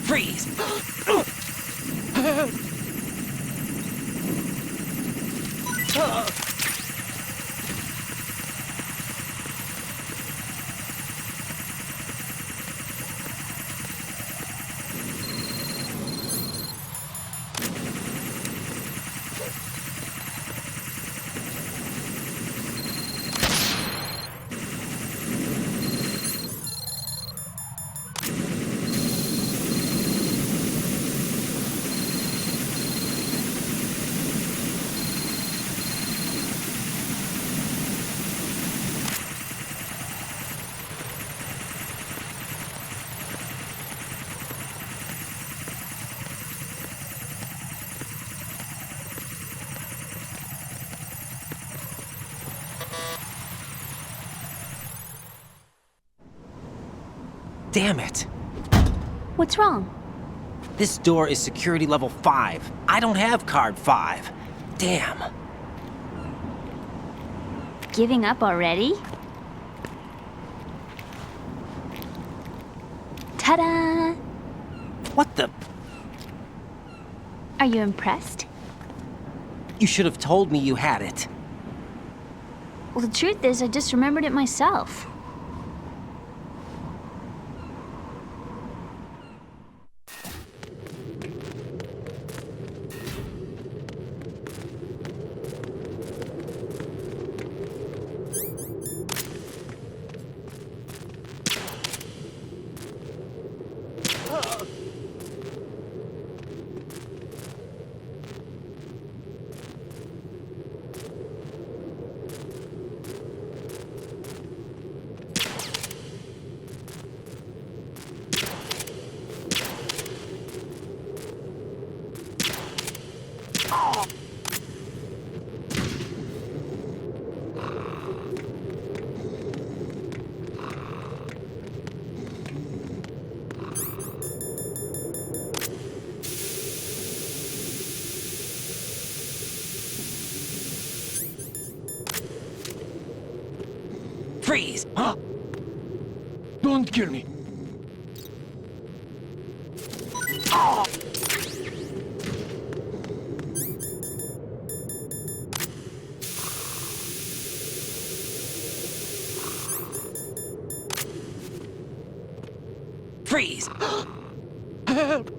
Freeze! Damn it. What's wrong? This door is security level 5. I don't have card 5. Damn. giving up already? Ta-da! What the? Are you impressed? You should have told me you had it. Well, the truth is, I just remembered it myself. Freeze! Huh? Don't kill me. Freeze! Help!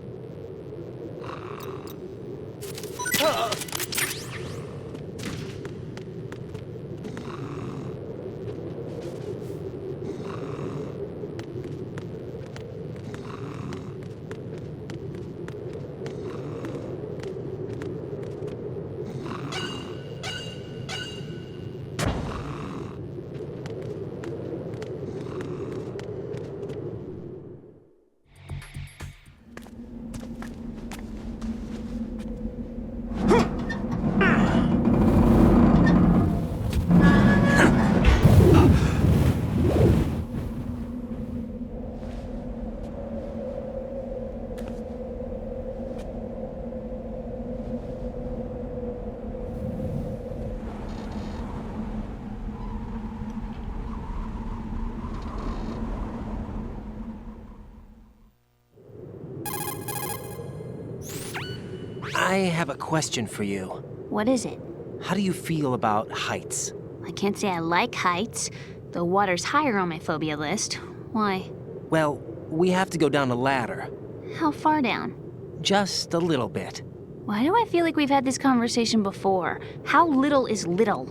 I have a question for you. What is it? How do you feel about heights? I can't say I like heights. The water's higher on my phobia list. Why? Well, we have to go down a ladder. How far down? Just a little bit. Why do I feel like we've had this conversation before? How little is little?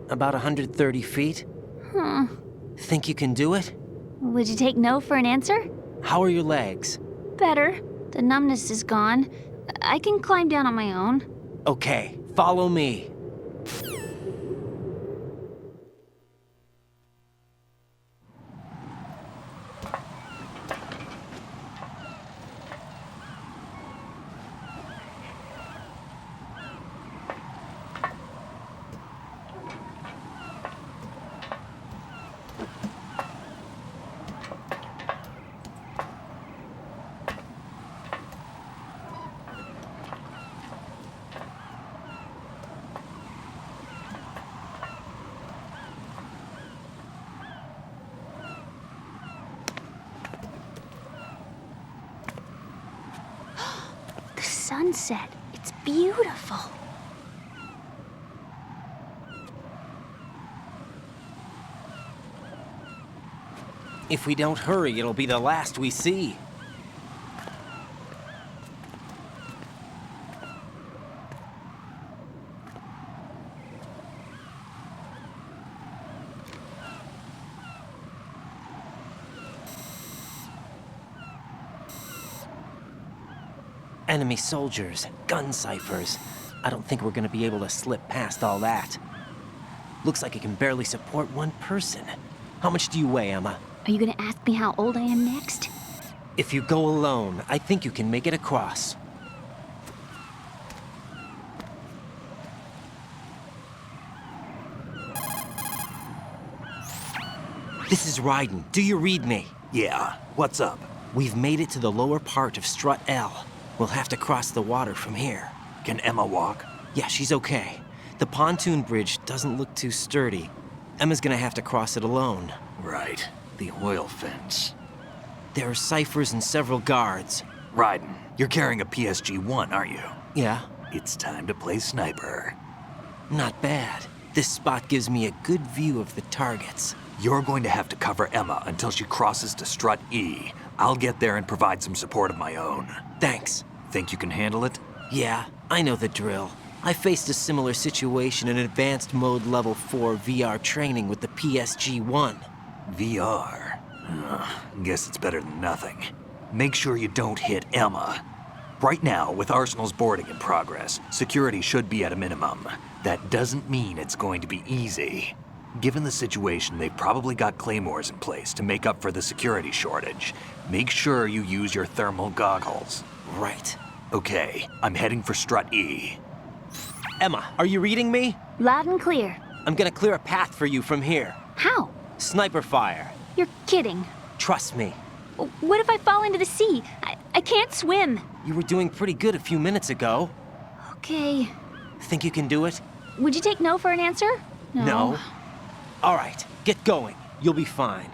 About 130 feet. Huh. Think you can do it? Would you take no for an answer? How are your legs? Better. The numbness is gone. I can climb down on my own. Okay, follow me. Sunset. It's beautiful. If we don't hurry, it'll be the last we see. Enemy soldiers, gun ciphers. I don't think we're gonna be able to slip past all that. Looks like it can barely support one person. How much do you weigh, Emma? Are you gonna ask me how old I am next? If you go alone, I think you can make it across. This is Ryden. Do you read me? Yeah, what's up? We've made it to the lower part of Strut L. We'll have to cross the water from here. Can Emma walk? Yeah, she's okay. The pontoon bridge doesn't look too sturdy. Emma's gonna have to cross it alone. Right. The oil fence. There are ciphers and several guards. Raiden, you're carrying a PSG-1, aren't you? Yeah. It's time to play sniper. Not bad. This spot gives me a good view of the targets. You're going to have to cover Emma until she crosses to Strut E. I'll get there and provide some support of my own. Thanks. Think you can handle it? Yeah, I know the drill. I faced a similar situation in Advanced Mode Level 4 VR training with the PSG-1. VR? Guess it's better than nothing. Make sure you don't hit Emma. Right now, with Arsenal's boarding in progress, security should be at a minimum. That doesn't mean it's going to be easy. Given the situation, they've probably got claymores in place to make up for the security shortage. Make sure you use your thermal goggles. Right. Okay, I'm heading for Strut E. Emma, are you reading me? Loud and clear. I'm gonna clear a path for you from here. How? Sniper fire. You're kidding. Trust me. What if I fall into the sea? I can't swim. You were doing pretty good a few minutes ago. Okay. Think you can do it? Would you take no for an answer? No. All right, get going. You'll be fine.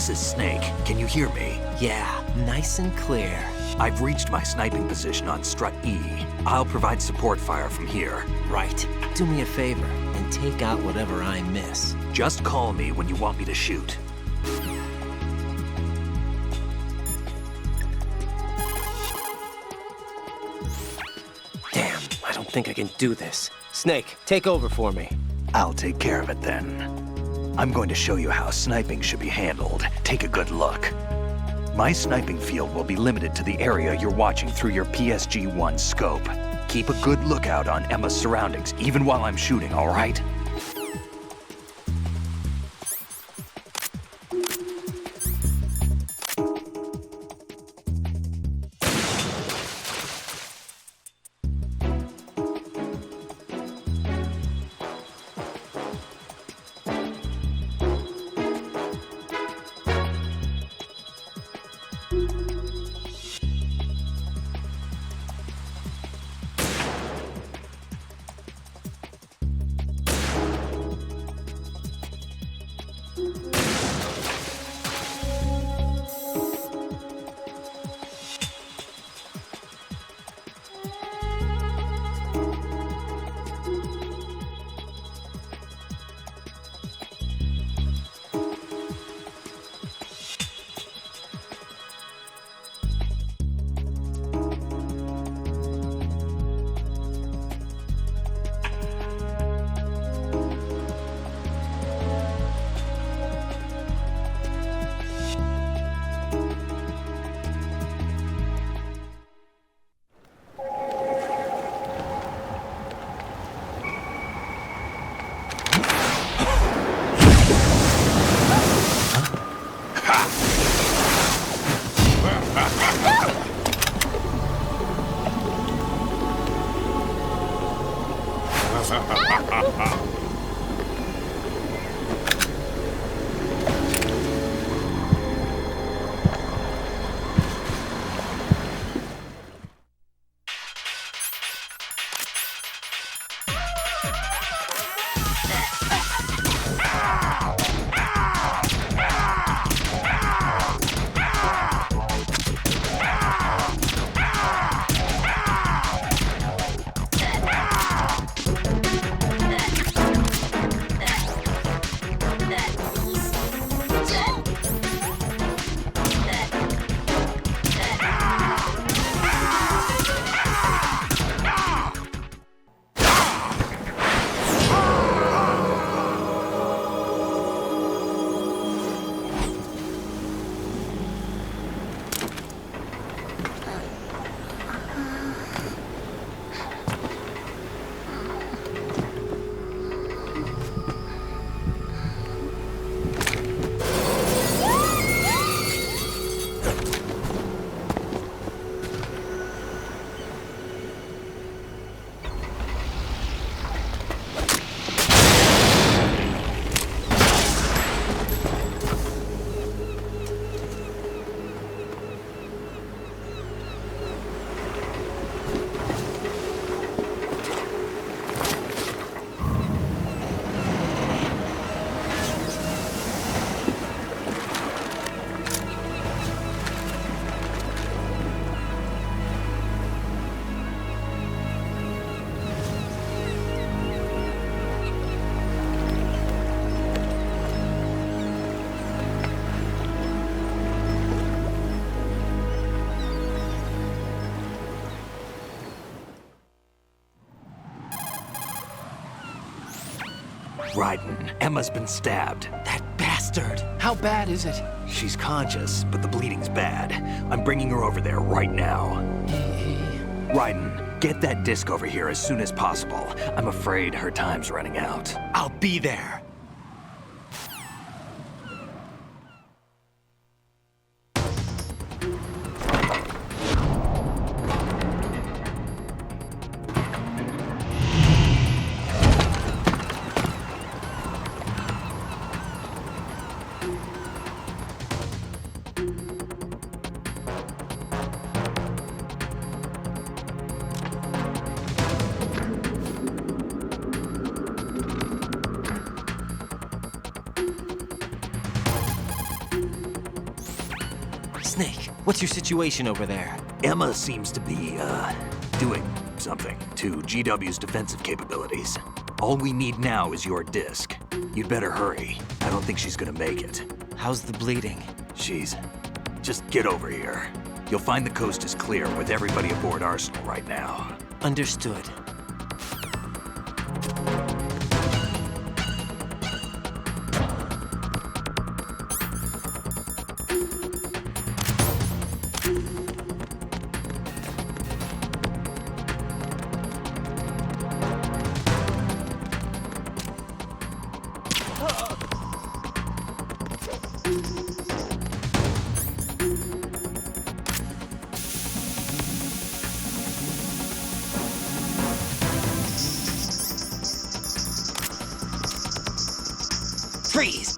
This is Snake. Can you hear me? Yeah, nice and clear. I've reached my sniping position on Strut E. I'll provide support fire from here. Right. Do me a favor and take out whatever I miss. Just call me when you want me to shoot. Damn, I don't think I can do this. Snake, take over for me. I'll take care of it then. I'm going to show you how sniping should be handled. Take a good look. My sniping field will be limited to the area you're watching through your PSG-1 scope. Keep a good lookout on Emma's surroundings, even while I'm shooting, all right? Raiden, Emma's been stabbed. That bastard! How bad is it? She's conscious, but the bleeding's bad. I'm bringing her over there right now. Raiden, get that disc over here as soon as possible. I'm afraid her time's running out. I'll be there. Snake, what's your situation over there? Emma seems to be, doing something to GW's defensive capabilities. All we need now is your disc. You'd better hurry. I don't think she's gonna make it. How's the bleeding? Just get over here. You'll find the coast is clear with everybody aboard Arsenal right now. Understood. Freeze!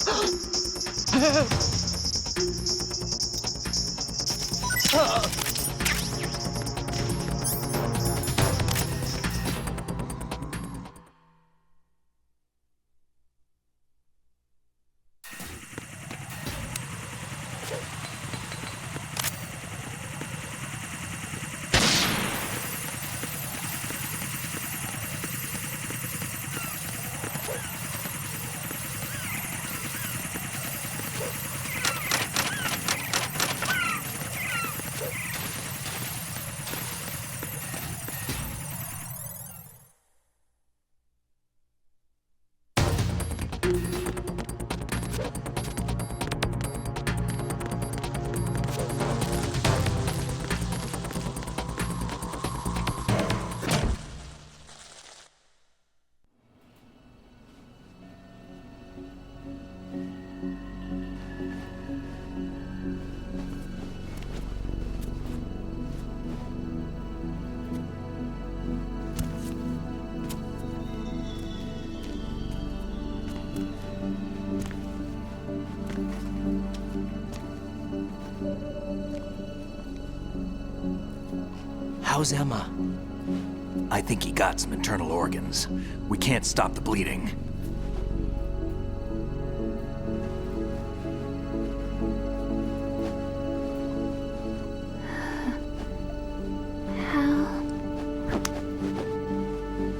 How's Emma? I think he got some internal organs. We can't stop the bleeding.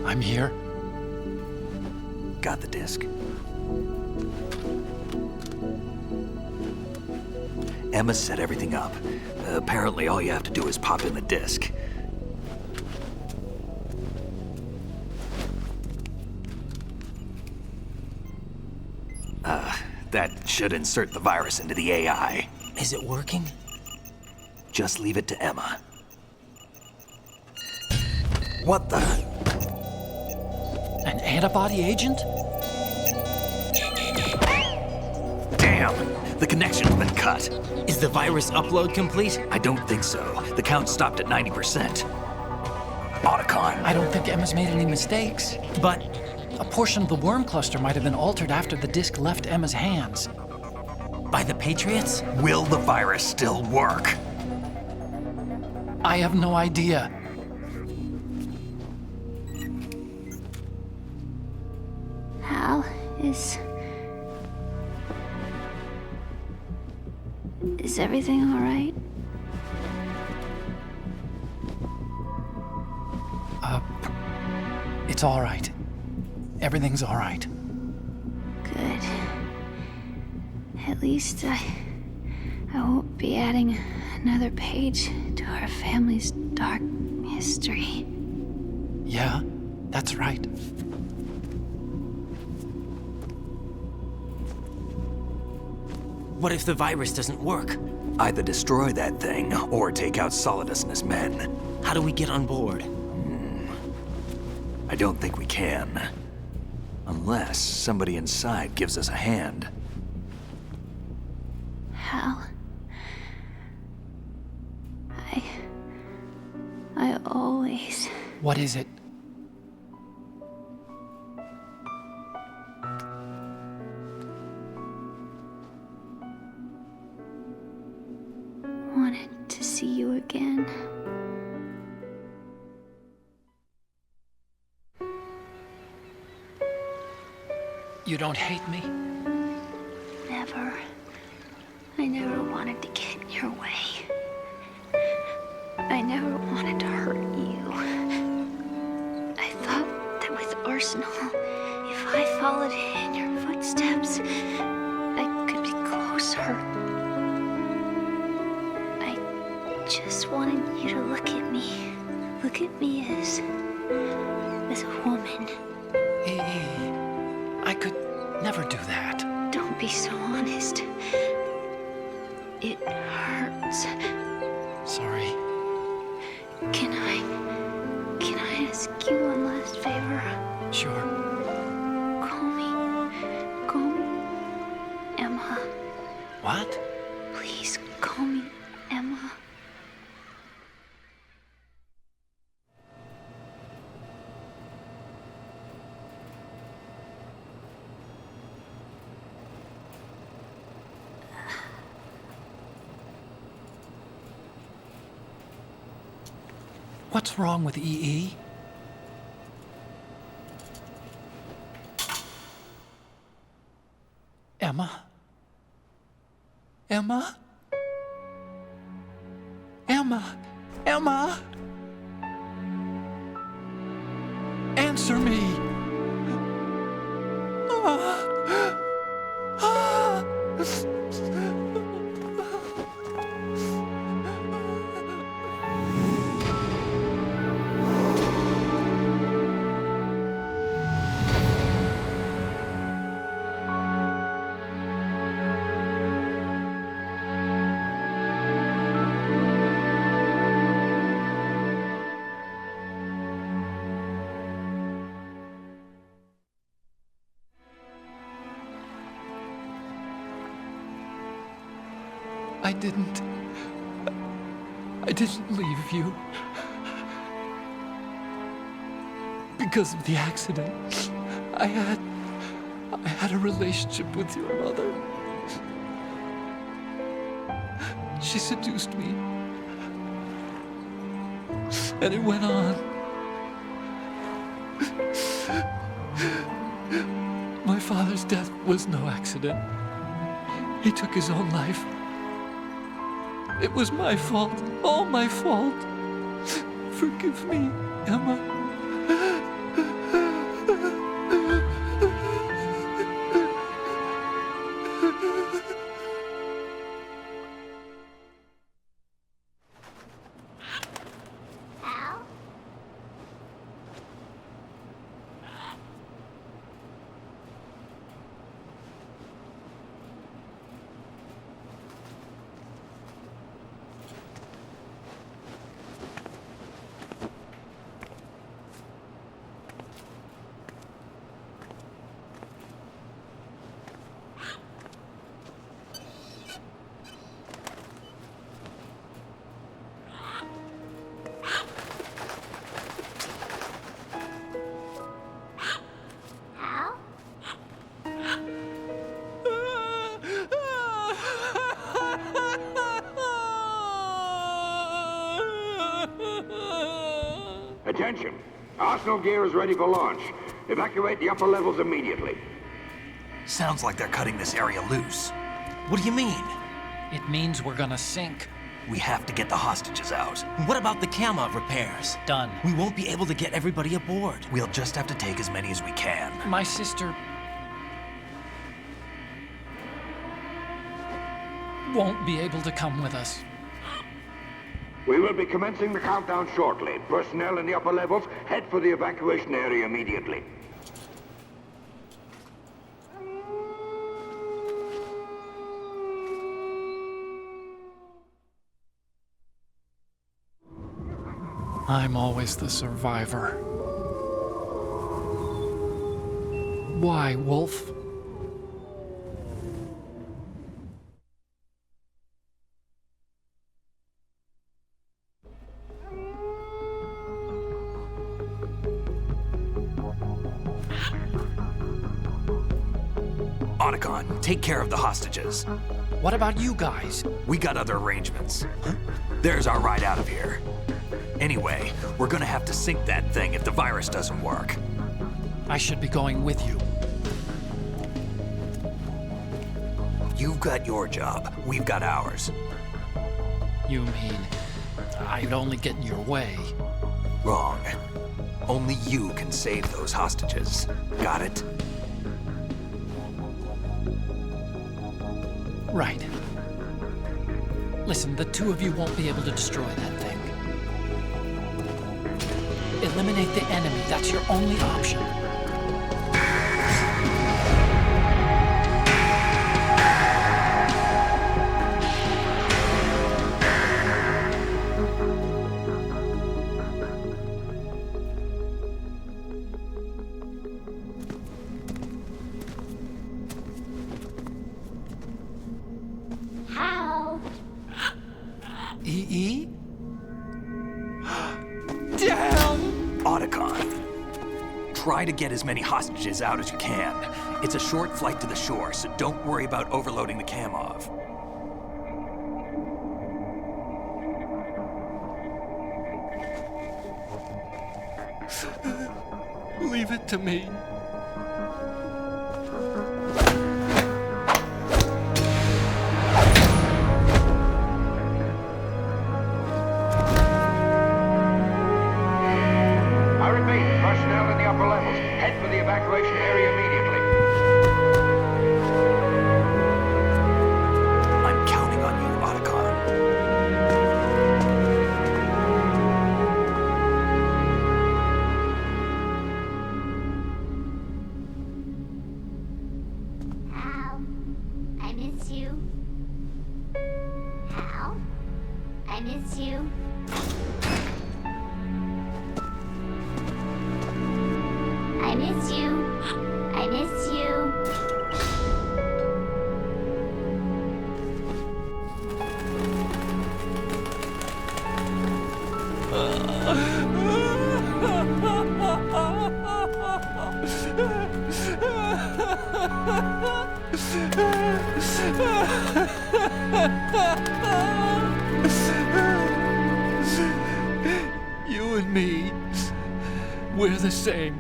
I'm here. Got the disc. Emma set everything up. Apparently all you have to do is pop in the disc. That should insert the virus into the AI. Is it working? Just leave it to Emma. What the? An antibody agent? Damn! The connection's been cut. Is the virus upload complete? I don't think so. The count stopped at 90%. Otacon. I don't think Emma's made any mistakes. But a portion of the worm cluster might have been altered after the disc left Emma's hands. By the Patriots? Will the virus still work? I have no idea. Hal, is everything all right? It's all right. Everything's all right. Good. At least I won't be adding another page to our family's dark history. Yeah, that's right. What if the virus doesn't work? Either destroy that thing, or take out Solidus and his men. How do we get on board? I don't think we can. Unless somebody inside gives us a hand. Hal. I always... What is it? wanted to see you again. You don't hate me? Never. I never wanted to get in your way. I never wanted to hurt you. I thought that with Arsenal, if I followed in your footsteps, I could be closer. I just wanted you to look at me. Look at me as a woman. I could never do that. Don't be so honest. It hurts. Sorry. Can I ask you one last favor? Sure. Call me Emma. What? Please call me Emma. What's wrong with EE? Emma? Emma? Emma? Emma? Answer me! I didn't leave you. Because of the accident, I had a relationship with your mother. She seduced me. And it went on. My father's death was no accident. He took his own life. It was my fault, all my fault. Forgive me, Emma. Attention! Arsenal gear is ready for launch. Evacuate the upper levels immediately. Sounds like they're cutting this area loose. What do you mean? It means we're gonna sink. We have to get the hostages out. What about the camo repairs? Done. We won't be able to get everybody aboard. We'll just have to take as many as we can. My sister won't be able to come with us. We will be commencing the countdown shortly. Personnel in the upper levels, head for the evacuation area immediately. I'm always the survivor. Why, Wolf? Otacon, take care of the hostages. What about you guys? We got other arrangements. There's our ride out of here. Anyway, we're gonna have to sink that thing if the virus doesn't work. I should be going with you. You've got your job, we've got ours. You mean I'd only get in your way? Wrong. Only you can save those hostages. Got it? Right. Listen, the two of you won't be able to destroy that thing. Eliminate the enemy. That's your only option. E? Damn! Otacon, try to get as many hostages out as you can. It's a short flight to the shore, so don't worry about overloading the Kamov. Leave it to me. Personnel in the upper levels, head for the evacuation area immediately. I'm counting on you, Otacon. Hal, I miss you. Hal, I miss you. I miss you. I miss you. You and me, we're the same.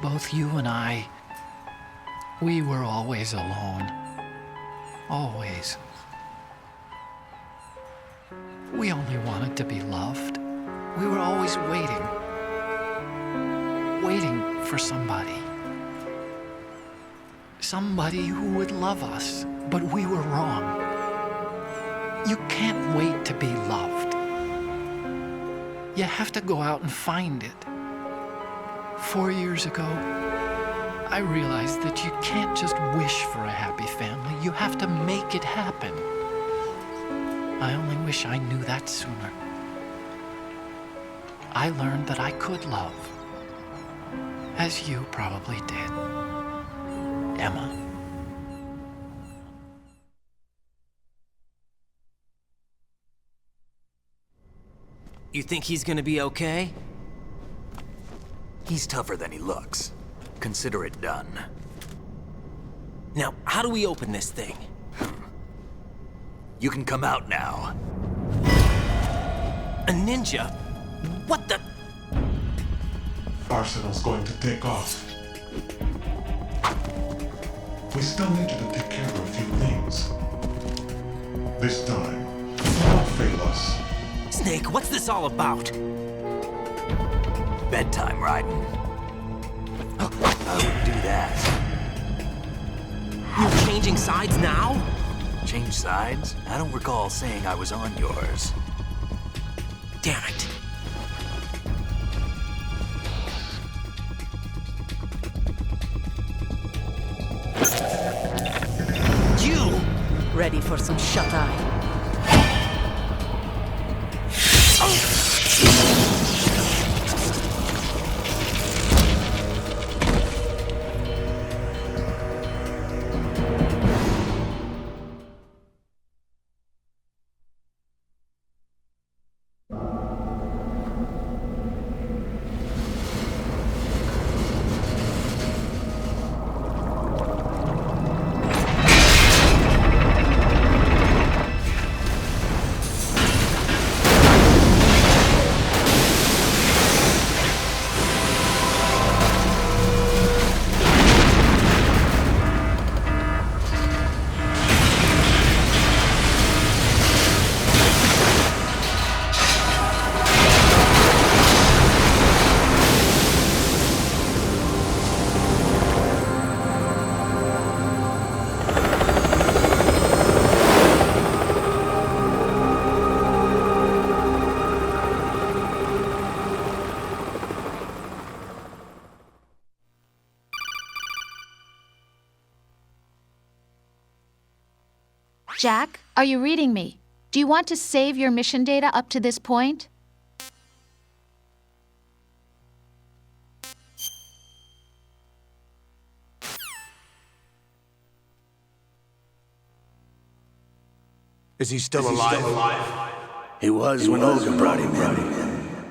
Both you and I, we were always alone. Always. We only wanted to be loved. We were always waiting. Waiting for somebody. Somebody who would love us, but we were wrong. You can't wait to be loved. You have to go out and find it. 4 years ago, I realized that you can't just wish for a happy family. You have to make it happen. I only wish I knew that sooner. I learned that I could love, as you probably did, Emma. You think he's gonna be okay? He's tougher than he looks. Consider it done. Now, how do we open this thing? You can come out now. A ninja? What the? Arsenal's going to take off. We still need you to take care of a few things. This time, don't fail us. Snake, what's this all about? Bedtime, Raiden. I wouldn't do that. You're changing sides now? Change sides? I don't recall saying I was on yours. Damn it. Ready for some shut-eye? Jack, are you reading me? Do you want to save your mission data up to this point? Is he still alive? He was when Olga brought him in.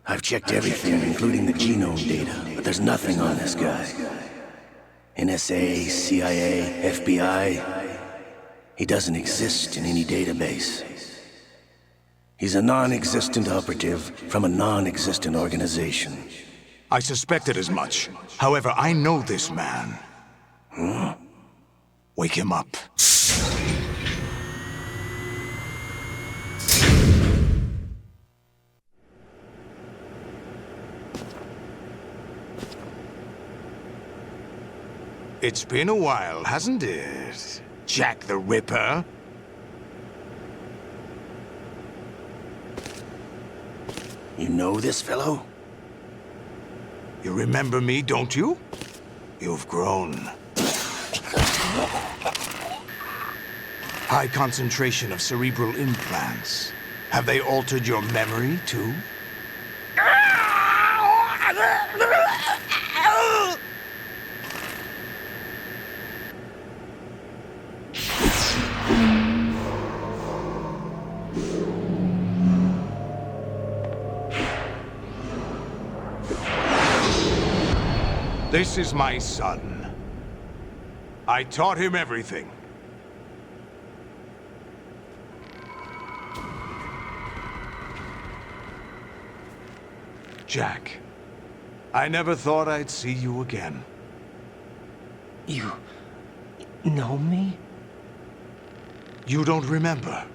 I've checked everything, including the genome data, but there's nothing on this guy. NSA, CIA, FBI. He doesn't exist in any database. He's a non-existent operative from a non-existent organization. I suspected as much. However, I know this man. Wake him up. It's been a while, hasn't it? Jack the Ripper? You know this fellow? You remember me, don't you? You've grown. High concentration of cerebral implants. Have they altered your memory, too? This is my son. I taught him everything. Jack, I never thought I'd see you again. You know me? You don't remember.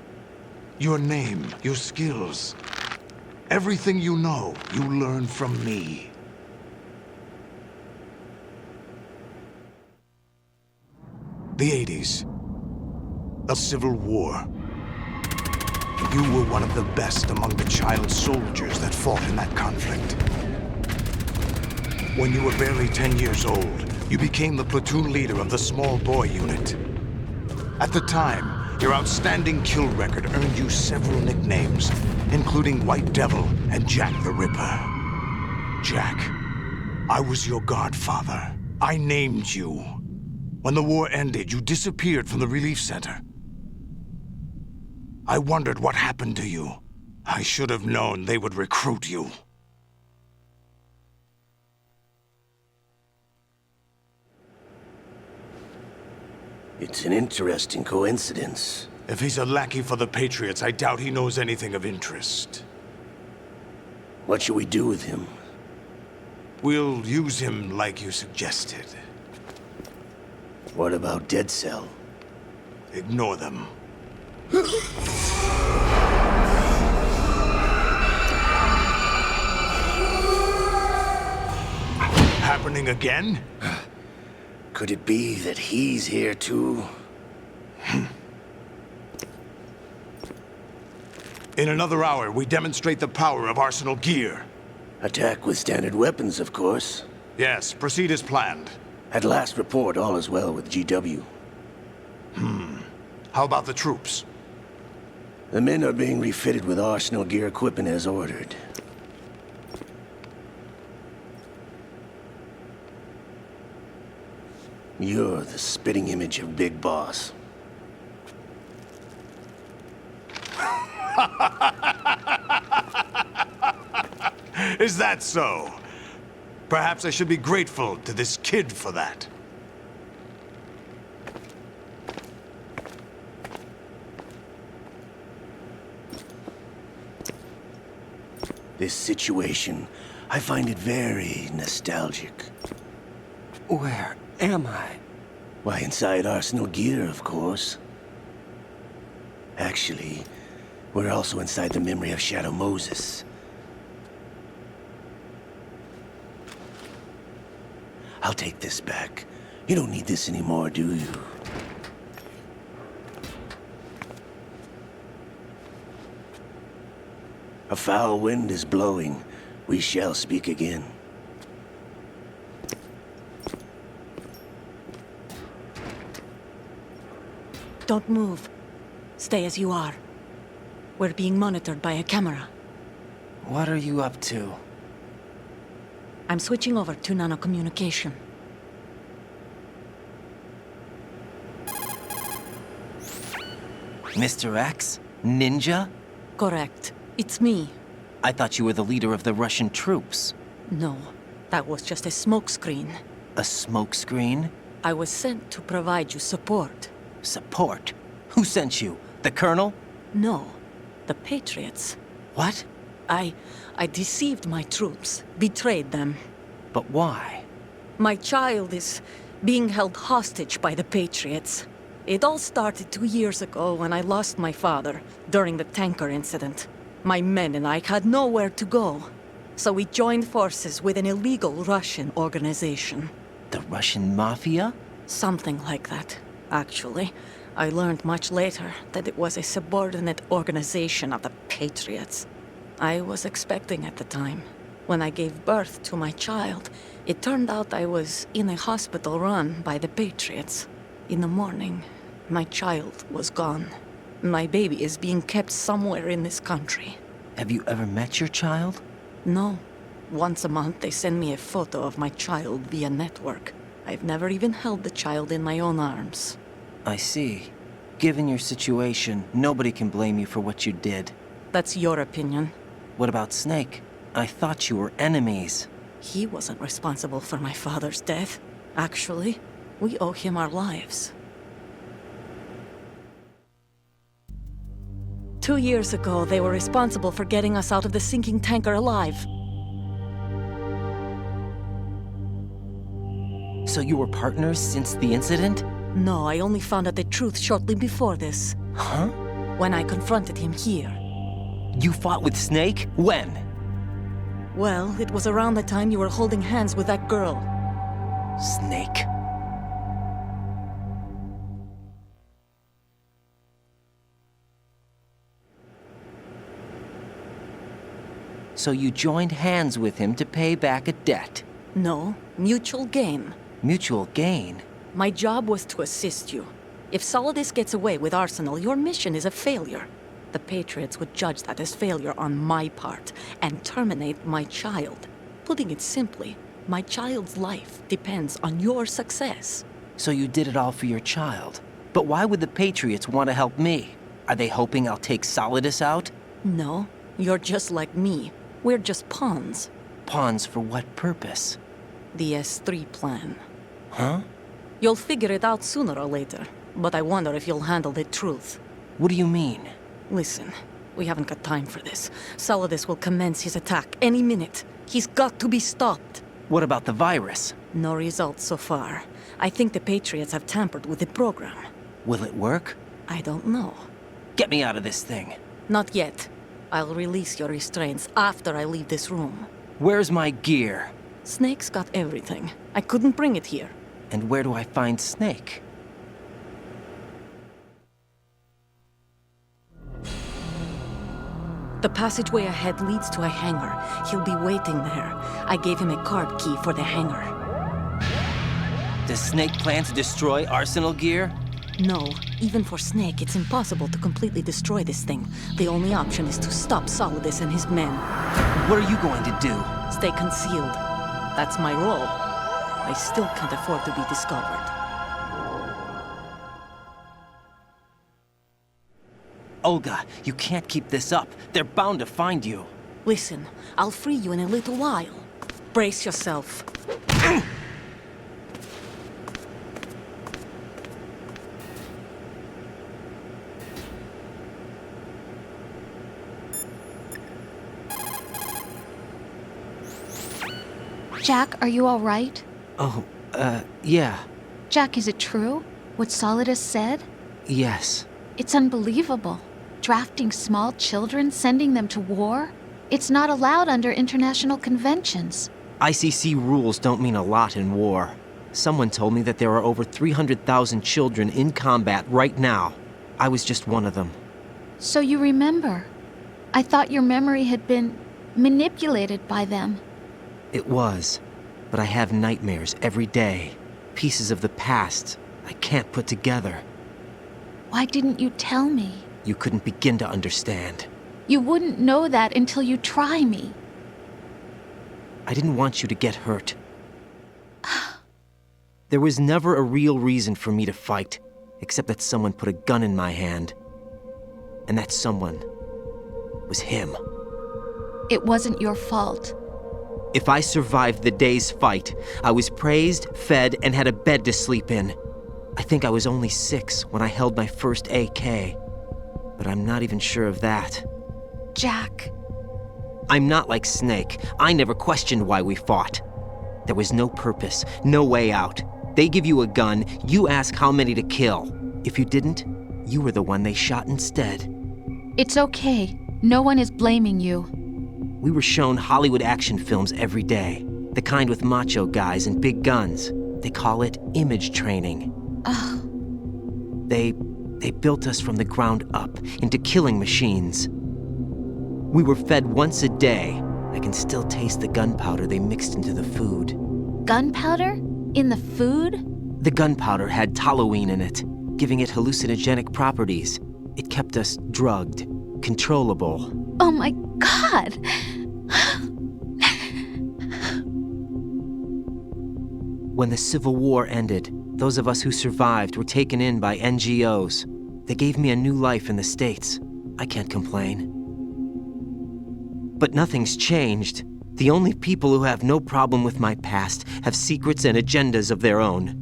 Your name, your skills. Everything you know, you learned from me. The 80s. A civil war. You were one of the best among the child soldiers that fought in that conflict. When you were barely 10 years old, you became the platoon leader of the small boy unit. At the time, your outstanding kill record earned you several nicknames, including White Devil and Jack the Ripper. Jack, I was your godfather. I named you. When the war ended, you disappeared from the relief center. I wondered what happened to you. I should have known they would recruit you. It's an interesting coincidence. If he's a lackey for the Patriots, I doubt he knows anything of interest. What should we do with him? We'll use him like you suggested. What about Dead Cell? Ignore them. Happening again? Could it be that he's here too? In another hour, we demonstrate the power of Arsenal gear. Attack with standard weapons, of course. Yes, proceed as planned. At last report, all is well with GW. How about the troops? The men are being refitted with arsenal gear equipment as ordered. You're the spitting image of Big Boss. Is that so? Perhaps I should be grateful to this kid for that. This situation, I find it very nostalgic. Where am I? Why, inside arsenal gear, of course. Actually, we're also inside the memory of Shadow Moses. I'll take this back. You don't need this anymore, do you? A foul wind is blowing. We shall speak again. Don't move. Stay as you are. We're being monitored by a camera. What are you up to? I'm switching over to nanocommunication. Mr. X? Ninja? Correct. It's me. I thought you were the leader of the Russian troops. No, that was just a smokescreen. A smokescreen? I was sent to provide you support. Support? Who sent you? The Colonel? No, the Patriots. What? I deceived my troops, betrayed them. But why? My child is being held hostage by the Patriots. It all started 2 years ago when I lost my father during the tanker incident. My men and I had nowhere to go, so we joined forces with an illegal Russian organization. The Russian Mafia? Something like that, actually. I learned much later that it was a subordinate organization of the Patriots. I was expecting at the time. When I gave birth to my child, it turned out I was in a hospital run by the Patriots. In the morning, my child was gone. My baby is being kept somewhere in this country. Have you ever met your child? No. Once a month, they send me a photo of my child via network. I've never even held the child in my own arms. I see. Given your situation, nobody can blame you for what you did. That's your opinion. What about Snake? I thought you were enemies. He wasn't responsible for my father's death. Actually, we owe him our lives. 2 years ago, they were responsible for getting us out of the sinking tanker alive. So you were partners since the incident? No, I only found out the truth shortly before this. Huh? When I confronted him here. You fought with Snake? When? Well, it was around the time you were holding hands with that girl. Snake. So you joined hands with him to pay back a debt? No, mutual gain. Mutual gain? My job was to assist you. If Solidus gets away with Arsenal, your mission is a failure. The Patriots would judge that as failure on my part and terminate my child. Putting it simply, my child's life depends on your success. So you did it all for your child. But why would the Patriots want to help me? Are they hoping I'll take Solidus out? No, you're just like me. We're just pawns. Pawns for what purpose? The S3 plan. Huh? You'll figure it out sooner or later, but I wonder if you'll handle the truth. What do you mean? Listen, we haven't got time for this. Solidus will commence his attack any minute. He's got to be stopped. What about the virus? No results so far. I think the Patriots have tampered with the program. Will it work? I don't know. Get me out of this thing. Not yet. I'll release your restraints after I leave this room. Where's my gear? Snake's got everything. I couldn't bring it here. And where do I find Snake? The passageway ahead leads to a hangar. He'll be waiting there. I gave him a card key for the hangar. Does Snake plan to destroy Arsenal gear? No, even for Snake, it's impossible to completely destroy this thing. The only option is to stop Solidus and his men. What are you going to do? Stay concealed. That's my role. I still can't afford to be discovered. Olga, you can't keep this up. They're bound to find you. Listen, I'll free you in a little while. Brace yourself. Jack, are you all right? Oh, yeah. Jack, is it true? What Solidus said? Yes. It's unbelievable. Drafting small children, sending them to war? It's not allowed under international conventions. ICC rules don't mean a lot in war. Someone told me that there are over 300,000 children in combat right now. I was just one of them. So you remember. I thought your memory had been manipulated by them. It was, but I have nightmares every day. Pieces of the past I can't put together. Why didn't you tell me? You couldn't begin to understand. You wouldn't know that until you try me. I didn't want you to get hurt. There was never a real reason for me to fight, except that someone put a gun in my hand. And that someone was him. It wasn't your fault. If I survived the day's fight, I was praised, fed, and had a bed to sleep in. I think I was only 6 when I held my first AK. But I'm not even sure of that. Jack. I'm not like Snake. I never questioned why we fought. There was no purpose, no way out. They give you a gun, you ask how many to kill. If you didn't, you were the one they shot instead. It's okay. No one is blaming you. We were shown Hollywood action films every day. The kind with macho guys and big guns. They call it image training. Ugh. They built us from the ground up into killing machines. We were fed once a day. I can still taste the gunpowder they mixed into the food. Gunpowder? In the food? The gunpowder had toluene in it, giving it hallucinogenic properties. It kept us drugged, controllable. Oh my God! When the Civil War ended, those of us who survived were taken in by NGOs. They gave me a new life in the States. I can't complain. But nothing's changed. The only people who have no problem with my past have secrets and agendas of their own.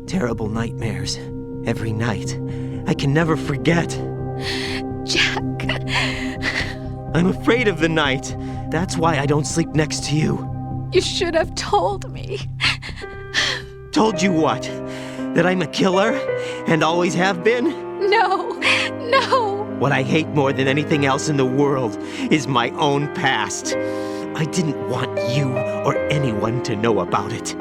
Terrible nightmares. Every night. I can never forget. Jack. I'm afraid of the night. That's why I don't sleep next to you. You should have told me. Told you what? That I'm a killer? And always have been? No. What I hate more than anything else in the world is my own past. I didn't want you or anyone to know about it.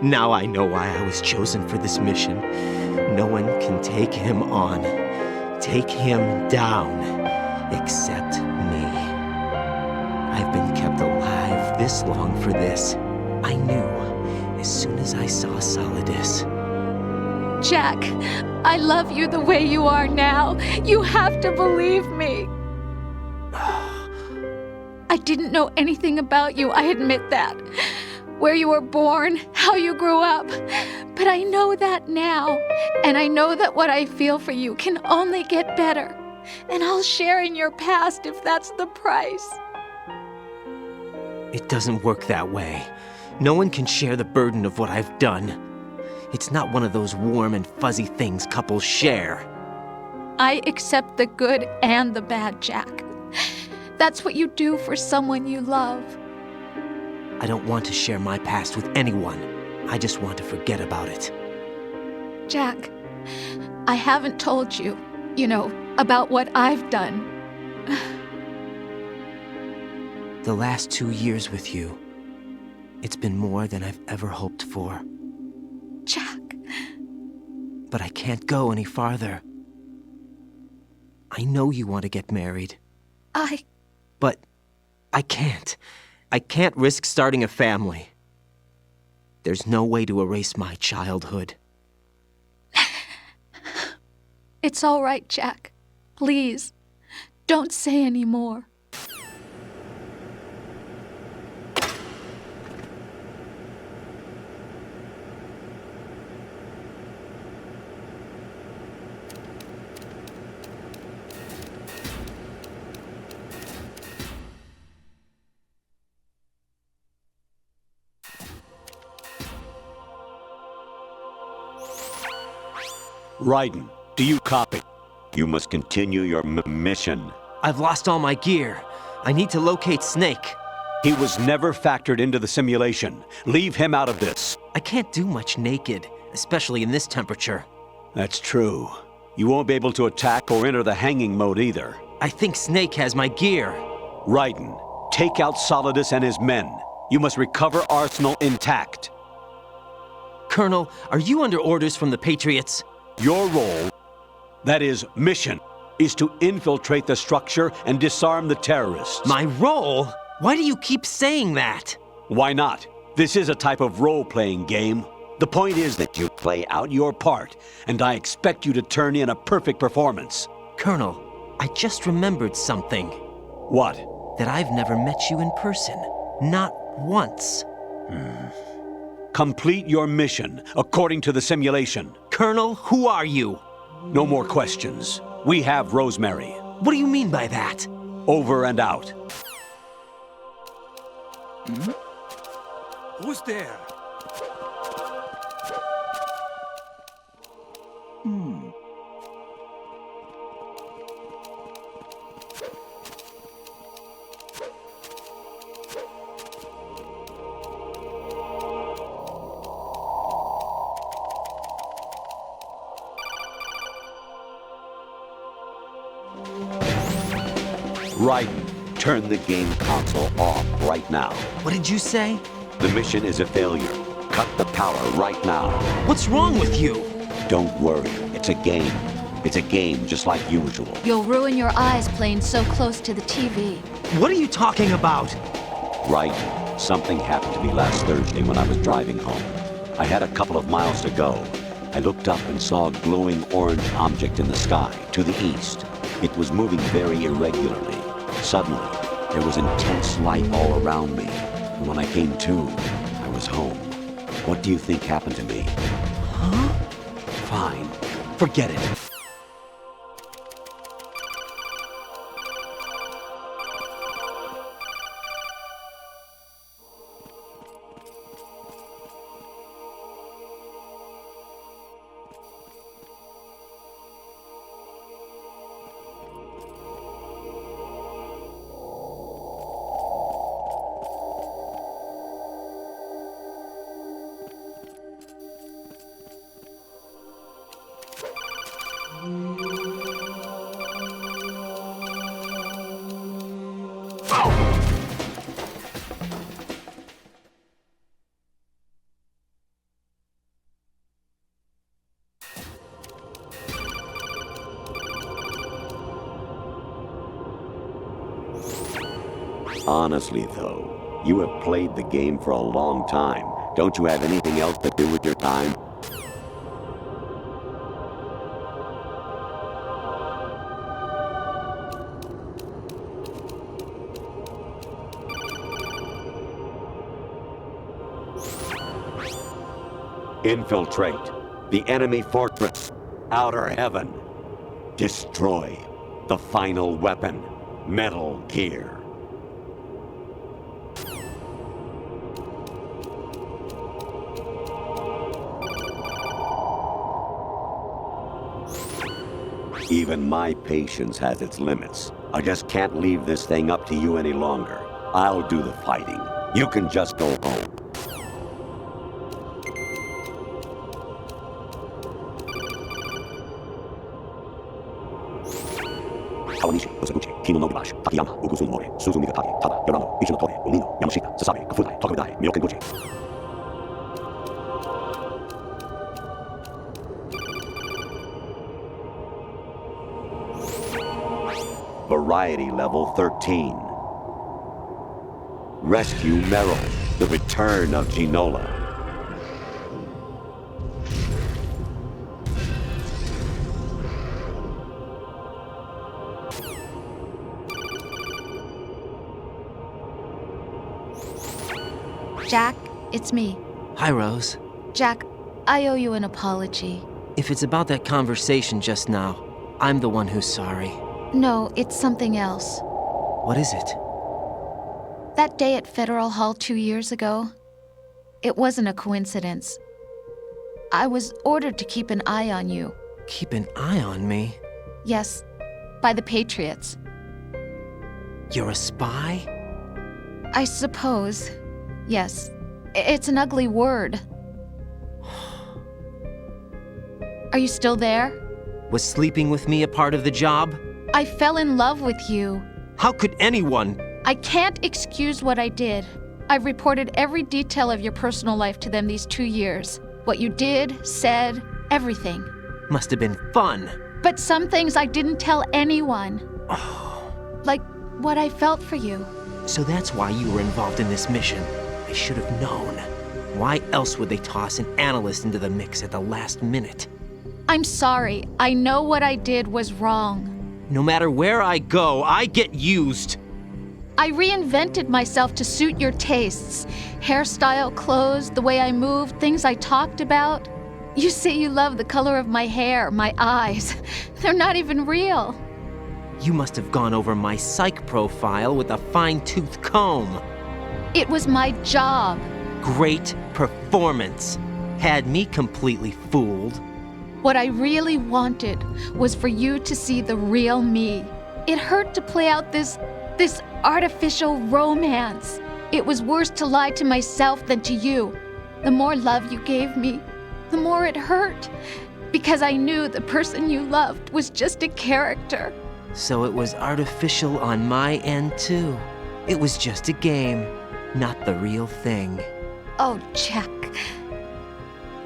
Now I know why I was chosen for this mission. No one can take him on, take him down, except me. I've been kept alive this long for this. I knew as soon as I saw Solidus. Jack, I love you the way you are now. You have to believe me. I didn't know anything about you, I admit that. Where you were born, how you grew up. But I know that now. And I know that what I feel for you can only get better. And I'll share in your past if that's the price. It doesn't work that way. No one can share the burden of what I've done. It's not one of those warm and fuzzy things couples share. I accept the good and the bad, Jack. That's what you do for someone you love. I don't want to share my past with anyone. I just want to forget about it. Jack, I haven't told you, about what I've done. The last 2 years with you, it's been more than I've ever hoped for. Jack. But I can't go any farther. I know you want to get married. But I can't. I can't risk starting a family. There's no way to erase my childhood. It's all right, Jack. Please, don't say any more. Raiden, do you copy? You must continue your mission. I've lost all my gear. I need to locate Snake. He was never factored into the simulation. Leave him out of this. I can't do much naked, especially in this temperature. That's true. You won't be able to attack or enter the hanging mode either. I think Snake has my gear. Raiden, take out Solidus and his men. You must recover Arsenal intact. Colonel, are you under orders from the Patriots? Your role, that is, mission, is to infiltrate the structure and disarm the terrorists. My role? Why do you keep saying that? Why not? This is a type of role-playing game. The point is that you play out your part, and I expect you to turn in a perfect performance. Colonel, I just remembered something. What? That I've never met you in person. Not once. Complete your mission, according to the simulation. Colonel, who are you? No more questions. We have Rosemary. What do you mean by that? Over and out. Who's there? Raiden, turn the game console off right now. What did you say? The mission is a failure. Cut the power right now. What's wrong with you? Don't worry. It's a game. It's a game just like usual. You'll ruin your eyes playing so close to the TV. What are you talking about? Raiden, something happened to me last Thursday when I was driving home. I had a couple of miles to go. I looked up and saw a glowing orange object in the sky to the east. It was moving very irregularly. Suddenly, there was intense light all around me. And when I came to, I was home. What do you think happened to me? Huh? Fine. Forget it. Honestly, though, you have played the game for a long time. Don't you have anything else to do with your time? Infiltrate the enemy fortress, Outer Heaven. Destroy the final weapon, Metal Gear. Even my patience has its limits. I just can't leave this thing up to you any longer. I'll do the fighting. You can just go home. Variety level 13. Rescue Meryl, the return of Ginola. Jack, it's me. Hi, Rose. Jack, I owe you an apology. If it's about that conversation just now, I'm the one who's sorry. No, it's something else. What is it? That day at Federal Hall 2 years ago, it wasn't a coincidence. I was ordered to keep an eye on you. Keep an eye on me? Yes, by the Patriots. You're a spy? I suppose. Yes. It's an ugly word. Are you still there? Was sleeping with me a part of the job? I fell in love with you. How could anyone? I can't excuse what I did. I've reported every detail of your personal life to them these 2 years. What you did, said, everything. Must have been fun. But some things I didn't tell anyone. Like what I felt for you. So that's why you were involved in this mission. I should have known. Why else would they toss an analyst into the mix at the last minute? I'm sorry. I know what I did was wrong. No matter where I go, I get used. I reinvented myself to suit your tastes. Hairstyle, clothes, the way I moved, things I talked about. You say you love the color of my hair, my eyes. They're not even real. You must have gone over my psych profile with a fine-tooth comb. It was my job. Great performance. Had me completely fooled. What I really wanted was for you to see the real me. It hurt to play out this artificial romance. It was worse to lie to myself than to you. The more love you gave me, the more it hurt. Because I knew the person you loved was just a character. So it was artificial on my end, too. It was just a game, not the real thing. Oh, Jack.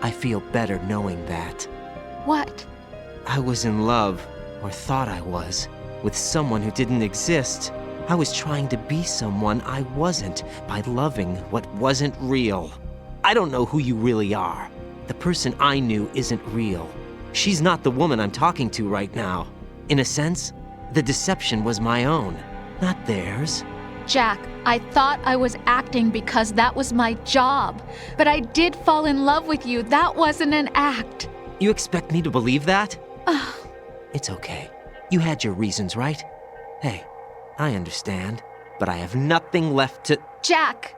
I feel better knowing that. What? I was in love, or thought I was, with someone who didn't exist. I was trying to be someone I wasn't by loving what wasn't real. I don't know who you really are. The person I knew isn't real. She's not the woman I'm talking to right now. In a sense, the deception was my own, not theirs. Jack, I thought I was acting because that was my job. But I did fall in love with you. That wasn't an act. You expect me to believe that? It's okay. You had your reasons, right? Hey, I understand, but I have nothing left to... Jack!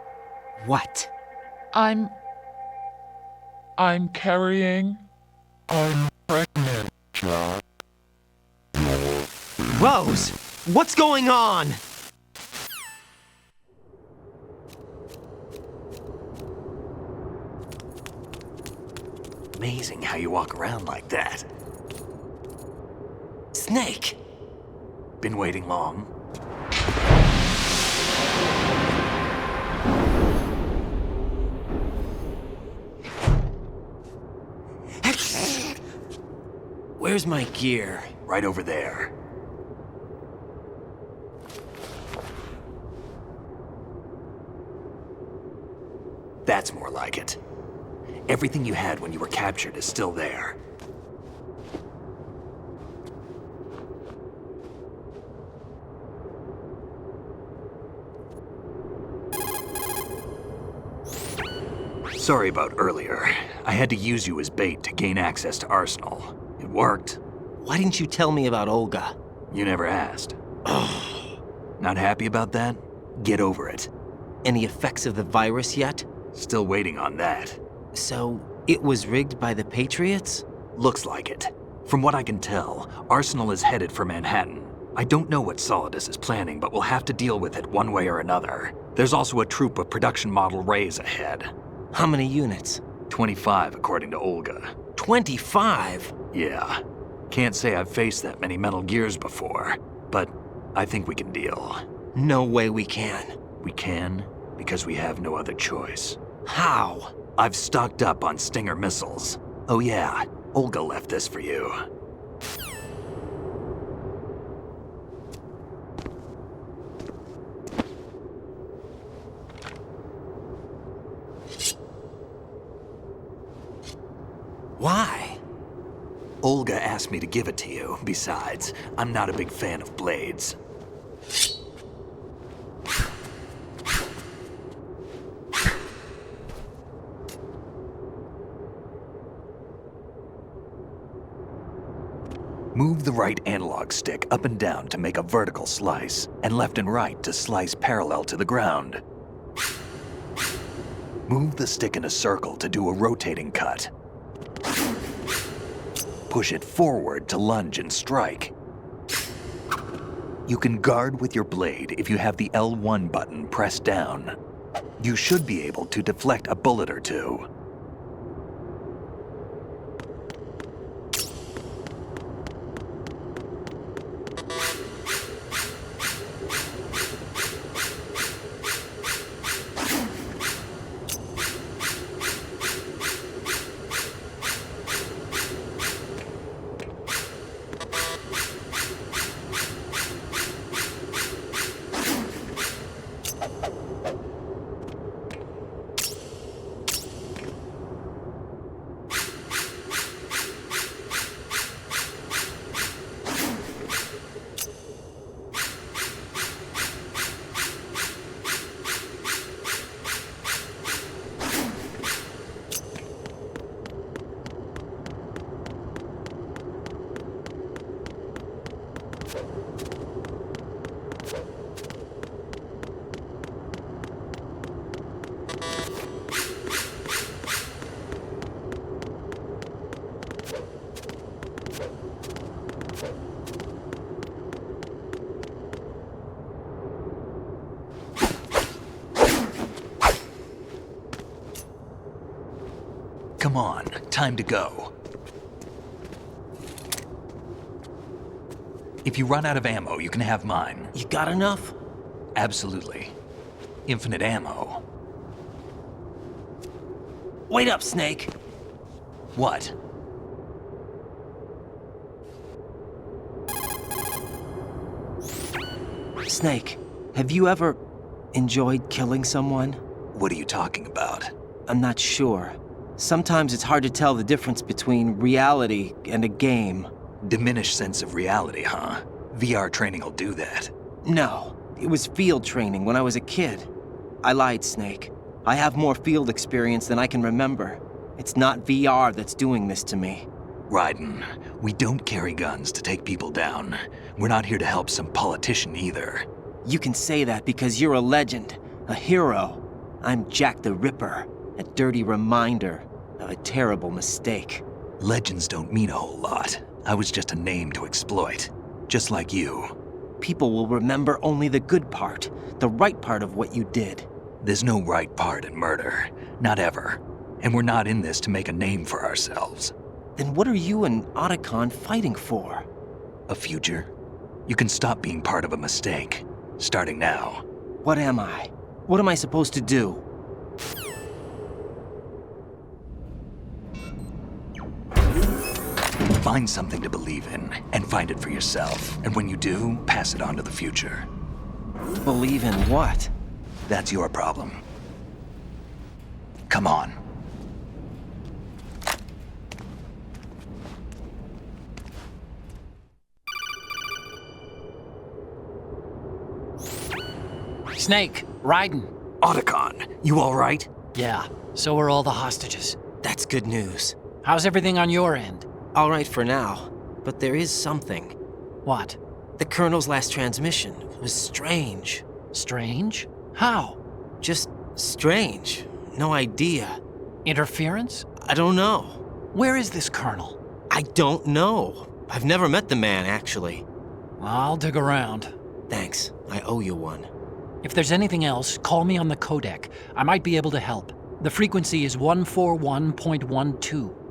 What? I'm carrying... I'm pregnant, Jack. Rose! What's going on? Amazing how you walk around like that. Snake! Been waiting long? Where's my gear? Right over there. That's more like it. Everything you had when you were captured is still there. Sorry about earlier. I had to use you as bait to gain access to Arsenal. It worked. Why didn't you tell me about Olga? You never asked. Not happy about that? Get over it. Any effects of the virus yet? Still waiting on that. So, it was rigged by the Patriots? Looks like it. From what I can tell, Arsenal is headed for Manhattan. I don't know what Solidus is planning, but we'll have to deal with it one way or another. There's also a troop of production model Rays ahead. How many units? 25, according to Olga. 25? Yeah. Can't say I've faced that many Metal Gears before, but I think we can deal. No way we can. We can, because we have no other choice. How? I've stocked up on Stinger missiles. Oh yeah, Olga left this for you. Why? Olga asked me to give it to you. Besides, I'm not a big fan of blades. Move the right analog stick up and down to make a vertical slice, and left and right to slice parallel to the ground. Move the stick in a circle to do a rotating cut. Push it forward to lunge and strike. You can guard with your blade if you have the L1 button pressed down. You should be able to deflect a bullet or two. Come on, time to go. If you run out of ammo, you can have mine. You got enough? Absolutely. Infinite ammo. Wait up, Snake. What? Snake, have you ever enjoyed killing someone? What are you talking about? I'm not sure. Sometimes it's hard to tell the difference between reality and a game. Diminished sense of reality, huh? VR training will do that. No, it was field training when I was a kid. I lied, Snake. I have more field experience than I can remember. It's not VR that's doing this to me. Raiden, we don't carry guns to take people down. We're not here to help some politician either. You can say that because you're a legend, a hero. I'm Jack the Ripper, a dirty reminder of a terrible mistake. Legends don't mean a whole lot. I was just a name to exploit, just like you. People will remember only the good part, the right part of what you did. There's no right part in murder, not ever. And we're not in this to make a name for ourselves. Then what are you and Otacon fighting for? A future. You can stop being part of a mistake, starting now. What am I? What am I supposed to do? Find something to believe in, and find it for yourself. And when you do, pass it on to the future. Believe in what? That's your problem. Come on. Snake, Raiden. Otacon, you all right? Yeah, so are all the hostages. That's good news. How's everything on your end? All right for now, but there is something. What? The Colonel's last transmission was strange. Strange? How? Just strange. No idea. Interference? I don't know. Where is this Colonel? I don't know. I've never met the man, actually. I'll dig around. Thanks. I owe you one. If there's anything else, call me on the codec. I might be able to help. The frequency is 141.12.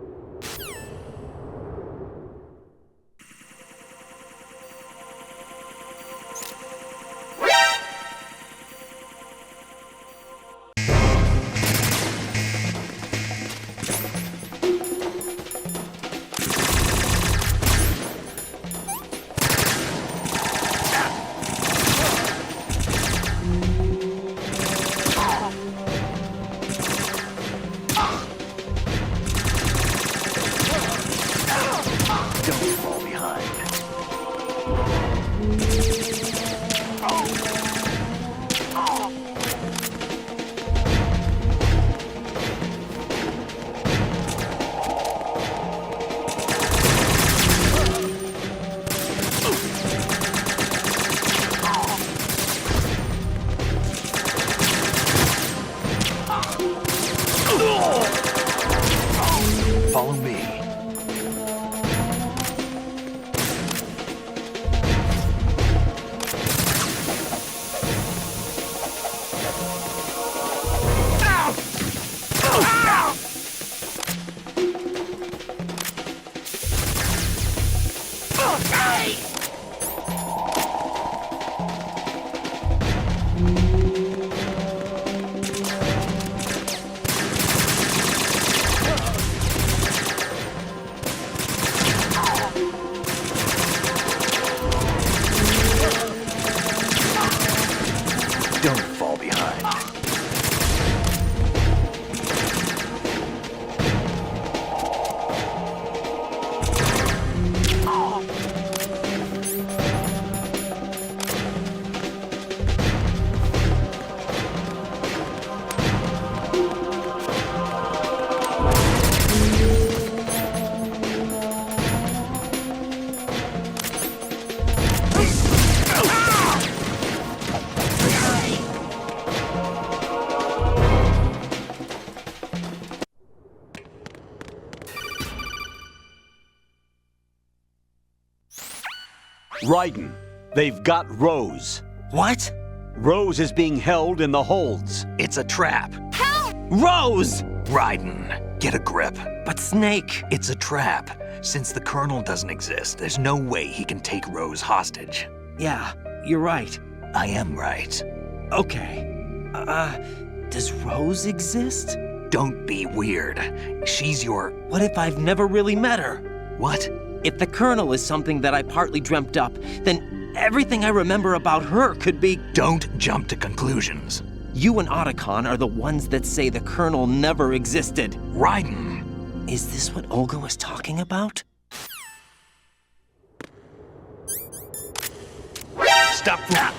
Raiden, they've got Rose. What? Rose is being held in the holds. It's a trap. Help! Rose! Raiden, get a grip. But Snake... It's a trap. Since the Colonel doesn't exist, there's no way he can take Rose hostage. Yeah, you're right. I am right. Okay. Does Rose exist? Don't be weird. She's your... What if I've never really met her? What? If the Colonel is something that I partly dreamt up, then everything I remember about her could be... Don't jump to conclusions. You and Otacon are the ones that say the Colonel never existed. Raiden! Is this what Olga was talking about? Stop that!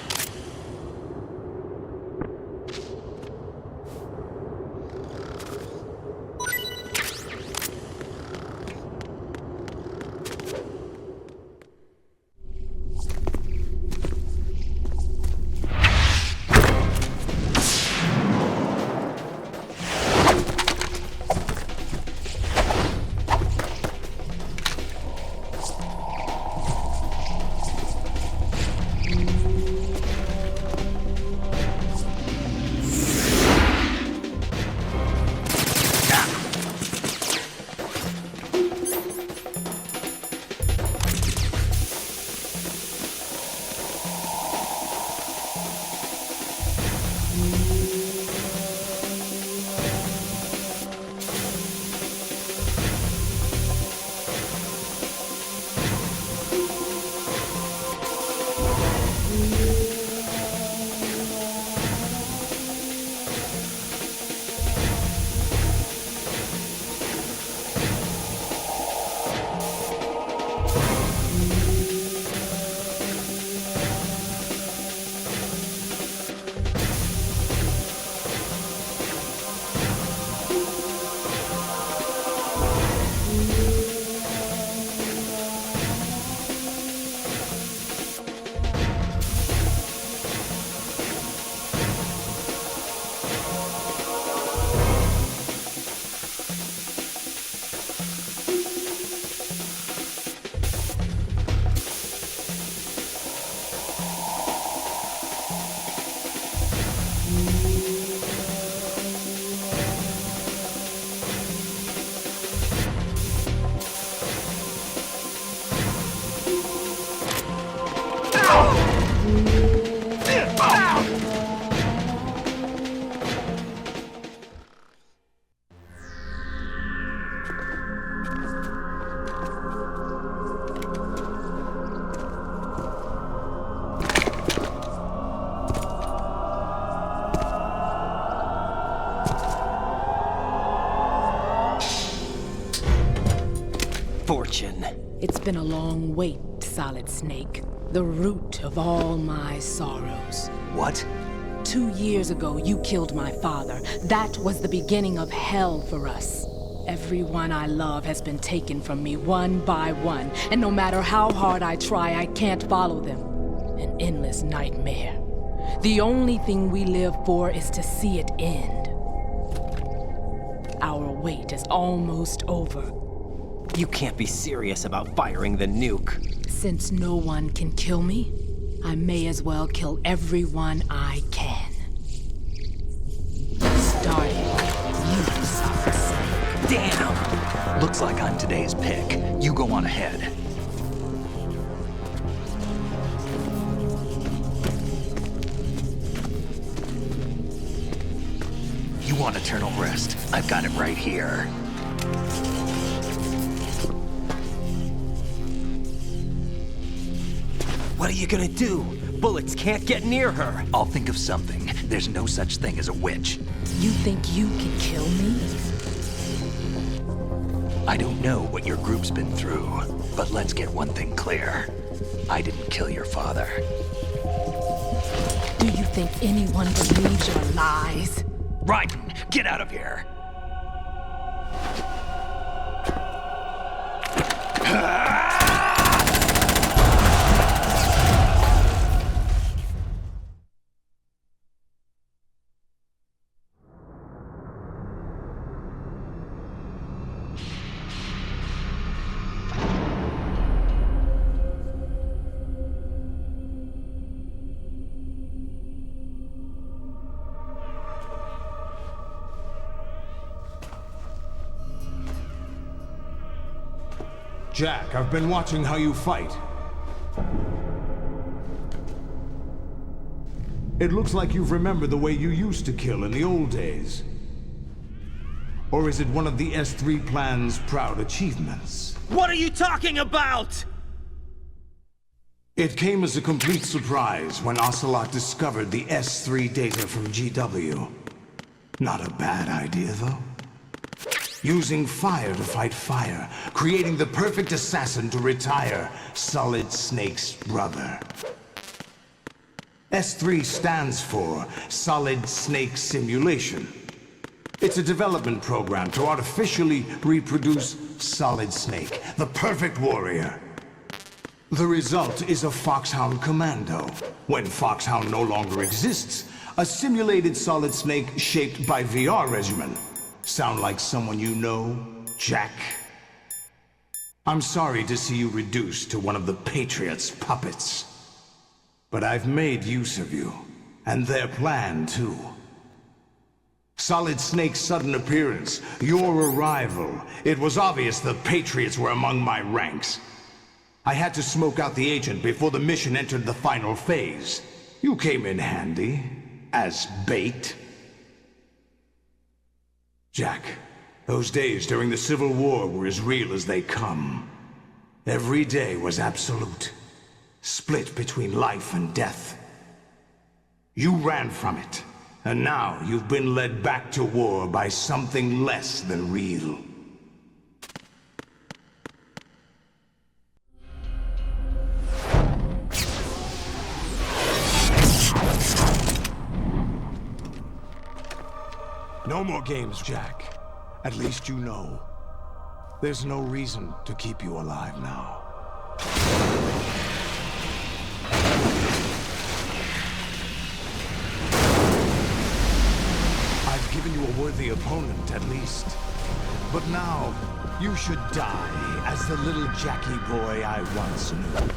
Fortune. It's been a long wait, Solid Snake. The root of all my sorrows. What? 2 years ago, you killed my father. That was the beginning of hell for us. Everyone I love has been taken from me one by one, and no matter how hard I try, I can't follow them. An endless nightmare. The only thing we live for is to see it end. Our wait is almost over. You can't be serious about firing the nuke. Since no one can kill me, I may as well kill everyone I can. Starting with you, Solid Snake. Damn! Looks like I'm today's pick. You go on ahead. You want eternal rest? I've got it right here. What are you gonna do? Bullets can't get near her. I'll think of something. There's no such thing as a witch. You think you can kill me? I don't know what your group's been through, but let's get one thing clear. I didn't kill your father. Do you think anyone believes your lies? Raiden, get out of here! Jack, I've been watching how you fight. It looks like you've remembered the way you used to kill in the old days. Or is it one of the S3 plan's proud achievements? What are you talking about? It came as a complete surprise when Ocelot discovered the S3 data from GW. Not a bad idea, though. Using fire to fight fire, creating the perfect assassin to retire Solid Snake's brother. S3 stands for Solid Snake Simulation. It's a development program to artificially reproduce Solid Snake, the perfect warrior. The result is a Foxhound Commando. When Foxhound no longer exists, a simulated Solid Snake shaped by VR regimen. Sound like someone you know, Jack? I'm sorry to see you reduced to one of the Patriots' puppets. But I've made use of you, and their plan too. Solid Snake's sudden appearance, your arrival, it was obvious the Patriots were among my ranks. I had to smoke out the agent before the mission entered the final phase. You came in handy, as bait. Jack, those days during the Civil War were as real as they come. Every day was absolute, split between life and death. You ran from it, and now you've been led back to war by something less than real. No more games, Jack. At least you know. There's no reason to keep you alive now. I've given you a worthy opponent, at least. But now, you should die as the little Jackie boy I once knew.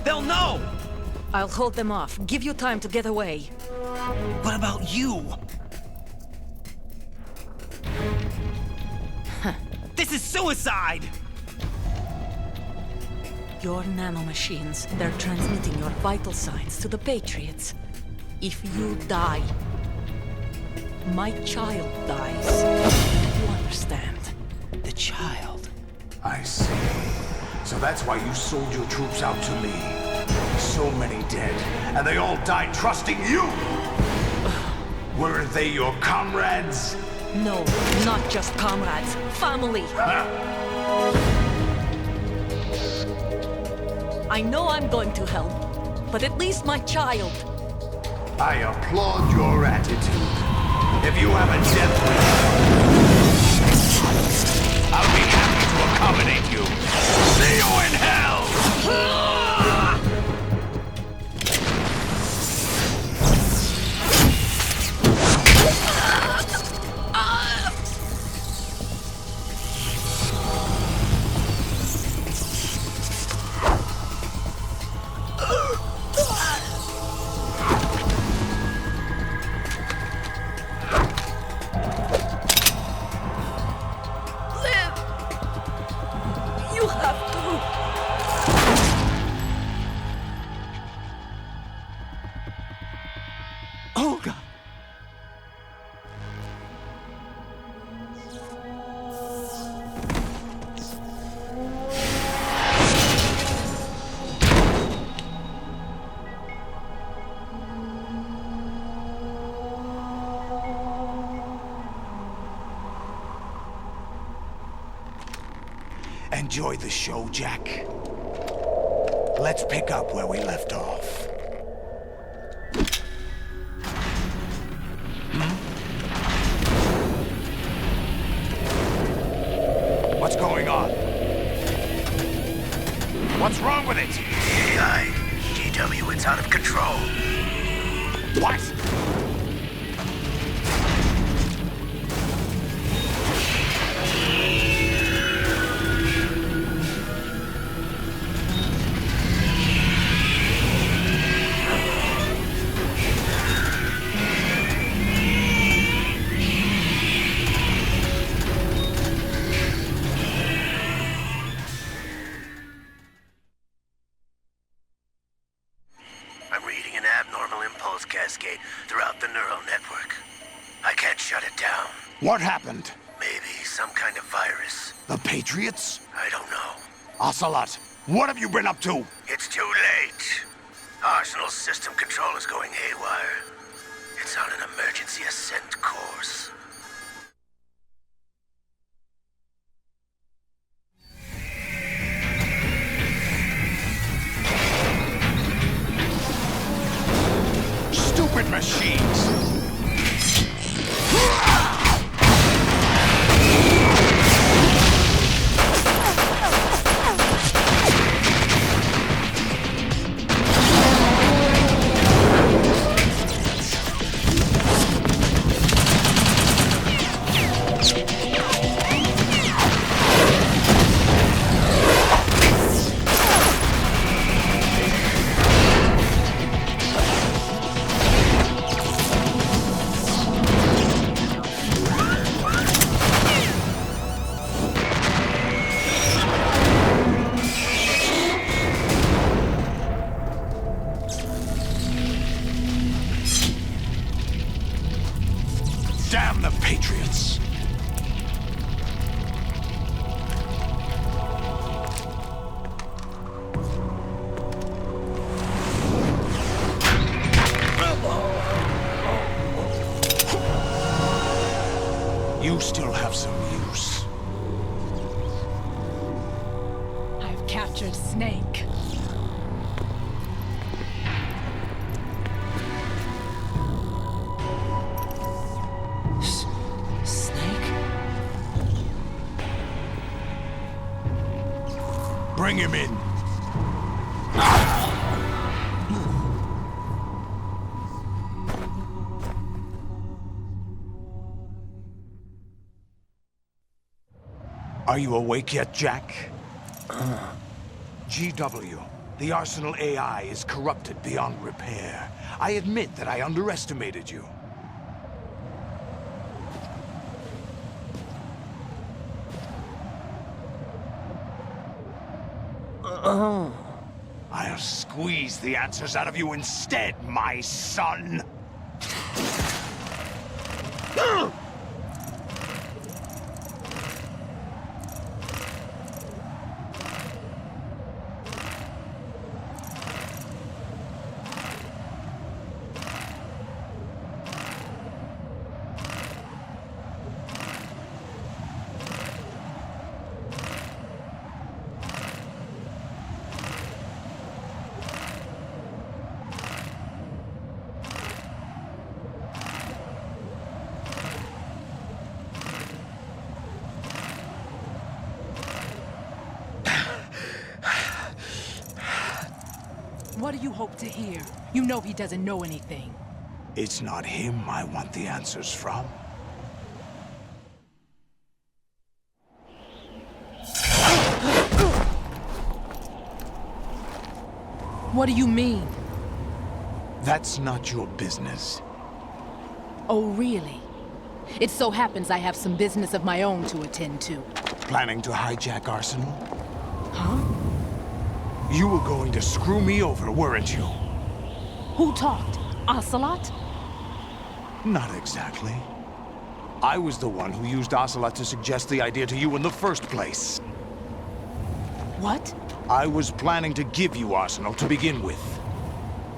They'll know! I'll hold them off. Give you time to get away. What about you? This is suicide! Your nanomachines, they're transmitting your vital signs to the Patriots. If you die, my child dies. You understand? The child. I see. So that's why you sold your troops out to me. So many dead, and they all died trusting you! Weren't they your comrades? No, not just comrades. Family! I know I'm going to help, but at least my child. I applaud your attitude. If you have a death wish, I'll be happy to accommodate you. See you in hell! Enjoy the show, Jack. Let's pick up where we left off. What's going on? What's wrong with it? AI, GW, it's out of control. What? Cascade throughout the neural network. I can't shut it down. What happened? Maybe some kind of virus. The Patriots? I don't know. Ocelot, what have you been up to? It's too late. Arsenal's system control is going haywire. It's on an emergency ascent course. Stupid machines! Damn the Patriots! You still have some use. I've captured Snake. Bring him in. Are you awake yet, Jack? GW, The Arsenal AI is corrupted beyond repair. I admit that I underestimated you. I'll squeeze the answers out of you instead, my son! What do you hope to hear? You know he doesn't know anything. It's not him I want the answers from. What do you mean? That's not your business. Oh, really? It so happens I have some business of my own to attend to. Planning to hijack Arsenal? Huh? You were going to screw me over, weren't you? Who talked? Ocelot? Not exactly. I was the one who used Ocelot to suggest the idea to you in the first place. What? I was planning to give you Arsenal to begin with.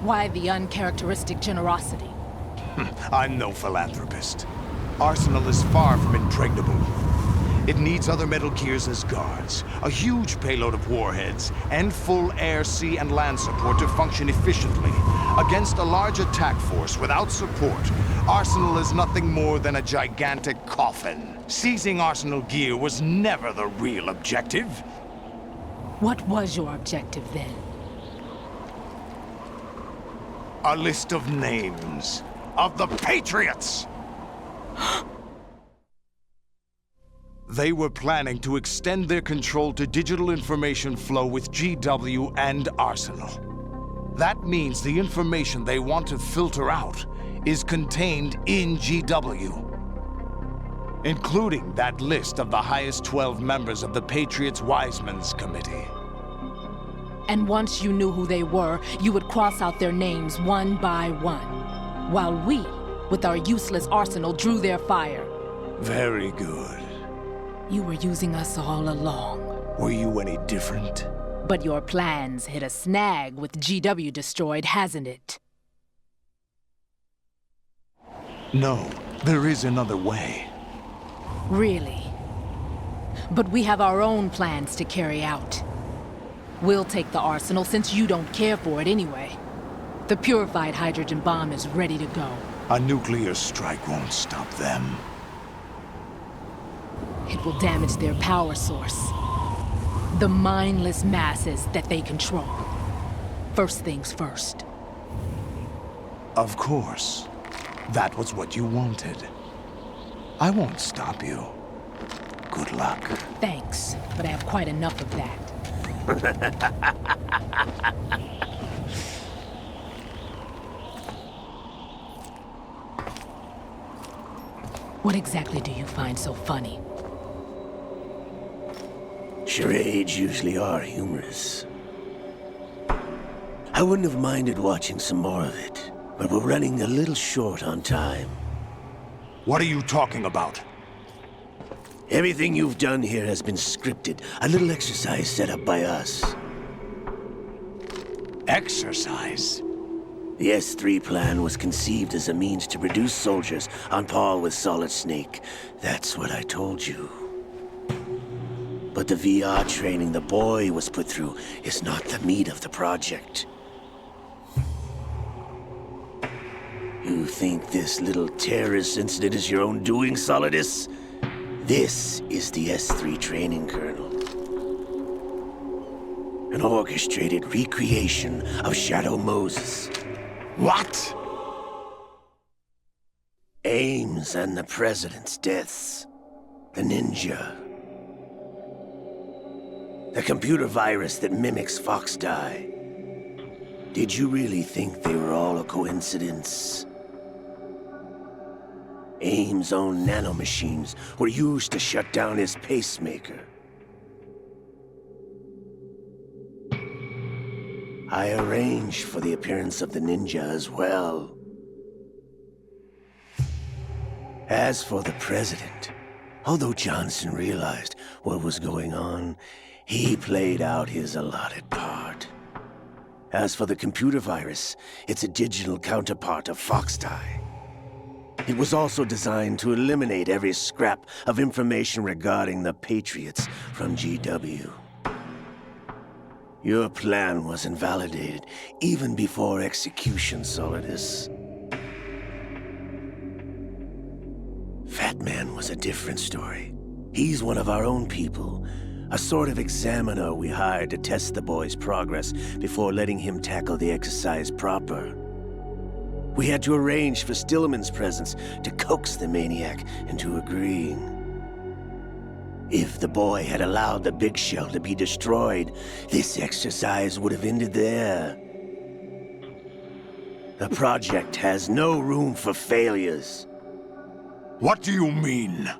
Why the uncharacteristic generosity? I'm no philanthropist. Arsenal is far from impregnable. It needs other Metal Gears as guards, a huge payload of warheads, and full air, sea, and land support to function efficiently. Against a large attack force without support, Arsenal is nothing more than a gigantic coffin. Seizing Arsenal gear was never the real objective. What was your objective then? A list of names of the Patriots! They were planning to extend their control to digital information flow with GW and Arsenal. That means the information they want to filter out is contained in GW, including that list of the highest 12 members of the Patriots Wiseman's Committee. And once you knew who they were, you would cross out their names one by one, while we, with our useless arsenal, drew their fire. Very good. You were using us all along. Were you any different? But your plans hit a snag with GW destroyed, hasn't it? No, there is another way. Really? But we have our own plans to carry out. We'll take the arsenal since you don't care for it anyway. The purified hydrogen bomb is ready to go. A nuclear strike won't stop them. It will damage their power source. The mindless masses that they control. First things first. Of course. That was what you wanted. I won't stop you. Good luck. Thanks, but I have quite enough of that. What exactly do you find so funny? Charades usually are humorous. I wouldn't have minded watching some more of it, but we're running a little short on time. What are you talking about? Everything you've done here has been scripted. A little exercise set up by us. Exercise? The S3 plan was conceived as a means to produce soldiers on par with Solid Snake. That's what I told you. But the VR training the boy was put through is not the meat of the project. You think this little terrorist incident is your own doing, Solidus? This is the S3 training kernel. An orchestrated recreation of Shadow Moses. What? Ames and the President's deaths. The ninja. The computer virus that mimics Fox Die. Did you really think they were all a coincidence? AIM's own nanomachines were used to shut down his pacemaker. I arranged for the appearance of the ninja as well. As for the president, although Johnson realized what was going on, he played out his allotted part. As for the computer virus, it's a digital counterpart of Foxtie. It was also designed to eliminate every scrap of information regarding the Patriots from GW. Your plan was invalidated even before execution, Solidus. FATMAN was a different story. He's one of our own people, a sort of examiner we hired to test the boy's progress before letting him tackle the exercise proper. We had to arrange for Stillman's presence to coax the maniac into agreeing. If the boy had allowed the big shell to be destroyed, this exercise would have ended there. The project has no room for failures. What do you mean?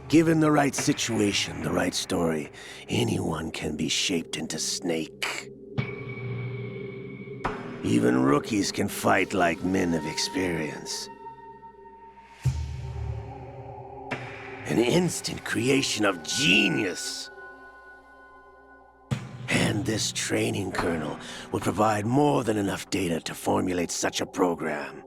Given the right situation, the right story, anyone can be shaped into Snake. Even rookies can fight like men of experience. An instant creation of genius. And this training kernel would provide more than enough data to formulate such a program.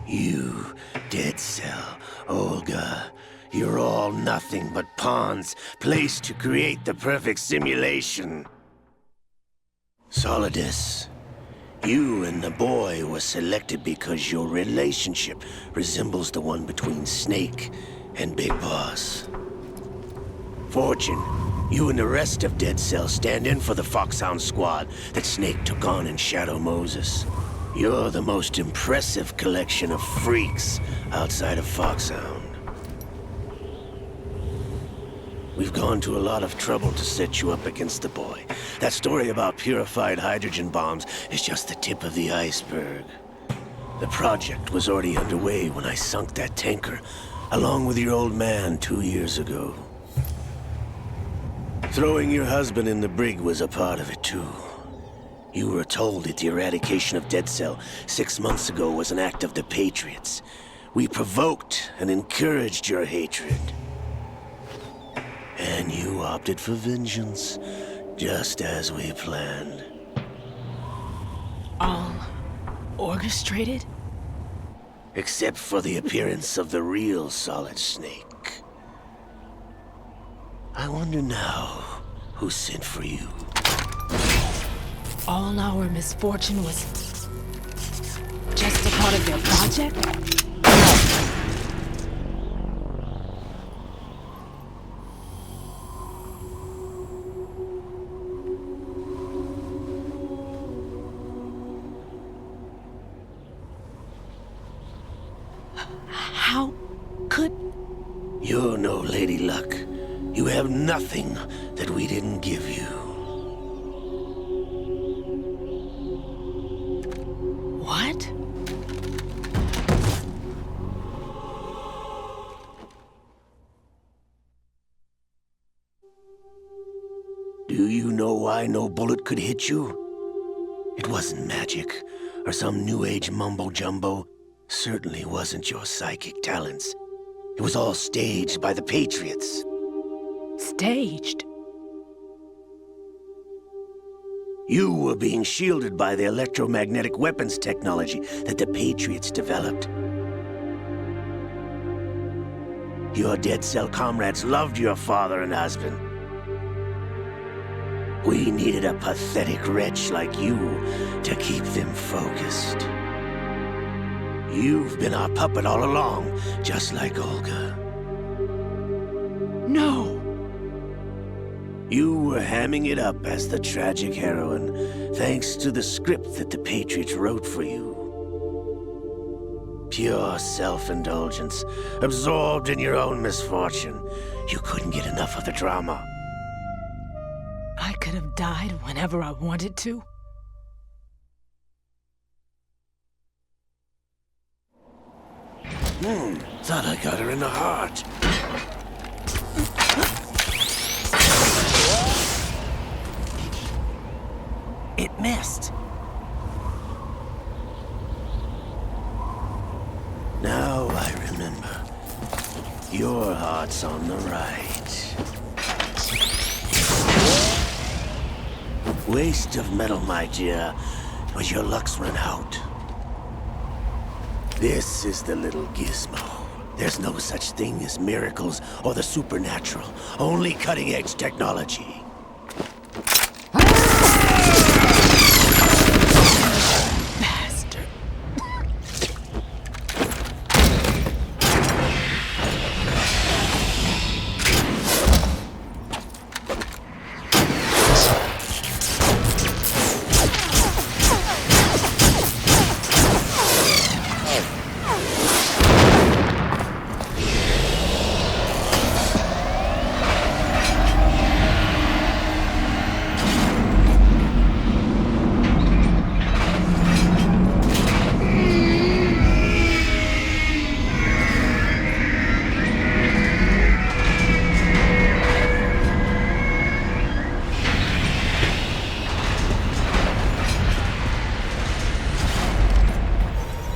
You, Dead Cell, Olga, you're all nothing but pawns placed to create the perfect simulation. Solidus, you and the boy were selected because your relationship resembles the one between Snake and Big Boss. Fortune, you and the rest of Dead Cell stand in for the Foxhound squad that Snake took on in Shadow Moses. You're the most impressive collection of freaks outside of Foxhound. We've gone to a lot of trouble to set you up against the boy. That story about purified hydrogen bombs is just the tip of the iceberg. The project was already underway when I sunk that tanker, along with your old man 2 years ago. Throwing your husband in the brig was a part of it too. You were told that the eradication of Dead Cell 6 months ago was an act of the Patriots. We provoked and encouraged your hatred. And you opted for vengeance, just as we planned. All orchestrated? Except for the appearance of the real Solid Snake. I wonder now who sent for you. All our misfortune was just a part of their project? How could... You're no Lady Luck. You have nothing that we didn't give you. What? Do you know why no bullet could hit you? It wasn't magic, or some new age mumbo-jumbo. Certainly wasn't your psychic talents. It was all staged by the Patriots. Staged? You were being shielded by the electromagnetic weapons technology that the Patriots developed. Your Dead Cell comrades loved your father and husband. We needed a pathetic wretch like you to keep them focused. You've been our puppet all along, just like Olga. No! You were hamming it up as the tragic heroine, thanks to the script that the Patriots wrote for you. Pure self-indulgence, absorbed in your own misfortune. You couldn't get enough of the drama. I could have died whenever I wanted to. Thought I got her in the heart. It missed. Now I remember. Your heart's on the right. Waste of metal, my dear, but your luck's run out. This is the little gizmo. There's no such thing as miracles or the supernatural, only cutting-edge technology.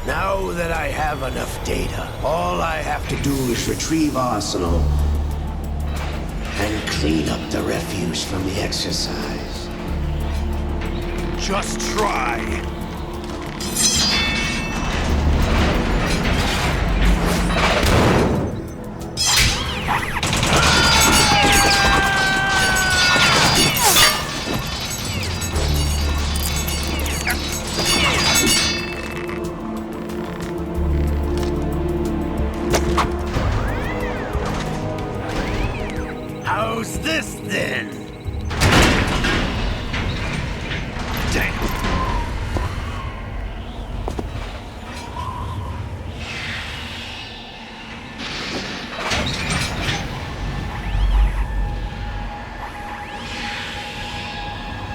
Now that I have enough data, all I have to do is retrieve Arsenal and clean up the refuse from the exercise. Just try. How's this then? Damn.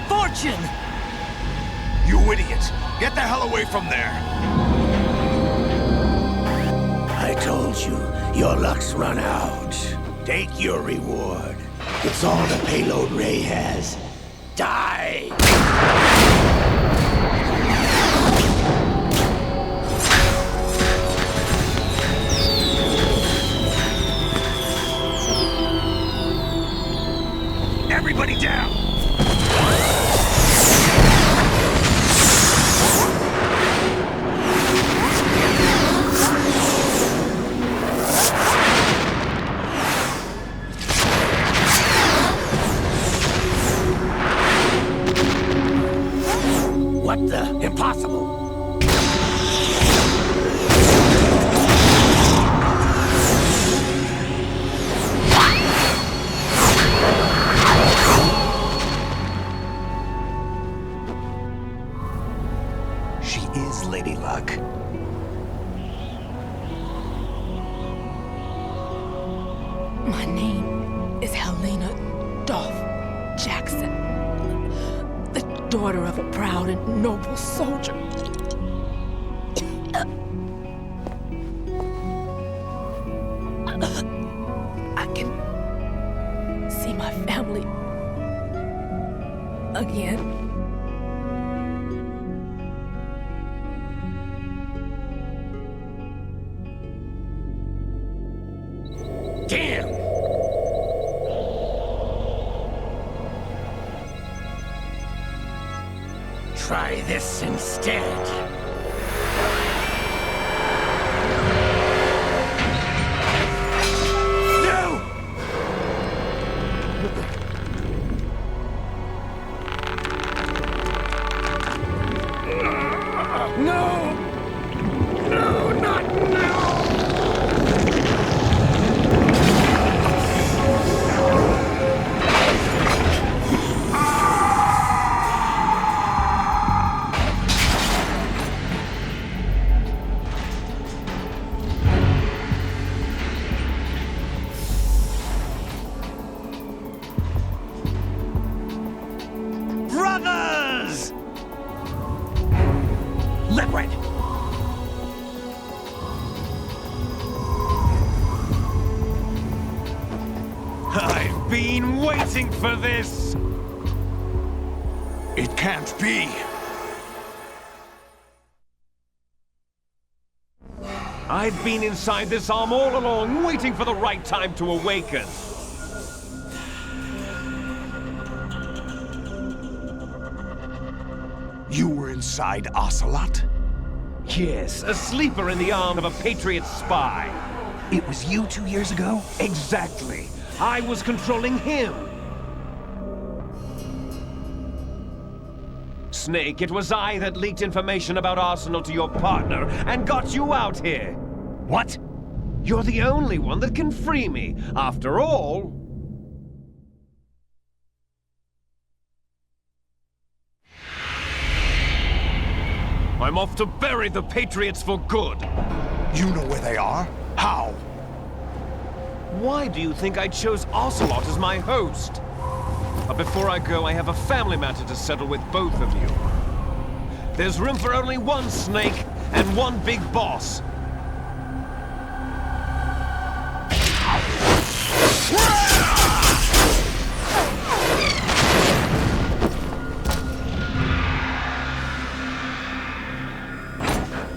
Fortune! You idiot! Get the hell away from there! I told you, your luck's run out. Take your reward. It's all the payload Ray has. Die! Everybody down! What the? Impossible! She is Lady Luck. My name is Helena Dolph Jackson, the daughter of a proud and noble soldier. I can see my family again. Damn! Try this instead. No! No, not now! Brothers! Liquid! waiting for this! It can't be. I've been inside this arm all along, waiting for the right time to awaken. You were inside Ocelot? Yes, a sleeper in the arm of a Patriot spy. It was you 2 years ago? Exactly. I was controlling him. Snake, it was I that leaked information about Arsenal to your partner and got you out here. What? You're the only one that can free me. After all... I'm off to bury the Patriots for good. You know where they are? How? Why do you think I chose Ocelot as my host? But before I go, I have a family matter to settle with both of you. There's room for only one Snake and one big boss.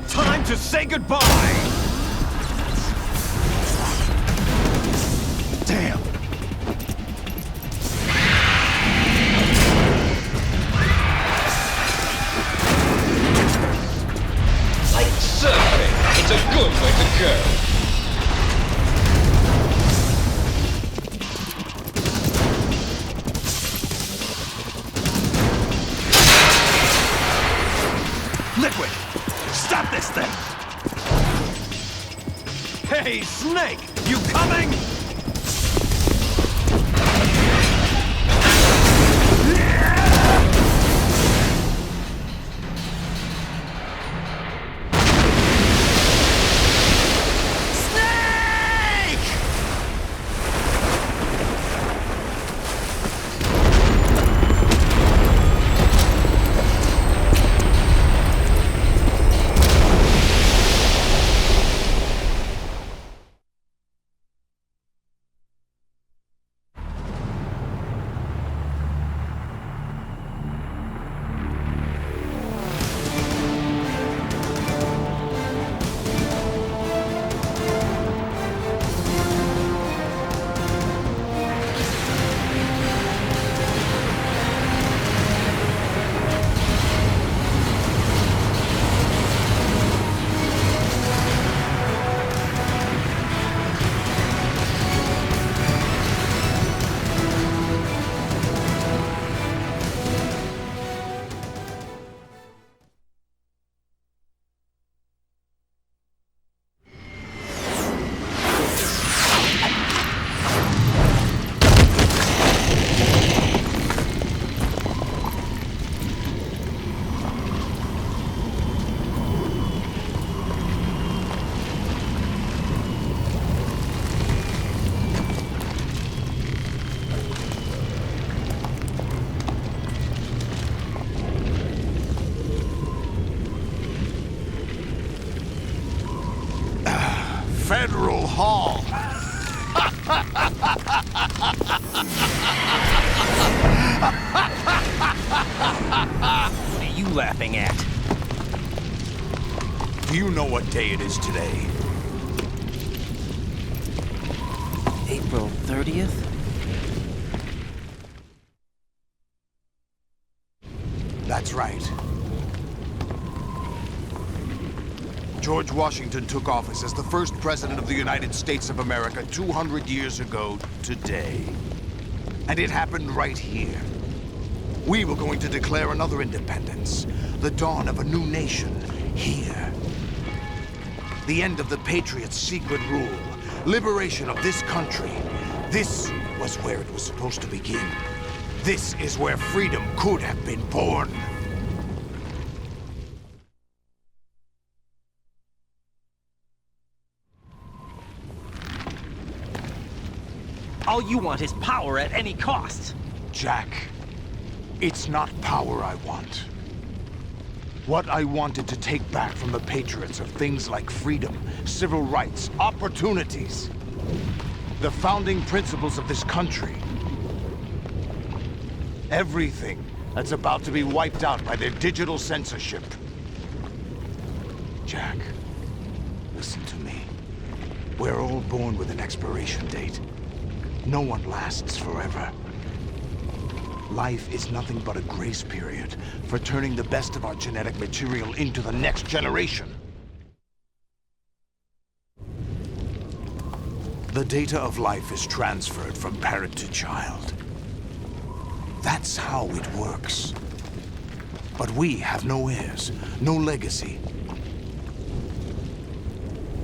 Time to say goodbye! Damn! Like surfing, it's a good way to go. Liquid! Stop this thing! Hey, Snake! You coming? Federal Hall. What are you laughing at? Do you know what day it is today? April 30th? That's right. George Washington took office as the first president of the United States of America 200 years ago today. And it happened right here. We were going to declare another independence, the dawn of a new nation, here. The end of the Patriots' secret rule, liberation of this country. This was where it was supposed to begin. This is where freedom could have been born. All you want is power at any cost. Jack, it's not power I want. What I wanted to take back from the Patriots are things like freedom, civil rights, opportunities. The founding principles of this country. Everything that's about to be wiped out by their digital censorship. Jack, listen to me. We're all born with an expiration date. No one lasts forever. Life is nothing but a grace period for turning the best of our genetic material into the next generation. The data of life is transferred from parent to child. That's how it works. But we have no heirs, no legacy.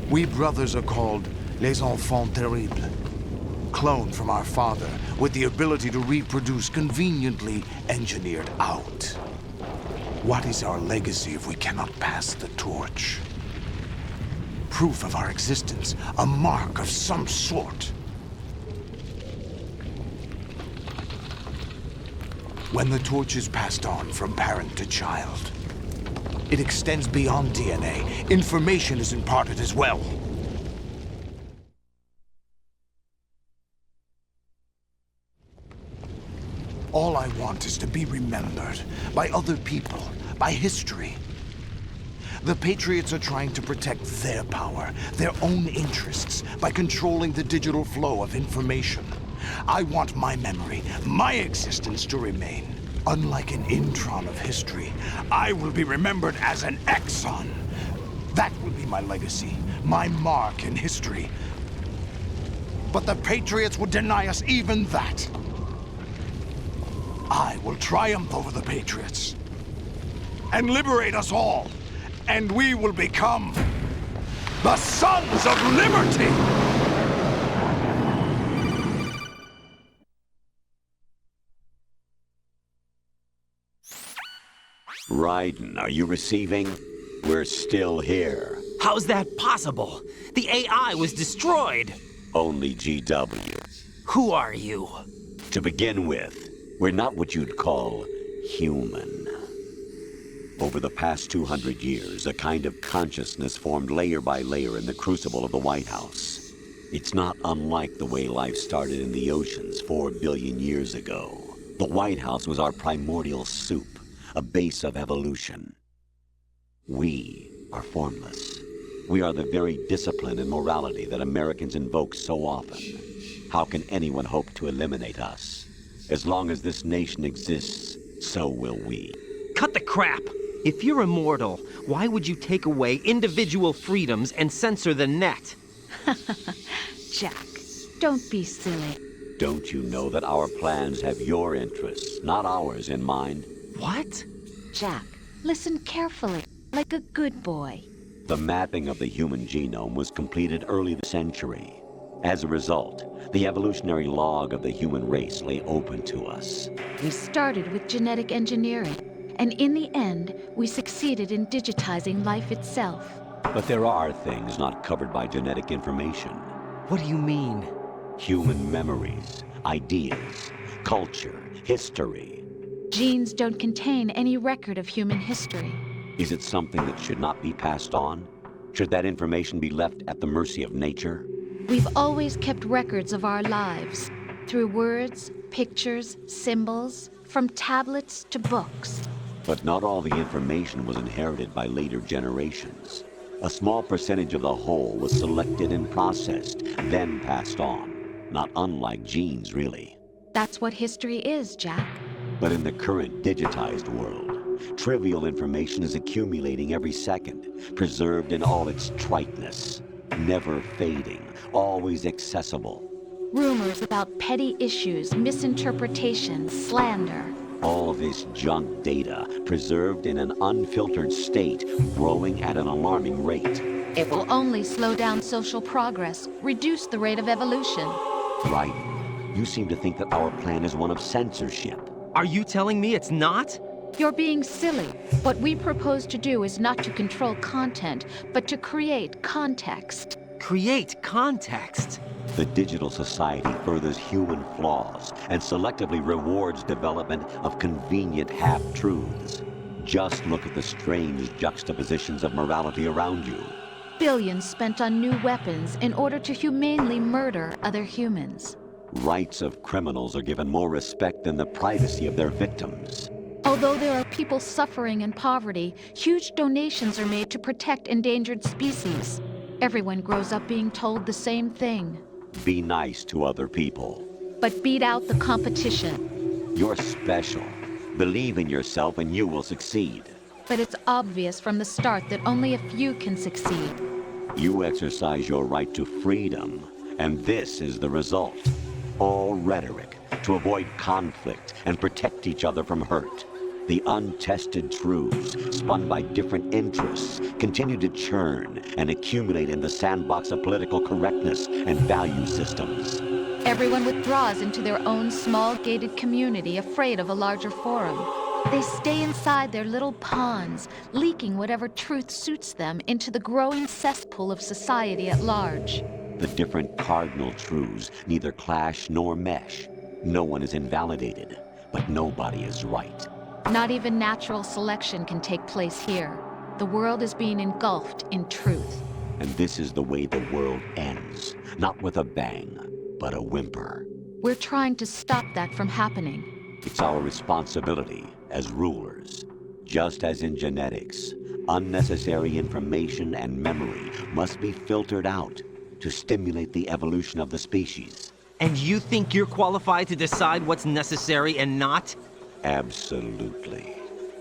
We brothers are called les enfants terribles, cloned from our father with the ability to reproduce conveniently engineered out. What is our legacy if we cannot pass the torch? Proof of our existence, a mark of some sort. When the torch is passed on from parent to child, it extends beyond DNA. Information is imparted as well. All I want is to be remembered by other people, by history. The Patriots are trying to protect their power, their own interests, by controlling the digital flow of information. I want my memory, my existence to remain. Unlike an intron of history, I will be remembered as an exon. That will be my legacy, my mark in history. But the Patriots would deny us even that. I will triumph over the Patriots and liberate us all, and we will become the Sons of Liberty! Raiden, are you receiving? We're still here. How's that possible? The AI was destroyed. Only GW. Who are you? To begin with, we're not what you'd call human. Over the past 200 years, a kind of consciousness formed layer by layer in the crucible of the White House. It's not unlike the way life started in the oceans 4 billion years ago. The White House was our primordial soup, a base of evolution. We are formless. We are the very discipline and morality that Americans invoke so often. How can anyone hope to eliminate us? As long as this nation exists, so will we. Cut the crap! If you're immortal, why would you take away individual freedoms and censor the net? Jack, don't be silly. Don't you know that our plans have your interests, not ours, in mind? What? Jack, listen carefully, like a good boy. The mapping of the human genome was completed early this century. As a result, the evolutionary log of the human race lay open to us. We started with genetic engineering, and in the end, we succeeded in digitizing life itself. But there are things not covered by genetic information. What do you mean? Human memories, ideas, culture, history. Genes don't contain any record of human history. Is it something that should not be passed on? Should that information be left at the mercy of nature? We've always kept records of our lives, through words, pictures, symbols, from tablets to books. But not all the information was inherited by later generations. A small percentage of the whole was selected and processed, then passed on. Not unlike genes, really. That's what history is, Jack. But in the current digitized world, trivial information is accumulating every second, preserved in all its triteness, never fading, always accessible. Rumors about petty issues, misinterpretations, slander. All this junk data, preserved in an unfiltered state, growing at an alarming rate. It will only slow down social progress, reduce the rate of evolution. Right. You seem to think that our plan is one of censorship. Are you telling me it's not? You're being silly. What we propose to do is not to control content, but to create context. Create context? The digital society furthers human flaws and selectively rewards development of convenient half-truths. Just look at the strange juxtapositions of morality around you. Billions spent on new weapons in order to humanely murder other humans. Rights of criminals are given more respect than the privacy of their victims. Although there are people suffering in poverty, huge donations are made to protect endangered species. Everyone grows up being told the same thing. Be nice to other people. But beat out the competition. You're special. Believe in yourself and you will succeed. But it's obvious from the start that only a few can succeed. You exercise your right to freedom, and this is the result. All rhetoric to avoid conflict and protect each other from hurt. The untested truths, spun by different interests, continue to churn and accumulate in the sandbox of political correctness and value systems. Everyone withdraws into their own small gated community, afraid of a larger forum. They stay inside their little ponds, leaking whatever truth suits them into the growing cesspool of society at large. The different cardinal truths neither clash nor mesh. No one is invalidated, but nobody is right. Not even natural selection can take place here. The world is being engulfed in truth. And this is the way the world ends. Not with a bang, but a whimper. We're trying to stop that from happening. It's our responsibility as rulers. Just as in genetics, unnecessary information and memory must be filtered out to stimulate the evolution of the species. And you think you're qualified to decide what's necessary and not? Absolutely.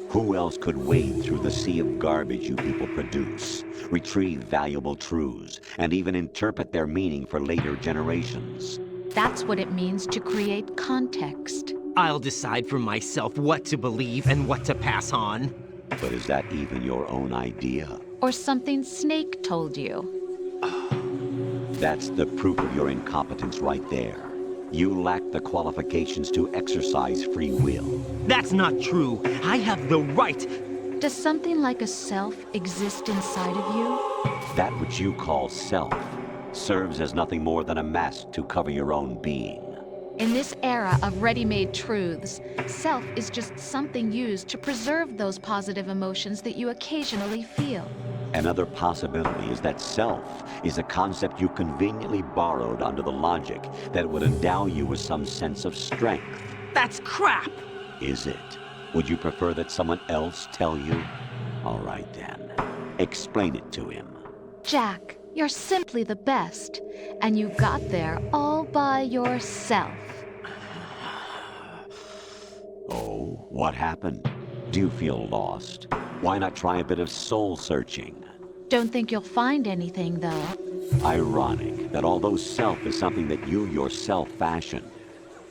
Who else could wade through the sea of garbage you people produce, retrieve valuable truths, and even interpret their meaning for later generations? That's what it means to create context. I'll decide for myself what to believe and what to pass on. But is that even your own idea? Or something Snake told you? That's the proof of your incompetence right there. You lack the qualifications to exercise free will. That's not true. I have the right. Does something like a self exist inside of you? That which you call self serves as nothing more than a mask to cover your own being. In this era of ready-made truths, self is just something used to preserve those positive emotions that you occasionally feel. Another possibility is that self is a concept you conveniently borrowed under the logic that it would endow you with some sense of strength. That's crap! Is it? Would you prefer that someone else tell you? All right then. Explain it to him. Jack, you're simply the best, and you got there all by yourself. Oh, what happened? Do you feel lost? Why not try a bit of soul-searching? Don't think you'll find anything, though. Ironic that although self is something that you yourself fashioned,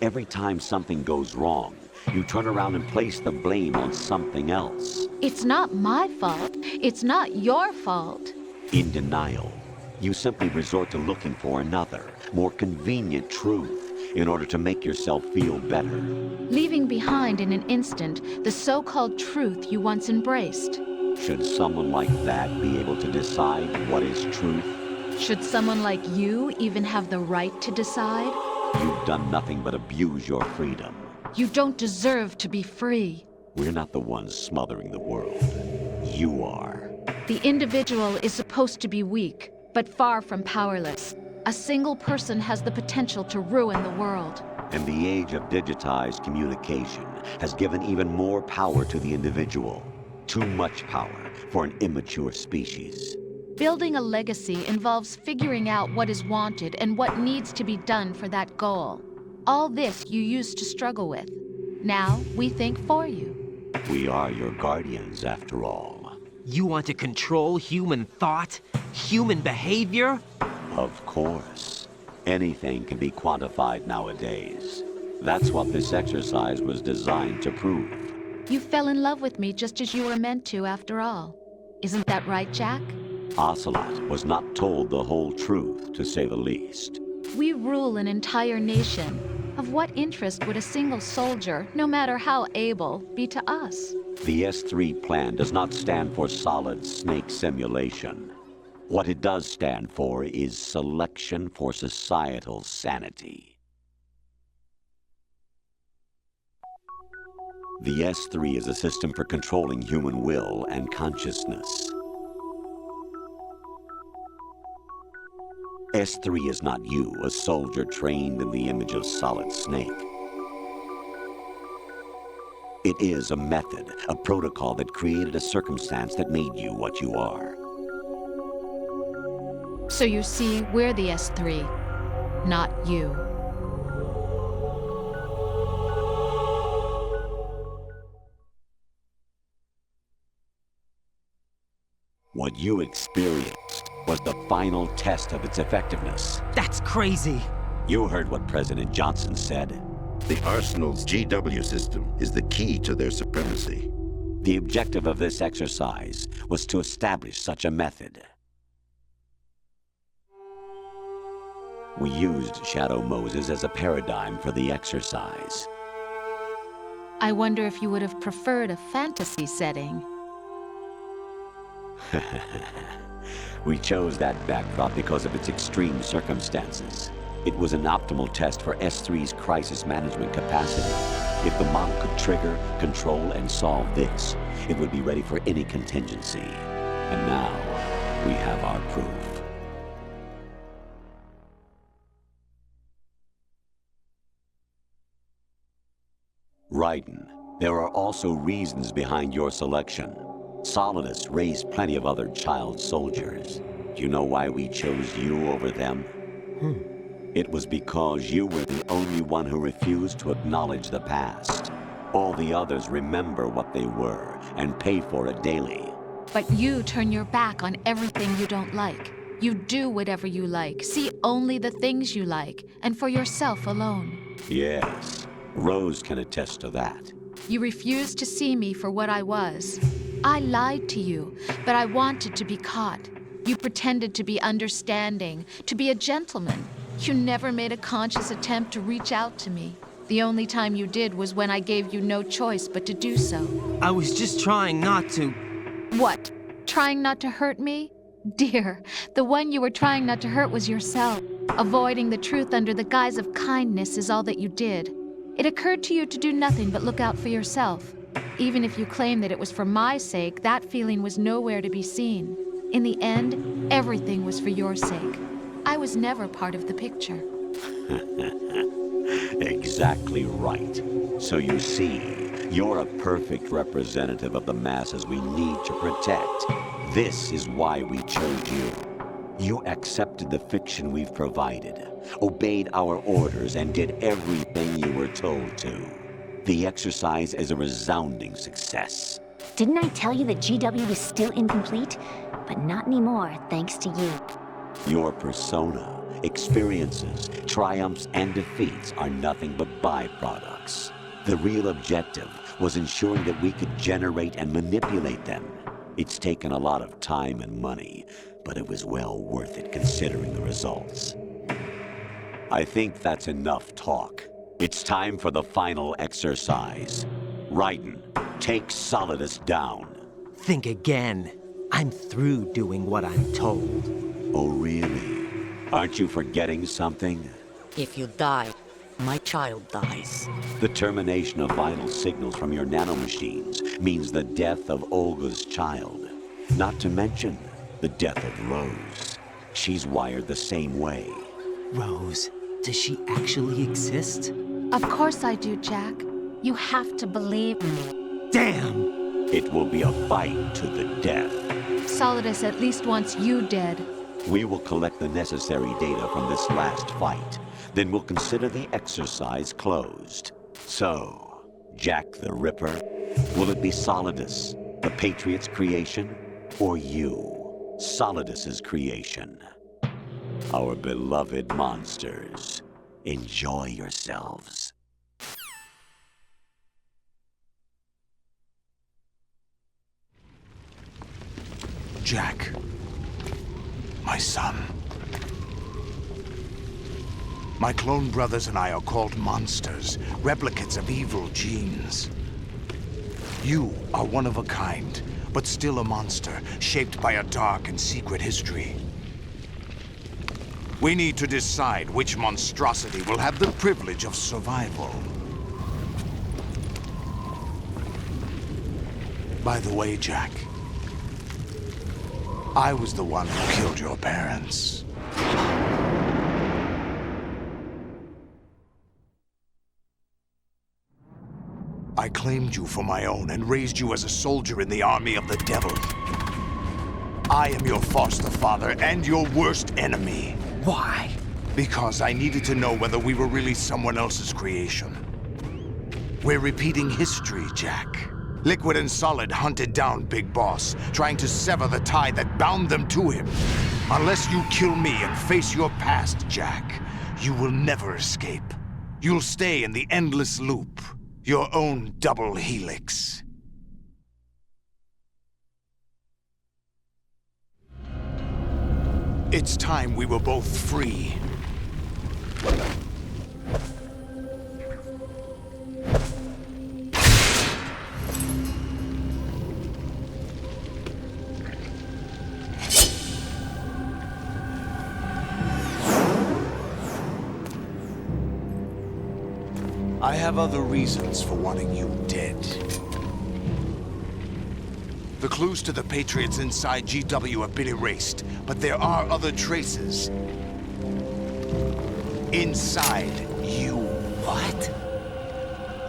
every time something goes wrong, you turn around and place the blame on something else. It's not my fault. It's not your fault. In denial, you simply resort to looking for another, more convenient truth in order to make yourself feel better. Leaving behind in an instant the so-called truth you once embraced. Should someone like that be able to decide what is truth? Should someone like you even have the right to decide? You've done nothing but abuse your freedom. You don't deserve to be free. We're not the ones smothering the world. You are. The individual is supposed to be weak, but far from powerless. A single person has the potential to ruin the world. And the age of digitized communication has given even more power to the individual. Too much power for an immature species. Building a legacy involves figuring out what is wanted and what needs to be done for that goal. All this you used to struggle with. Now we think for you. We are your guardians, after all. You want to control human thought? Human behavior? Of course. Anything can be quantified nowadays. That's what this exercise was designed to prove. You fell in love with me just as you were meant to, after all. Isn't that right, Jack? Ocelot was not told the whole truth, to say the least. We rule an entire nation. Of what interest would a single soldier, no matter how able, be to us? The S3 plan does not stand for solid snake simulation. What it does stand for is selection for societal sanity. The S3 is a system for controlling human will and consciousness. S3 is not you, a soldier trained in the image of Solid Snake. It is a method, a protocol that created a circumstance that made you what you are. So you see, we're the S3, not you. What you experienced was the final test of its effectiveness. That's crazy. You heard what President Johnson said. The Arsenal's GW system is the key to their supremacy. The objective of this exercise was to establish such a method. We used Shadow Moses as a paradigm for the exercise. I wonder if you would have preferred a fantasy setting. We chose that backdrop because of its extreme circumstances. It was an optimal test for S3's crisis management capacity. If the model could trigger, control, and solve this, it would be ready for any contingency. And now, we have our proof. Raiden, there are also reasons behind your selection. Solidus raised plenty of other child soldiers. Do you know why we chose you over them? It was because you were the only one who refused to acknowledge the past. All the others remember what they were and pay for it daily. But you turn your back on everything you don't like. You do whatever you like, see only the things you like, and for yourself alone. Yes, Rose can attest to that. You refused to see me for what I was. I lied to you, but I wanted to be caught. You pretended to be understanding, to be a gentleman. You never made a conscious attempt to reach out to me. The only time you did was when I gave you no choice but to do so. I was just trying not to... What? Trying not to hurt me? Dear, the one you were trying not to hurt was yourself. Avoiding the truth under the guise of kindness is all that you did. It occurred to you to do nothing but look out for yourself. Even if you claim that it was for my sake, that feeling was nowhere to be seen. In the end, everything was for your sake. I was never part of the picture. Exactly right. So you see, you're a perfect representative of the masses we need to protect. This is why we chose you. You accepted the fiction we've provided, obeyed our orders, and did everything you were told to. The exercise is a resounding success. Didn't I tell you that GW was still incomplete? But not anymore, thanks to you. Your persona, experiences, triumphs, and defeats are nothing but byproducts. The real objective was ensuring that we could generate and manipulate them. It's taken a lot of time and money, but it was well worth it considering the results. I think that's enough talk. It's time for the final exercise. Raiden, take Solidus down. Think again. I'm through doing what I'm told. Oh, really? Aren't you forgetting something? If you die, my child dies. The termination of vital signals from your nanomachines means the death of Olga's child. Not to mention the death of Rose. She's wired the same way. Rose, does she actually exist? Of course I do, Jack. You have to believe me. Damn! It will be a fight to the death. Solidus at least wants you dead. We will collect the necessary data from this last fight. Then we'll consider the exercise closed. So, Jack the Ripper, will it be Solidus, the Patriot's creation, or you, Solidus's creation? Our beloved monsters, enjoy yourselves. Jack, my son. My clone brothers and I are called monsters, replicates of evil genes. You are one of a kind, but still a monster, shaped by a dark and secret history. We need to decide which monstrosity will have the privilege of survival. By the way, Jack, I was the one who killed your parents. I claimed you for my own and raised you as a soldier in the army of the devil. I am your foster father and your worst enemy. Why? Because I needed to know whether we were really someone else's creation. We're repeating history, Jack. Liquid and Solid hunted down Big Boss, trying to sever the tie that bound them to him. Unless you kill me and face your past, Jack, you will never escape. You'll stay in the endless loop, your own double helix. It's time we were both free. I have other reasons for wanting you dead. The clues to the Patriots inside GW have been erased, but there are other traces. Inside you. What?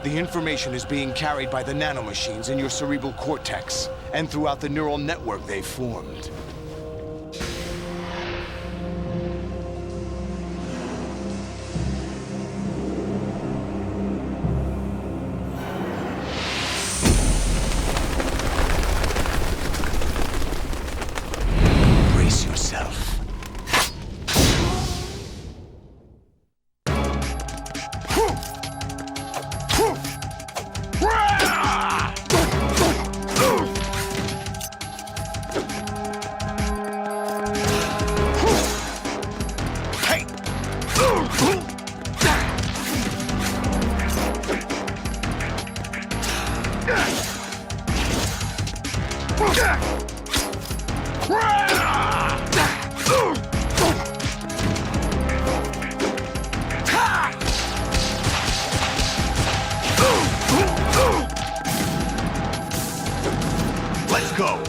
The information is being carried by the nanomachines in your cerebral cortex, and throughout the neural network they've formed. Let's go!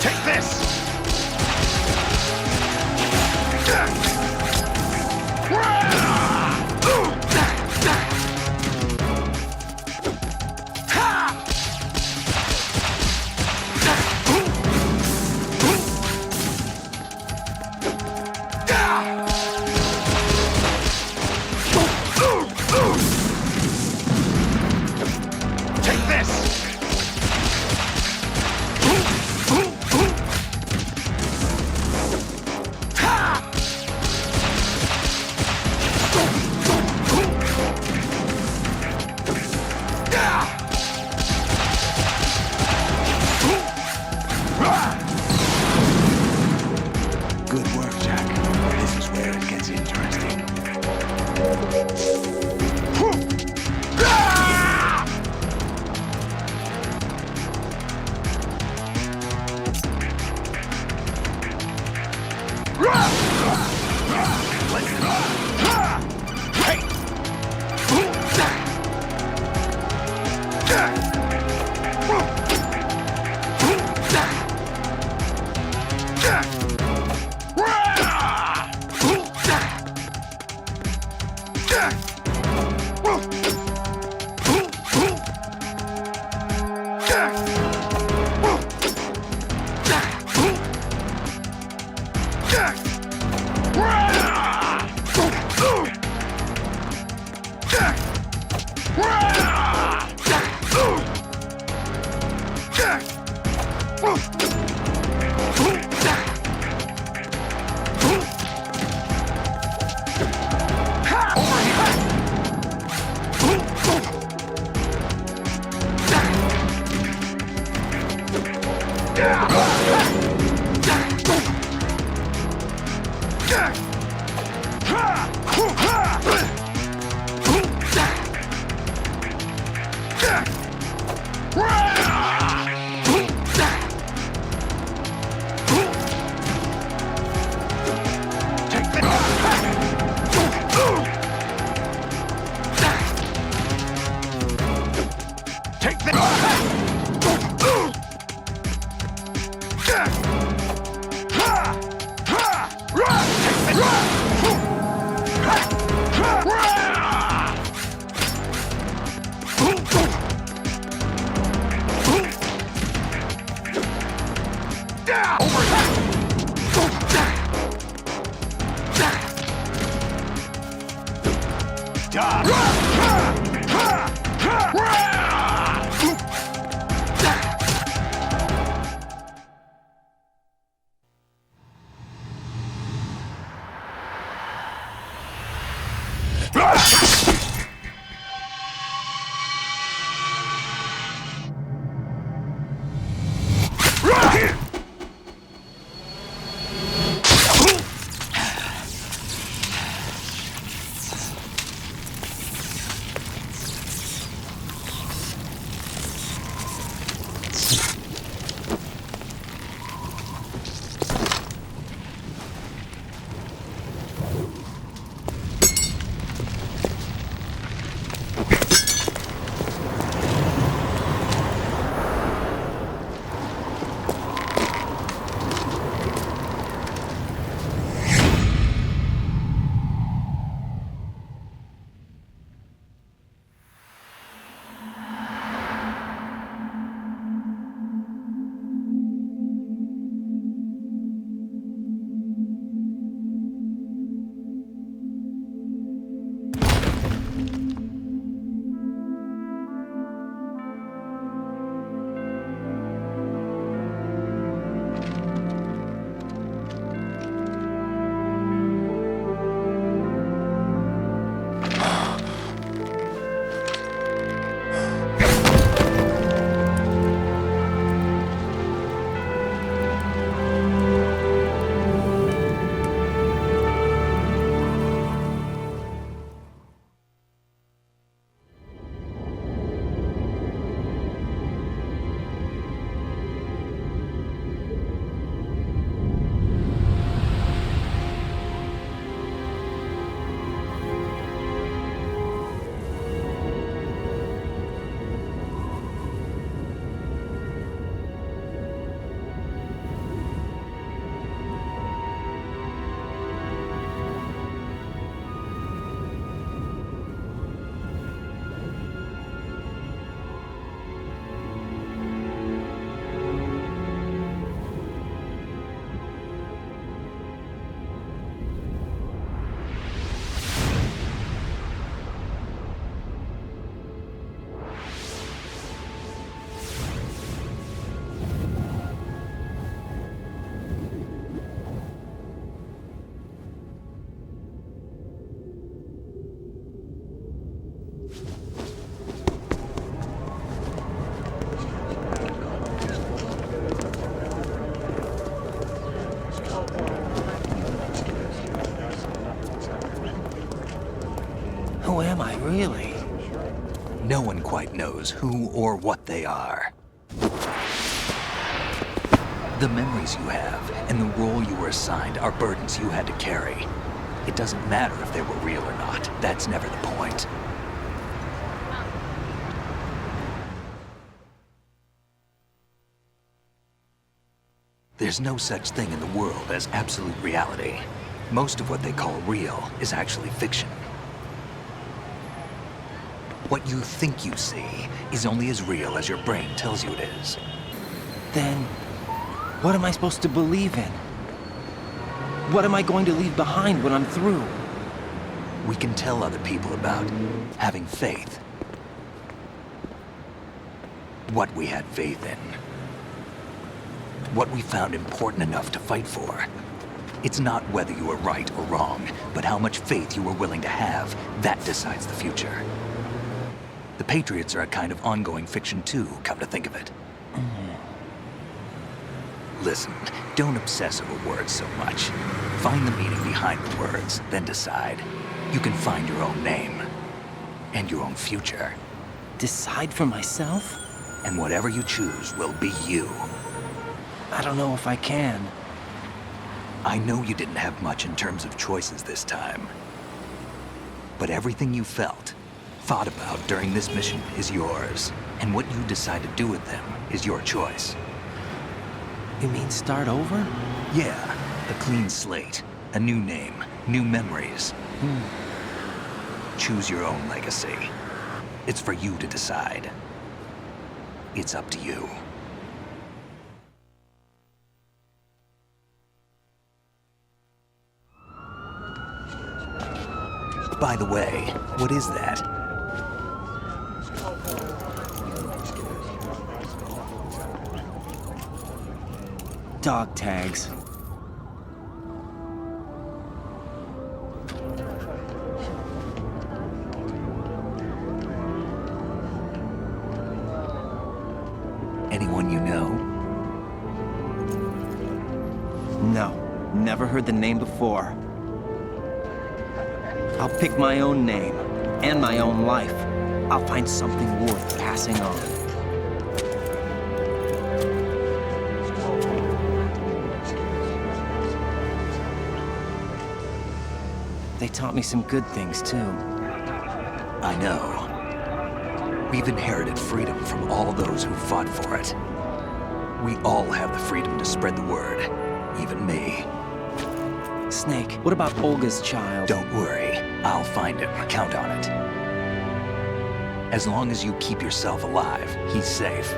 Take this! No one quite knows who or what they are. The memories you have and the role you were assigned are burdens you had to carry. It doesn't matter if they were real or not. That's never the point. There's no such thing in the world as absolute reality. Most of what they call real is actually fiction. What you think you see is only as real as your brain tells you it is. Then, what am I supposed to believe in? What am I going to leave behind when I'm through? We can tell other people about having faith. What we had faith in. What we found important enough to fight for. It's not whether you were right or wrong, but how much faith you were willing to have. That decides the future. The Patriots are a kind of ongoing fiction too, come to think of it. Listen, don't obsess over words so much. Find the meaning behind the words, then decide. You can find your own name. And your own future. Decide for myself? And whatever you choose will be you. I don't know if I can. I know you didn't have much in terms of choices this time. But everything you felt, thought about during this mission is yours. And what you decide to do with them is your choice. You mean start over? Yeah, a clean slate, a new name, new memories. Choose your own legacy. It's for you to decide. It's up to you. By the way, what is that? Dog tags. Anyone you know? No, never heard the name before. I'll pick my own name, and my own life. I'll find something worth passing on. They taught me some good things, too. I know. We've inherited freedom from all those who fought for it. We all have the freedom to spread the word, even me. Snake, what about Olga's child? Don't worry, I'll find him. Count on it. As long as you keep yourself alive, he's safe.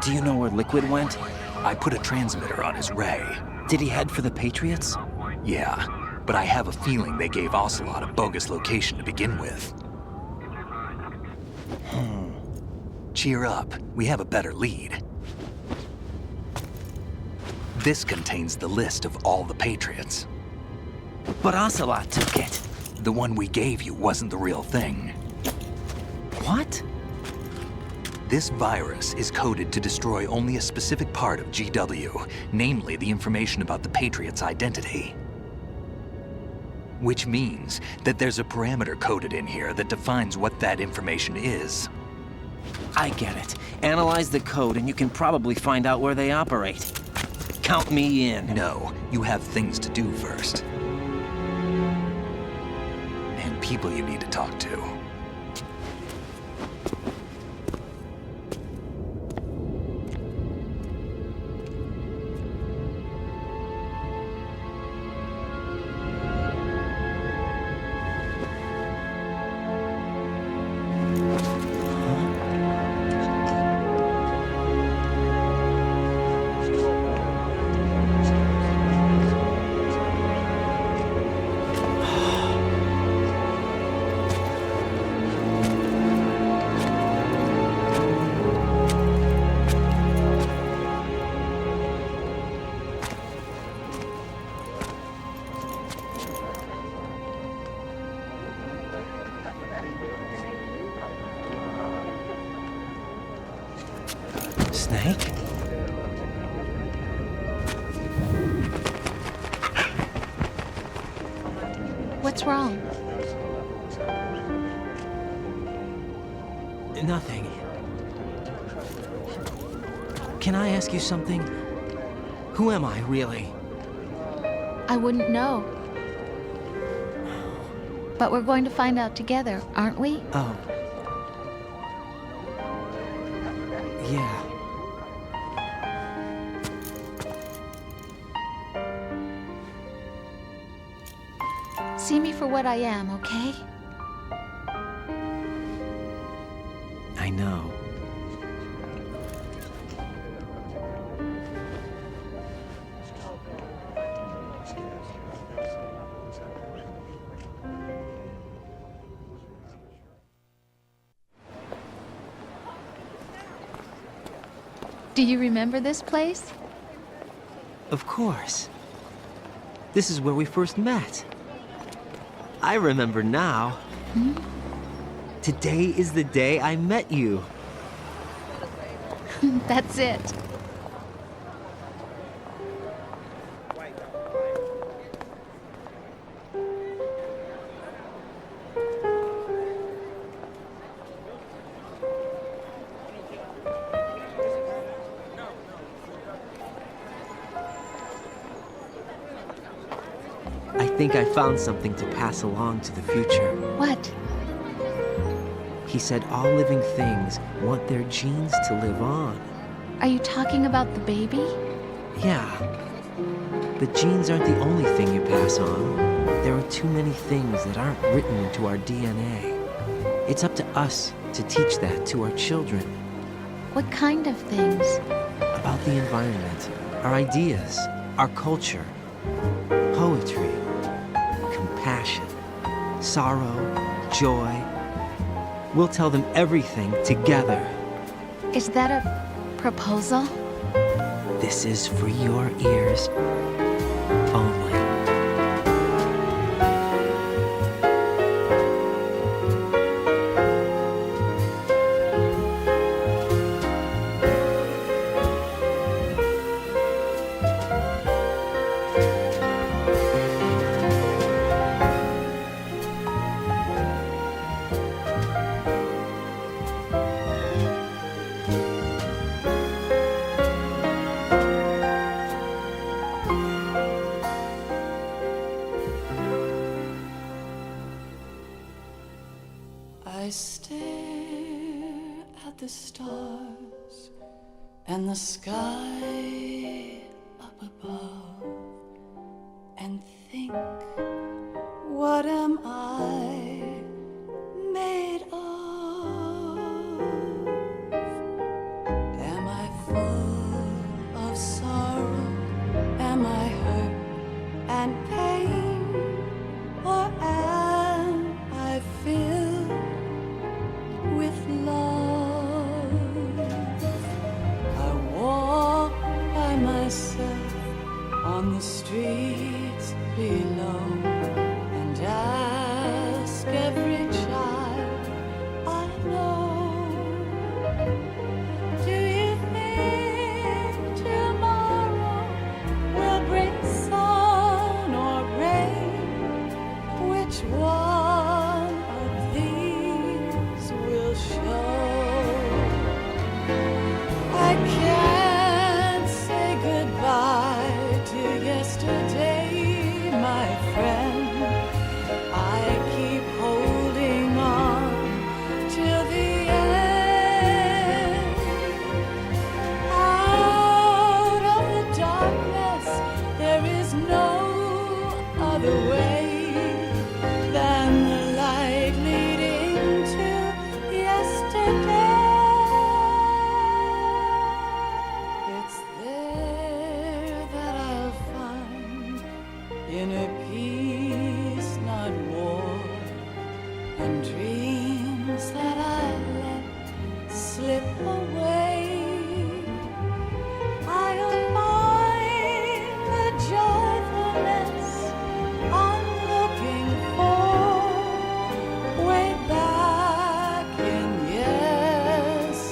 Do you know where Liquid went? I put a transmitter on his ray. Did he head for the Patriots? Yeah, but I have a feeling they gave Ocelot a bogus location to begin with. Cheer up, we have a better lead. This contains the list of all the Patriots. But Ocelot took it. The one we gave you wasn't the real thing. What? This virus is coded to destroy only a specific part of GW, namely the information about the Patriots' identity. Which means that there's a parameter coded in here that defines what that information is. I get it. Analyze the code and you can probably find out where they operate. Count me in. No, you have things to do first. And people you need to talk to. Snake? What's wrong? Nothing. Can I ask you something? Who am I, really? I wouldn't know. But we're going to find out together, aren't we? Oh. Yeah. See me for what I am, okay? I know. Do you remember this place? Of course. This is where we first met. I remember now. Hmm? Today is the day I met you. That's it. I think I found something to pass along to the future. What? He said all living things want their genes to live on. Are you talking about the baby? Yeah. But genes aren't the only thing you pass on. There are too many things that aren't written into our DNA. It's up to us to teach that to our children. What kind of things? About the environment, our ideas, our culture, poetry, compassion, sorrow, joy. We'll tell them everything together. Is that a proposal? This is for your ears only. I stare at the stars and the sky up above and think, what am I made of? Am I full of sorrow? Am I hurt and pain? Or am I filled with love? I walk by myself on the streets below and ask every child I know, do you think tomorrow will bring sun or rain? Which one of these will show? I can't say goodbye to yesterday, my friend. I keep holding on till the end. Out of the darkness, there is no other way than the light leading to yesterday. It's there that I'll find inner peace, not war, and dreams that I let slip away. I'll find the joyfulness I'm looking for way back in yesterday.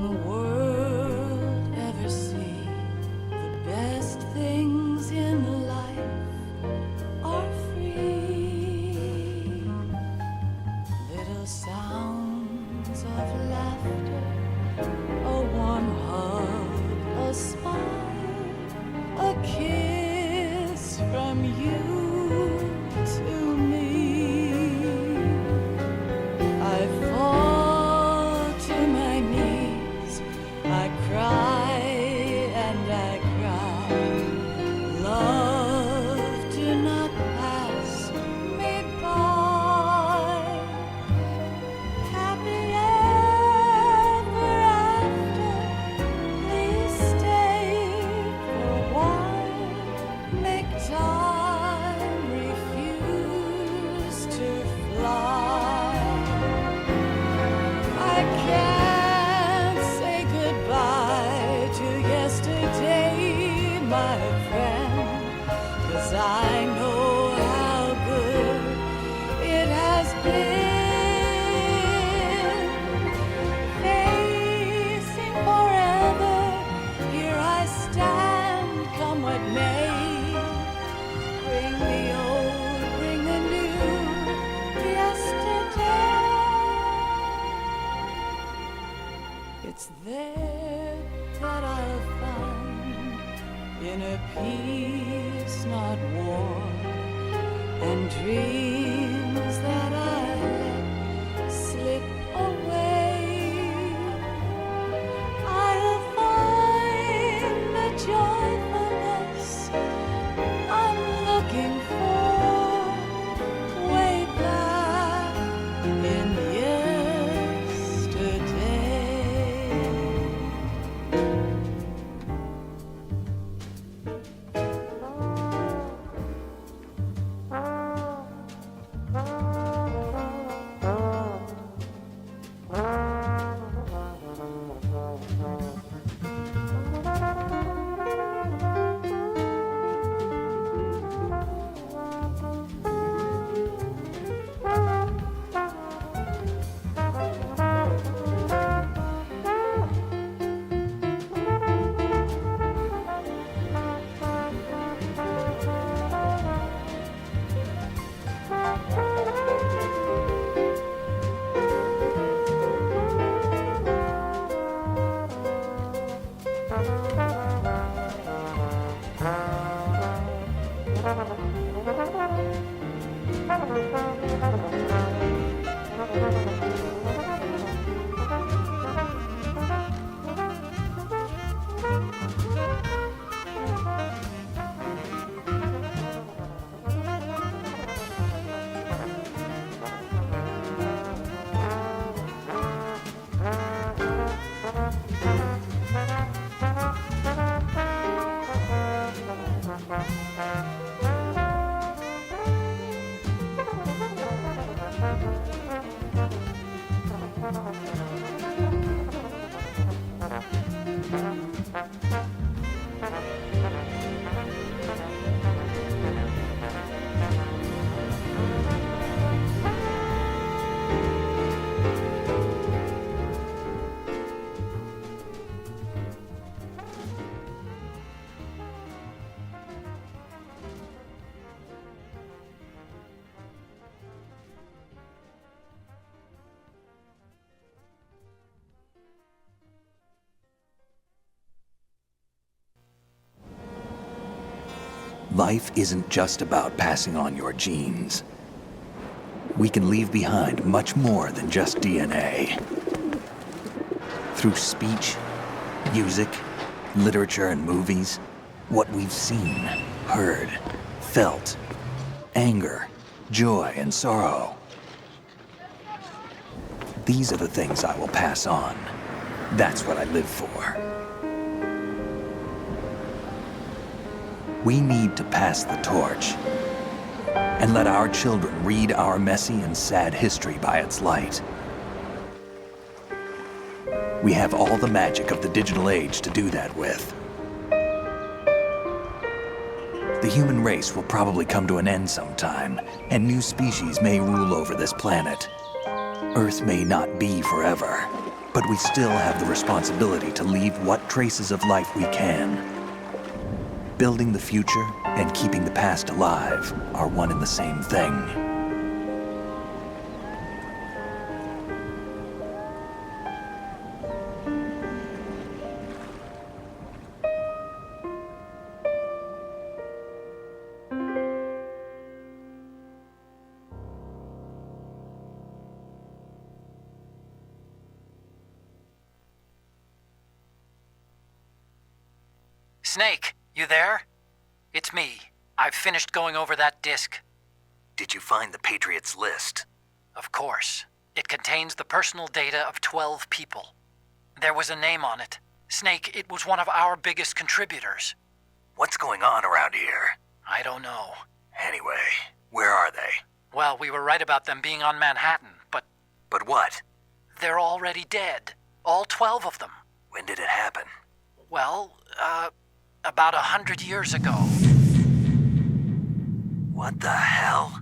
the world ever see, the best things in life are free. Little sounds of laughter, a warm hug, a smile, a kiss from you to me. I fall to my knees, I cry and I cry. Love, do not pass me by. Happy ever after, please stay for a while. Make time, refuse to fly. I can't say goodbye to yesterday, my friend, 'cause I know how good it has been. Facing forever, here I stand, come what may. Bring the old, bring the new, yesterday. It's there that I'll find inner peace, not war, and dreams that I let slip away. I'll find the joyfulness I'm looking for way back in yesterday. Life isn't just about passing on your genes. We can leave behind much more than just DNA. Through speech, music, literature, and movies, what we've seen, heard, felt, anger, joy, and sorrow. These are the things I will pass on. That's what I live for. We need to pass the torch and let our children read our messy and sad history by its light. We have all the magic of the digital age to do that with. The human race will probably come to an end sometime, and new species may rule over this planet. Earth may not be forever, But we still have the responsibility to leave what traces of life we can. Building the future and keeping the past alive are one and the same thing. Snake, you there? It's me. I've finished going over that disk. Did you find the Patriots list? Of course. It contains the personal data of 12 people. There was a name on it. Snake, it was one of our biggest contributors. What's going on around here? I don't know. Anyway, where are they? Well, we were right about them being on Manhattan, but... But what? They're already dead. All 12 of them. When did it happen? Well, about 100 years ago. What the hell?